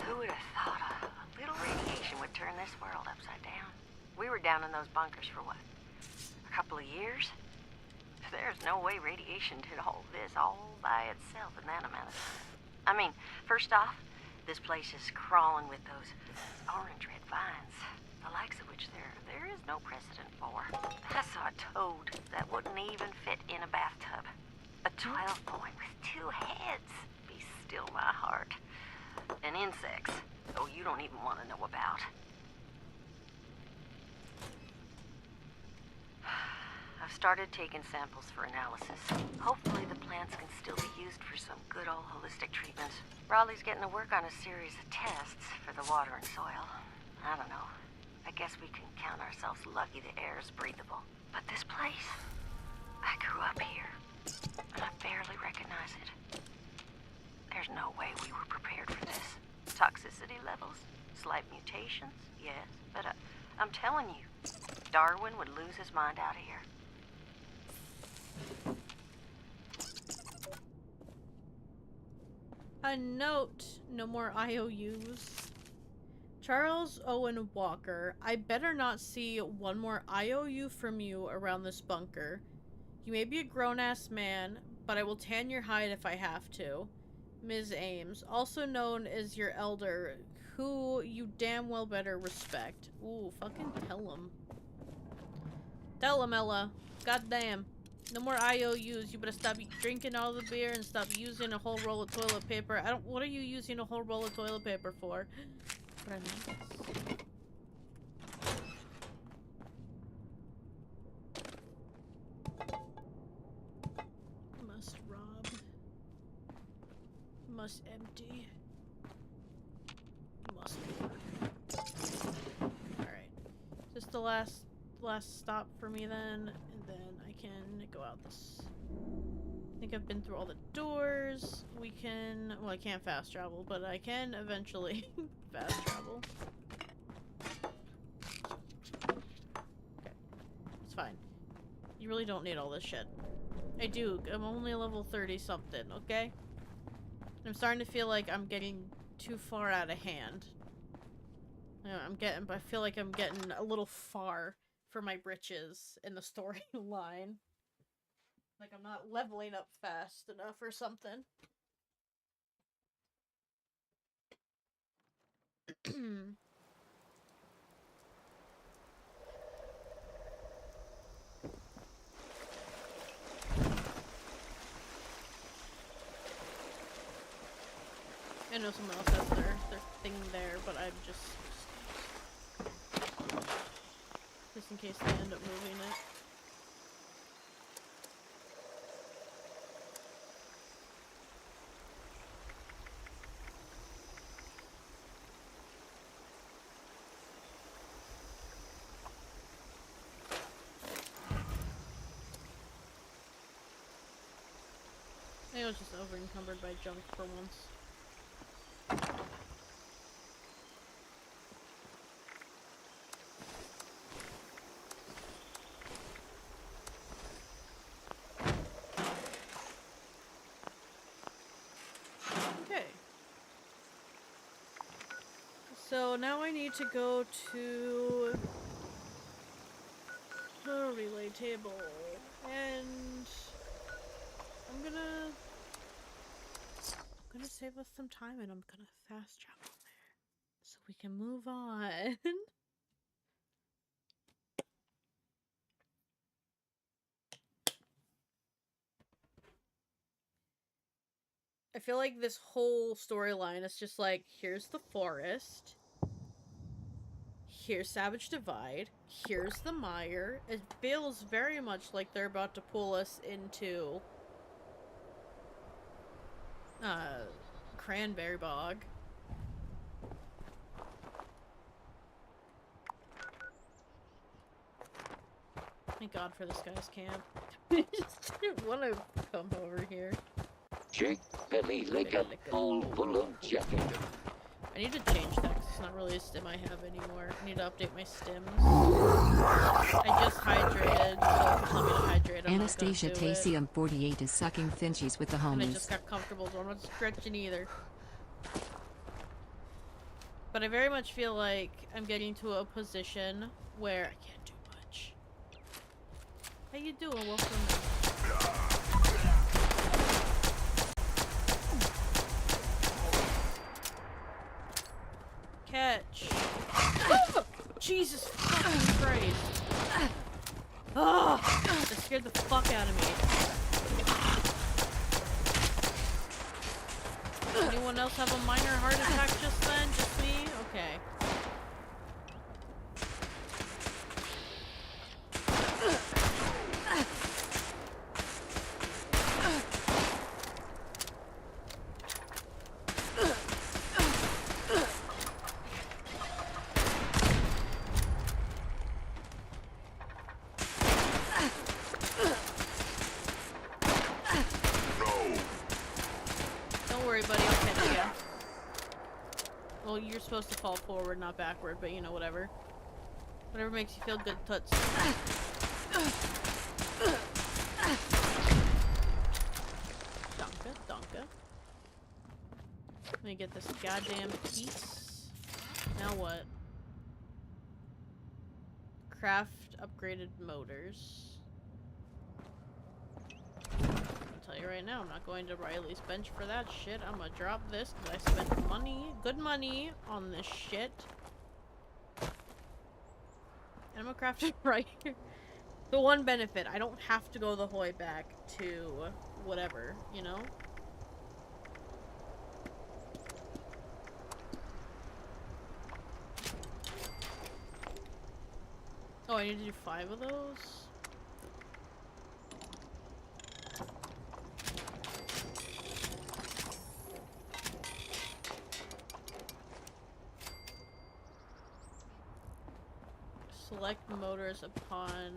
Who would have thought a little radiation would turn this world upside down? We were down in those bunkers for what? A couple of years? There's no way radiation did all this all by itself in that amount of time. I mean, first off, this place is crawling with those orange red vines, the likes of which there is no precedent for. I saw a toad that wouldn't even fit in a bathtub. A 12-point with 2 heads. Be still my heart. And insects. Oh, you don't even want to know about. I've started taking samples for analysis. Hopefully the plants can still be used for some good old holistic treatments. Raleigh's getting to work on a series of tests for the water and soil. I don't know. I guess we can count ourselves lucky the air is breathable. But this place, I grew up here, and I barely recognize it. There's no way we were prepared for this. Toxicity levels, slight mutations, yes, but I'm telling you, Darwin would lose his mind out here. A note, no more IOUs. Charles Owen Walker, I better not see one more IOU from you around this bunker. You may be a grown-ass man, but I will tan your hide if I have to. Ms. Ames, also known as your elder, who you damn well better respect. Ooh, fucking tell him. Tell him, Ella. Goddamn. No more IOUs. You better stop drinking all the beer and stop using a whole roll of toilet paper. What are you using a whole roll of toilet paper for? But I mean must rob. Must empty. Must work. Alright. Just the last stop for me then, and then I can go out this. I think I've been through all the doors. We can, well, I can't fast travel, but I can eventually fast travel. Okay. It's fine. You really don't need all this shit. I do. I'm only level 30 something, okay? I'm starting to feel like I'm getting too far out of hand. I feel like I'm getting a little far for my britches in the storyline. Like I'm not leveling up fast enough or something. I know someone else has their thing there, but I'm just in case they end up moving it. was just over encumbered by junk for once. Okay. So now I need to go to the relay table, and I'm gonna save us some time, and I'm gonna fast travel there so we can move on. I feel like this whole storyline is just like, here's the forest, here's Savage Divide, here's the mire. It feels very much like they're about to pull us into Cranberry Bog. Thank God for this guy's camp. I just didn't want to come over here. Jake, belly like a bowl full of jacket. I need to change that because it's not really a stim I have anymore. I need to update my stims. I just hydrated, so if you tell me to hydrate, I'm Anastasia not gonna do Tasium 48 is sucking Finchies with the it. And I homies. just got comfortable, so I'm not stretching either. But I very much feel like I'm getting to a position where I can't do much. How you doing? Welcome. Catch. Jesus fucking Christ. Oh, that scared the fuck out of me. Anyone else have a minor heart attack just then? Just me? Okay. You're supposed to fall forward, not backward, but you know, whatever. Whatever makes you feel good, toots. Donka, donka. Let me get this goddamn piece. Now what? Craft upgraded motors. I'll tell you right now, I'm not going to Riley's bench for that shit. I'm gonna drop this because I spent money, good money, on this shit. And I'm gonna craft it right here. The one benefit, I don't have to go the whole way back to whatever, you know? Oh, I need to do 5 of those? Select motors upon...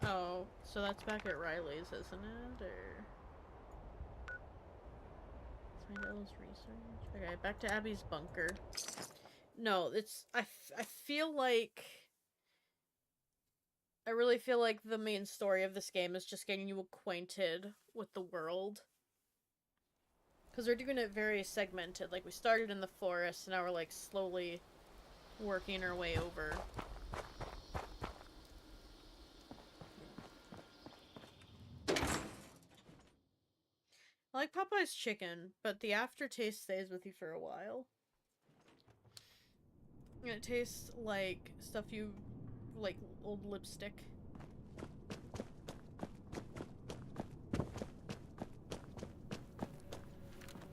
Oh, so that's back at Riley's, isn't it? Or... Find Ella's research? Okay, back to Abby's bunker. No, it's... I feel like... I really feel like the main story of this game is just getting you acquainted with the world. Because we're doing it very segmented. Like, we started in the forest, and now we're, like, slowly working our way over. I like Popeye's chicken, but the aftertaste stays with you for a while. And it tastes like stuff you... like old lipstick.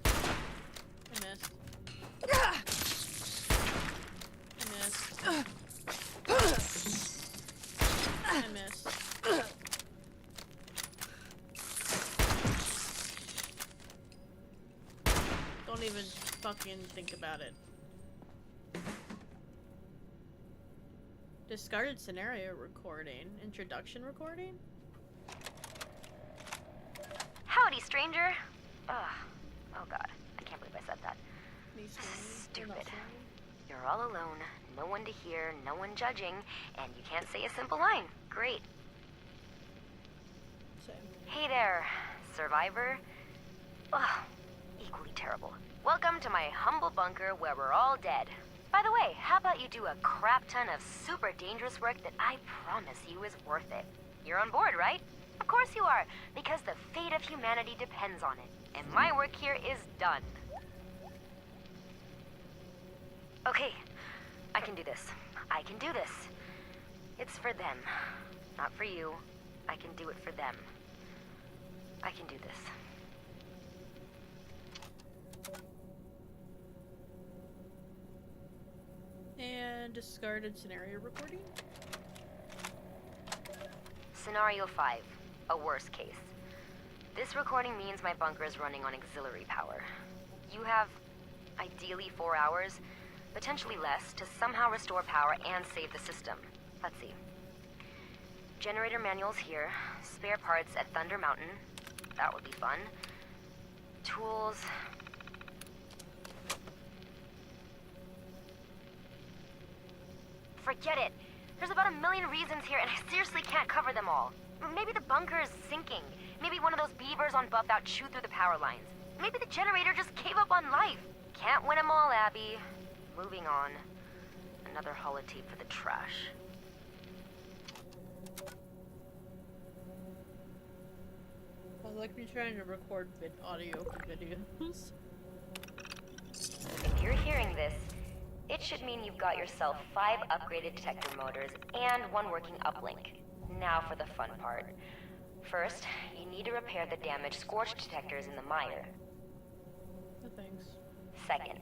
I missed. I missed. Don't even fucking think about it. Discarded scenario recording. Introduction recording? Howdy, stranger. Oh god, I can't believe I said that. Stupid. You're all alone, no one to hear, no one judging, and you can't say a simple line. Great. Hey there, survivor. Ugh, equally terrible. Welcome to my humble bunker where we're all dead. By the way, how about you do a crap ton of super dangerous work that I promise you is worth it? You're on board, right? Of course you are, because the fate of humanity depends on it, and my work here is done. Okay, I can do this. I can do this. It's for them, not for you. I can do it for them. I can do this. And discarded scenario recording? Scenario 5, a worst case. This recording means my bunker is running on auxiliary power. You have, ideally, 4 hours, potentially less, to somehow restore power and save the system. Let's see. Generator manuals here, spare parts at Thunder Mountain. That would be fun. Tools. Forget it. There's about 1 million reasons here, and I seriously can't cover them all. Maybe the bunker is sinking. Maybe one of those beavers on Buff Out chewed through the power lines. Maybe the generator just gave up on life. Can't win them all, Abby. Moving on. Another holotape for the trash. I like me trying to record audio for videos. If you're hearing this, it should mean you've got yourself 5 upgraded detector motors and 1 working uplink. Now for the fun part. First, you need to repair the damaged scorch detectors in the mire. No thanks. Second,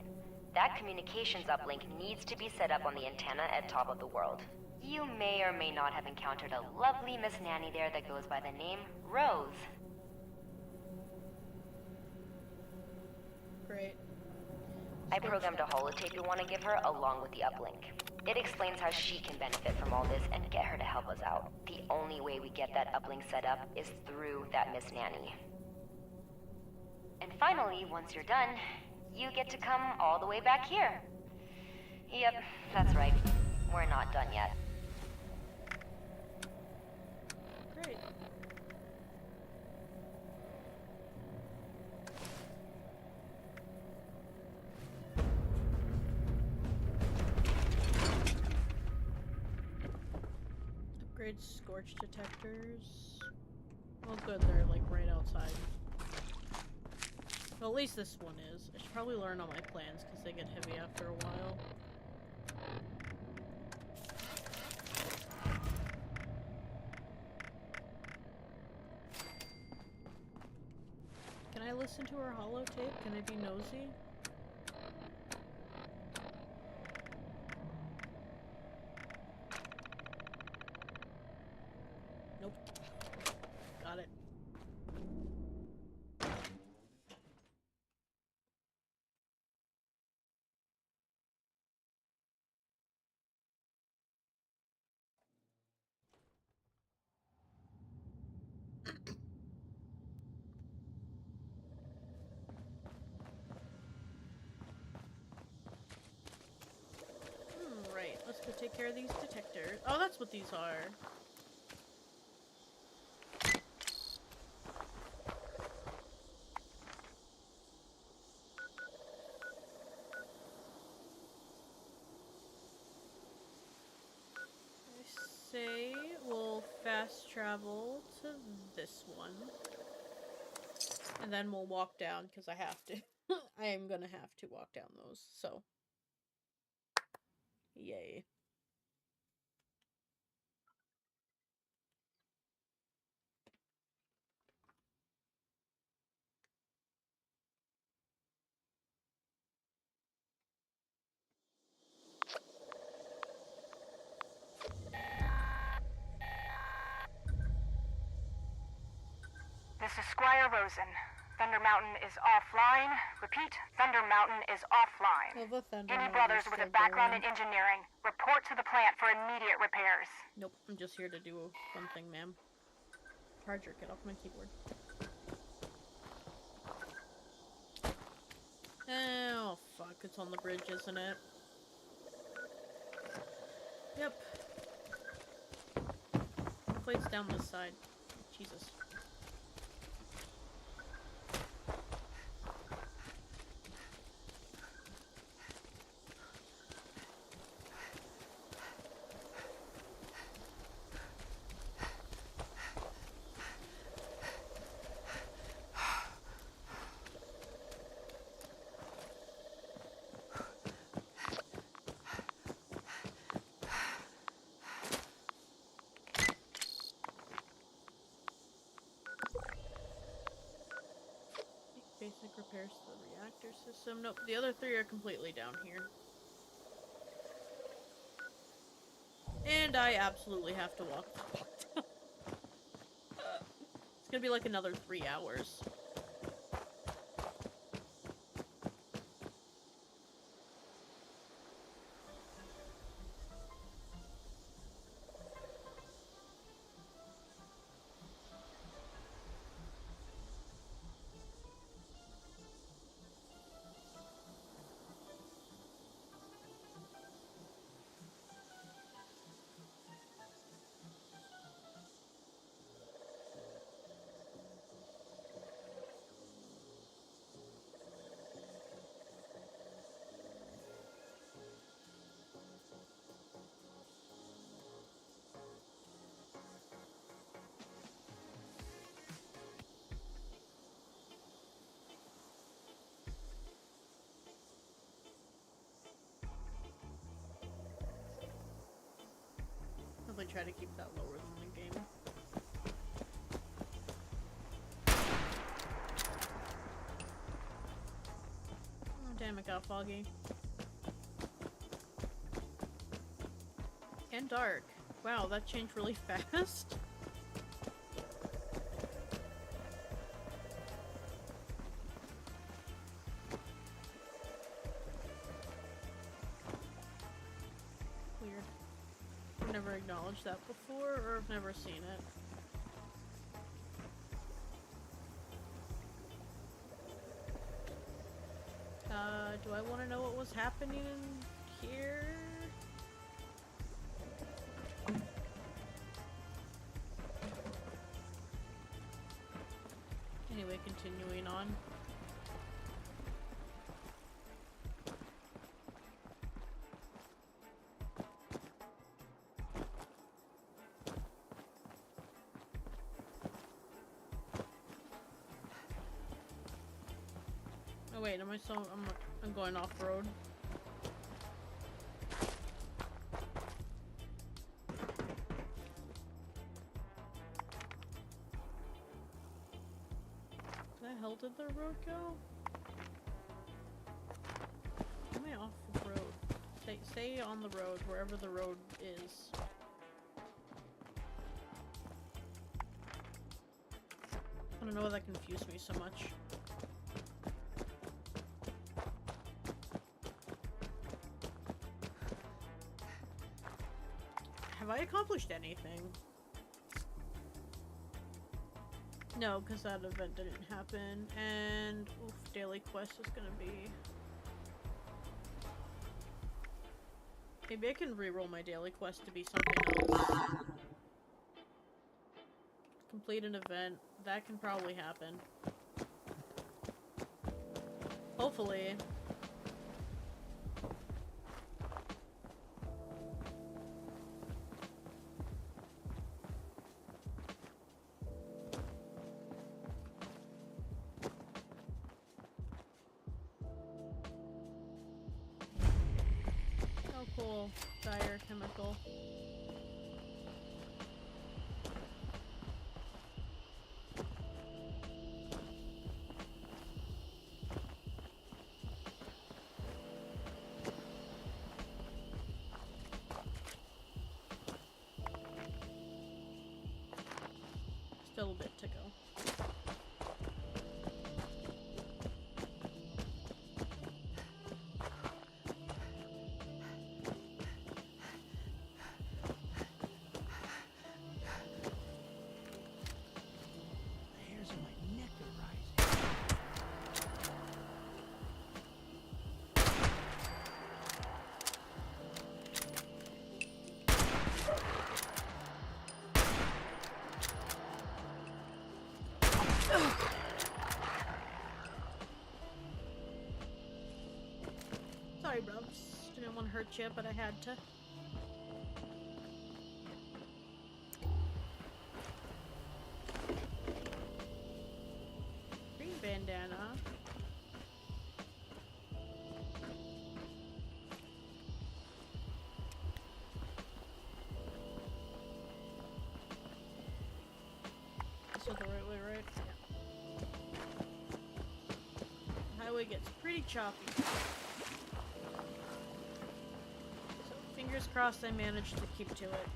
that communications uplink needs to be set up on the antenna at top of the world. You may or may not have encountered a lovely Miss Nanny there that goes by the name Rose. Great. I programmed a holotape you want to give her along with the uplink. It explains how she can benefit from all this and get her to help us out. The only way we get that uplink set up is through that Miss Nanny. And finally, once you're done, you get to come all the way back here. Yep, that's right. We're not done yet. Great. Upgrade scorch detectors. Well, good, they're like right outside. Well, at least this one is. I should probably learn all my plans because they get heavy after a while. Can I listen to her holotape? Can I be nosy? Nope. Got it. Right. Let's go take care of these detectors. Oh, that's what these are. I say we'll fast travel to this one. And then we'll walk down, because I have to. I am gonna have to walk down those, so. Yay. This is Squire Rosen. Thunder Mountain is offline. Repeat, Thunder Mountain is offline. Well, the Thunder Any Mountain brothers is with a still background going. in engineering, report to the plant for immediate repairs. Nope, I'm just here to do one thing, ma'am. Charger, get off my keyboard. Oh, fuck. It's on the bridge, isn't it? Yep. Hopefully it's down this side. Jesus. Basic repairs to the reactor system. Nope, the other three are completely down here. And I absolutely have to walk. It's gonna be like another 3 hours. Probably try to keep that lower than the game. Oh, damn, it got foggy. And dark. Wow, that changed really fast. Weird. I've never acknowledged that before, or I've never seen it. Do I want to know what was happening here? Anyway, continuing on. Oh wait, am I so I'm going off road? Where the hell did the road go? Am I off the road? Stay on the road, wherever the road is. I don't know why that confused me so much. Have I accomplished anything? No, because that event didn't happen, and oof, daily quest is gonna be... Maybe I can reroll my daily quest to be something else. Complete an event. That can probably happen. Hopefully. Oh cool. Dire chemical. Still a bit to go. at you, but I had to. Green bandana. This is the right way, right? Yeah. Highway gets pretty choppy. So fingers crossed I managed to keep to it.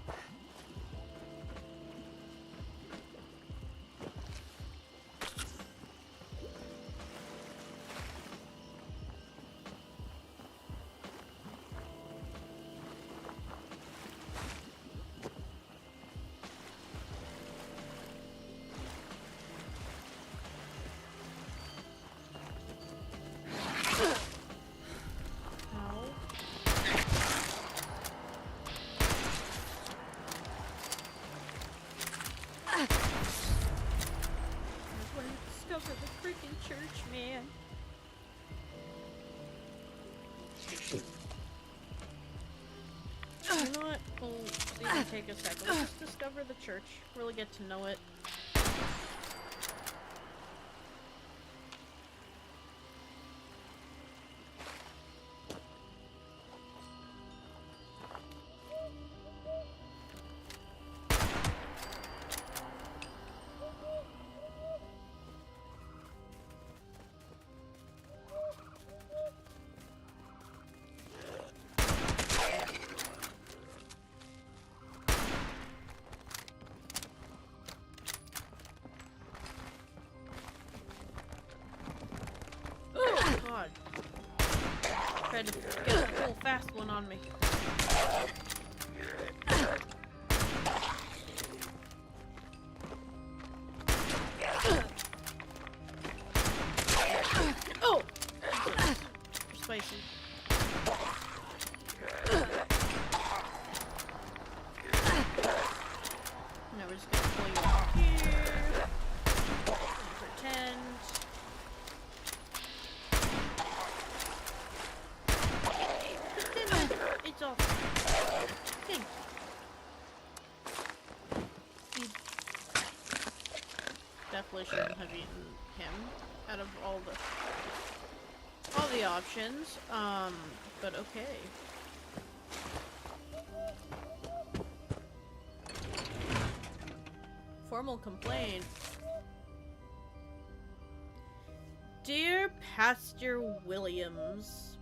Discover the freaking church, man. You know what? We'll even take a second. Let's just discover the church. Really get to know it. God. Tried to get a full fast one on me. Oh! You're spicy. Now we're just gonna pull you off here. Pretend. It's off. Thank you. Definitely shouldn't have eaten him out of all the options. But okay. Formal complaint. Dear Pastor Williams,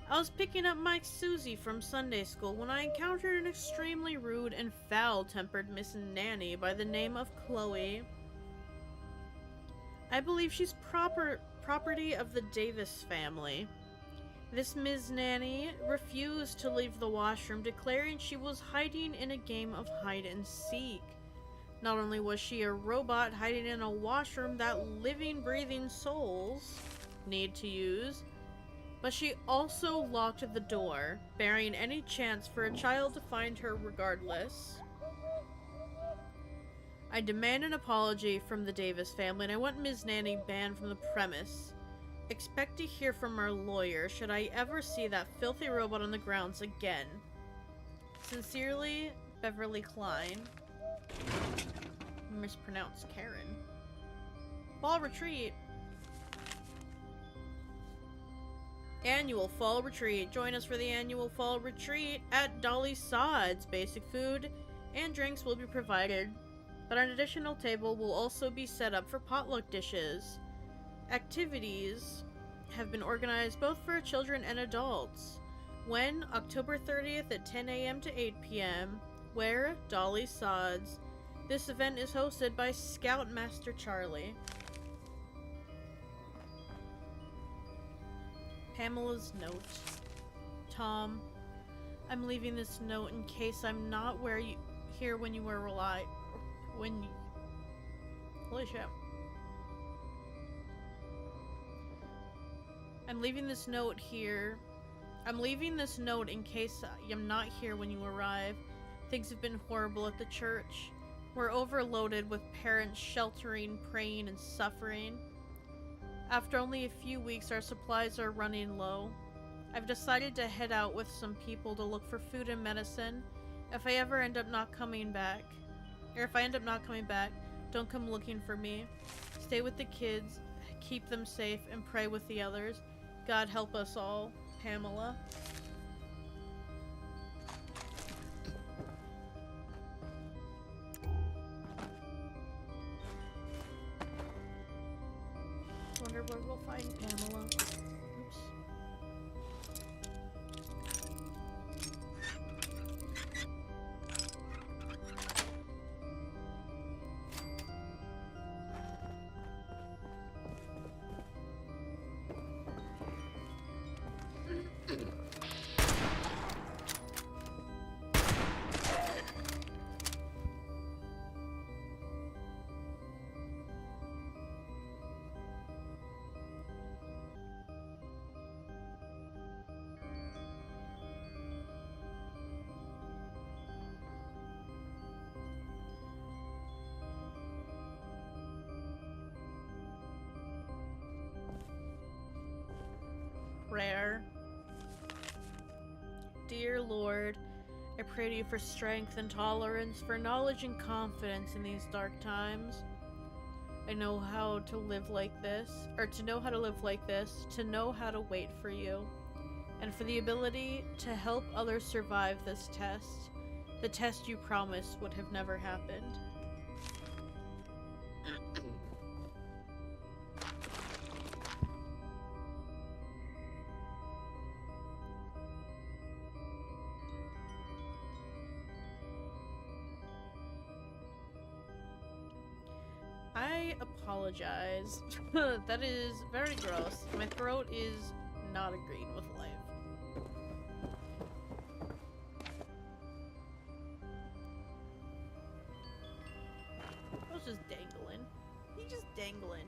I was picking up my Susie from Sunday school when I encountered an extremely rude and foul-tempered Miss Nanny by the name of Chloe. I believe she's property of the Davis family. This Ms. Nanny refused to leave the washroom, declaring she was hiding in a game of hide-and-seek. Not only was she a robot hiding in a washroom that living, breathing souls need to use, but she also locked the door, bearing any chance for a child to find her regardless. I demand an apology from the Davis family, and I want Ms. Nanny banned from the premise. Expect to hear from our lawyer should I ever see that filthy robot on the grounds again. Sincerely, Beverly Klein. Mispronounced Karen. Fall retreat. Annual fall retreat. Join us for the annual fall retreat at Dolly Sod's. Basic food and drinks will be provided, but an additional table will also be set up for potluck dishes. Activities have been organized both for children and adults. When? October 30th at 10 a.m. to 8 p.m. Where? Dolly Sod's. This event is hosted by Scoutmaster Charlie. Pamela's note. Tom, I'm leaving this note in case I'm not here when you were holy shit. I'm leaving this note here. I'm leaving this note in case I'm not here when you arrive. Things have been horrible at the church. We're overloaded with parents sheltering, praying, and suffering. After only a few weeks, our supplies are running low. I've decided to head out with some people to look for food and medicine. If I ever end up not coming back, don't come looking for me. Stay with the kids, keep them safe, and pray with the others. God help us all. Pamela. Wonder where we'll find Pamela. Oops. Prayer. Dear Lord, I pray to you for strength and tolerance, for knowledge and confidence in these dark times. I know how to live like this, to know how to wait for you, and for the ability to help others survive this test, the test you promised would have never happened. I apologize. That is very gross. My throat is not agreeing with life. I was just dangling. He's just dangling.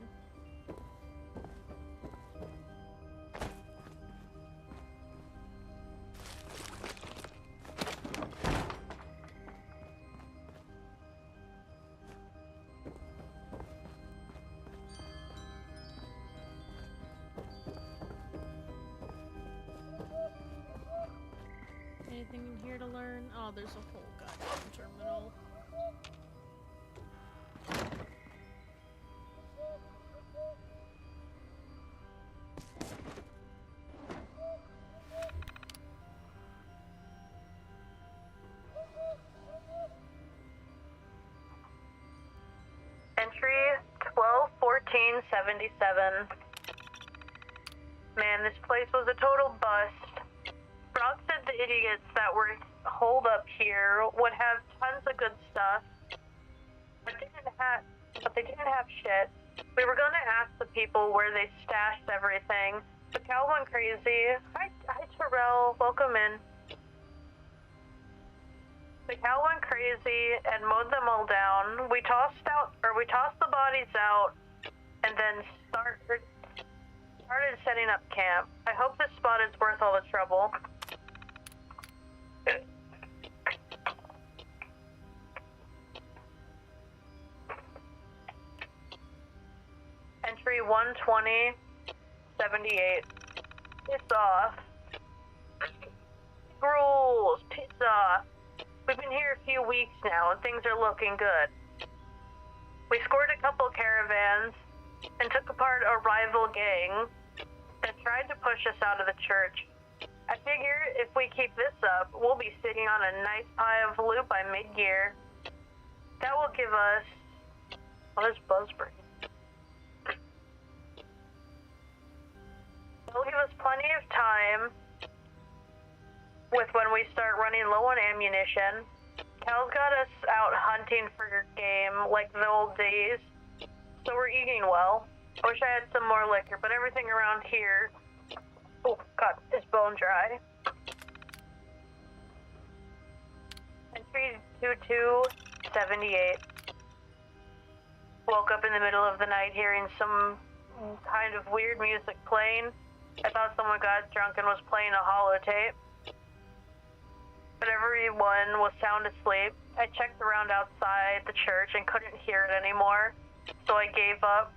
Anything in here to learn? Oh, there's a whole goddamn terminal. Entry 121477. Man, this place was a total bust. Brock said the idiots that were holed up here would have tons of good stuff, but they didn't have shit. We were gonna ask the people where they stashed everything, but Cal went crazy. Hi Terrell, welcome in. The cow went crazy and mowed them all down. We tossed the bodies out, and then started setting up camp. I hope this spot is worth all the trouble. Entry 12078. Piss off. Rules. Piss off. We've been here a few weeks now, and things are looking good. We scored a couple caravans and took apart a rival gang that tried to push us out of the church. I figure if we keep this up, we'll be sitting on a nice pile of loot by mid-year. That will give us... What is Buzzbrain? It'll give us plenty of time with when we start running low on ammunition. Cal's got us out hunting for game like the old days, so we're eating well. I wish I had some more liquor, but everything around here, oh god, is bone dry. Entry 2278. Woke up in the middle of the night hearing some kind of weird music playing. I thought someone got drunk and was playing a holotape. But everyone was sound asleep. I checked around outside the church and couldn't hear it anymore, so I gave up.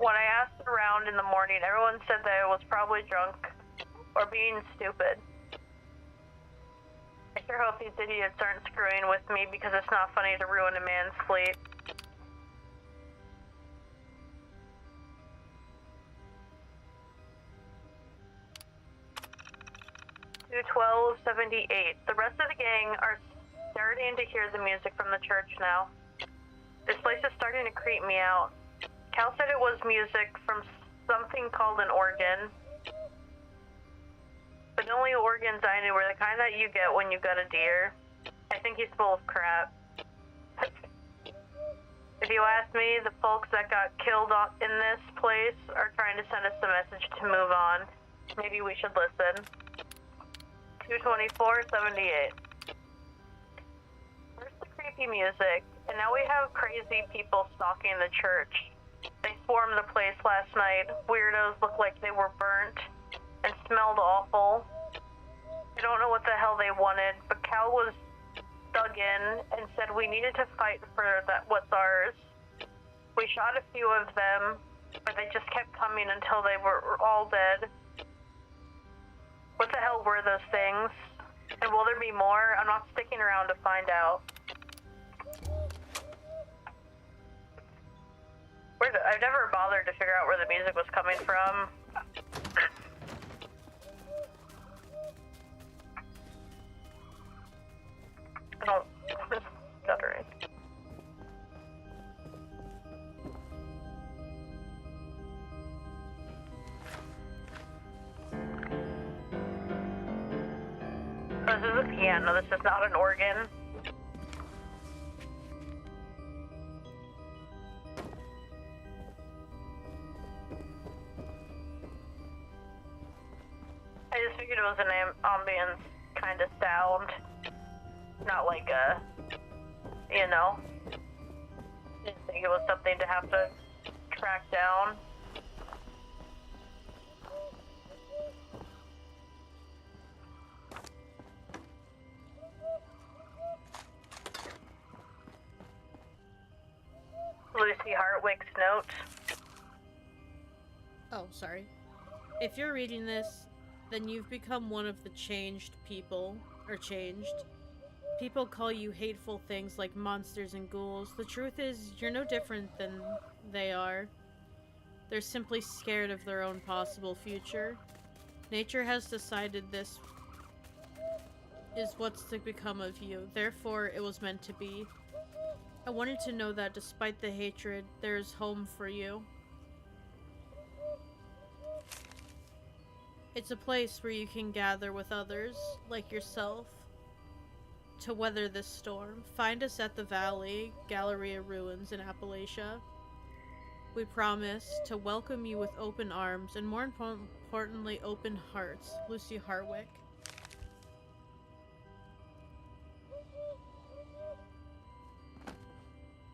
When I asked around in the morning, everyone said that I was probably drunk or being stupid. I sure hope these idiots aren't screwing with me because it's not funny to ruin a man's sleep. $212.78. The rest of the gang are starting to hear the music from the church now. This place is starting to creep me out. Cal said it was music from something called an organ. But the only organs I knew were the kind that you get when you got a deer. I think he's full of crap. If you ask me, the folks that got killed in this place are trying to send us a message to move on. Maybe we should listen. 224.78. Where's the creepy music? And now we have crazy people stalking the church. They swarmed the place last night. Weirdos looked like they were burnt and smelled awful. I don't know what the hell they wanted, but Cal was dug in and said we needed to fight for what's ours. We shot a few of them, but they just kept coming until they were all dead. What the hell were those things? And will there be more? I'm not sticking around to find out. I've never bothered to figure out where the music was coming from. Oh, I'm stuttering. Oh, this is a piano, this is not an organ. I just figured it was an ambience kind of sound. Not like a, you know. Didn't think it was something to have to track down. Lucy Hartwick's note. Oh, sorry. If you're reading this, then you've become one of the changed people, or changed. People call you hateful things like monsters and ghouls. The truth is, you're no different than they are. They're simply scared of their own possible future. Nature has decided this is what's to become of you. Therefore, it was meant to be. I wanted to know that despite the hatred, there is home for you. It's a place where you can gather with others, like yourself, to weather this storm. Find us at the Valley, Galleria Ruins in Appalachia. We promise to welcome you with open arms and, more importantly, open hearts. Lucy Hartwick.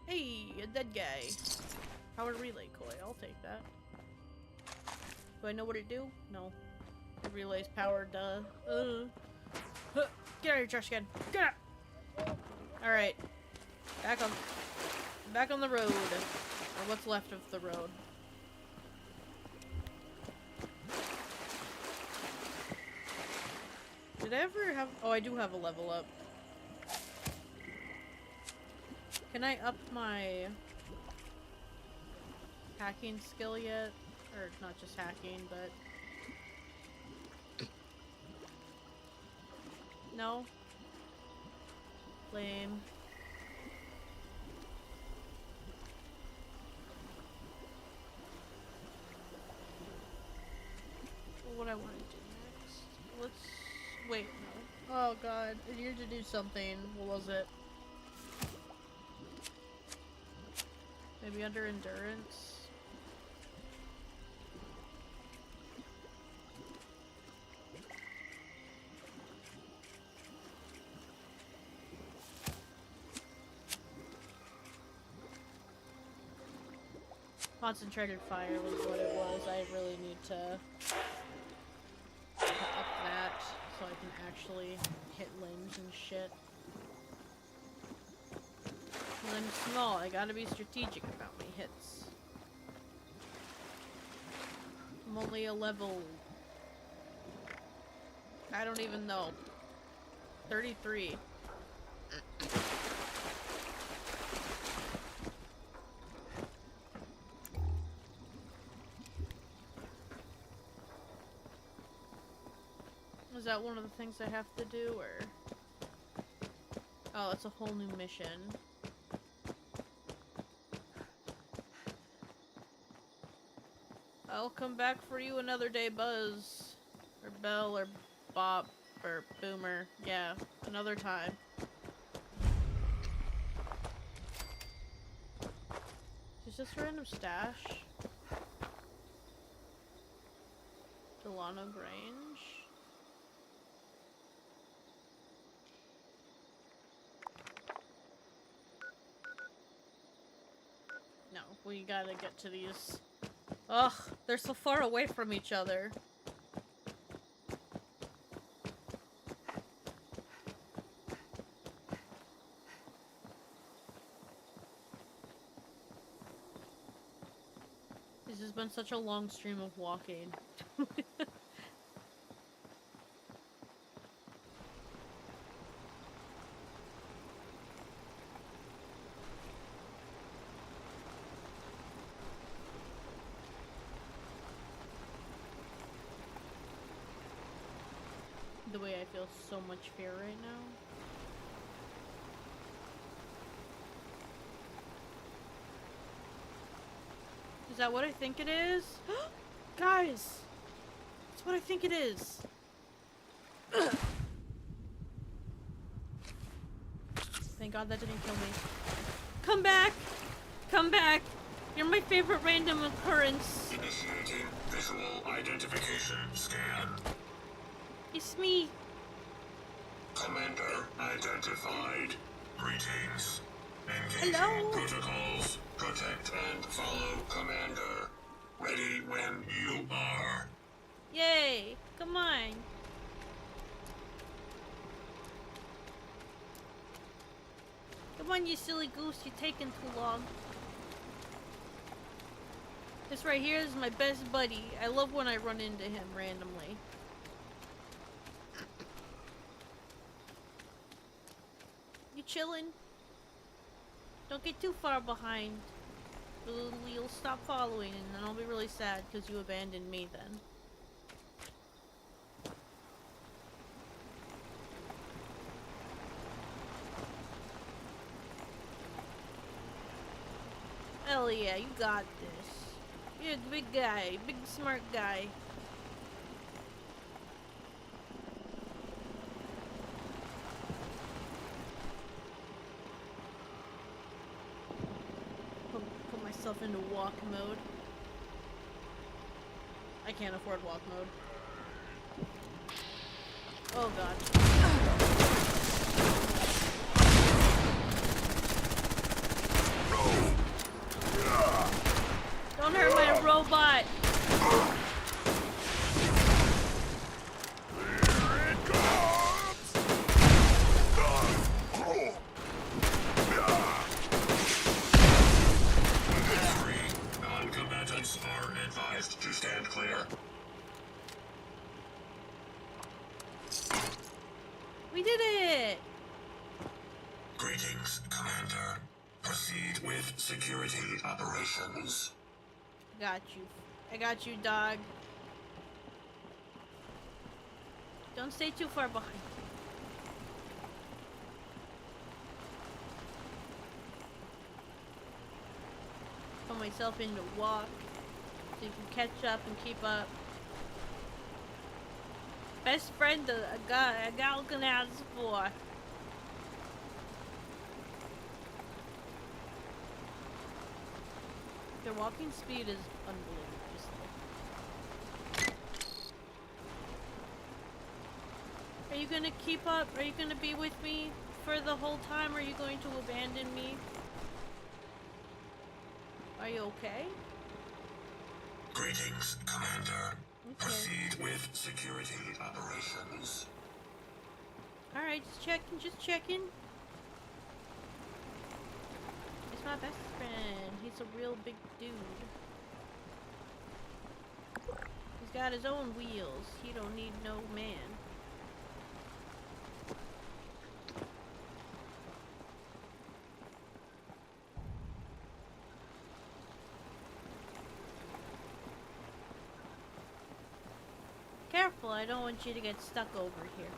Hey, a dead guy. Power relay coil, I'll take that. Do I know what it do? No. It relays power, duh. Huh. Get out of here, trash can. Get out! Alright. Back on the road. Or what's left of the road. Did I ever have... Oh, I do have a level up. Can I up my hacking skill yet? Or not just hacking, but... No? Lame. What I want to do next? Let's... Wait, no. Oh god, I needed to do something. What was it? Maybe under endurance? Concentrated fire was what it was. I really need to up that so I can actually hit limbs and shit. And I'm small, I gotta be strategic about my hits. I'm only a level I don't even know. 33. Is that one of the things I have to do, or? Oh, it's a whole new mission. I'll come back for you another day, Buzz. Or Bell, or Bop, or Boomer. Yeah, another time. Is this random stash? Delano Grange? No, we gotta get to these. Ugh, they're so far away from each other. This has been such a long stream of walking. The way I feel so much fear right now. Is that what I think it is? Guys! That's what I think it is. Thank God that didn't kill me. Come back! Come back! You're my favorite random occurrence. Initiating visual identification scan. It's me. Commander identified. Greetings. Engaging Hello? protocols. Protect and follow Commander. Ready when you are. Yay! Come on. Come on, you silly goose. You're taking too long. This right here is my best buddy. I love when I run into him randomly. You chillin'? Don't get too far behind. You'll stop following and then I'll be really sad because you abandoned me then. Hell yeah, you got this. You're a big guy, big smart guy. Put myself into walk mode. I can't afford walk mode. Oh god. Don't hurt my robot! Non-combatants are advised to stand clear. We did it! Greetings, Commander. Proceed with security operations. Got you. I got you, dog. Don't stay too far behind. Put myself into walk so you can catch up and keep up. Best friend a gal can ask for. Their walking speed is unbelievable. Just like... Are you gonna keep up? Are you gonna be with me for the whole time? Or are you going to abandon me? Are you okay? Greetings, Commander. Okay. Proceed with security operations. Alright, just checking. He's my best friend. He's a real big dude. He's got his own wheels. He don't need no man. Careful, I don't want you to get stuck over here.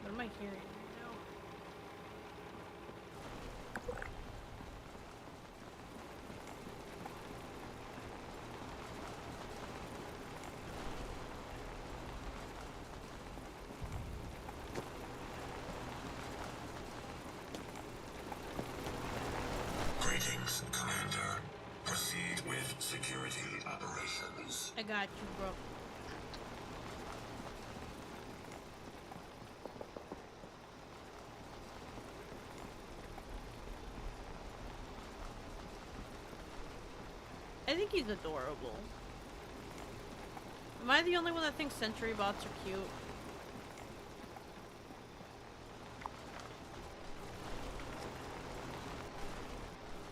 What am I hearing right now? Greetings, Commander. Proceed with security operations. I got you, bro. I think he's adorable. Am I the only one that thinks sentry bots are cute?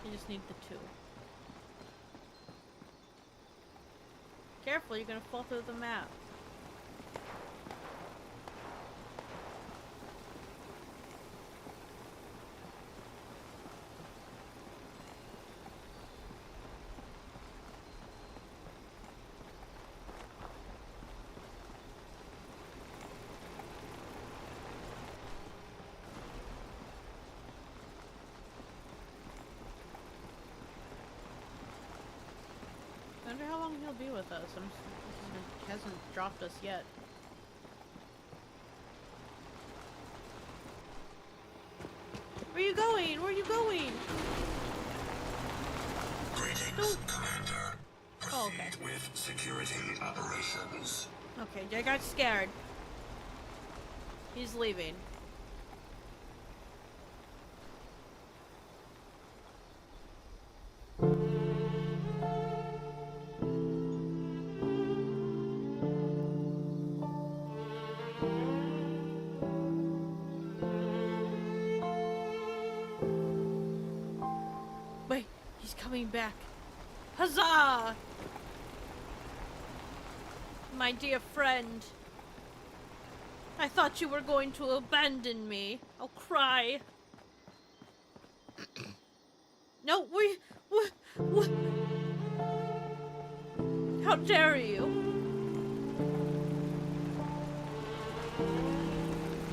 You just need the two. Careful, you're gonna fall through the map. I wonder how long he'll be with us. He hasn't dropped us yet. Where are you going? Where are you going? Greetings, Commander. Proceed Oh, okay. with security operations. Okay, I got scared. He's leaving. Wait, he's coming back. Huzzah! My dear friend. I thought you were going to abandon me. I'll cry. No, what? How dare you?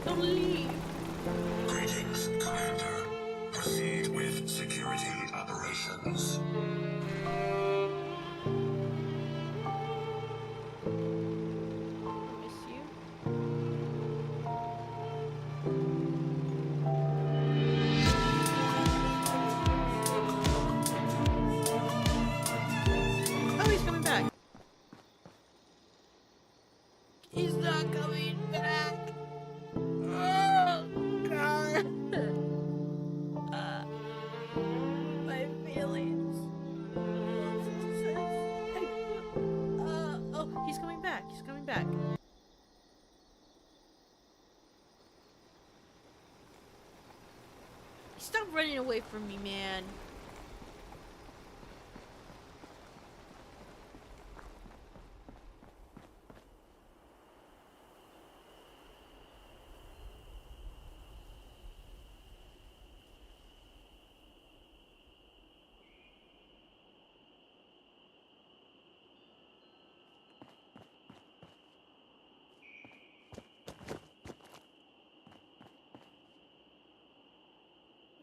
Don't leave. Greetings, Commander. Proceed with security operations. Miss you. Oh, he's coming back. He's not coming back. Oh, God. My feelings. Oh, he's coming back. He's coming back. Stop running away from me, man.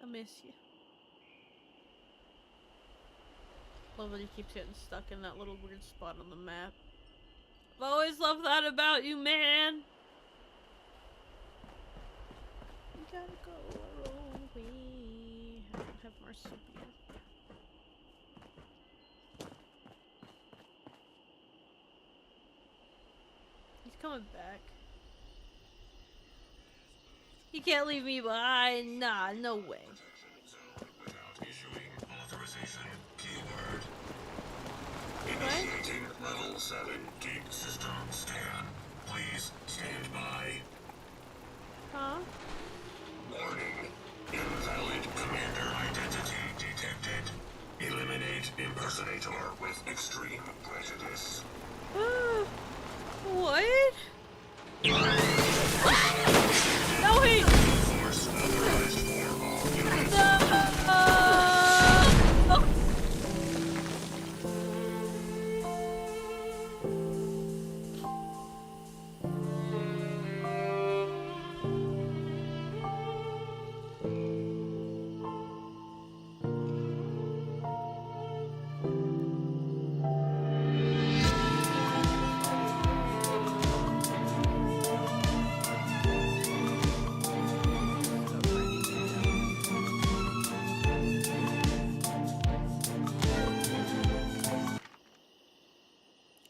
I miss you. Love that he keeps getting stuck in that little weird spot on the map. I've always loved that about you, man. We gotta go our own way. I don't have marsupial. He's coming back. He can't leave me behind. Nah, no way. Without issuing authorization. Keyword. Initiating level 7 deep system scan. Please stand by. Huh? Warning. Invalid commander identity detected. White impersonator with extreme prejudice. What? No, he... Force authorized for all units.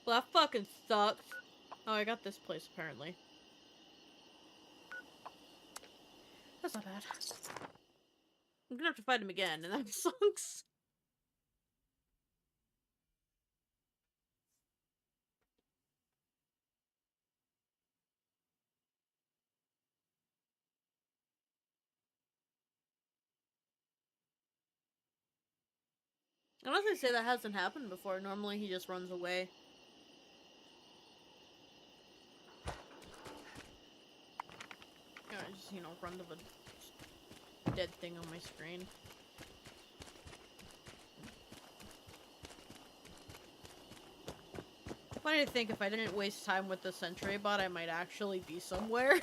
Well, that fucking sucks. Oh, I got this place apparently. That's not bad. I'm gonna have to fight him again, and that sucks. Unless they say that hasn't happened before, normally he just runs away. I just, you know, run to the dead thing on my screen. Funny to think, if I didn't waste time with the sentry bot, I might actually be somewhere.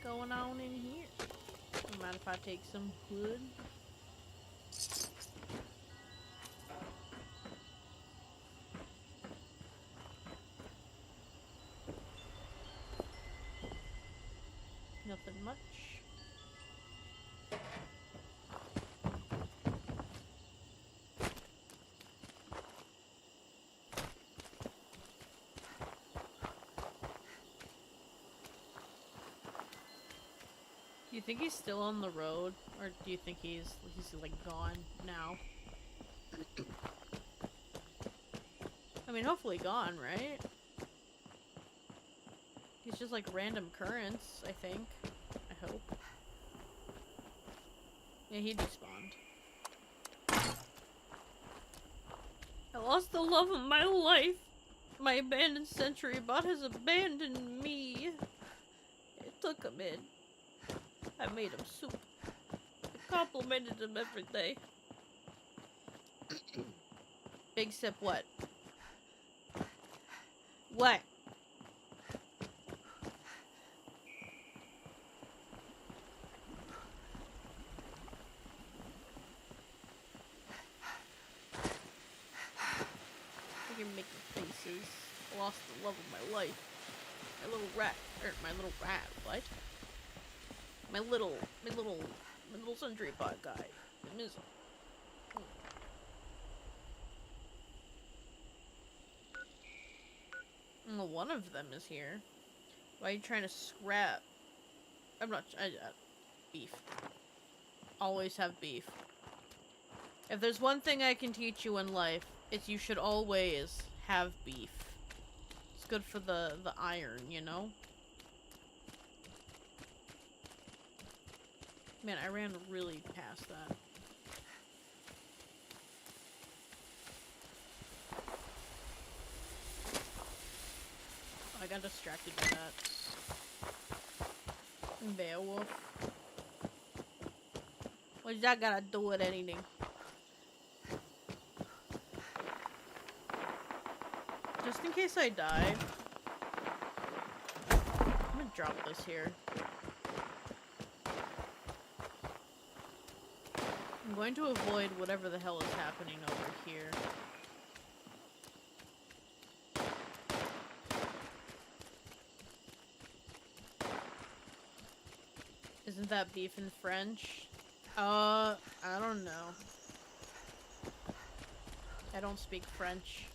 Going on in here? No matter if I take some wood. Nothing much. Do you think he's still on the road, or do you think he's like gone now? I mean, hopefully gone, right? He's just like random currents, I think. I hope. Yeah, he despawned. I lost the love of my life. My abandoned sentry bot has abandoned me. I took him in. I made him soup. I complimented him every day. Big sip what? What? You're making faces. I lost the love of my life. My little rat, what? My little sentry bot guy. Well, one of them is here. Why are you trying to scrap? I'm not. Beef. Always have beef. If there's one thing I can teach you in life, it's you should always have beef. It's good for the iron, you know? Man, I ran really past that. Oh, I got distracted by that. Beowulf. What's that gotta do with anything? Just in case I die, I'm gonna drop this here. I'm going to avoid whatever the hell is happening over here. Isn't that beef in French? I don't know. I don't speak French.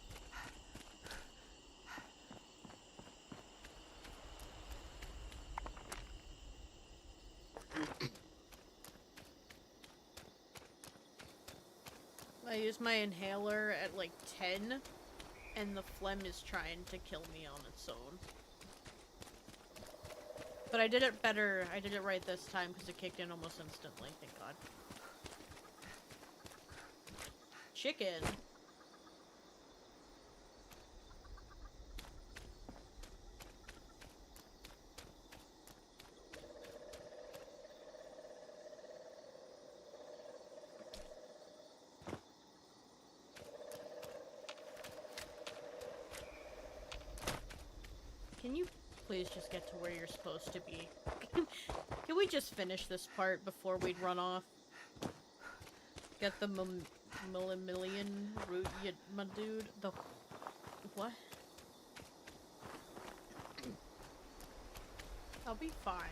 I use my inhaler at like 10, and the phlegm is trying to kill me on its own. But I did it better. I did it right this time because it kicked in almost instantly. Thank God. Chicken. Can you please just get to where you're supposed to be? Can we just finish this part before we run off? Get the million root, my dude. The what? I'll be fine.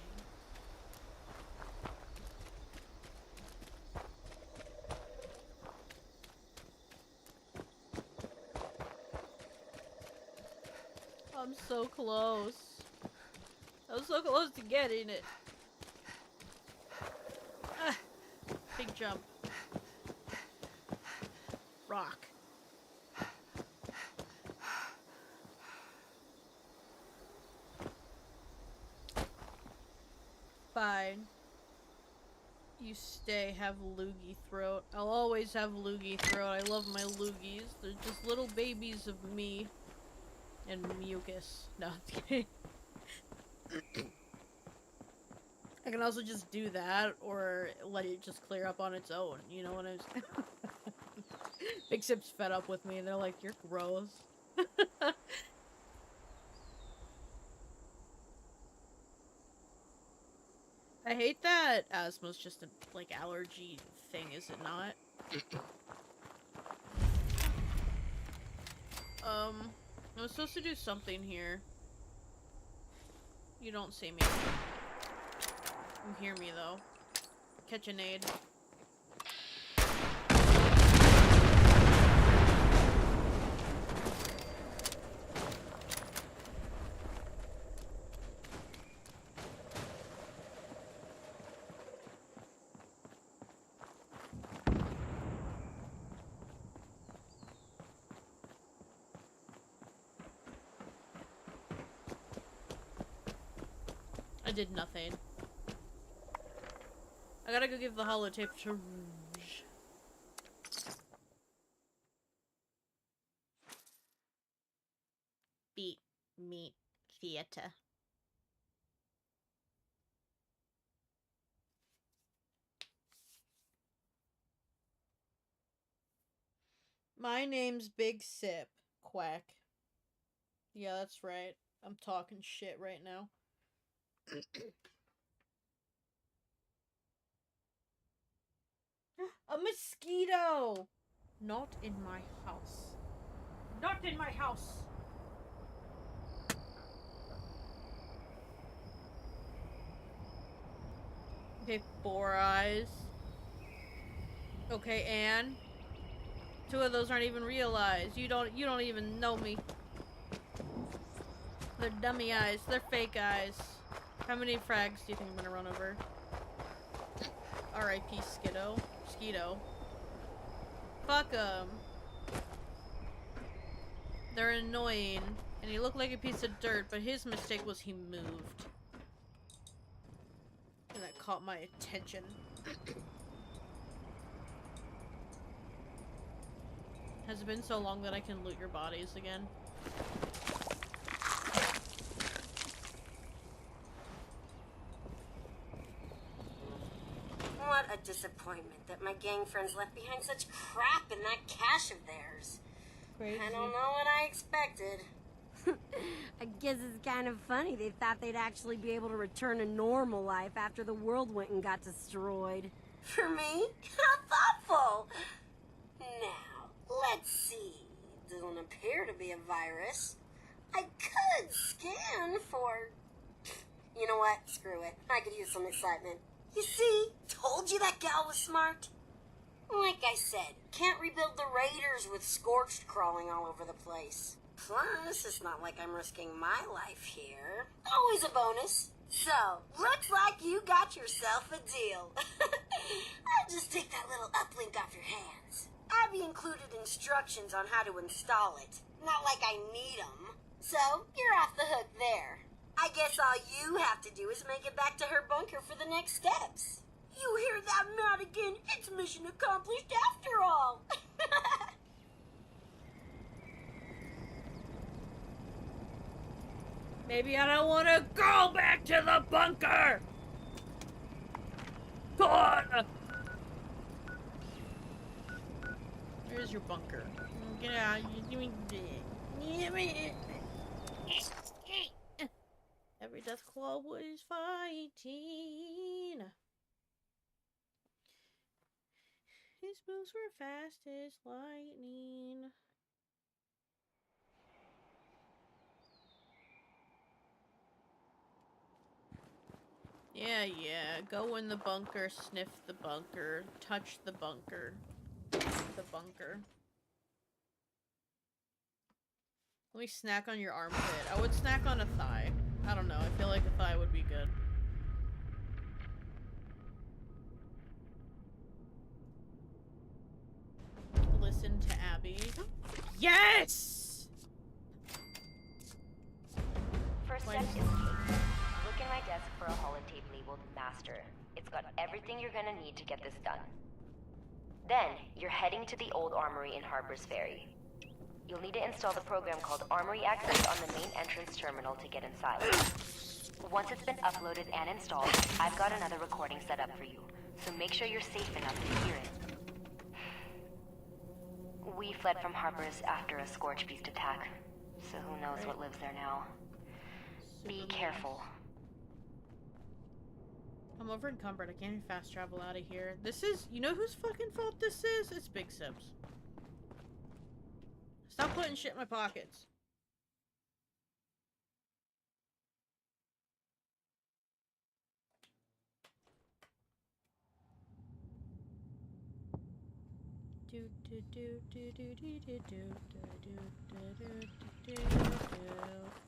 I'm so close. I'm so close to getting it. Ah, big jump. Rock. Fine. You stay, have loogie throat. I'll always have loogie throat. I love my loogies. They're just little babies of me. And mucus. No, I'm kidding. I can also just do that, or let it just clear up on its own. You know what I'm saying? Big Sip's fed up with me, and they're like, you're gross. I hate that asthma's just a, like, allergy thing, is it not? I was supposed to do something here. You don't see me. You hear me, though. Catch a nade. I did nothing. I gotta go give the holotape to Rouge. Beat meat theater. My name's Big Sip. Quack. Yeah, that's right. I'm talking shit right now. A mosquito! Not in my house. Not in my house! Okay, 4 eyes. Okay, Anne. 2 of those aren't even real eyes. You don't even know me. They're dummy eyes. They're fake eyes. How many frags do you think I'm gonna run over? R.I.P. Skiddo. Skeeto. Fuck them. They're annoying. And he looked like a piece of dirt, but his mistake was he moved. And that caught my attention. Has it been so long that I can loot your bodies again? What a disappointment that my gang friends left behind such crap in that cache of theirs. Crazy. I don't know what I expected. I guess it's kind of funny they thought they'd actually be able to return to normal life after the world went and got destroyed. For me? How thoughtful! Now, let's see. It doesn't appear to be a virus. I could scan for... You know what? Screw it. I could use some excitement. You see? Told you that gal was smart. Like I said, can't rebuild the raiders with Scorched crawling all over the place. Plus, it's not like I'm risking my life here. Always a bonus. So, looks like you got yourself a deal. I'll just take that little uplink off your hands. Abby included instructions on how to install it. Not like I need them. So, you're off the hook there. I guess all you have to do is make it back to her bunker for the next steps. You hear that, Madigan? It's mission accomplished after all. Maybe I don't want to go back to the bunker! God! Where's your bunker? Get out, you're doing Every Death Claw was fighting. His moves were fast as lightning. Yeah, go in the bunker, sniff the bunker, touch the bunker. The bunker. Let me snack on your armpit. I would snack on a thigh. I don't know, I feel like a thigh would be good. Listen to Abby. Yes! First step is tape. Look in my desk for a holotape labeled Master. It's got everything you're gonna need to get this done. Then, you're heading to the old armory in Harper's Ferry. You'll need to install the program called Armory Access on the main entrance terminal to get inside. Once it's been uploaded and installed, I've got another recording set up for you, so make sure you're safe enough to hear it. We fled from Harper's after a Scorch Beast attack, so who knows what lives there now. Be careful. I'm over encumbered. I can't even fast travel out of here. This is... You know whose fucking fault this is? It's Big Sip's. Stop putting shit in my pockets.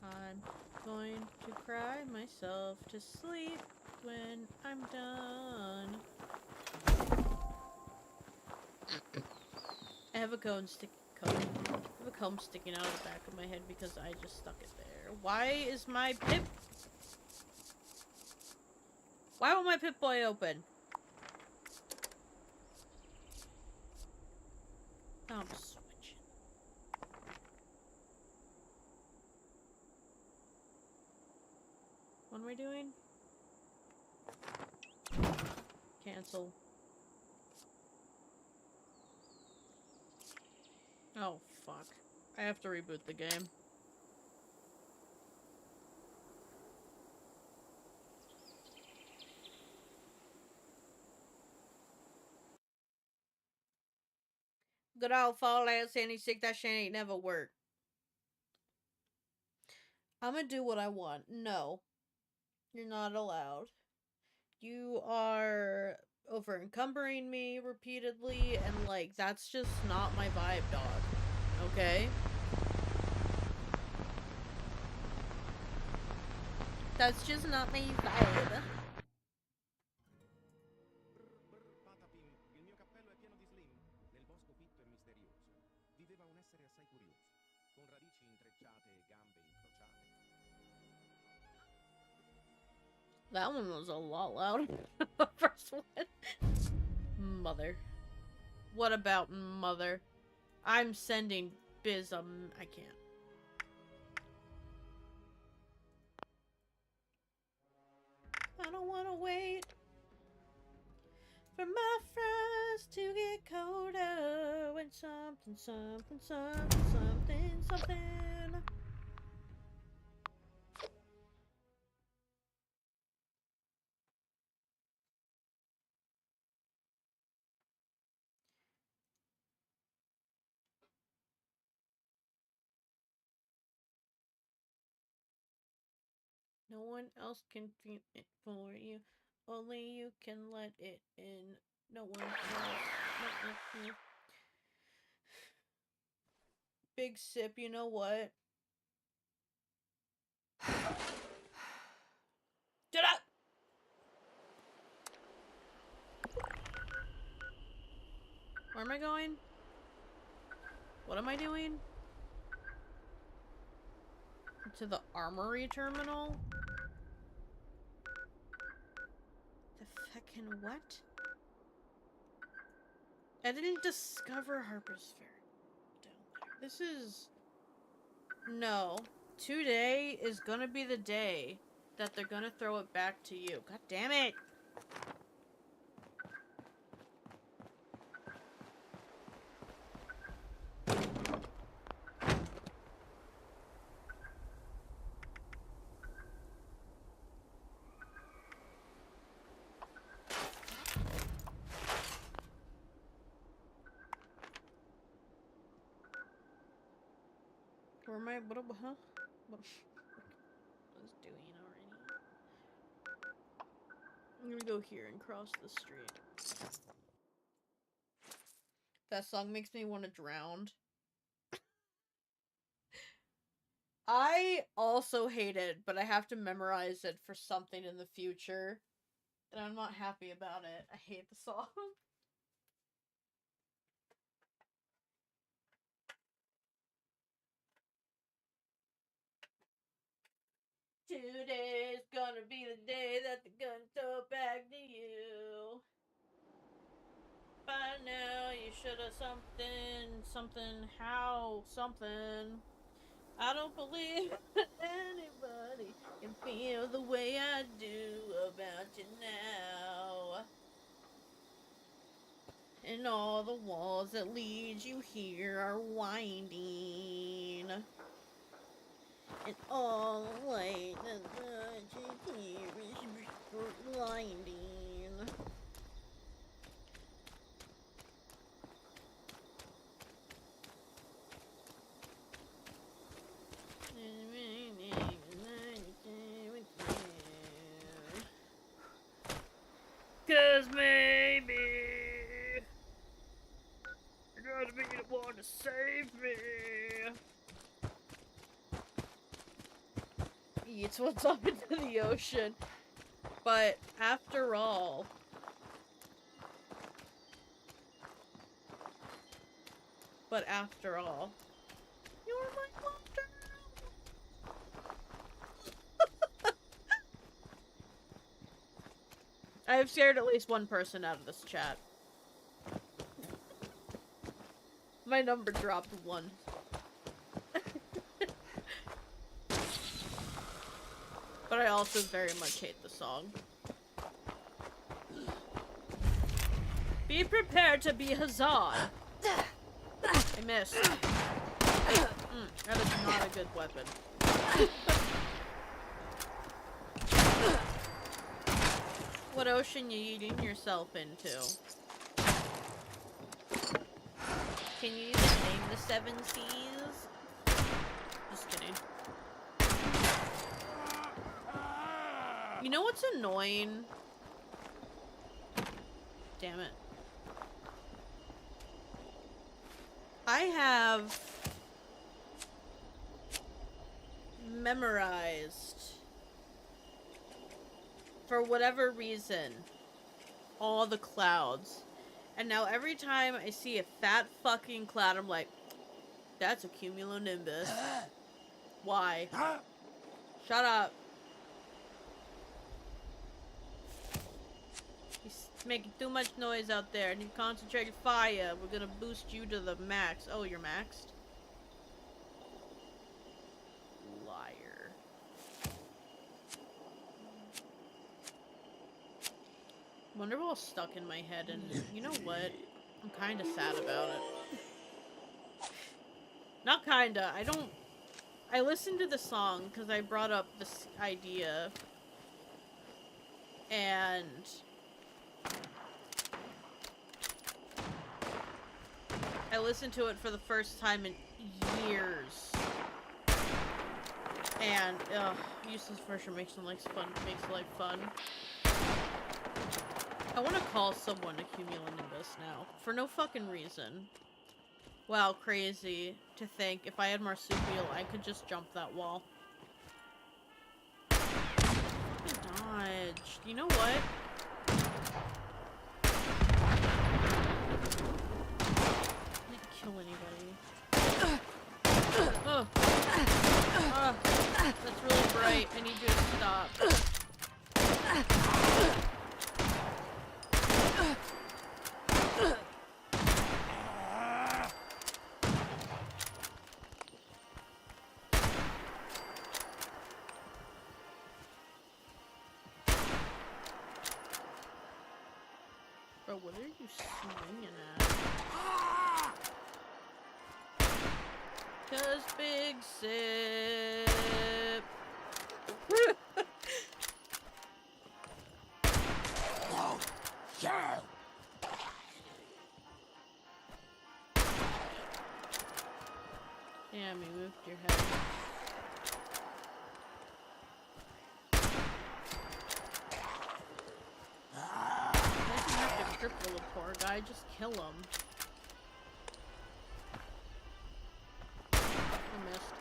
I'm going to cry myself to sleep when I'm done. I have a comb sticking out of the back of my head because I just stuck it there. Why is my Pip... Why won't my Pip-Boy open? I'm switching. What am I doing? Cancel. Oh, fuck. I have to reboot the game. Good old Fallout 76, that shit ain't never worked. I'm gonna do what I want. No. You're not allowed. You are over encumbering me repeatedly, and like, that's just not my vibe, dog. Okay? That's just not my vibe. That one was a lot louder than the first one. Mother. What about mother? I'm sending Biz I can't. I don't want to wait for my fries to get colder when something. No one else can feel it for you. Only you can let it in. No one else. Big Sip, you know what? Shut up! Where am I going? What am I doing? To the armory terminal? The feckin' what? I didn't discover Harper's Ferry down there. This is... No. Today is gonna be the day that they're gonna throw it back to you. God damn it! Where am I? What, huh? What I was doing already? I'm gonna go here and cross the street. That song makes me want to drown. I also hate it, but I have to memorize it for something in the future. And I'm not happy about it. I hate the song. Today's gonna be the day that they're gonna throw it back to you. By now, you should have something. I don't believe anybody can feel the way I do about you now. And all the walls that lead you here are winding. And all the light that leads you here is blinding. Cause maybe you're gonna be the one to save me. Eats what's up into the ocean. But after all, you're my wonder. I have scared at least one person out of this chat. My number dropped 1. But I also very much hate the song. Be prepared to be huzzah'd. I missed. That is not a good weapon. What ocean you eating yourself into? Can you even name the 7 seas? Just kidding. You know what's annoying? Damn it. I have memorized, for whatever reason, all the clouds. And now every time I see a fat fucking cloud, I'm like, that's a cumulonimbus. Why? Shut up. He's making too much noise out there. I need concentrated fire. We're gonna boost you to the max. Oh, you're maxed? Liar. Wonderwall's stuck in my head, and you know what? I'm kinda sad about it. Not kinda. I listened to the song because I brought up this idea, and I listened to it for the first time in years. And, useless version makes life fun. I want to call someone a cumulonimbus now. For no fucking reason. Wow, crazy to think if I had marsupial, I could just jump that wall. Dodge. You know what? I didn't kill anybody. Bro, what are you swinging at? 'Cause big sip. Oh, yeah. Damn, you moved your head. Doesn't have to cripple the poor guy, just kill him. I missed.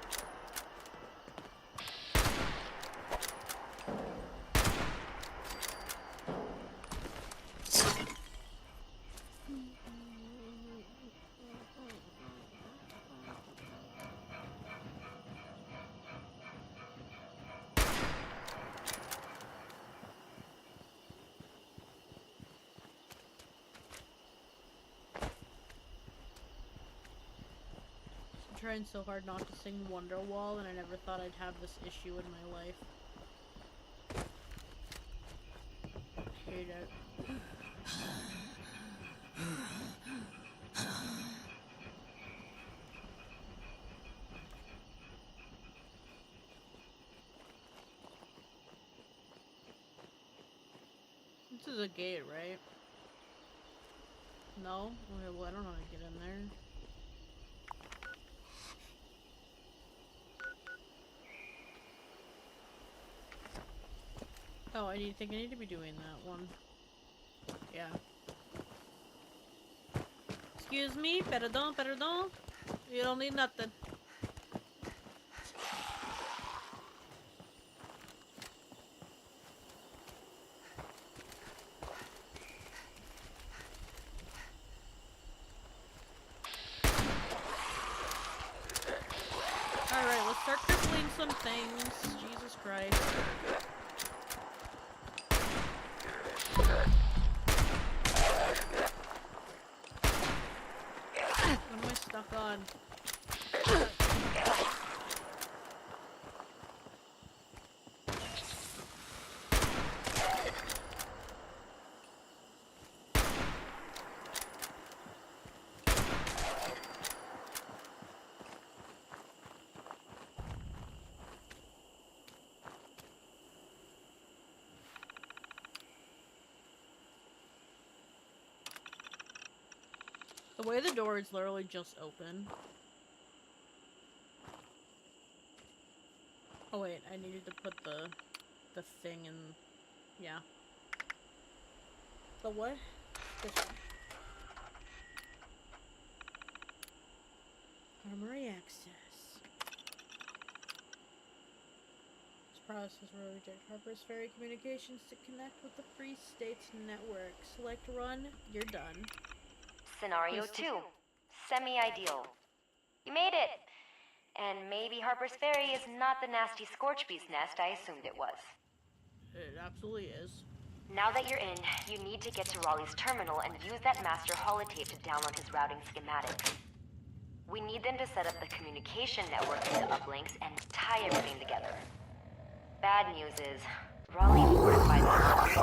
I'm trying so hard not to sing Wonderwall, and I never thought I'd have this issue in my life. I hate it. This is a gate, right? No? Okay, well, I don't know how to get in there. Oh, I think I need to be doing that one. Yeah. Excuse me, perdón, perdón. You don't need nothing. Alright, let's start crippling some things. Jesus Christ. What am I stuck on? The way the door is literally just open. Oh wait, I needed to put the thing in. Yeah. The what? This one. Armory access. This process will reject Harper's Ferry communications to connect with the Free States network. Select run. You're done. Scenario 2. Semi-ideal. You made it! And maybe Harper's Ferry is not the nasty Scorchbeast nest I assumed it was. It absolutely is. Now that you're in, you need to get to Raleigh's terminal and use that master holotape to download his routing schematics. We need them to set up the communication network into uplinks and tie everything together. Bad news is, Raleigh fortified the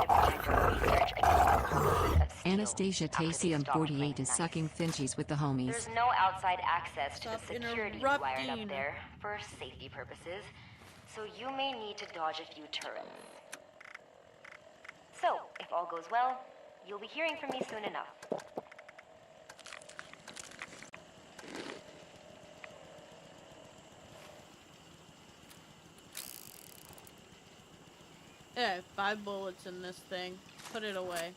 to protect our research against the purposes of steel. Anastasia Tasium 48 is sucking Finchies with the homies. There's no outside access to Stop the security wired up interrupting. there for safety purposes, so you may need to dodge a few turrets. So, if all goes well, you'll be hearing from me soon enough. Yeah, 5 bullets in this thing. Put it away.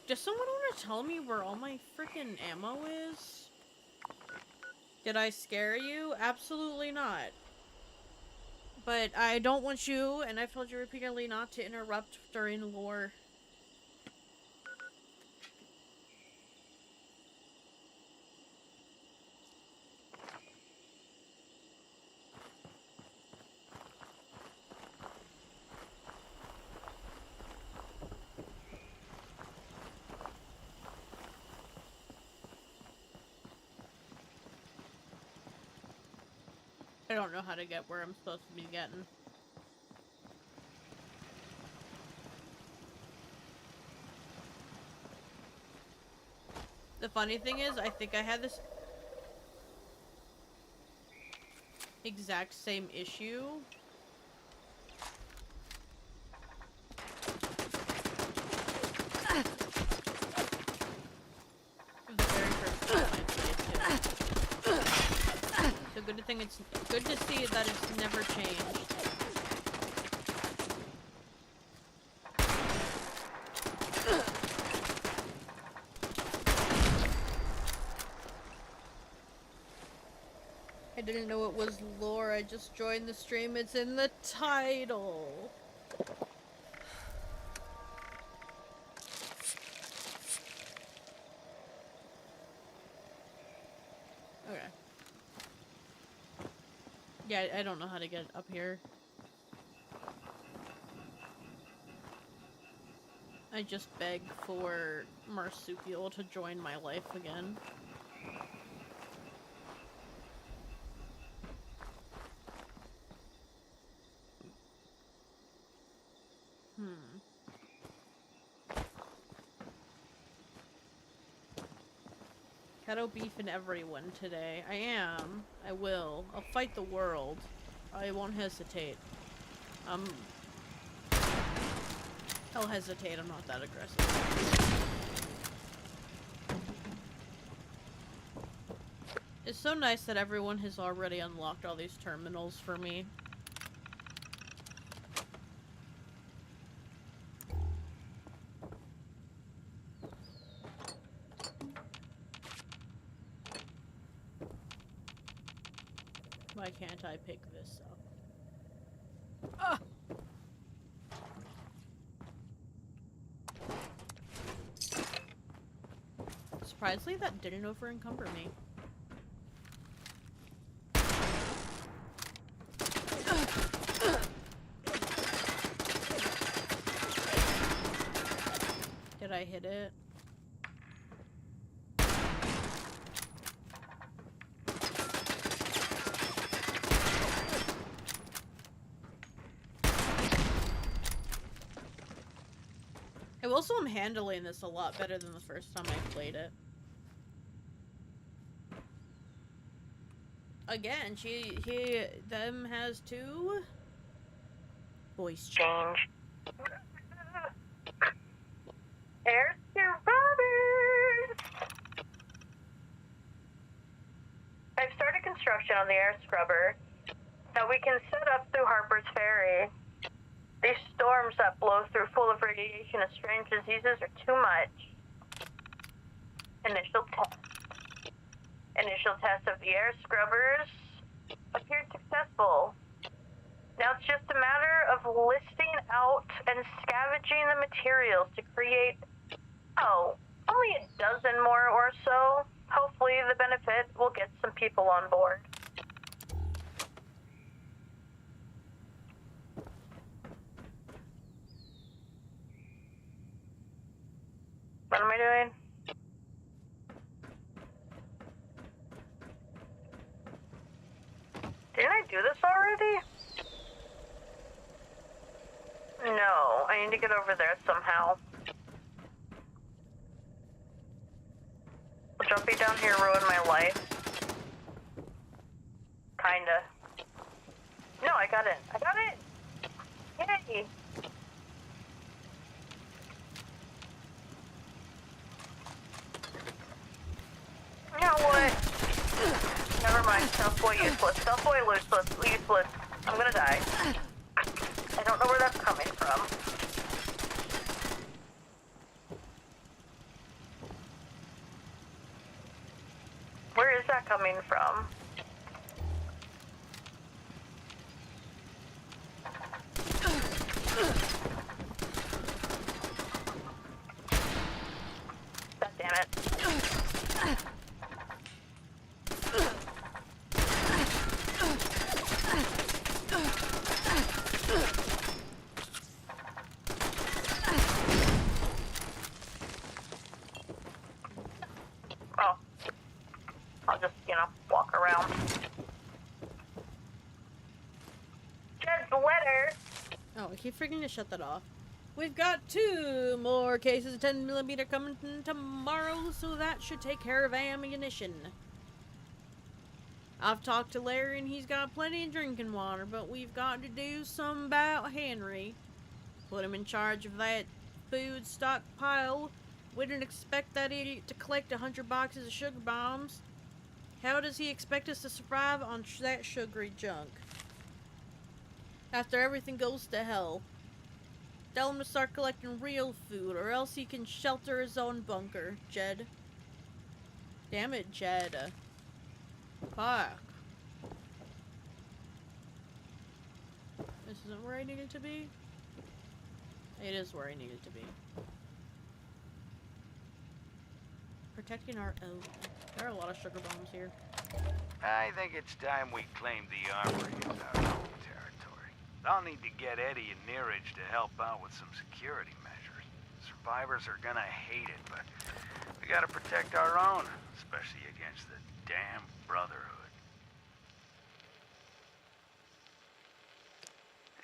Does someone want to tell me where all my freaking ammo is? Did I scare you? Absolutely not. But I don't want you, and I've told you repeatedly not to interrupt during lore. I don't know how to get where I'm supposed to be getting. The funny thing is, I think I had this exact same issue. The very first time I played it. So it's good to see that it's never changed. I didn't know it was lore, I just joined the stream, it's in the title. Okay. Yeah, I don't know how to get up here. I just beg for Marsupial to join my life again. Kettle beefing everyone today. I am. I will. I'll fight the world. I won't hesitate. I'll hesitate. I'm not that aggressive. It's so nice that everyone has already unlocked all these terminals for me. Why can't I pick this up? Ah! Surprisingly, that didn't over-encumber me. Did I hit it? I also am handling this a lot better than the first time I played it. Again, them has two voice change. Air scrubbers! I've started construction on the air scrubber that we can set up through Harper's Ferry. These storms that blow through full of radiation and strange diseases are too much. Initial test of the air scrubbers appeared successful. Now it's just a matter of listing out and scavenging the materials to create, only a dozen more or so. Hopefully the benefit will get some people on board. What am I doing? Didn't I do this already? No, I need to get over there somehow. Will jumping down here ruin my life? Kinda. No, I got it. I got it! Yay! You know what? Never mind. Stealth boy useless. Stealth boy useless. I'm gonna die. I don't know where that's coming from. Where is that coming from? God damn it. Oh. I'll just, walk around. Jed's letter! Oh, I keep forgetting to shut that off. We've got 2 more cases of 10mm coming tomorrow, so that should take care of ammunition. I've talked to Larry and he's got plenty of drinking water, but we've got to do something about Henry. Put him in charge of that food stockpile. We didn't expect that idiot to collect 100 boxes of sugar bombs. How does he expect us to survive on that sugary junk? After everything goes to hell. Tell him to start collecting real food, or else he can shelter his own bunker, Jed. Damn it, Jed. Fuck. This isn't where I needed to be? It is where I needed to be. Protecting our own. There are a lot of sugar bombs here. I think it's time we claim the armory as our own territory. I'll need to get Eddie and Neeraj to help out with some security measures. Survivors are gonna hate it, but we gotta protect our own, especially against the damn Brotherhood.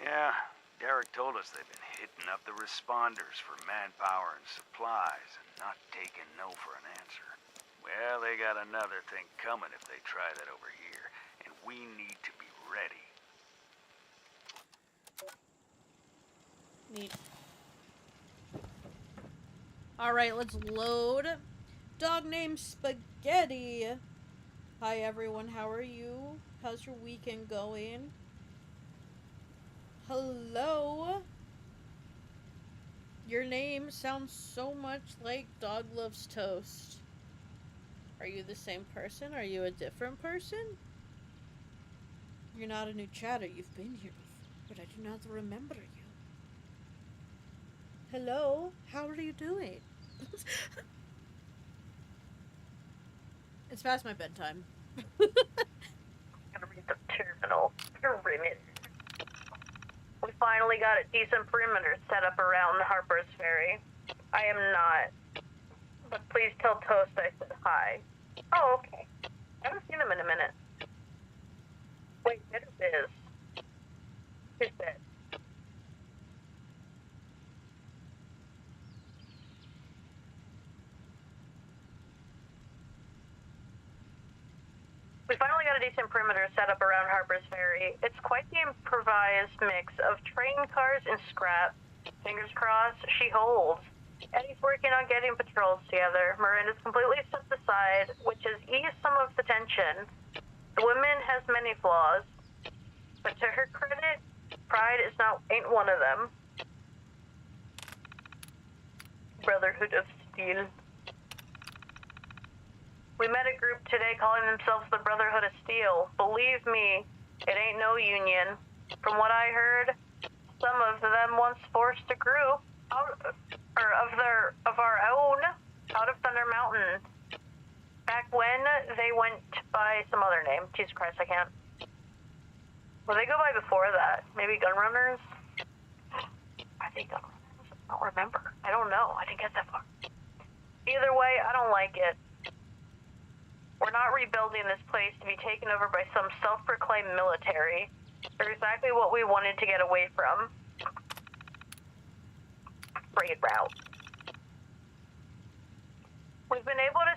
Yeah, Derek told us they've been hitting up the responders for manpower and supplies and not taking no for an answer. Well, they got another thing coming if they try that over here, and we need to be ready. Neat. Alright, let's load. Dog named Spaghetti. Hi everyone, how are you? How's your weekend going? Hello? Your name sounds so much like Dog Loves Toast. Are you the same person? Are you a different person? You're not a new chatter. You've been here before, but I do not remember you. Hello? How are you doing? It's past my bedtime. I'm gonna read the terminal. Perimeter. We finally got a decent perimeter set up around Harper's Ferry. I am not. But please tell Toast I said hi. Oh, okay. I haven't seen him in a minute. Wait, it is. Who's that? We finally got a decent perimeter set up around Harper's Ferry. It's quite the improvised mix of train cars and scrap. Fingers crossed, she holds. Eddie's working on getting patrols together. Miranda's completely stepped aside, which has eased some of the tension. The woman has many flaws, but to her credit, pride ain't one of them. Brotherhood of Steel. We met a group today calling themselves the Brotherhood of Steel. Believe me, it ain't no union. From what I heard, some of them once forced a group of our own out of Thunder Mountain. Back when they went by some other name. Jesus Christ, I can't. Well, they go by before that. Maybe Gunrunners? I think Gunrunners. I don't remember. I don't know. I didn't get that far. Either way, I don't like it. We're not rebuilding this place to be taken over by some self-proclaimed military. They're exactly what we wanted to get away from. Trade route. We've been able to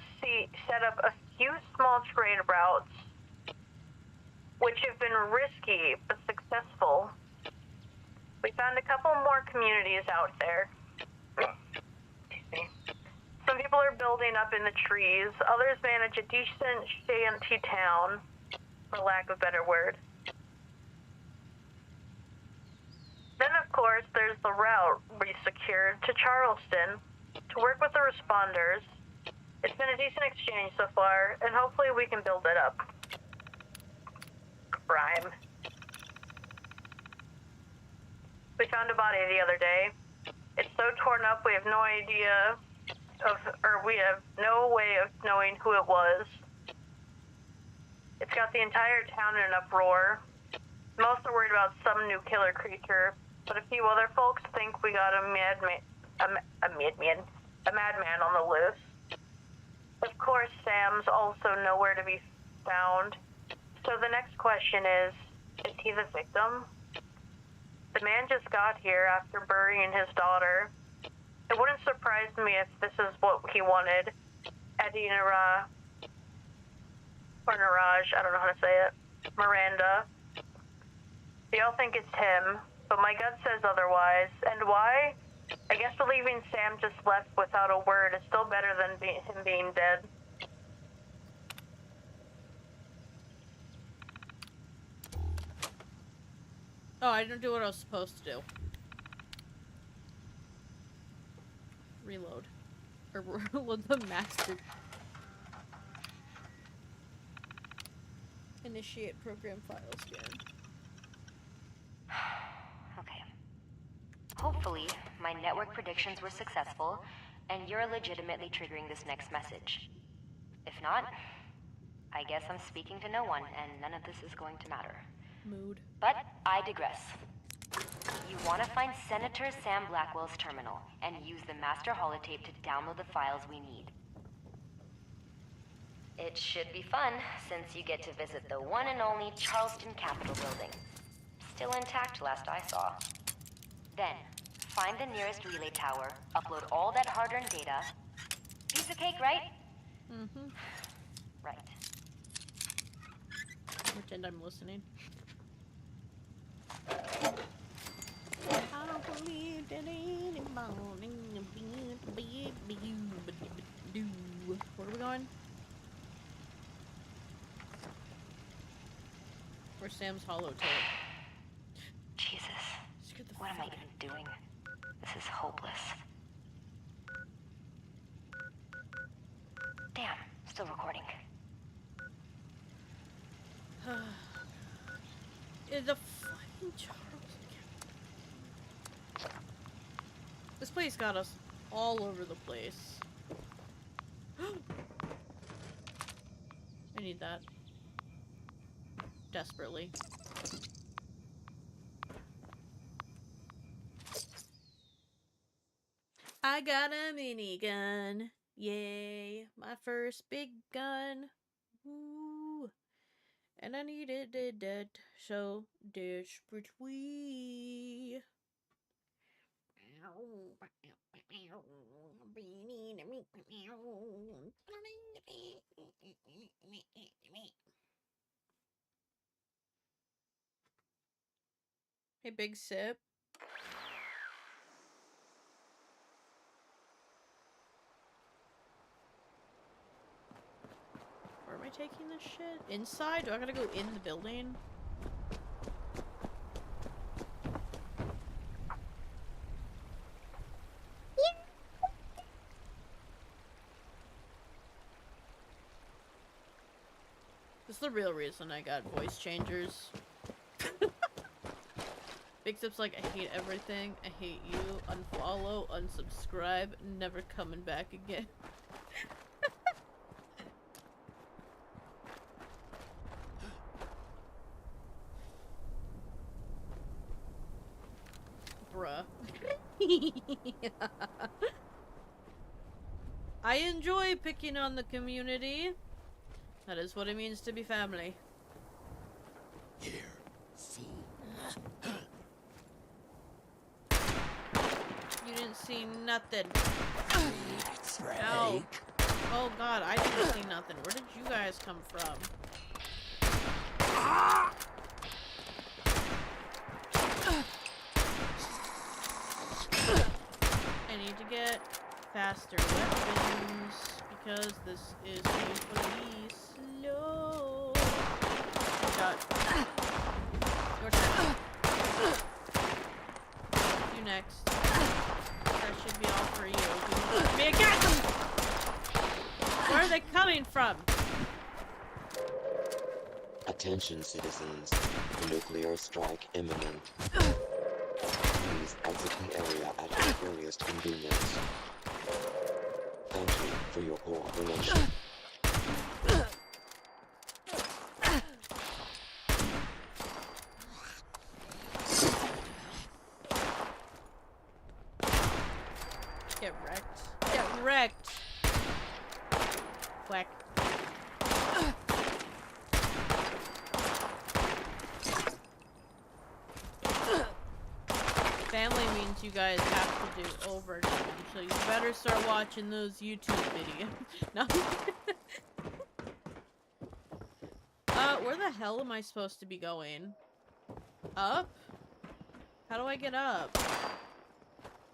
set up a few small trade routes, which have been risky but successful. We found a couple more communities out there. Some people are building up in the trees. Others manage a decent shanty town, for lack of a better word. Then, of course, there's the route we secured to Charleston to work with the responders. It's been a decent exchange so far, and hopefully we can build it up. Crime. We found a body the other day. It's so torn up we have no idea we have no way of knowing who it was. It's got the entire town in an uproar. Most are worried about some new killer creature, but a few other folks think we got a madman on the loose. Of course, Sam's also nowhere to be found. So the next question is he the victim? The man just got here after burying his daughter. It wouldn't surprise me if this is what he wanted. Adinara, or Niraj, I don't know how to say it. Miranda. They all think it's him, but my gut says otherwise. And why? I guess believing Sam just left without a word is still better than him being dead. Oh, I didn't do what I was supposed to do. Reload. Or reload the master. Initiate program file scan. Okay. Hopefully, my network predictions were successful, and you're legitimately triggering this next message. If not, I guess I'm speaking to no one, and none of this is going to matter. Mood. But I digress. You want to find Senator Sam Blackwell's terminal, and use the master holotape to download the files we need. It should be fun, since you get to visit the one and only Charleston Capitol building. Still intact last I saw. Then, find the nearest relay tower, upload all that hard-earned data. Piece of cake, right? Mm-hmm. Right. Pretend I'm listening. I don't believe that anybody Where are we going? Where's Sam's holotape? Jesus. What am I even doing? This is hopeless. Damn, still recording. Is the fucking Charles again? This place got us all over the place. I need that. Desperately. I got a minigun. Yay. My first big gun. Woo. And I needed it so desperately. Hey, Big Sip. Where am I taking this shit? Inside? Do I gotta go in the building? This is the real reason I got voice changers. Big Sip's like, I hate everything. I hate you. Unfollow, unsubscribe, never coming back again. Bruh. I enjoy picking on the community. That is what it means to be family. Here, see. You didn't see nothing. Ow. Oh god, I didn't see nothing. Where did you guys come from? I need to get faster weapons because this is painfully slow. Got your turn. You next. That should be all for you. Give me a gas! Where are they coming from? Attention, citizens. Nuclear strike imminent. Please exit the area at your earliest convenience. Thank you for your cooperation. Get wrecked. Get wrecked. Whack. Family means you guys have to do overtime, so you better start watching those YouTube videos. No. Where the hell am I supposed to be going? Up? How do I get up?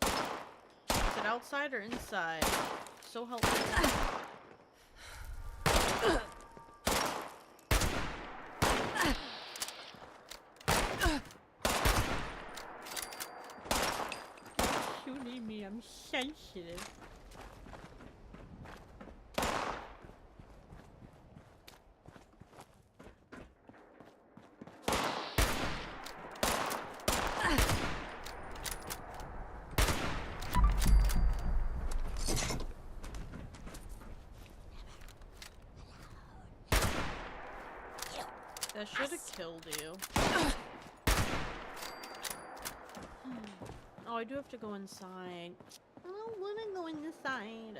Is it outside or inside? So helpful. Shooting me, I'm sensitive. That should have killed you. Oh, I do have to go inside. I don't want to go inside.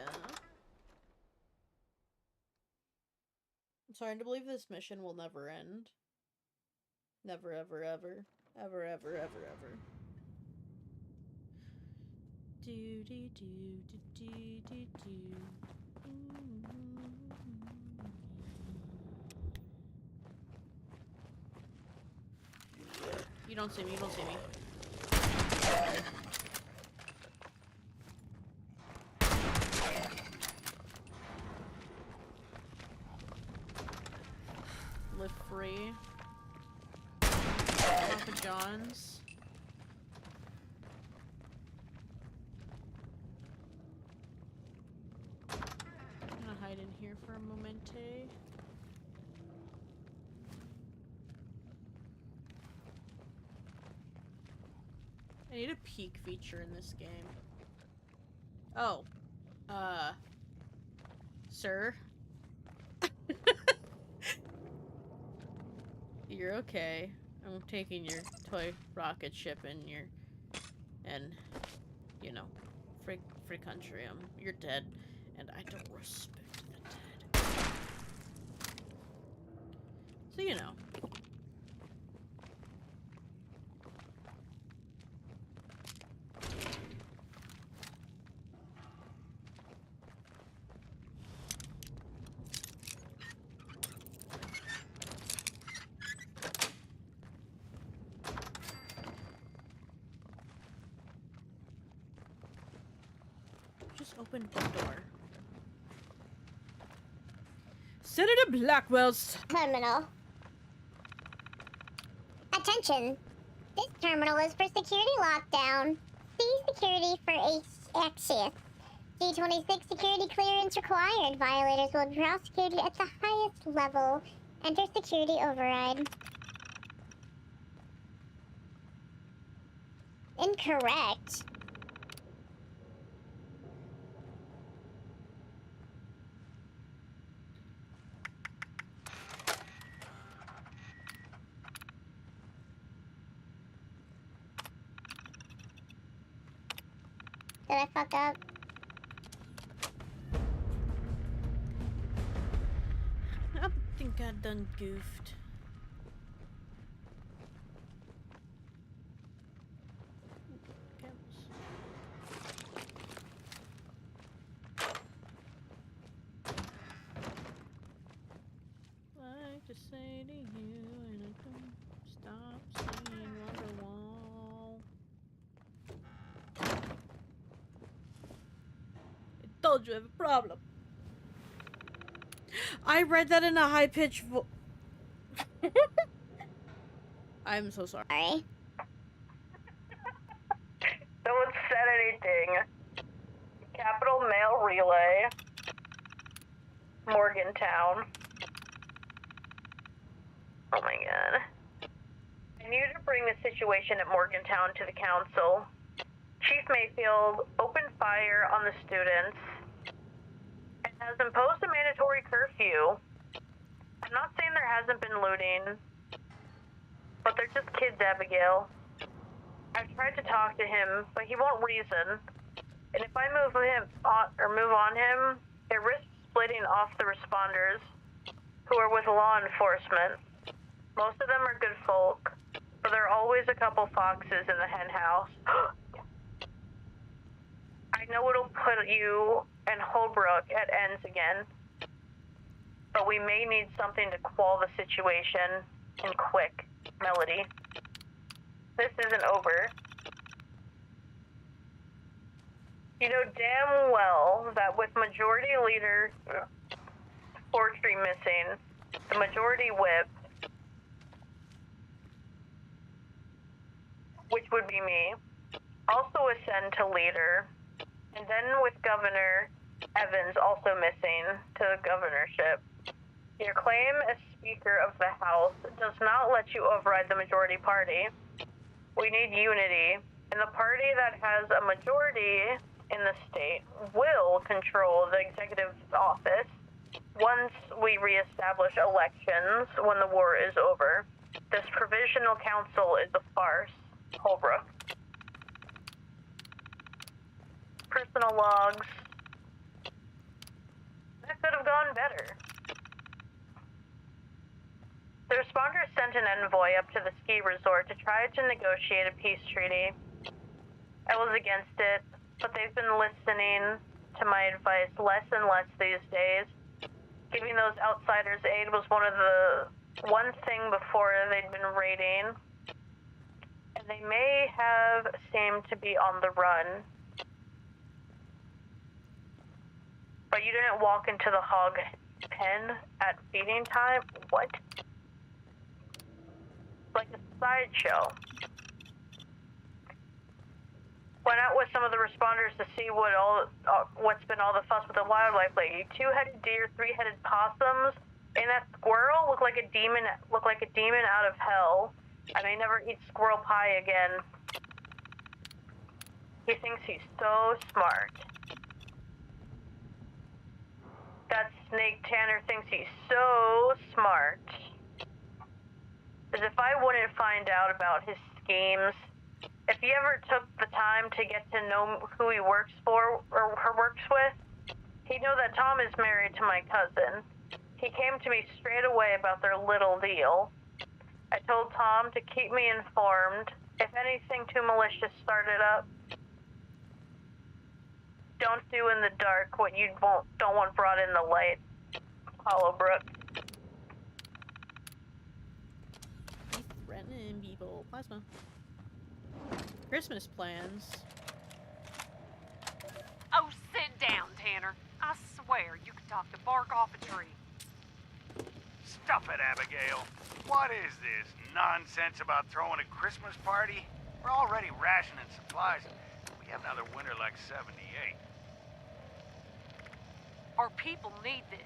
I'm starting to believe this mission will never end. Never, ever, ever. Ever, ever, ever, ever. Do, do, do, do, do, do, do. You don't see me, you don't see me. Live free. Papa John's. I'm gonna hide in here for a momente. I need a peek feature in this game. Oh. Sir? You're okay. I'm taking your toy rocket ship and you know, free country. You're dead, and I don't respect the dead. So you know. Just open the door. Senator Blackwell's terminal. Attention. This terminal is for security lockdown. See security for access. G26 security clearance required. Violators will be prosecuted at the highest level. Enter security override. Incorrect. Did I fuck up? I think I done goofed. Like to say to you, and I don't stop saying Wonderwall. I told you I have a problem. I read that in a high-pitched voice. I'm so sorry. No one said anything. Capital Mail Relay. Morgantown. Oh my god. I need to bring the situation at Morgantown to the council. Chief Mayfield opened fire on the students and has imposed a mandatory curfew. I'm not saying there hasn't been looting, but they're just kids, Abigail. I've tried to talk to him, but he won't reason. And if I move on him, it risks splitting off the responders who are with law enforcement. Most of them are good folk. But there are always a couple foxes in the hen house. I know it'll put you and Holbrook at ends again, but we may need something to quell the situation in quick. Melody. This isn't over. You know damn well that with Majority Leader Fortree missing, the Majority Whip, which would be me, also ascend to Leader, and then with Governor Evans also missing to the governorship. Your claim as Speaker of the House does not let you override the majority party. We need unity, and the party that has a majority in the state will control the executive office once we reestablish elections when the war is over. This provisional council is a farce, Holbrook. Personal logs. That could have gone better. The responders sent an envoy up to the ski resort to try to negotiate a peace treaty. I was against it, but they've been listening to my advice less and less these days. Giving those outsiders aid was one thing before they'd been raiding, and they may have seemed to be on the run. But you didn't walk into the hog pen at feeding time? What? Like a sideshow. Went out with some of the responders to see what's been all the fuss with the wildlife lately. 2-headed deer, 3-headed possums, and that squirrel looked like a demon out of hell. I may never eat squirrel pie again. He thinks he's so smart. That snake Tanner thinks he's so smart. As if I wouldn't find out about his schemes. If he ever took the time to get to know who he works for or works with, he'd know that Tom is married to my cousin. He came to me straight away about their little deal. I told Tom to keep me informed if anything too malicious started up. Don't do in the dark what you don't want brought in the light. Hollowbrook. He's threatening people. Plasma. Christmas plans. Oh, sit down, Tanner. I swear you could talk the bark off a tree. Stuff it, Abigail. What is this nonsense about throwing a Christmas party? We're already rationing supplies. We have another winter like 78. Our people need this.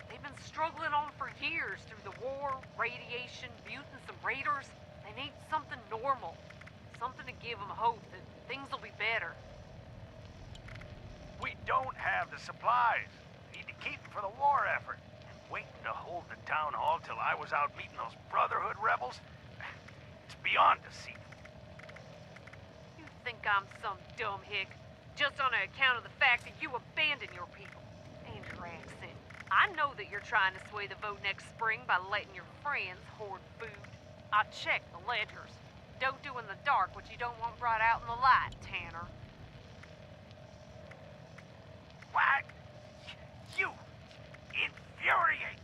They've been struggling on for years through the war, radiation, mutants, and raiders. They need something normal. Something to give them hope that things will be better. We don't have the supplies. We need to keep them for the war effort. And waiting to hold the town hall till I was out meeting those Brotherhood rebels? It's beyond deceitful. You think I'm some dumb hick? Just on account of the fact that you abandoned your people and your accent. I know that you're trying to sway the vote next spring by letting your friends hoard food. I checked the ledgers. Don't do in the dark what you don't want brought out in the light, Tanner. What? You infuriate.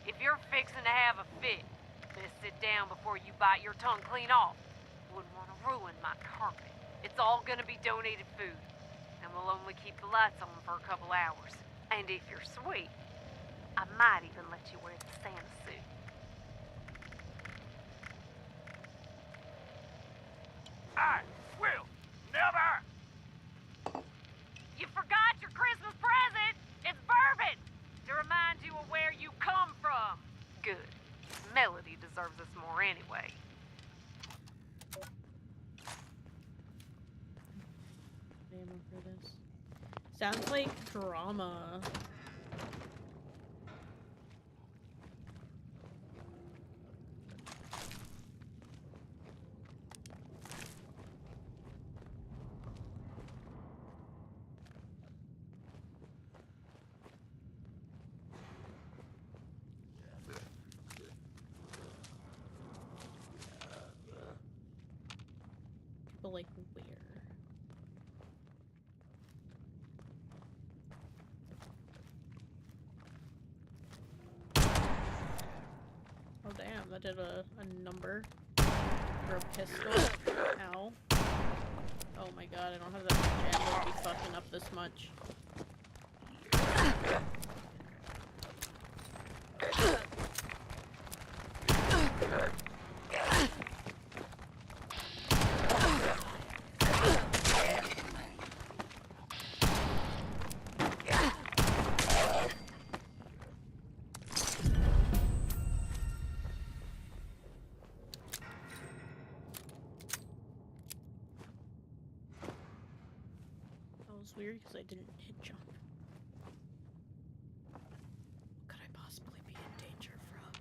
If you're fixing to have a fit, best sit down before you bite your tongue clean off. Wouldn't want to ruin my carpet. It's all gonna be donated food, and we'll only keep the lights on for a couple hours. And if you're sweet, I might even let you wear the Santa suit. I will never. You forgot your Christmas present! It's bourbon! To remind you of where you come from. Good. Melody deserves this more anyway. Ammo for this. Sounds like drama. But, like, where? Oh, damn, that did a number. For a pistol. Ow. Oh my god, I don't have that much ammo to be fucking up this much. That was weird because I didn't hit jump. What could I possibly be in danger from?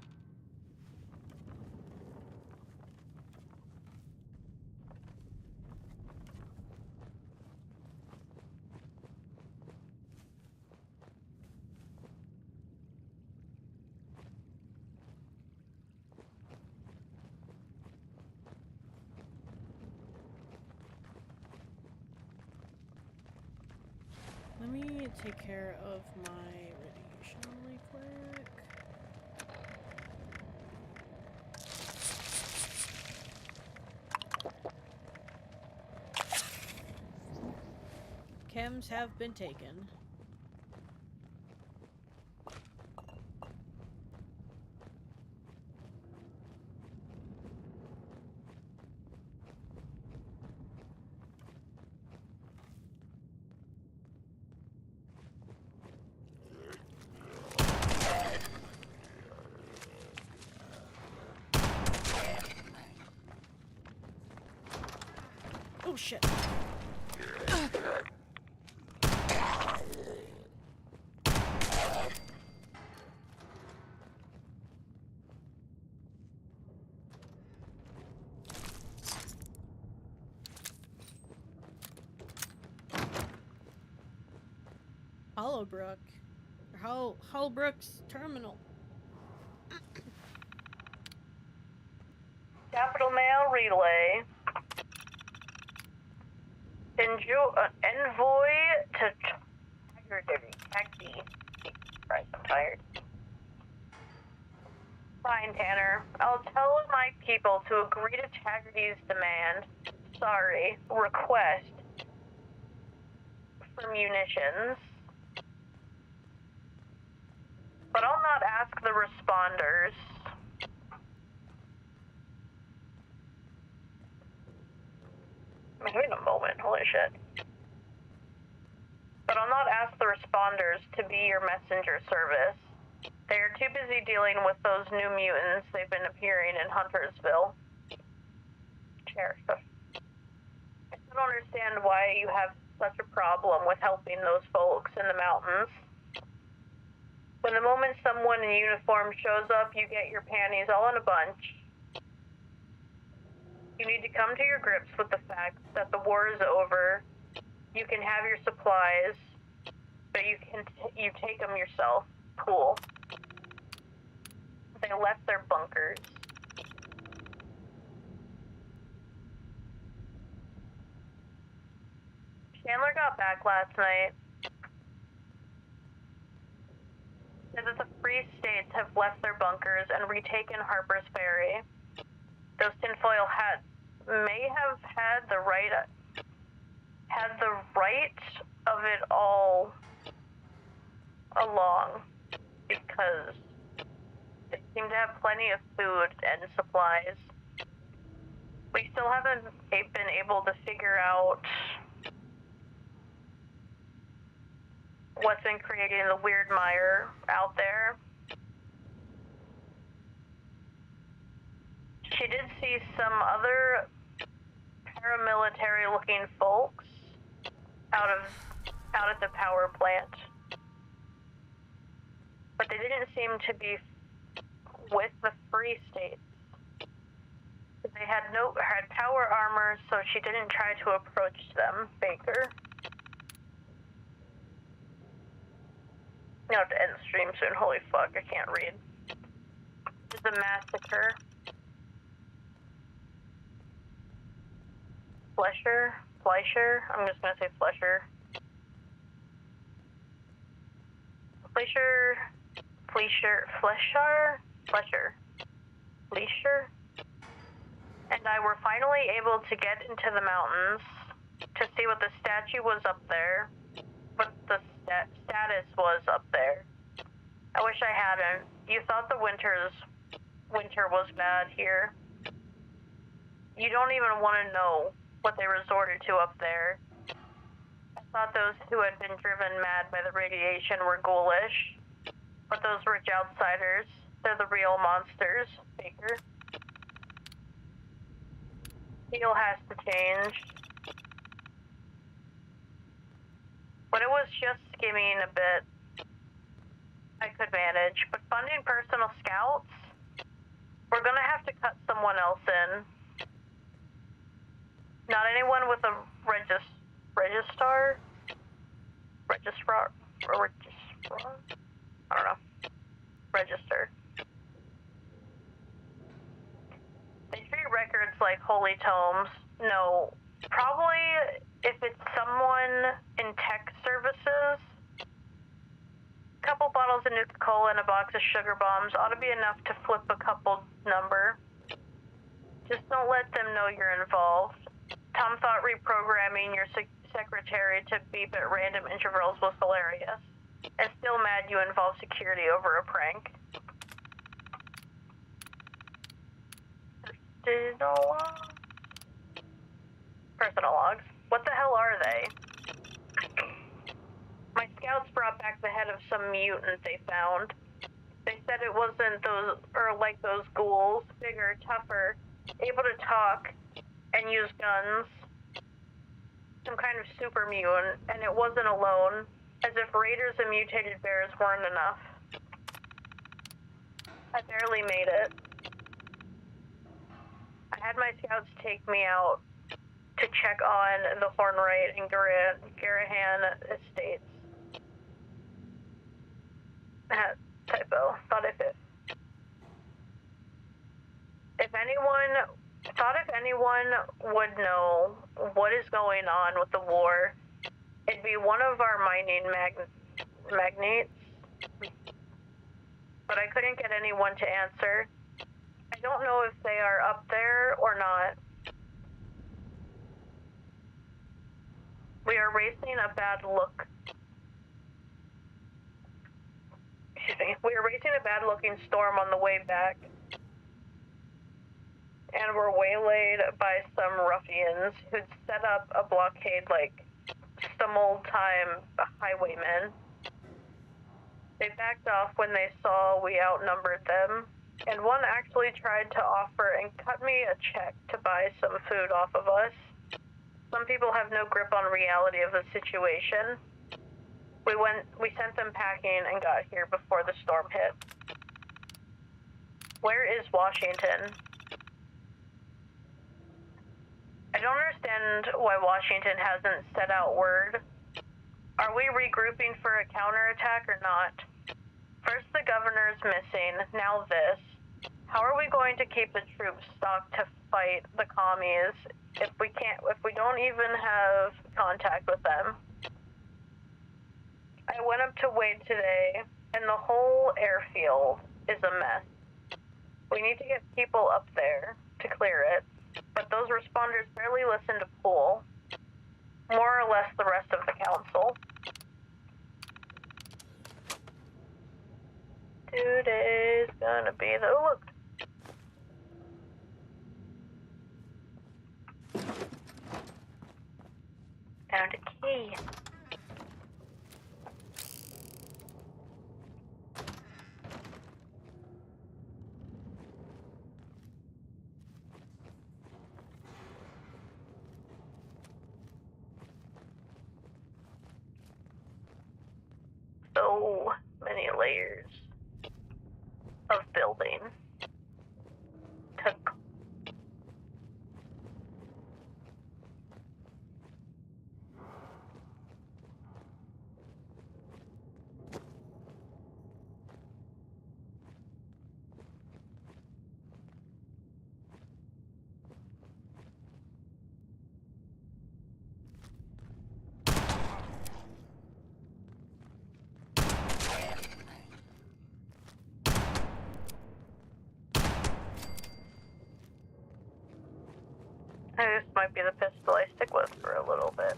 Let me take care of my radiation really quick. Chems have been taken. Oh shit. Hollowbrook. Or Hollowbrook's terminal. Capital Mail Relay. Envoy to Taxi. Christ, I'm tired. Fine, Tanner. I'll tell my people to agree to Taggarty's demand. Sorry, request for munitions. But I'll not ask the responders. I'm having a moment, holy shit. But I'll not ask the responders to be your messenger service. They are too busy dealing with those new mutants they've been appearing in Huntersville. Chair stuff. I don't understand why you have such a problem with helping those folks in the mountains. When the moment someone in uniform shows up, you get your panties all in a bunch. You need to come to your grips with the fact that the war is over. You can have your supplies, but you take them yourself. Cool. They left their bunkers. Chandler got back last night. Said that the Free States have left their bunkers and retaken Harper's Ferry. Those tinfoil hats may have had the right of it all along, because they seem to have plenty of food and supplies. We still haven't been able to figure out what's been creating the weird mire out there. She did see some other paramilitary looking folks out at the power plant. But they didn't seem to be with the Free States. They had power armor, so she didn't try to approach them, Baker. You have to end the stream soon. Holy fuck, I can't read. It's a massacre. Fleischer? I'm just gonna say Fleischer. Fleischer, and I were finally able to get into the mountains to see what the statue was up there, what the status was up there. I wish I hadn't. You thought the winter was bad here. You don't even want to know what they resorted to up there. I thought those who had been driven mad by the radiation were ghoulish, but those rich outsiders, they're the real monsters, Baker. Steel has to change. When it was just skimming a bit, I could manage, but funding personal scouts? We're gonna have to cut someone else in. Not anyone with a registrar? I don't know. Register. They treat records like holy tomes. No, probably if it's someone in tech services, a couple bottles of Nuka-Cola and a box of sugar bombs ought to be enough to flip a couple number. Just don't let them know you're involved. Tom thought reprogramming your secretary to beep at random intervals was hilarious. And still mad you involved security over a prank. Personal logs. What the hell are they? My scouts brought back the head of some mutant they found. They said it wasn't those, or like those ghouls, bigger, tougher, able to talk and use guns. Some kind of super mutant, and it wasn't alone, as if raiders and mutated bears weren't enough. I barely made it. I had my scouts take me out to check on the Hornwright and Garahan estates. Typo. Thought if anyone would know what is going on with the war, it'd be one of our mining magnates. But I couldn't get anyone to answer. I don't know if they are up there or not. We are racing a bad looking storm on the way back. And were waylaid by some ruffians who'd set up a blockade like some old-time highwaymen. They backed off when they saw we outnumbered them, and one actually tried to offer and cut me a check to buy some food off of us. Some people have no grip on reality of the situation. We sent them packing and got here before the storm hit. Where is Washington? I don't understand why Washington hasn't set out word. Are we regrouping for a counterattack or not? First the governor's missing, now this. How are we going to keep the troops stocked to fight the commies if we don't even have contact with them? I went up to Wade today, and the whole airfield is a mess. We need to get people up there to clear it, but those responders barely listen to Poole. More or less the rest of the council. Today's gonna be the look. Found a key. So many layers of building. This might be the pistol I stick with for a little bit.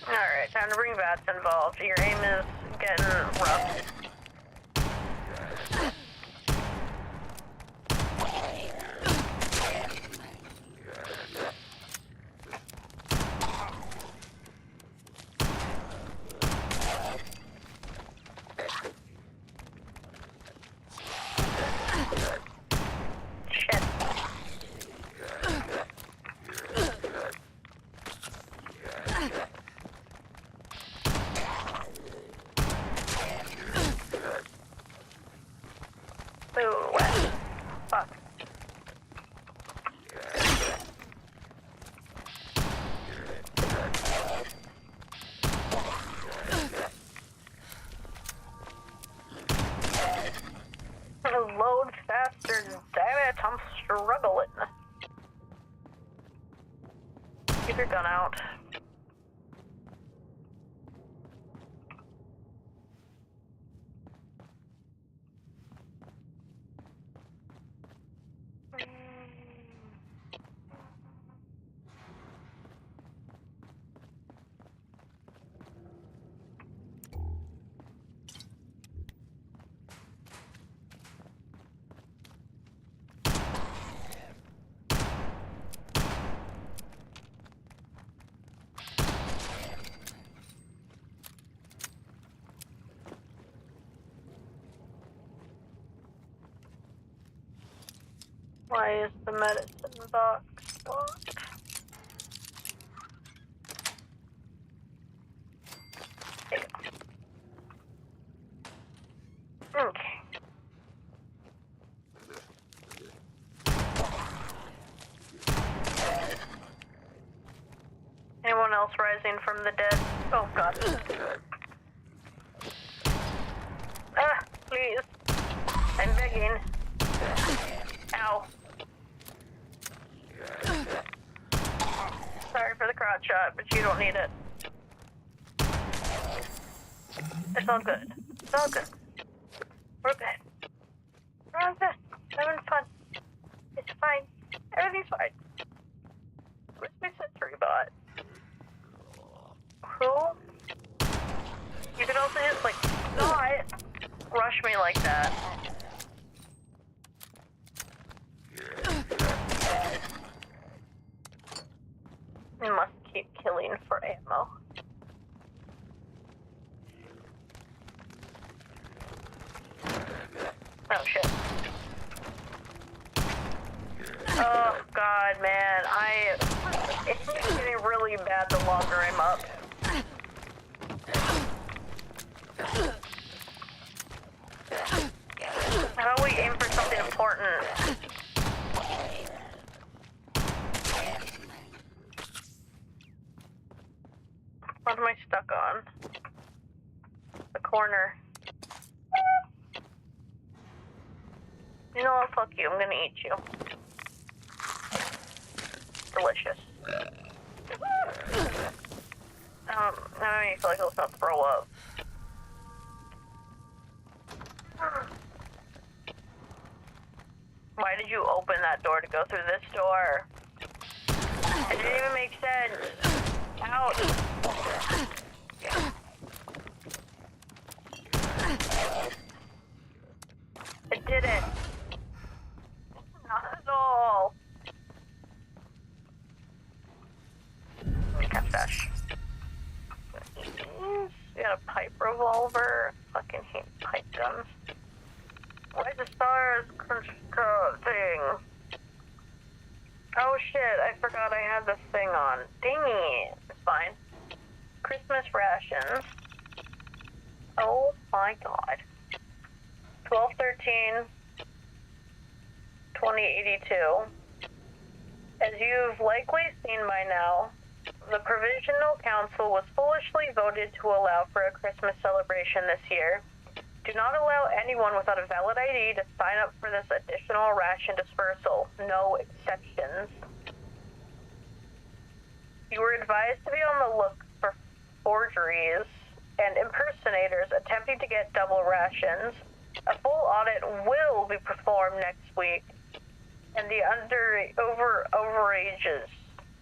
Alright, time to bring VATS involved. Your aim is getting rough. Load faster, damn it, I'm struggling. Keep your gun out. Why is the medicine box locked? Okay. Anyone else rising from the dead? Oh god. Ah, please. I'm begging. Ow. Sorry for the crotch shot, but you don't need it. It's all good. It's all good. We're good. We're all good. Having fun. It's fine. Everything's fine. Where's my sentry bot? Who? You could also just, like, not rush me like that. I must keep killing for ammo. Oh shit. Oh god, man, it's getting really bad the longer I'm up. How do we aim for something important? What am I stuck on? The corner. You know what? Fuck you. I'm gonna eat you. Delicious. I feel like I was about to throw up. Why did you open that door to go through this door? It didn't even make sense. Ouch. It didn't. Not at all. Catfish. We got a pipe revolver. Fucking hate pipe guns. Why the stars thing? Oh shit, I forgot I had this thing on. Dang it. It's fine. Christmas rations. Oh my god. 1213 2082. As you've likely seen by now, the Provisional Council was foolishly voted to allow for a Christmas celebration this year. Do not allow anyone without a valid ID to sign up for this additional ration dispersal. No exceptions. You were advised to be on the look for forgeries and impersonators attempting to get double rations. A full audit will be performed next week, and the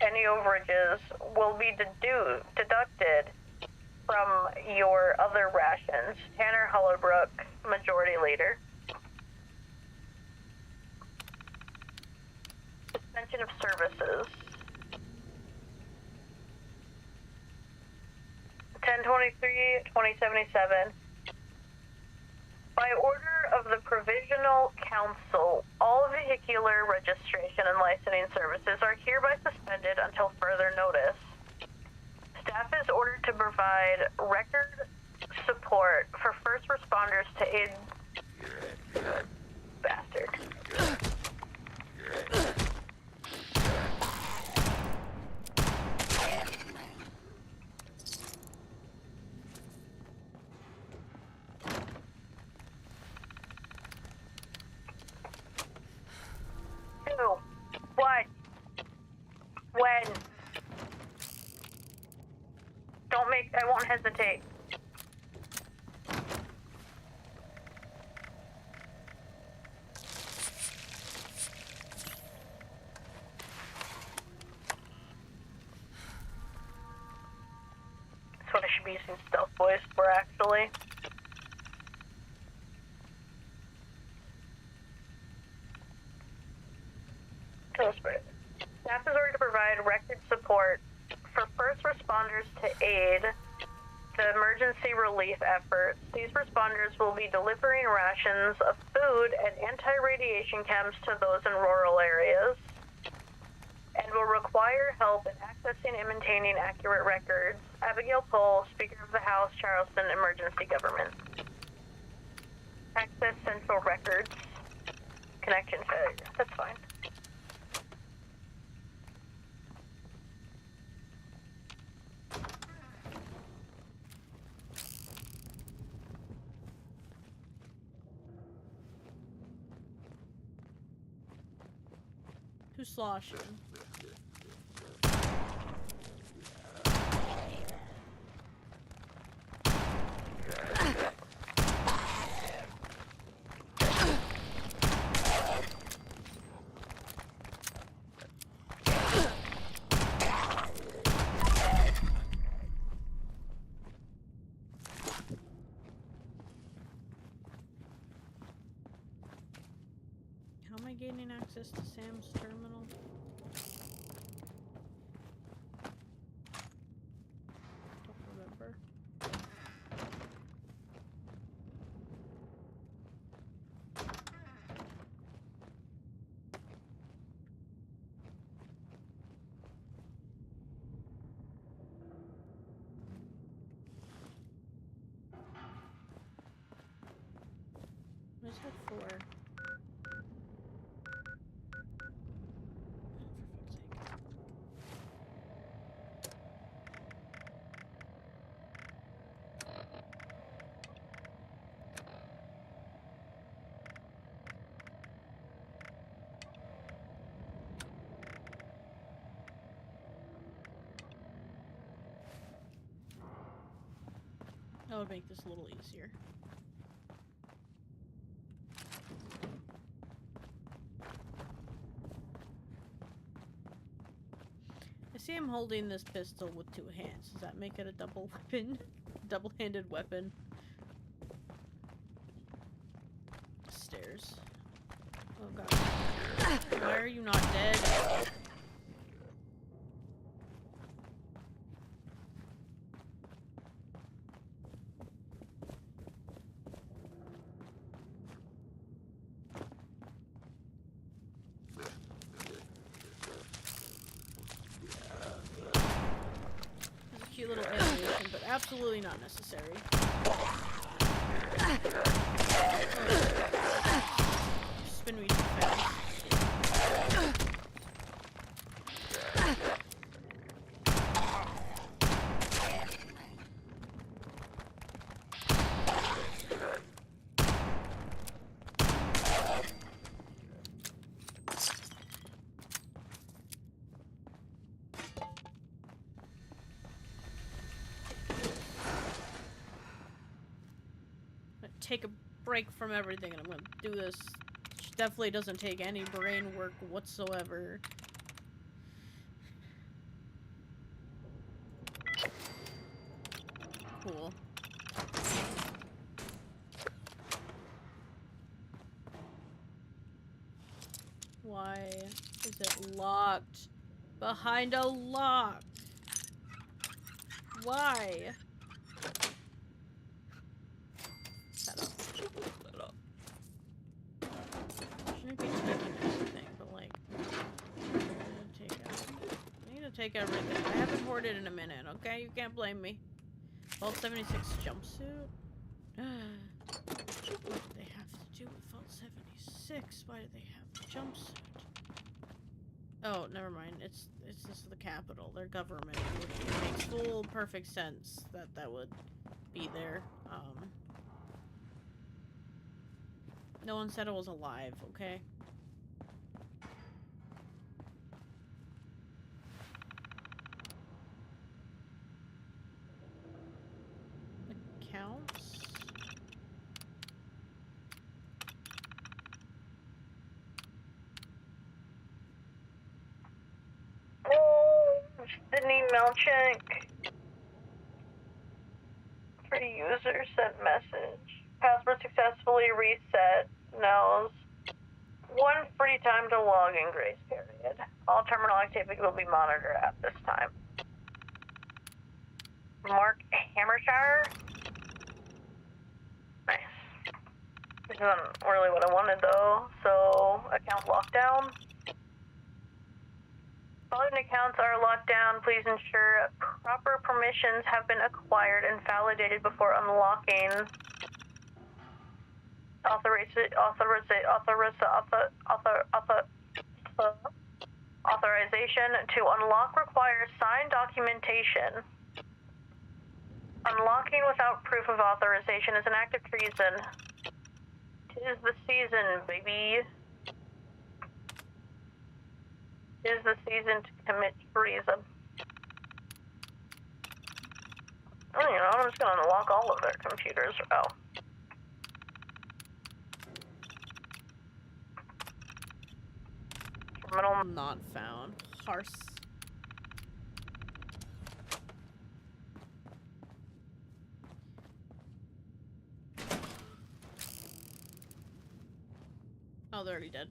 any overages will be deducted from your other rations. Tanner Hollowbrook, Majority Leader. Suspension of services. 1023-2077. By order of the Provisional Council, all vehicular registration and licensing services are hereby suspended until further notice. Staff is ordered to provide record support for first responders to aid... Bastard. Who? What? When? I won't hesitate. That's what I should be using stealth voice for, actually. Staff is ordered to provide record support for first responders to aid the emergency relief efforts. These responders will be delivering rations of food and anti-radiation chems to those in rural areas, and will require help in accessing and maintaining accurate records. Abigail Pohl, Speaker of the House, Charleston Emergency Government. Access Central Records. Connection failure. That's fine. Who's sloshing? How am I gaining access to Sam's terminal? Don't remember. I just had 4. That would make this a little easier. I see him holding this pistol with 2 hands. Does that make it a double weapon? Double-handed weapon? Stairs. Oh god. Why are you not dead? Little animation, but absolutely not necessary. Spin me too fast. take a break from everything and I'm gonna do this. Which definitely doesn't take any brain work whatsoever. Cool. Why is it locked? Behind a lock? Why? Shut up. Shut up. Shouldn't be taking everything, but like... I need to take everything. I haven't hoarded in a minute, okay? You can't blame me. Vault 76 jumpsuit? What do they have to do with Vault 76? Why do they have the jumpsuit? Oh, never mind. It's just the capital. Their government. It makes full perfect sense that that would be there. No one said it was alive, okay? Accounts? Oh, Sydney Melchink. Free user sent message. Password successfully reset. Knows. 1 free time to log in grace period. All terminal activity will be monitored at this time. Mark Hammershire? Nice. This isn't really what I wanted though, so account lockdown. Following accounts are locked down, please ensure proper permissions have been acquired and validated before unlocking. Authorization to unlock requires signed documentation. Unlocking without proof of authorization is an act of treason. 'Tis the season, baby. 'Tis the season to commit treason. Oh, you know, I'm just gonna unlock all of their computers. Oh. Terminal not found. Harse. Oh, they're already dead.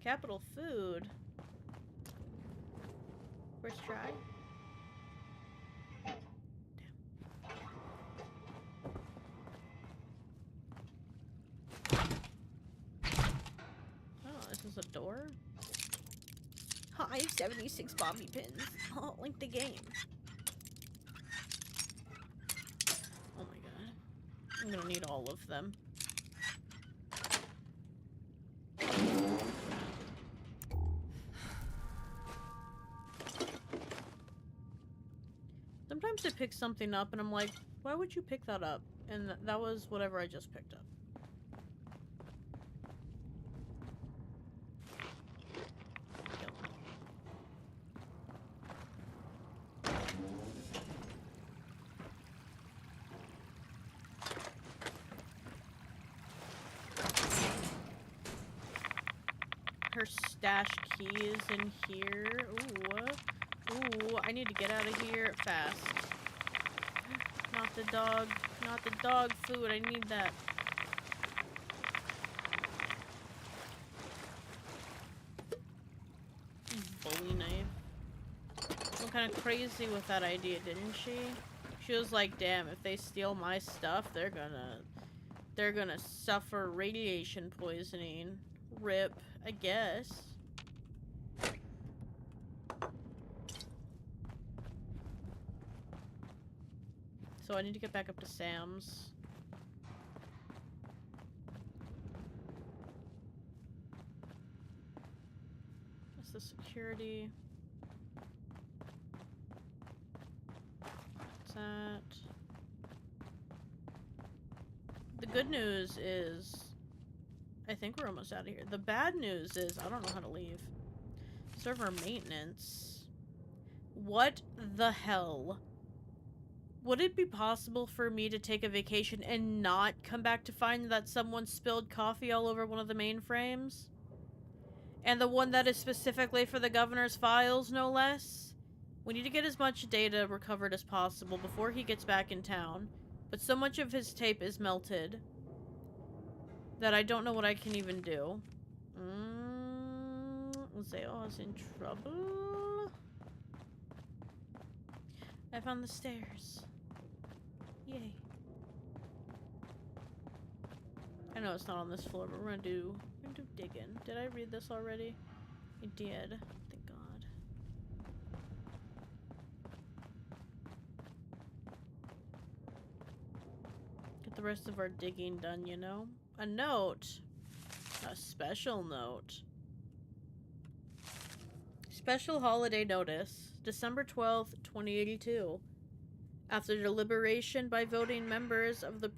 Capital food. First try. Oh, is this a door? I have 76 bobby pins. Oh, like the game. Oh my god. I'm gonna need all of them. Sometimes I pick something up and I'm like, why would you pick that up? And that was whatever I just picked up. Her stash key is in here. Ooh. Ooh, I need to get out of here fast. Not the dog. Not the dog food. I need that. Bowie knife. Went kind of crazy with that idea, didn't she? She was like, damn, if they steal my stuff, they're gonna suffer radiation poisoning. RIP, I guess. So I need to get back up to Sam's. That's the security. What's that? The good news is, I think we're almost out of here. The bad news is, I don't know how to leave. Server maintenance. What the hell? Would it be possible for me to take a vacation and not come back to find that someone spilled coffee all over one of the mainframes? And the one that is specifically for the governor's files, no less? We need to get as much data recovered as possible before he gets back in town. But so much of his tape is melted that I don't know what I can even do. Zeo's in trouble. I found the stairs. Yay. I know it's not on this floor, but we're gonna do digging. Did I read this already? I did. Thank God. Get the rest of our digging done, you know? A note. A special note. Special holiday notice. December 12th, 2082. After deliberation by voting members of the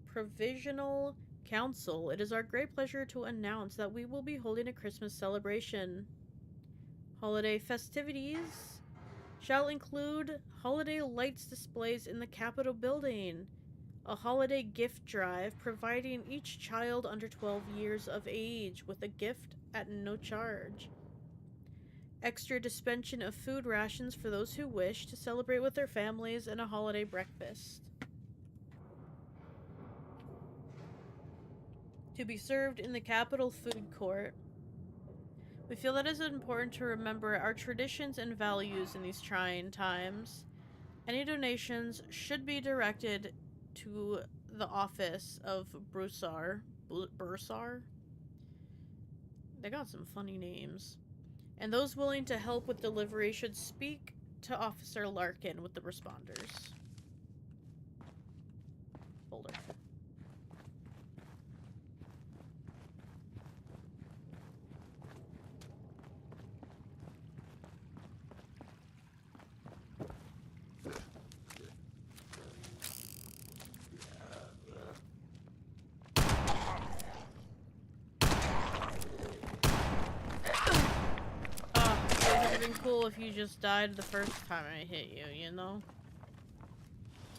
Provisional Council, it is our great pleasure to announce that we will be holding a Christmas celebration. Holiday festivities shall include holiday lights displays in the Capitol building, a holiday gift drive providing each child under 12 years of age with a gift at no charge, extra dispensation of food rations for those who wish to celebrate with their families, and a holiday breakfast to be served in the Capitol Food Court. We feel that it is important to remember our traditions and values in these trying times. Any donations should be directed to the office of Bursar. They got some funny names. And those willing to help with delivery should speak to Officer Larkin with the responders. Folder. Cool if you just died the first time I hit you, you know?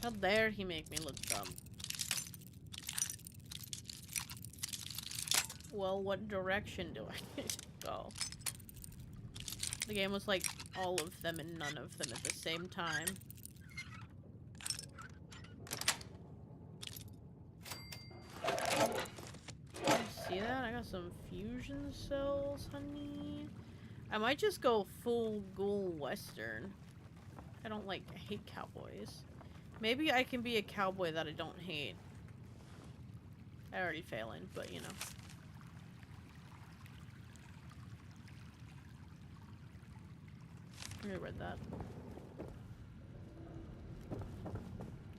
How dare he make me look dumb? Well, what direction do I need to go? The game was like all of them and none of them at the same time. See that? I got some fusion cells, honey. I might just go full ghoul western. I hate cowboys. Maybe I can be a cowboy that I don't hate. I already failing, but you know. I read that.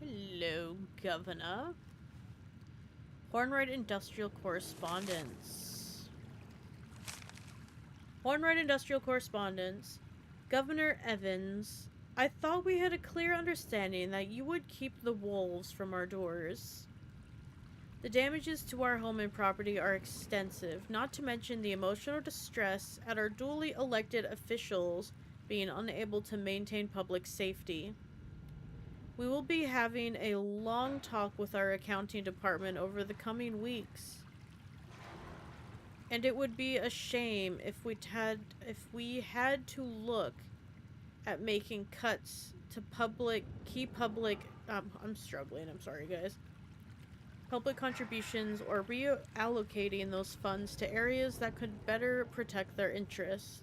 Hello, Governor. Hornwright Industrial Correspondence. Hornwright Industrial Correspondence. Governor Evans, I thought we had a clear understanding that you would keep the wolves from our doors. The damages to our home and property are extensive, not to mention the emotional distress at our duly elected officials being unable to maintain public safety. We will be having a long talk with our accounting department over the coming weeks. And it would be a shame if we had to look at making cuts to I'm struggling, I'm sorry guys. Public contributions or reallocating those funds to areas that could better protect their interests.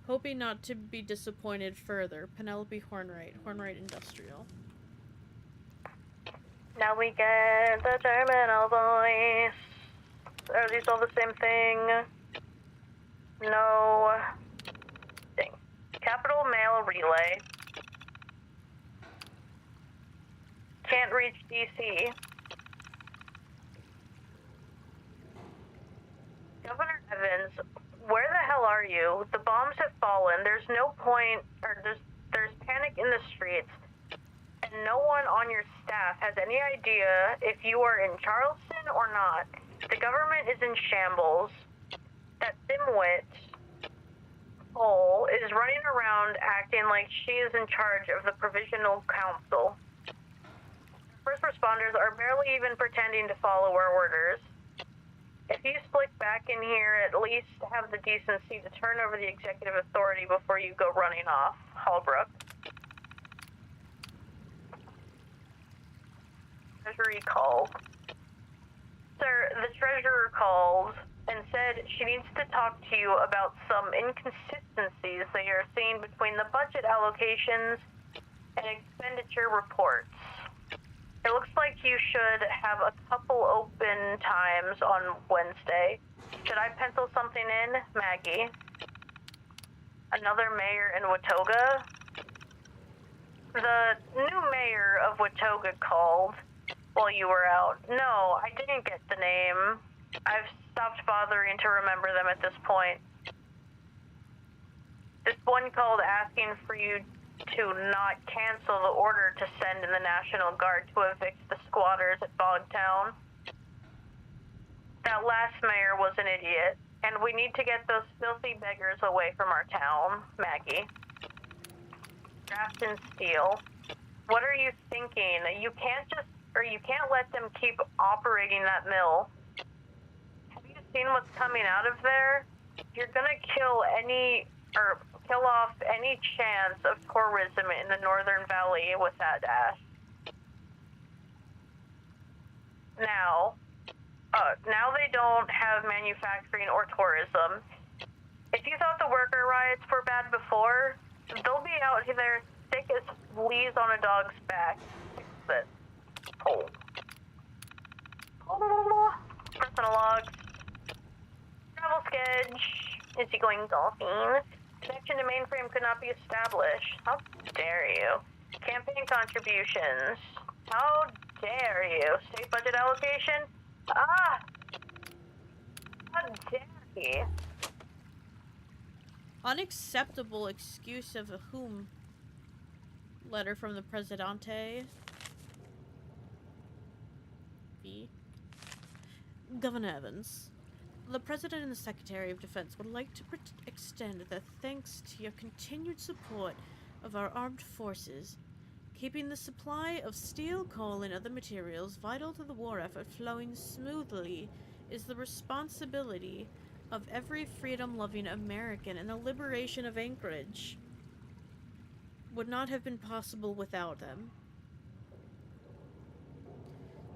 Hoping not to be disappointed further. Penelope Hornwright, Hornwright Industrial. Now we get the terminal voice. Are these all the same thing? No. Thing. Capital Mail Relay. Can't reach DC. Governor Evans, where the hell are you? The bombs have fallen. There's no point, or there's panic in the streets. And no one on your staff has any idea if you are in Charleston or not. The government is in shambles. That dimwit Cole is running around acting like she is in charge of the Provisional Council. First responders are barely even pretending to follow our orders. If you slick back in here, at least have the decency to turn over the executive authority before you go running off. Holbrook. Treasury called. Sir, the treasurer called and said she needs to talk to you about some inconsistencies they are seeing between the budget allocations and expenditure reports. It looks like you should have a couple open times on Wednesday. Should I pencil something in, Maggie? Another mayor in Watoga? The new mayor of Watoga called while you were out. No, I didn't get the name. I've stopped bothering to remember them at this point. This one called asking for you to not cancel the order to send in the National Guard to evict the squatters at Bogtown. That last mayor was an idiot, and we need to get those filthy beggars away from our town, Maggie. Grafton Steel. What are you thinking? You can't let them keep operating that mill. Have you seen what's coming out of there? You're gonna kill off any chance of tourism in the Northern Valley with that ash. Now they don't have manufacturing or tourism. If you thought the worker riots were bad before, they'll be out there thick as fleas on a dog's back. Fix it. Oh. Personal logs. Travel sketch. Is he going golfing? Connection to mainframe could not be established. How dare you? Campaign contributions. How dare you? State budget allocation? Ah! How dare he? Unacceptable excuse of whom? Letter from the Presidente. V. Governor Evans. The President and the Secretary of Defense would like to extend their thanks to your continued support of our armed forces. Keeping the supply of steel, coal, and other materials vital to the war effort flowing smoothly is the responsibility of every freedom-loving American, and the liberation of Anchorage would not have been possible without them.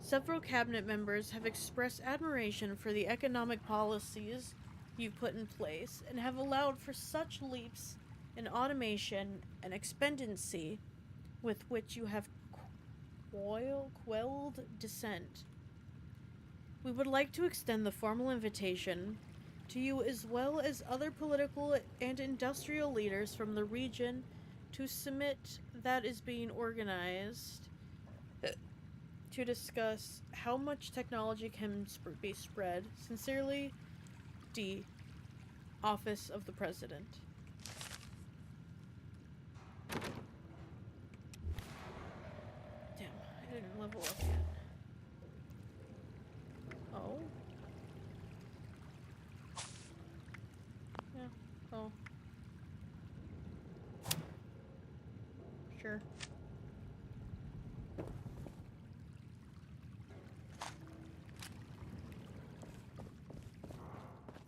Several cabinet members have expressed admiration for the economic policies you've put in place and have allowed for such leaps in automation and expediency with which you have quelled dissent. We would like to extend the formal invitation to you, as well as other political and industrial leaders from the region, to summit that is being organized to discuss how much technology can be spread. Sincerely, D. Office of the President. Damn, I didn't level up yet. Oh? Yeah, oh. Sure.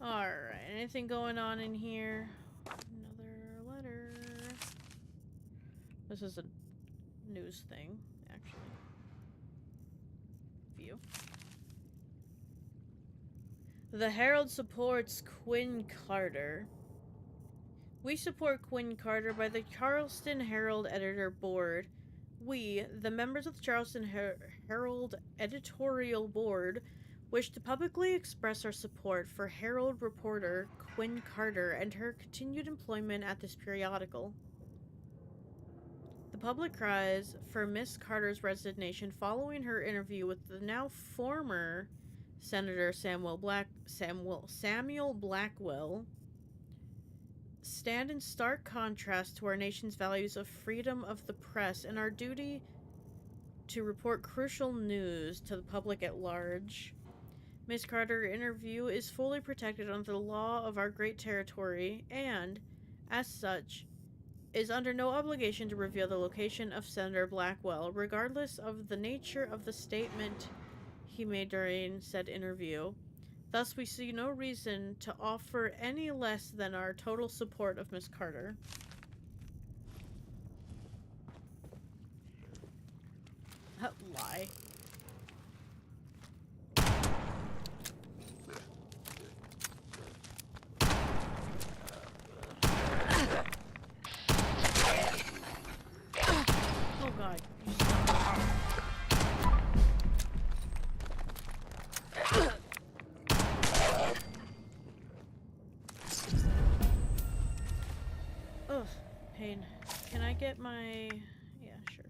Alright, anything going on in here? Another letter. This is a news thing, actually. View. The Herald supports Quinn Carter. We support Quinn Carter by the Charleston Herald Editor Board. We, the members of the Charleston Herald Editorial Board, wish to publicly express our support for Herald reporter Quinn Carter and her continued employment at this periodical. The public cries for Miss Carter's resignation following her interview with the now former Senator Samuel Blackwell stand in stark contrast to our nation's values of freedom of the press and our duty to report crucial news to the public at large. Ms. Carter's interview is fully protected under the law of our great territory, and, as such, is under no obligation to reveal the location of Senator Blackwell, regardless of the nature of the statement he made during said interview. Thus, we see no reason to offer any less than our total support of Miss Carter. Lie. Oh god. Ugh, pain. Can I get my... Yeah, sure.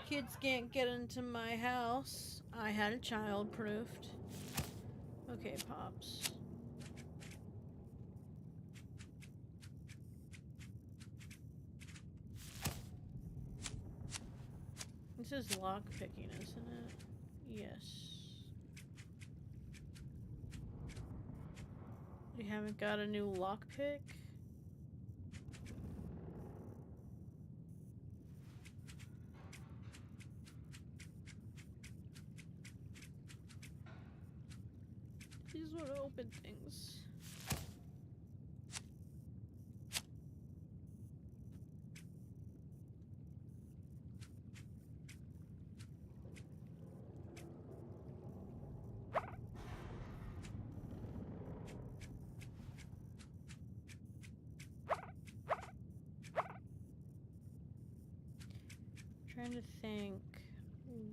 Kids can't get into my house. I had a child proofed. Okay, Pops. This is lock picking, isn't it? Yes. You haven't got a new lockpick? I just want to open things. Trying to think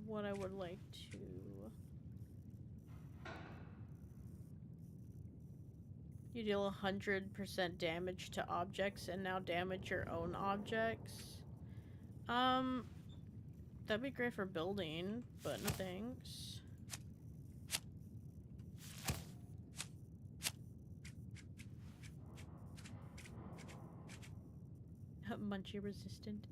what I would like to... You deal 100% damage to objects and now damage your own objects. That'd be great for building, but no thanks. Munchie resistant.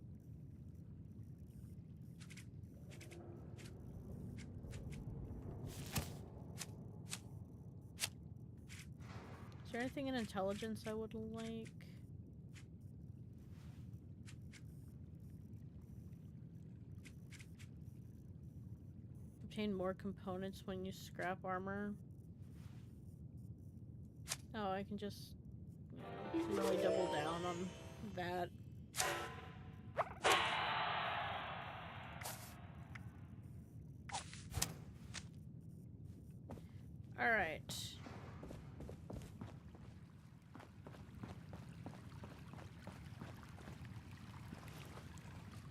Is there anything in intelligence I would like? Obtain more components when you scrap armor. Oh, I can just, you know, really double down on that. Alright.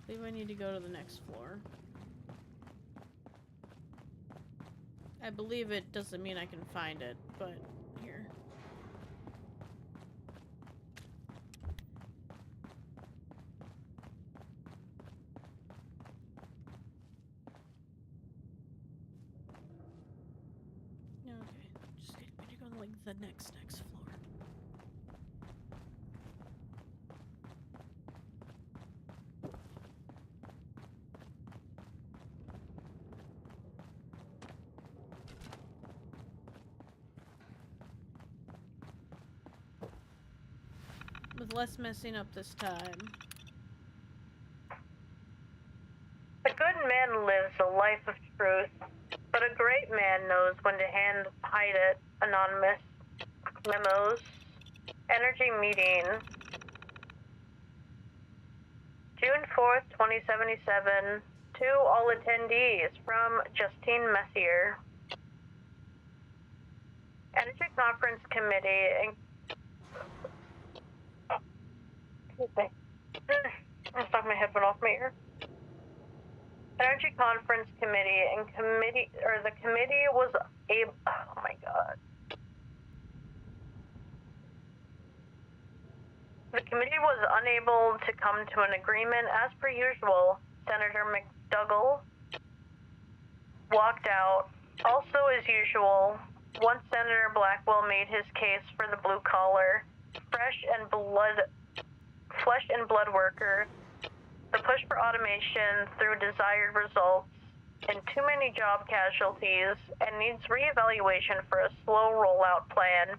I believe I need to go to the next floor. I believe it doesn't mean I can find it, but here. Okay, just get me to go to like the next floor. With less messing up this time. A good man lives a life of truth, but a great man knows when to hide it. Anonymous memos. Energy meeting. June 4th, 2077. To all attendees from Justine Messier. Energy Conference Committee and... Excuse me. I stuck my headphone off my ear. Energy Conference Committee and the committee was able... Oh my god. The committee was unable to come to an agreement as per usual. Senator McDougall walked out. Also as usual, once Senator Blackwell made his case for the blue collar, flesh and blood worker, the push for automation through desired results and too many job casualties and needs reevaluation for a slow rollout plan.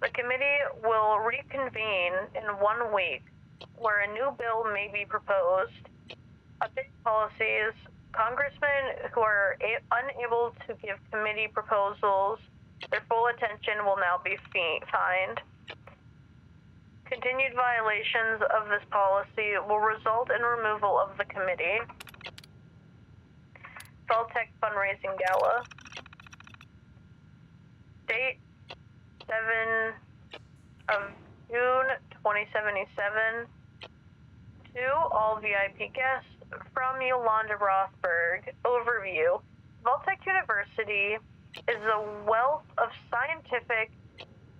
The committee will reconvene in 1 week, where a new bill may be proposed. Update policies. Congressmen who are unable to give committee proposals their full attention will now be fined. Continued violations of this policy will result in removal of the committee. Feltec Fundraising Gala. Date 7 of June 2077. To all VIP guests, from Yolanda Rothberg. Overview. Vaultec University is a wealth of scientific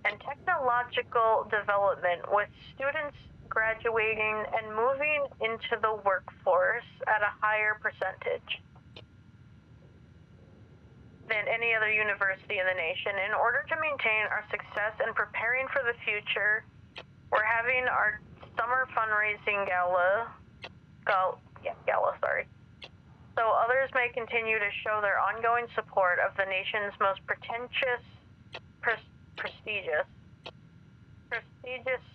and technological development, with students graduating and moving into the workforce at a higher percentage than any other university in the nation. In order to maintain our success and preparing for the future, we're having our summer fundraising gala, so others may continue to show their ongoing support of the nation's most prestigious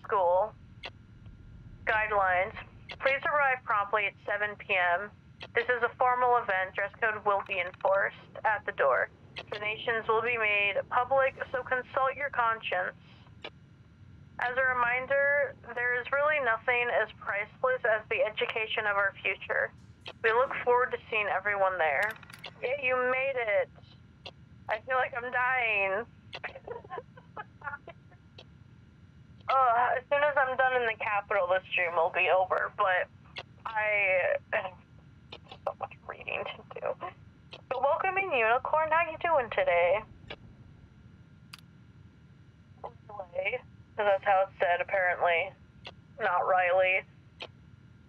school. Guidelines. Please arrive promptly at 7 p.m. This is a formal event. Dress code will be enforced at the door. Donations will be made public, so consult your conscience. As a reminder, there is really nothing as priceless as the education of our future. We look forward to seeing everyone there. Yeah, you made it. I feel like I'm dying. As soon as I'm done in the Capitol, the stream will be over, but I have so much reading to do. So welcoming Unicorn, how you doing today? Because that's how it's said, apparently. Not Riley.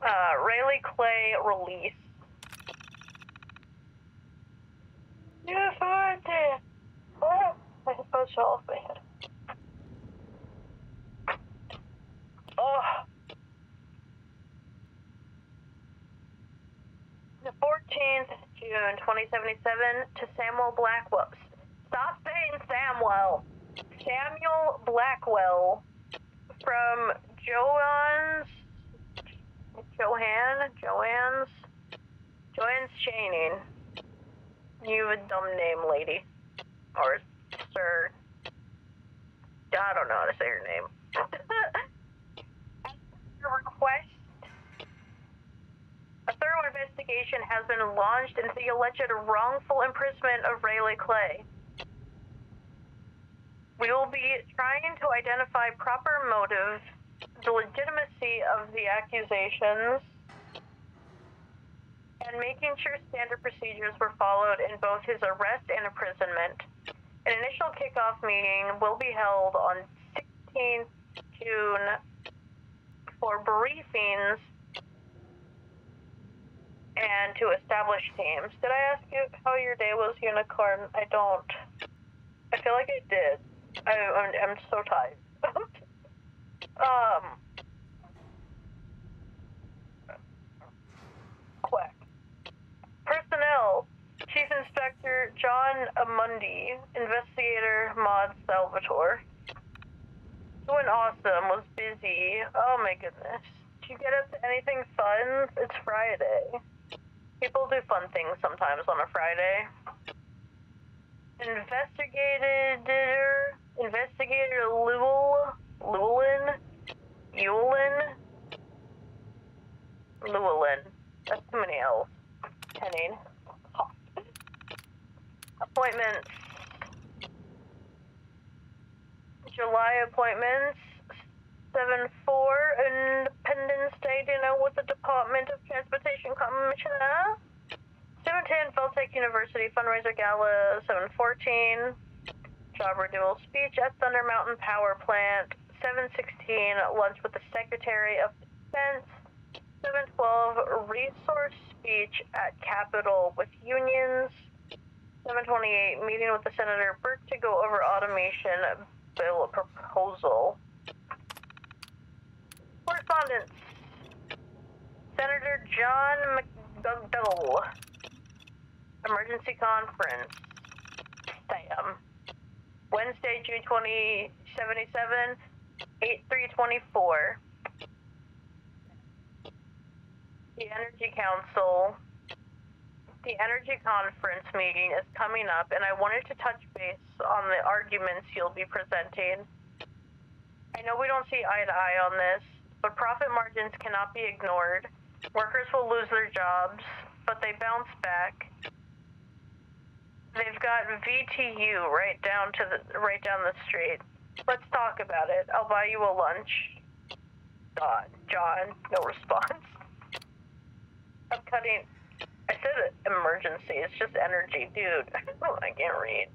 Rayleigh Clay release. Yes, I did. Oh, my headphones fell off my head. Oh. The 14th June 2077 to Samuel Blackwell. Stop saying Samuel. Samuel Blackwell from Joanne's Chaining. You have a dumb name, lady. Or sir. I don't know how to say your name. Your request. A thorough investigation has been launched into the alleged wrongful imprisonment of Rayleigh Clay. We will be trying to identify proper motive, the legitimacy of the accusations, and making sure standard procedures were followed in both his arrest and imprisonment. An initial kickoff meeting will be held on 16th June for briefings and to establish teams. Did I ask you how your day was, Unicorn? I don't. I feel like I did. I'm so tired. Quack. Personnel. Chief Inspector John Amundi. Investigator Maud Salvatore. Doing awesome. Was busy. Oh my goodness. Did you get up to anything fun? It's Friday. People do fun things sometimes on a Friday. Investigator Llewellyn. That's too many L's. Henning. Appointments. July appointments. 7-4, Independence Day dinner with the Department of Transportation Commissioner. 7-10, Feltec University Fundraiser Gala. 7-14, job renewal speech at Thunder Mountain Power Plant. 7-16, lunch with the Secretary of Defense. 7-12, resource speech at Capitol with unions. 7-28, meeting with the Senator Burke to go over automation bill proposal. Correspondence. Senator John McDougall. Emergency conference. Sam. Wednesday, June 2077, 8/3/24. The Energy Council. The Energy Conference meeting is coming up, and I wanted to touch base on the arguments you'll be presenting. I know we don't see eye to eye on this, but profit margins cannot be ignored. Workers will lose their jobs, but they bounce back. They've got VTU right down the street. Let's talk about it. I'll buy you a lunch. John, no response. Upcutting. I said emergency. It's just energy, dude. I can't read.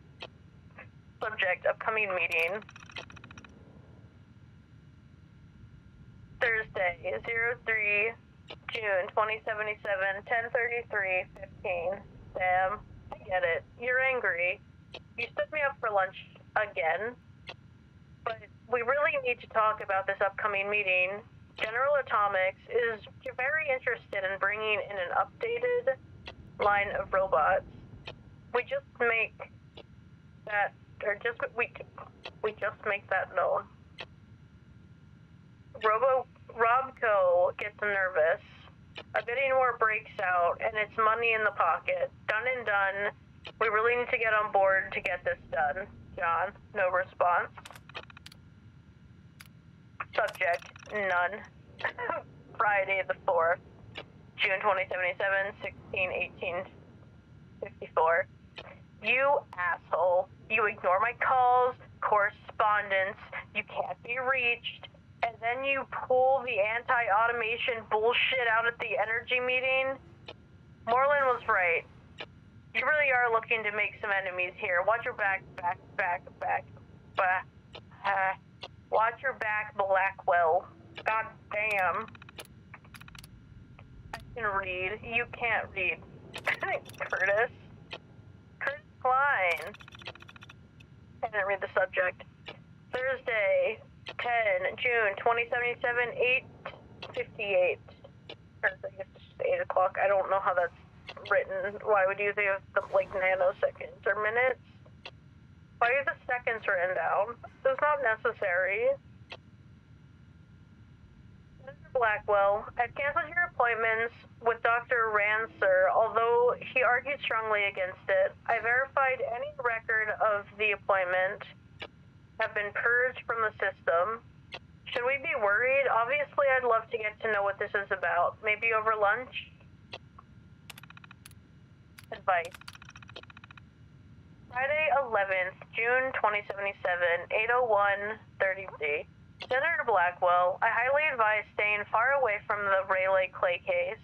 Subject: upcoming meeting. Thursday, 03 June 2077, 10:33:15. Sam, I get it. You're angry. You stood me up for lunch again. But we really need to talk about this upcoming meeting. General Atomics is very interested in bringing in an updated line of robots. We just make that, we just make that known. Robco gets nervous. A bidding war breaks out, and it's money in the pocket. Done and done. We really need to get on board to get this done. John, no response. Subject, none. Friday the 4th, June 2077, 16/18/54. You asshole. You ignore my calls, correspondence, you can't be reached, and then you pull the anti-automation bullshit out at the energy meeting? Moreland was right. You really are looking to make some enemies here. Watch your back. Watch your back, Blackwell. God damn. I can read. You can't read. Curtis Klein. I didn't read the subject. Thursday, 10 June 2077, 8:58. Or I guess it's just 8 o'clock. I don't know how that's written. Why would you think of the, like, nanoseconds or minutes? Why are the seconds written down? It's not necessary. Mr. Blackwell, I've canceled your appointments with Dr. Rancer, although he argued strongly against it. I verified any record of the appointment have been purged from the system. Should we be worried? Obviously, I'd love to get to know what this is about. Maybe over lunch? Advice. Friday, 11th, June 2077, 8:01:33. Senator Blackwell, I highly advise staying far away from the Rayleigh Clay case.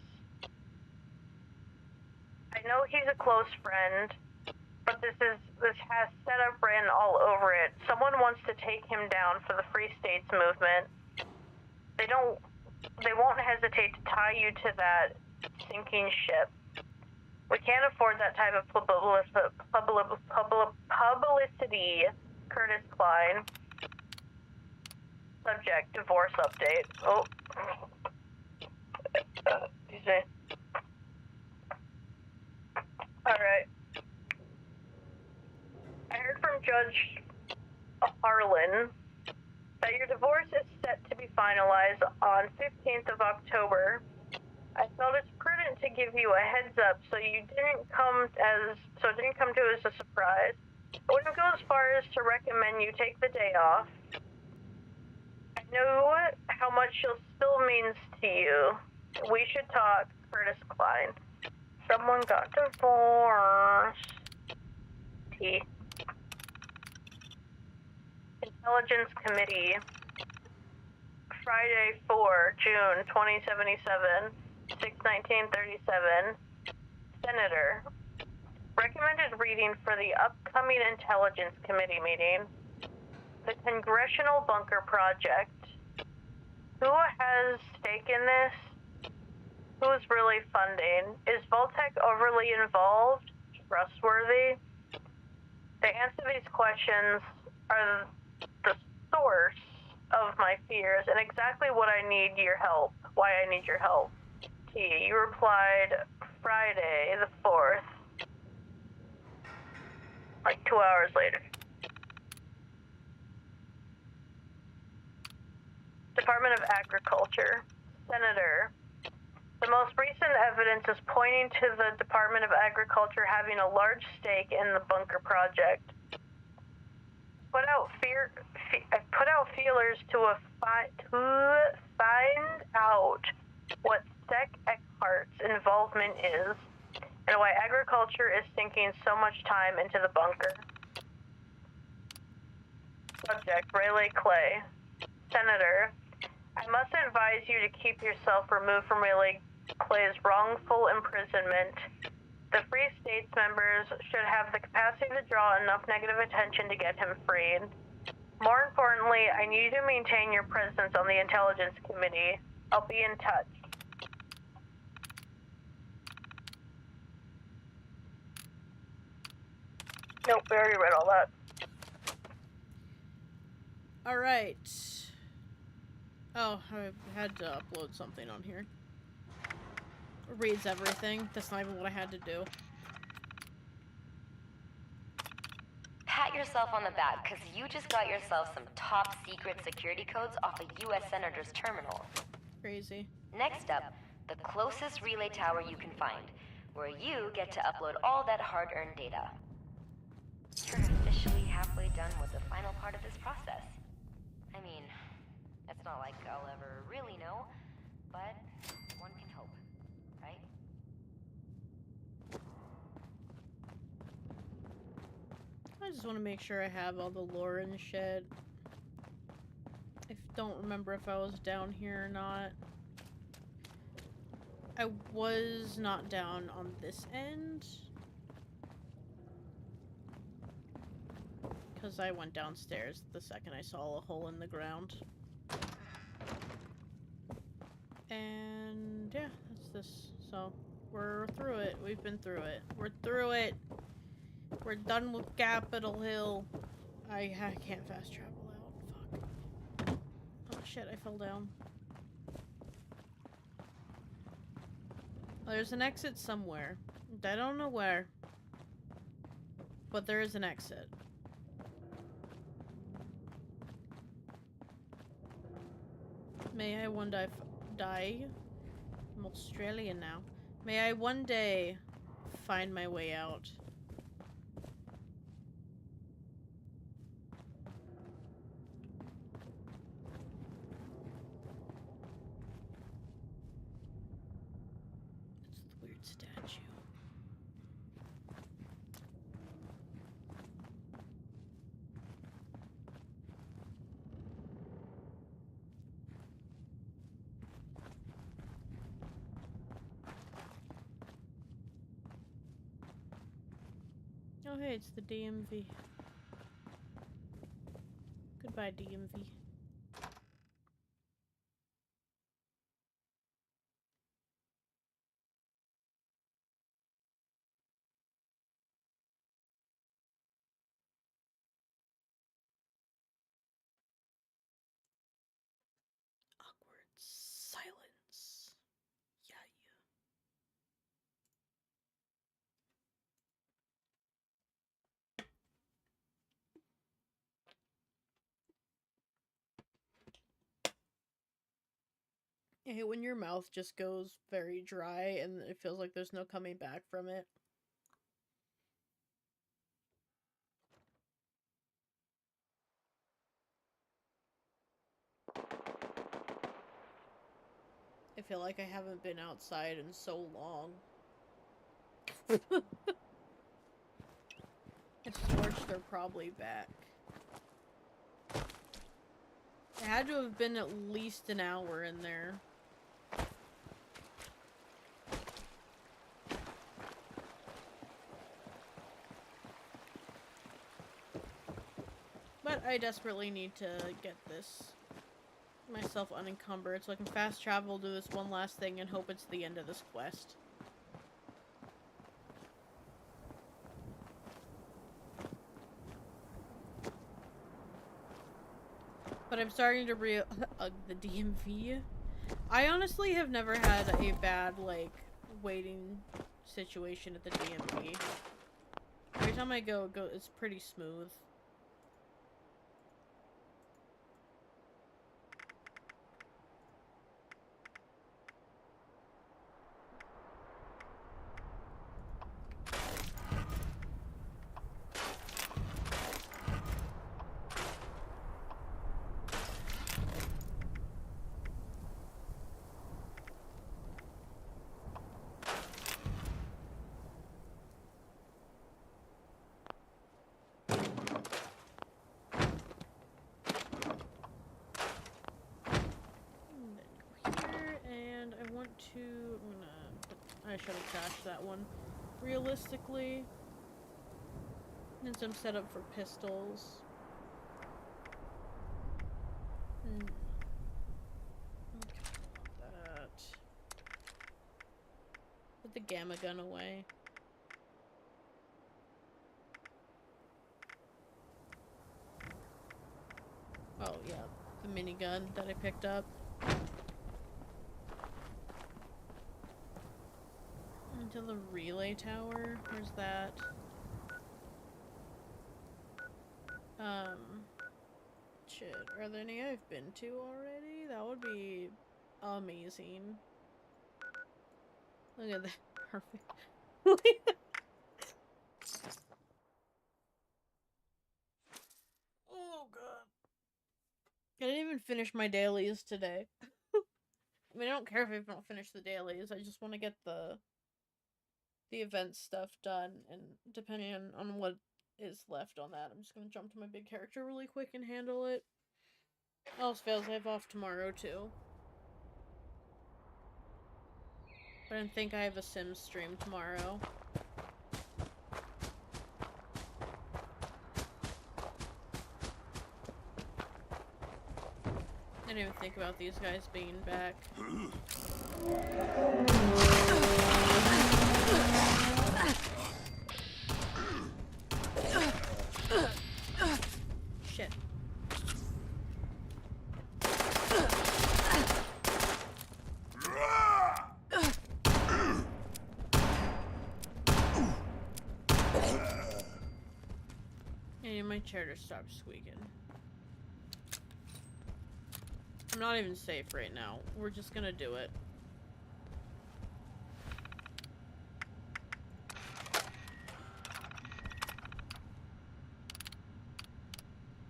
I know he's a close friend, but this has setup written all over it. Someone wants to take him down for the Free States movement. They won't hesitate to tie you to that sinking ship. We can't afford that type of publicity. Curtis Klein. Subject, divorce update. Oh. Excuse me. Alright. I heard from Judge Harlan that your divorce is set to be finalized on 15th of October. I felt it's prudent to give you a heads up so it didn't come to as a surprise. I wouldn't go as far as to recommend you take the day off. I know how much she still means to you. We should talk, Curtis Klein. Someone got divorced. T. Intelligence Committee. Friday, 4 June 2077. 6/19/37. Senator. Recommended reading for the upcoming Intelligence Committee meeting. The Congressional Bunker Project. Who has stake in this? Who is really funding? Is Voltec overly involved? Trustworthy? To answer these questions are the source of my fears and exactly what I need your help. Why I need your help. You replied Friday the 4th, Like 2 hours later. Department of Agriculture. Senator. The most recent evidence is pointing to the Department of Agriculture having a large stake in the bunker project. Put out feelers to find out what Sec Eckhart's involvement is and why agriculture is sinking so much time into the bunker. Subject, Rayleigh Clay. Senator, I must advise you to keep yourself removed from Rayleigh Clay's wrongful imprisonment. The Free States members should have the capacity to draw enough negative attention to get him freed. More importantly, I need you to maintain your presence on the Intelligence Committee. I'll be in touch. Nope, we already read all that. Alright. Oh, I had to upload something on here. It reads everything. That's not even what I had to do. Pat yourself on the back, because you just got yourself some top secret security codes off a U.S. Senator's terminal. Crazy. Next up, the closest relay tower you can find, where you get to upload all that hard-earned data. You're officially halfway done with the final part of this process. I mean, it's not like I'll ever really know, but one can hope, right? I just want to make sure I have all the lore and shit. I don't remember if I was down here or not. I was not down on this end. Because I went downstairs the second I saw a hole in the ground. And yeah, that's this. So, we're through it. We've been through it. We're through it! We're done with Capitol Hill. I can't fast travel out. Fuck. Oh shit, I fell down. There's an exit somewhere. I don't know where. But there is an exit. May I one day die? I'm Australian now. May I one day find my way out? It's the weird statue. Oh hey, it's the DMV. Goodbye, DMV. Awkward silence. Yeah. I hate when your mouth just goes very dry and it feels like there's no coming back from it. I feel like I haven't been outside in so long. If Scorched, they're probably back. It had to have been at least an hour in there. But I desperately need to get this myself unencumbered so I can fast travel, do this one last thing, and hope it's the end of this quest. But I'm starting to the DMV. I honestly have never had a bad, like, waiting situation at the DMV. I time I go, it's pretty smooth. I should have trashed that one. Realistically, since I'm set up for pistols. That. Put the gamma gun away. Oh yeah, the minigun that I picked up. Into the relay tower. Where's that? Shit. Are there any I've been to already? That would be amazing. Look at that. Perfect. Oh god. I didn't even finish my dailies today. I mean, I don't care if I don't finish the dailies. I just want to get the event stuff done, and depending on what is left on that, I'm just gonna jump to my big character really quick and handle it. Else fails, I have off tomorrow too. But I don't think I have a Sims stream tomorrow. I didn't even think about these guys being back. Shit. I need my chair to stop squeaking. I'm not even safe right now. We're just gonna do it.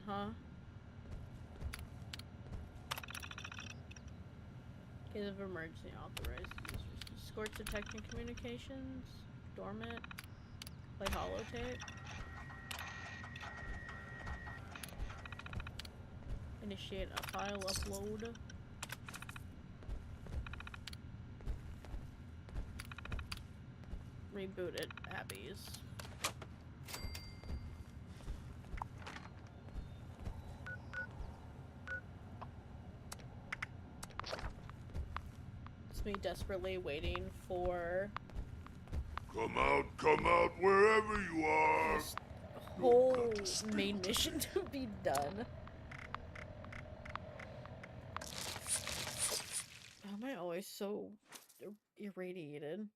Huh? Case of emergency authorized. Escort detecting communications. Dormant. Play holotape. Initiate a file upload. Reboot it, Abby's. It's me desperately waiting for... Come out, wherever you are! This whole main mission to be done. How am I always so irradiated?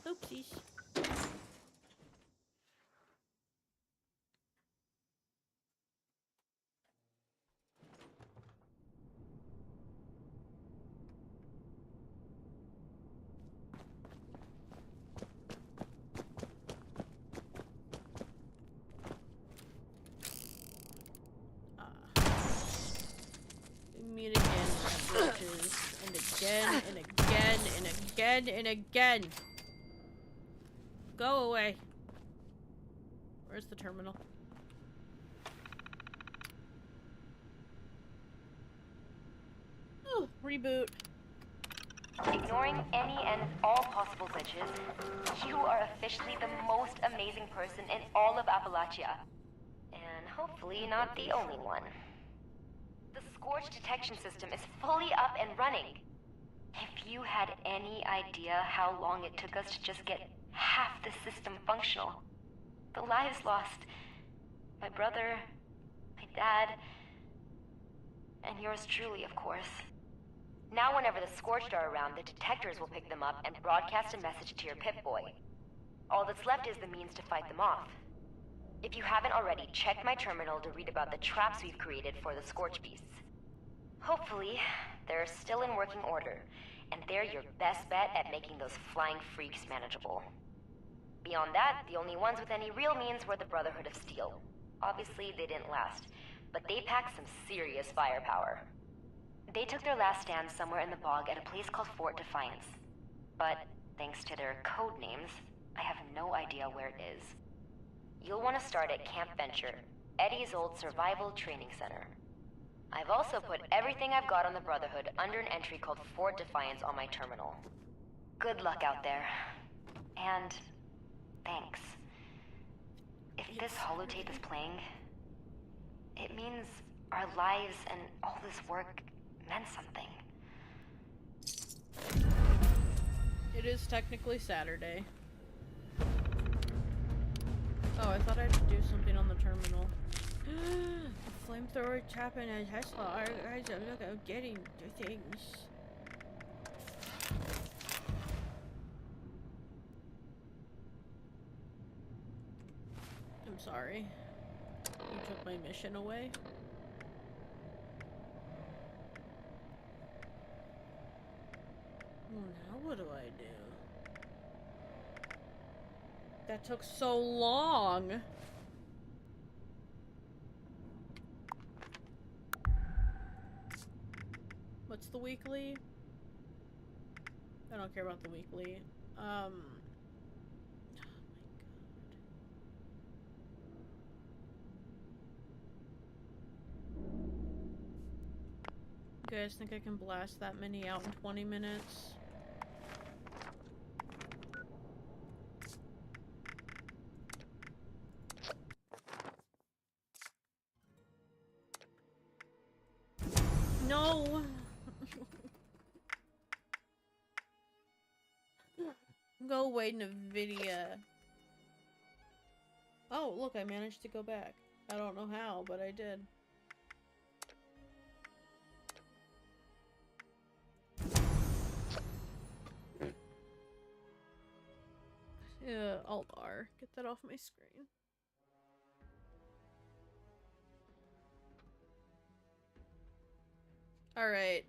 Oopsies. Meet again, bitches, and again, and again, and again, and again. Go away. Where's the terminal? Oh, reboot. Ignoring any and all possible glitches, you are officially the most amazing person in all of Appalachia. And hopefully not the only one. The Scorch detection system is fully up and running. If you had any idea how long it took us to just get half the system functional. The lives lost. My brother, my dad, and yours truly, of course. Now whenever the Scorched are around, the detectors will pick them up and broadcast a message to your Pip-Boy. All that's left is the means to fight them off. If you haven't already, check my terminal to read about the traps we've created for the Scorch beasts. Hopefully, they're still in working order, and they're your best bet at making those flying freaks manageable. Beyond that, the only ones with any real means were the Brotherhood of Steel. Obviously, they didn't last, but they packed some serious firepower. They took their last stand somewhere in the bog at a place called Fort Defiance. But, thanks to their code names, I have no idea where it is. You'll want to start at Camp Venture, Eddie's old survival training center. I've also put everything I've got on the Brotherhood under an entry called Fort Defiance on my terminal. Good luck out there. And thanks. If this holotape is playing, it means our lives and all this work meant something. It is technically Saturday. Oh, I thought I had to do something on the terminal. The flamethrower tapping and Tesla. Our guys are look at getting the things. I'm sorry. You took my mission away. Well, now what do I do? That took so long. What's the weekly? I don't care about the weekly. Oh my god. You guys think I can blast that many out in 20 minutes? No! Go away, NVIDIA. Oh, look, I managed to go back. I don't know how, but I did. Yeah, Alt-R. Get that off my screen. Alright.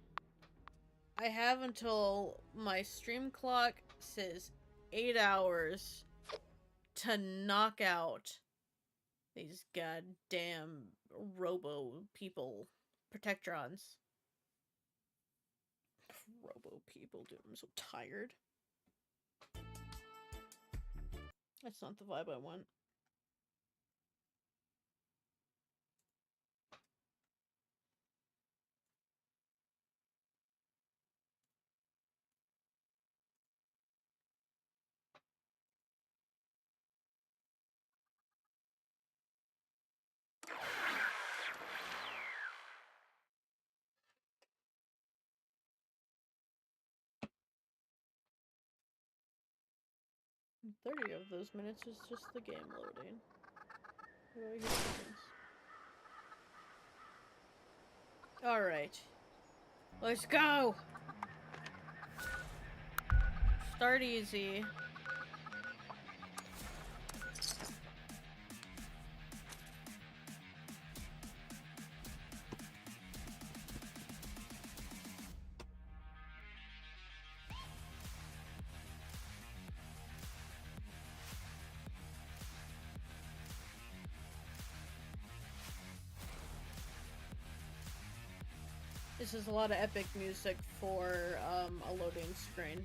I have until my stream clock says 8 hours to knock out these goddamn robo people. Protectrons. Robo people, dude. I'm so tired. That's not the vibe I want. And 30 of those minutes is just the game loading. Alright. Let's go! Start easy. This is a lot of epic music for a loading screen.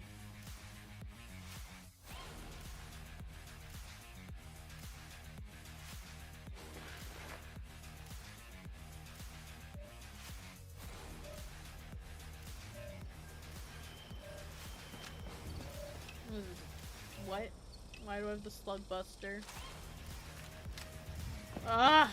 What? Why do I have the slug buster? Ah!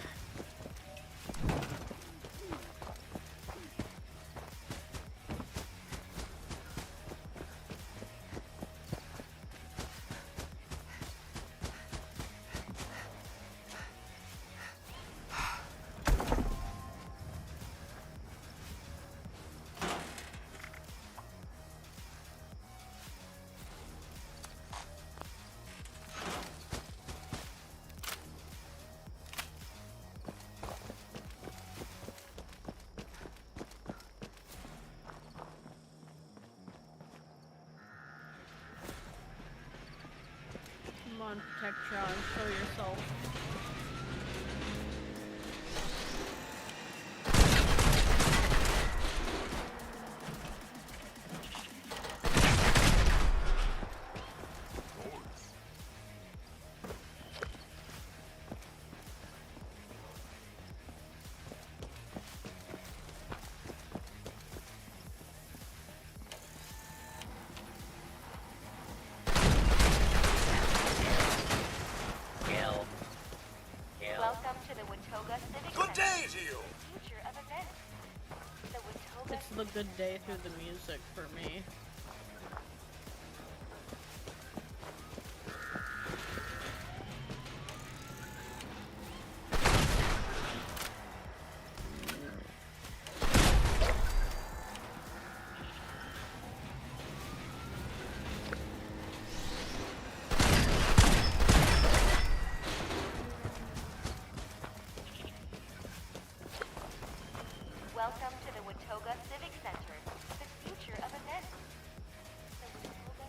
on, Protectron, show yourself. Welcome to the Watoga Civic Good Center. day to you. Future of events. The Watoga It's the good day through the music for me. Welcome to the Watoga Civic Center. The future of events. The Watoga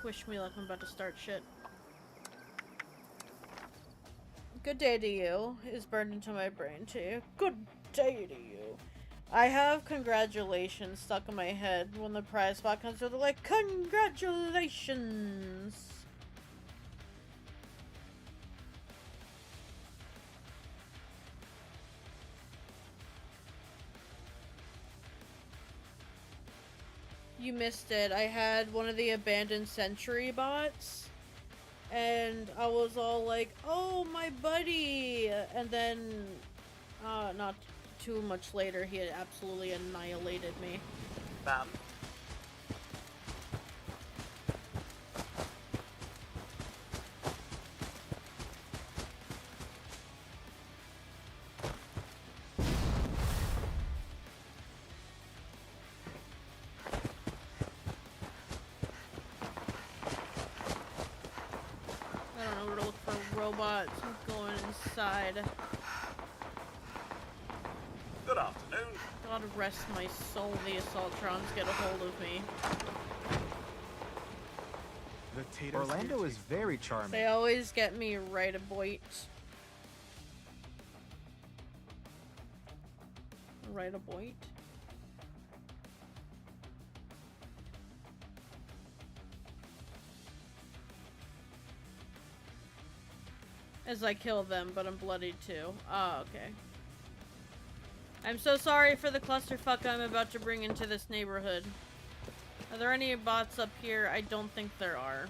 Wish me luck, I'm about to start shit. Good day to you is burned into my brain too. Good day to you. I have congratulations stuck in my head when the prize spot comes through. They're like, congratulations! You missed it. I had one of the abandoned sentry bots, and I was all like, oh, my buddy! And then, not too much later, he had absolutely annihilated me. Bam. I don't know where to look for robots. I'm going inside. Good afternoon. God rest my soul, the Assaultrons get a hold of me. Orlando is very charming. They always get me right a boit. Right a boit? As I kill them, but I'm bloodied too. Oh, okay. I'm so sorry for the clusterfuck I'm about to bring into this neighborhood. Are there any bots up here? I don't think there are.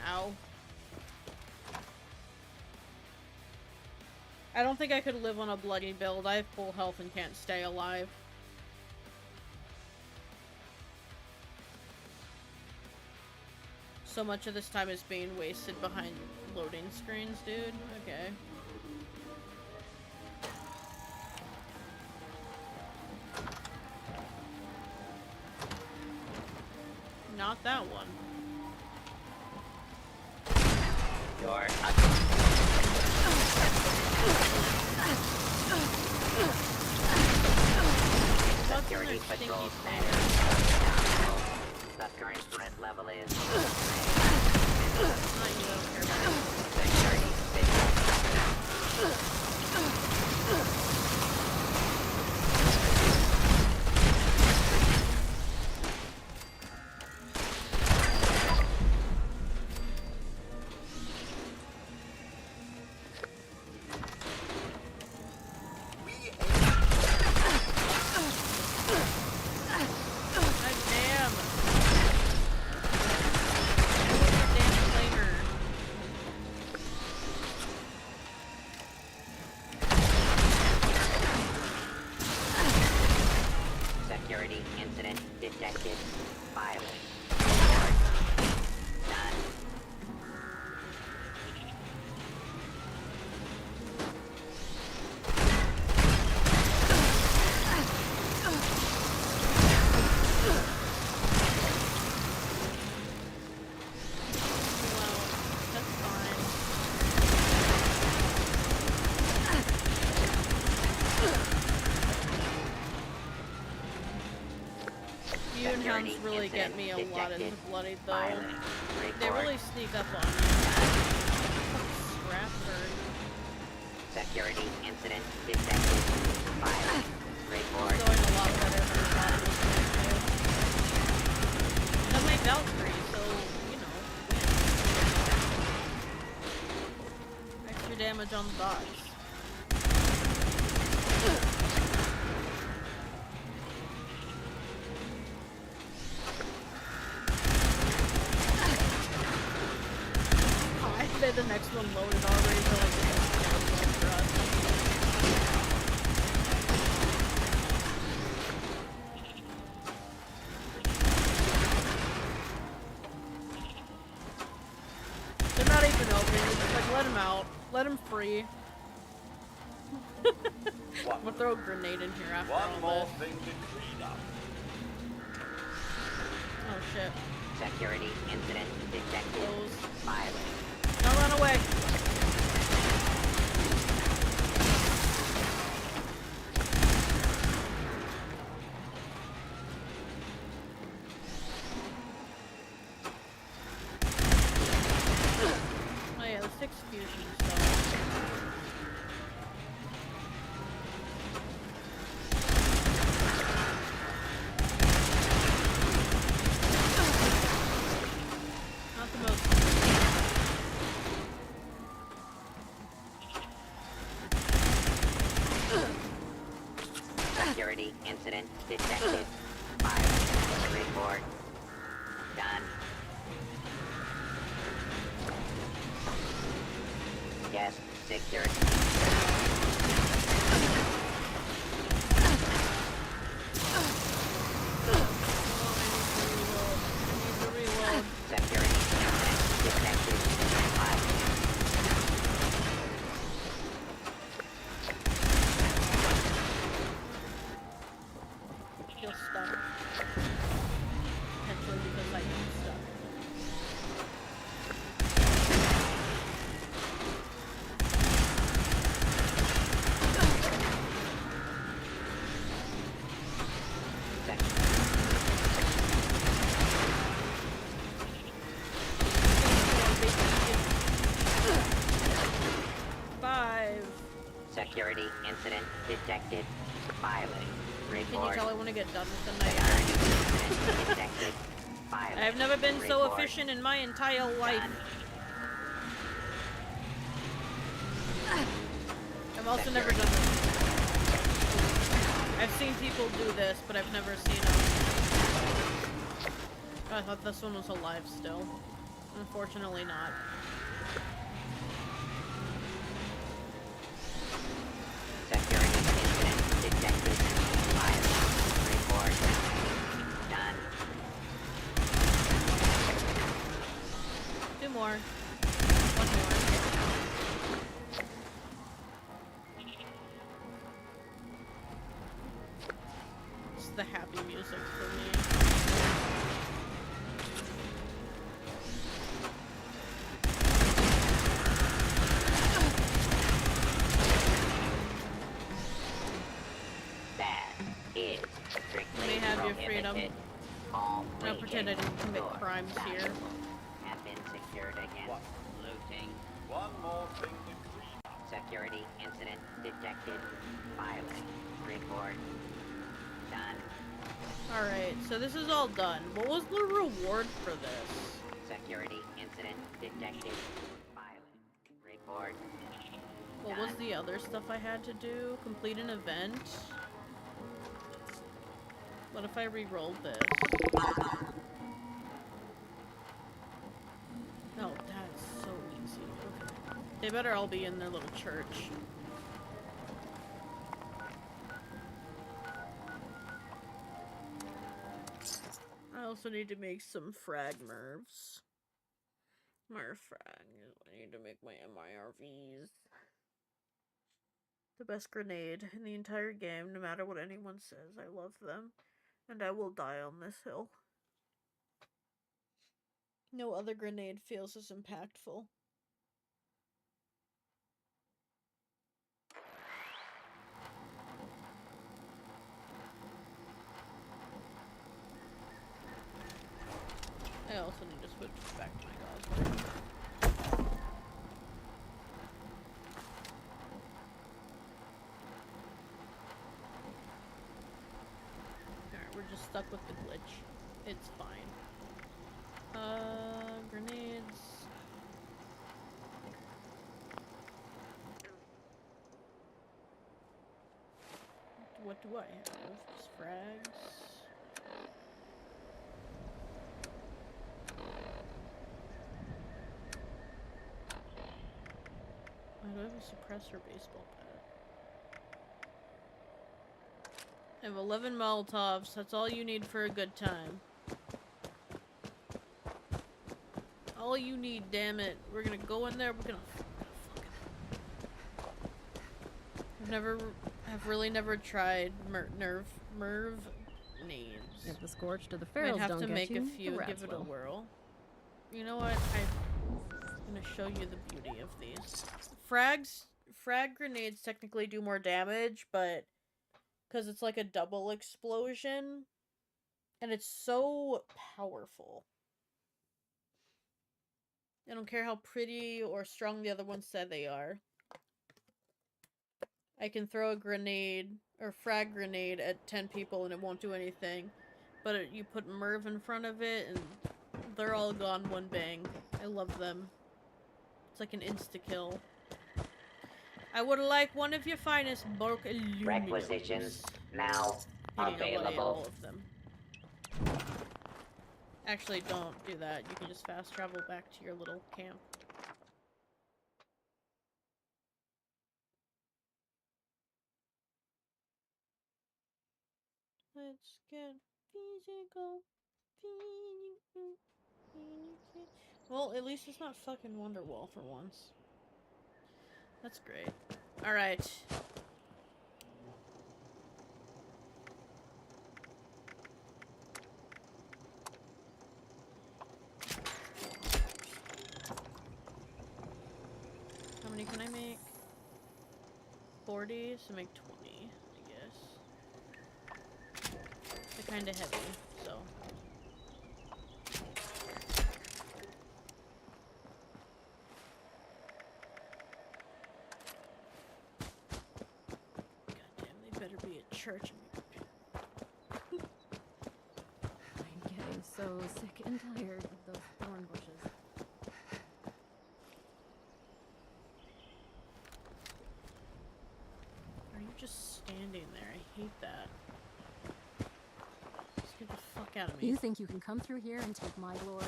Ow. I don't think I could live on a bloody build. I have full health and can't stay alive. So much of this time is being wasted behind loading screens, dude. Okay. Not that one. You're Security patrol the current threat level is security incident detected. File. Done. spewing hounds really get me a lot into bloodied though. They really sneak up on you. Scrap bird. Security incident detected. Violent. Report. Going a lot better than I thought it was going to. And my Valkyrie, so, you know, win. Extra damage on the bots. I bet the next one loaded already for like the next for us. They're not even open. It's just like, let him out. Let him free. I'm gonna throw a grenade in here after all this. Oh shit. Security incident detected. Violent. Now run away. Oh yeah, the 6 fusion stuff. Not the most. Security incident detected. Violent. Report. Done. Yes, secured. Security incident detected. Violent. Feel stuck. Potentially because I am stuck. Security incident detected. Violent. Can you Report. tell I want to get done with the night? Detected. Violent. I've never been so Report. efficient in my entire life. I've also never done this. I've seen people do this, but I've never seen them. I thought this one was alive still. Unfortunately not. Security incident detected. Violent. Report. Done. 2 more. 1 more. It's the happy music for me. Is strictly You may have your freedom. prohibited. All Don't pretend I didn't commit doors crimes here. have been secured against looting. One more thing to clean up. Security incident detected. Violent. Report. Done. Alright, so this is all done. What was the reward for this? Security incident detected. Violent. Report. What was the other stuff I had to do? Complete an event? What if I re-rolled this? Oh, that's so easy. Okay. They better all be in their little church. I also need to make some frag mervs. Frag. I need to make my MIRVs. The best grenade in the entire game, no matter what anyone says. I love them. And I will die on this hill. No other grenade feels as impactful. I also need to switch back to my gauze. Alright, we're just stuck with the glitch. It's fine. Grenades. What do I have? Just frags. I do have a suppressor baseball bat. I have 11 Molotovs. That's all you need for a good time. All you need, damn it. We're gonna go in there. We're gonna I've really never tried Merv nades. If the Scorched or the Might Ferals have don't to get make you, a few, the rats give it a will. whirl. You know what? I'm gonna show you the beauty of these. Frag grenades technically do more damage, but because it's like a double explosion, and it's so powerful. I don't care how pretty or strong the other ones said they are. I can throw a grenade, or frag grenade, at 10 people and it won't do anything. But you put Merv in front of it and they're all gone one bang. I love them. It's like an insta-kill. I would like one of your finest bulk aluminums. Requisitions now Hitting away available. all of them. Actually, don't do that. You can just fast travel back to your little camp. Let's get physical. Well, at least it's not fucking Wonderwall for once. That's great. Alright. How many can I make? 40, so make 20, I guess. They're kinda heavy, so. Goddamn, they better be at church. I'm getting so sick and tired of those thorn bushes. Are you just standing there? I hate that. Just get the fuck out of me. You think you can come through here and take my glory?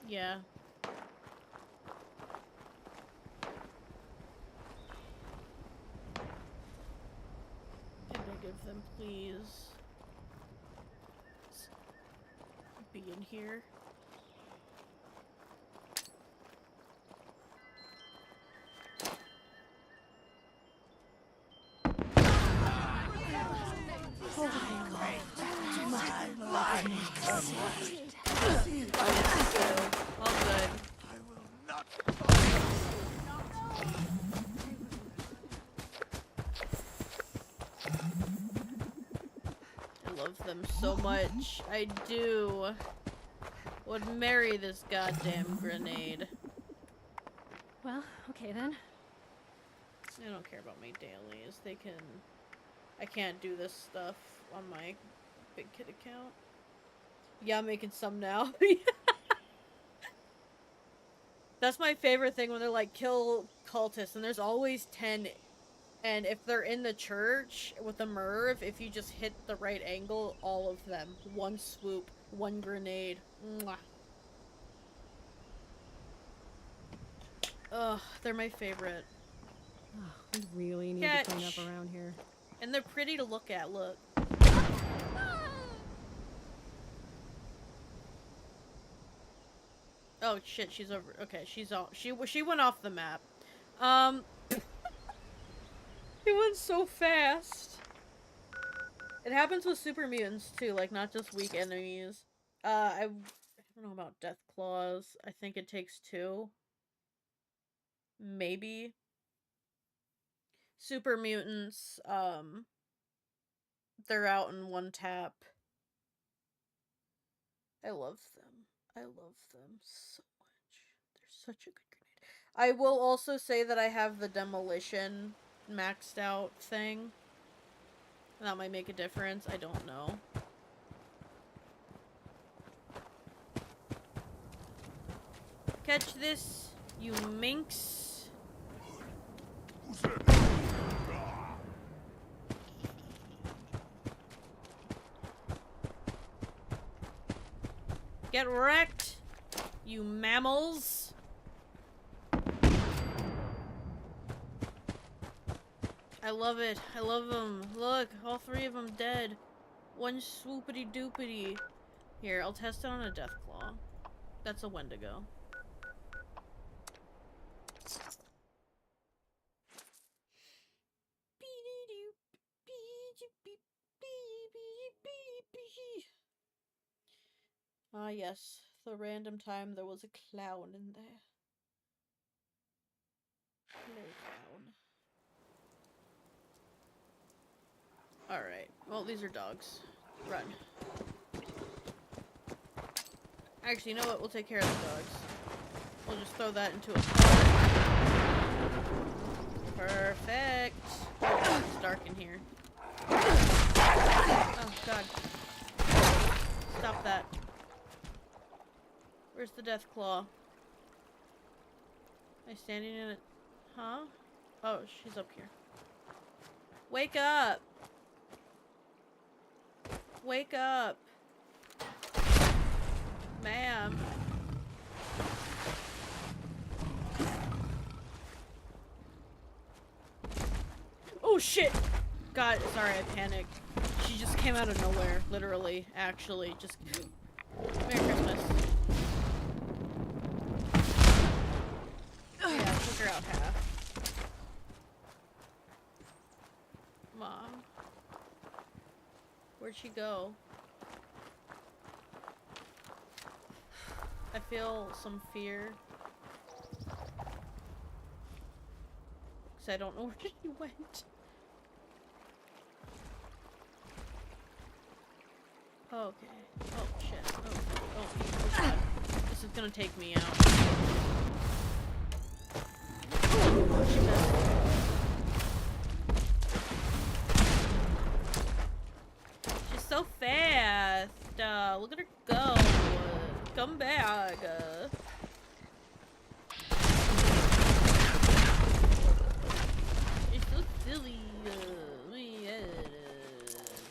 Yeah. Can I give them, please? Be in here. All good. I will not. I love them so much. I do. Would marry this goddamn grenade. Well, okay then. I don't care about my dailies. They can... I can't do this stuff on my Big Kid account. Yeah, I'm making some now. That's my favorite thing when they're like, kill cultists, and there's always 10. And if they're in the church with a Merv, if you just hit the right angle, all of them. One swoop, one grenade. Mwah. Ugh, they're my favorite. Oh, we really need to clean up around here. And they're pretty to look at, look. Oh shit, she's over. Okay, she's all. She went off the map. It went so fast. It happens with super mutants too, like not just weak enemies. I don't know about death claws. I think it takes 2. Maybe. Super mutants, they're out in one tap. I love them. I love them so much. They're such a good grenade. I will also say that I have the demolition maxed out thing. That might make a difference. I don't know. Catch this, you minx. Get wrecked, you mammals. I love it. I love them. Look, all three of them dead. One swoopity doopity. Here, I'll test it on a Deathclaw. That's a Wendigo. Ah, yes. The random time there was a clown in there. Hello, clown. Alright. Well, these are dogs. Run. Actually, you know what? We'll take care of the dogs. We'll just throw that into a car. Perfect. Oh, it's dark in here. Oh, God. Stop that. Where's the Deathclaw? Am I standing in it? Huh? Oh, she's up here. Wake up! Wake up! Ma'am. Oh shit! God, sorry, I panicked. She just came out of nowhere, literally, actually. Just... Merry Christmas. Yeah, took her out half. Mom. Where'd she go? I feel some fear. Because I don't know where she went. Oh, okay. Oh, shit. Oh, God. This is gonna take me out. Oh, she missed. She's so fast. Look at her go. Come back. You're so silly.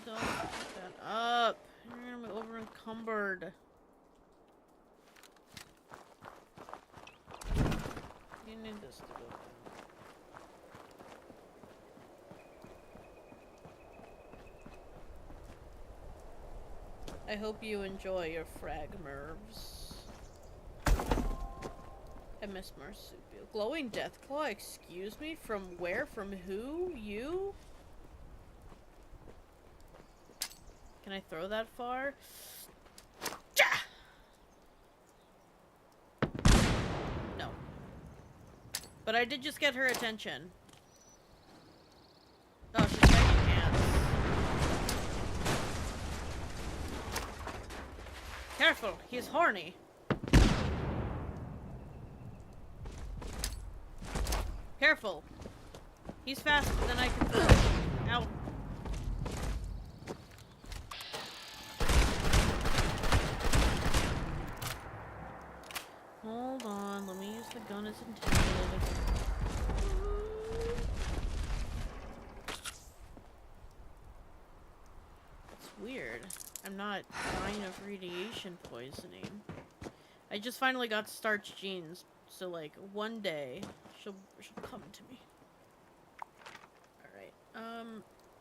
Don't pick that up. You're gonna be over encumbered. You need this to go. I hope you enjoy your fragmerves. I miss Marsupial. Glowing Deathclaw? Excuse me? From where? From who? You? Can I throw that far? No. But I did just get her attention. Oh, she's making hands. Careful, he's horny. Careful. He's faster than I can throw. Ow. Hold on, let me use the gun as intended. It's weird. I'm not dying of radiation poisoning. I just finally got starch genes, so like one day she'll come to me. Alright,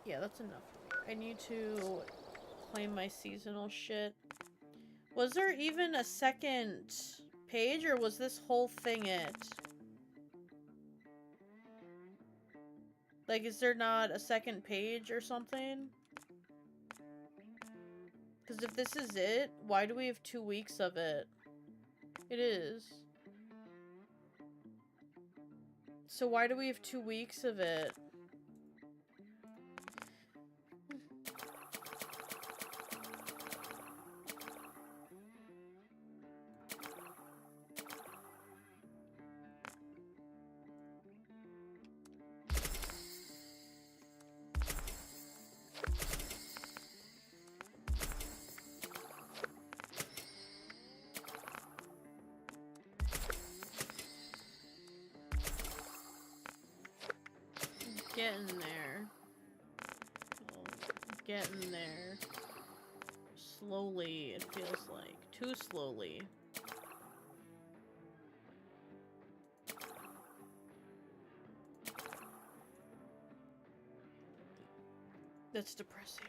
yeah, that's enough for me. I need to claim my seasonal shit. Was there even a second page, or was this whole thing it? Like, is there not a second page or something? Because if this is it, why do we have 2 weeks of it? It is. So why do we have 2 weeks of it? getting there. Oh, getting there. Slowly, it feels like. Too slowly. That's depressing.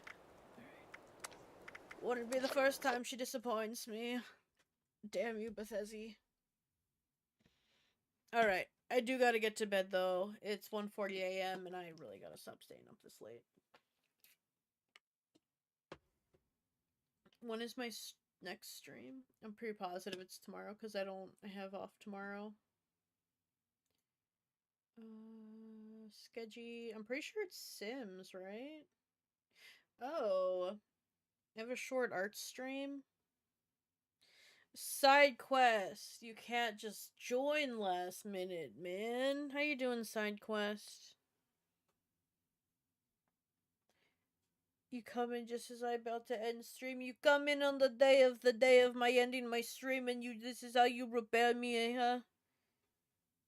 Alright. Wouldn't be the first time she disappoints me. Damn you, Bethesda. Alright. I do gotta get to bed, though. It's 1:40 a.m. and I really gotta stop staying up this late. When is my next stream? I'm pretty positive it's tomorrow, because I have off tomorrow. Sketchy. I'm pretty sure it's Sims, right? Oh. I have a short art stream. Side quest. You can't just join last minute, man. How you doing, side quest? You come in just as I about to end stream. You come in on the day of my ending my stream, and this is how you repair me, eh, huh?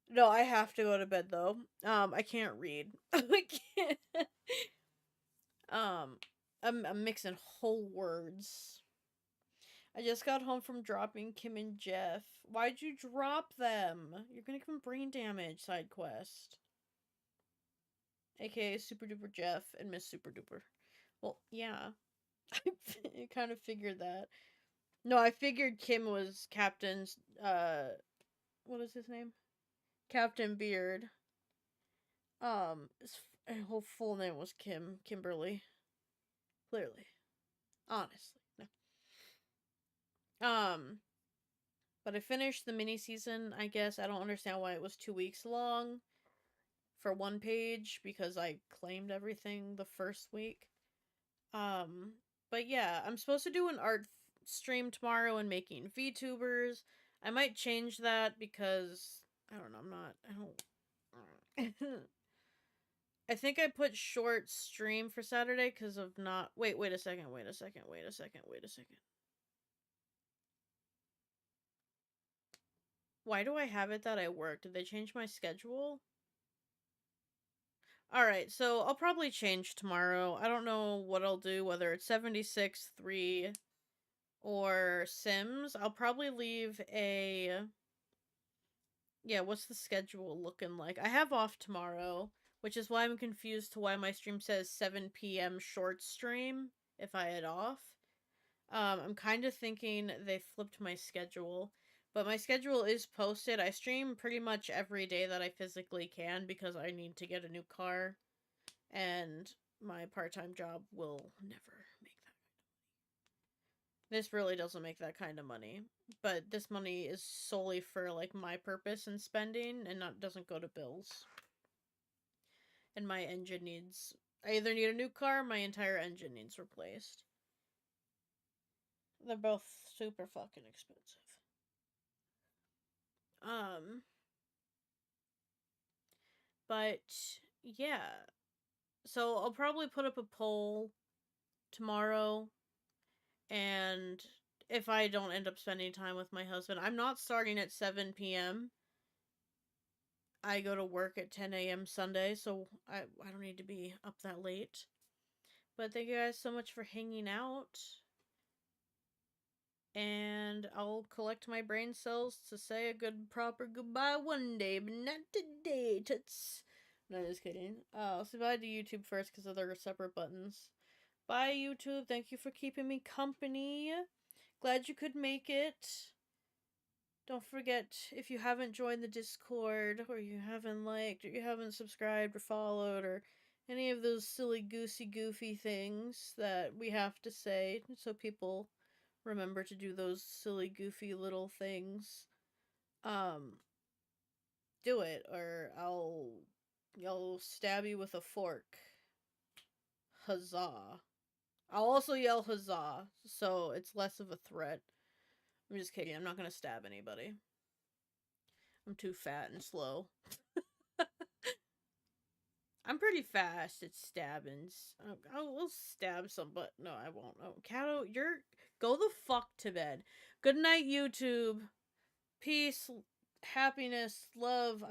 No, I have to go to bed though. I can't read. I can't. I'm mixing whole words. I just got home from dropping Kim and Jeff. Why'd you drop them? You're gonna give them brain damage, side quest. AKA Super Duper Jeff and Miss Super Duper. Well, yeah. I kind of figured that. No, I figured Kim was Captain's, what is his name? Captain Beard. His whole full name was Kimberly. Clearly. Honestly. No. But I finished the mini season, I guess. I don't understand why it was 2 weeks long for one page, because I claimed everything the first week. But yeah, I'm supposed to do an art stream tomorrow and making VTubers. I might change that because, I don't know, I think I put short stream for Saturday because of not, wait a second. Why do I have it that I work? Did they change my schedule? Alright, so I'll probably change tomorrow. I don't know what I'll do, whether it's 76, 3, or Sims. I'll probably leave a... Yeah, what's the schedule looking like? I have off tomorrow, which is why I'm confused to why my stream says 7 p.m. short stream if I had off. I'm kind of thinking they flipped my schedule, but my schedule is posted. I stream pretty much every day that I physically can because I need to get a new car, and my part-time job will never make that. This really doesn't make that kind of money, but this money is solely for, like, my purpose and spending, and doesn't go to bills. And my engine needs... I either need a new car or my entire engine needs replaced. They're both super fucking expensive. But, yeah. So, I'll probably put up a poll tomorrow, and if I don't end up spending time with my husband, I'm not starting at 7 p.m. I go to work at 10 a.m. Sunday, so I don't need to be up that late. But thank you guys so much for hanging out. And I'll collect my brain cells to say a good proper goodbye one day, but not today, toots. No, just kidding. I'll say bye to YouTube first because they're separate buttons. Bye, YouTube. Thank you for keeping me company. Glad you could make it. Don't forget, if you haven't joined the Discord, or you haven't liked, or you haven't subscribed or followed, or any of those silly goofy things that we have to say, so people remember to do those silly goofy little things, do it, or I'll stab you with a fork. Huzzah. I'll also yell huzzah, so it's less of a threat. I'm just kidding, I'm not gonna stab anybody. I'm too fat and slow. I'm pretty fast at stabbing. I will stab some, but no, I won't. Oh, Kato, go the fuck to bed. Good night, YouTube. Peace, happiness, love.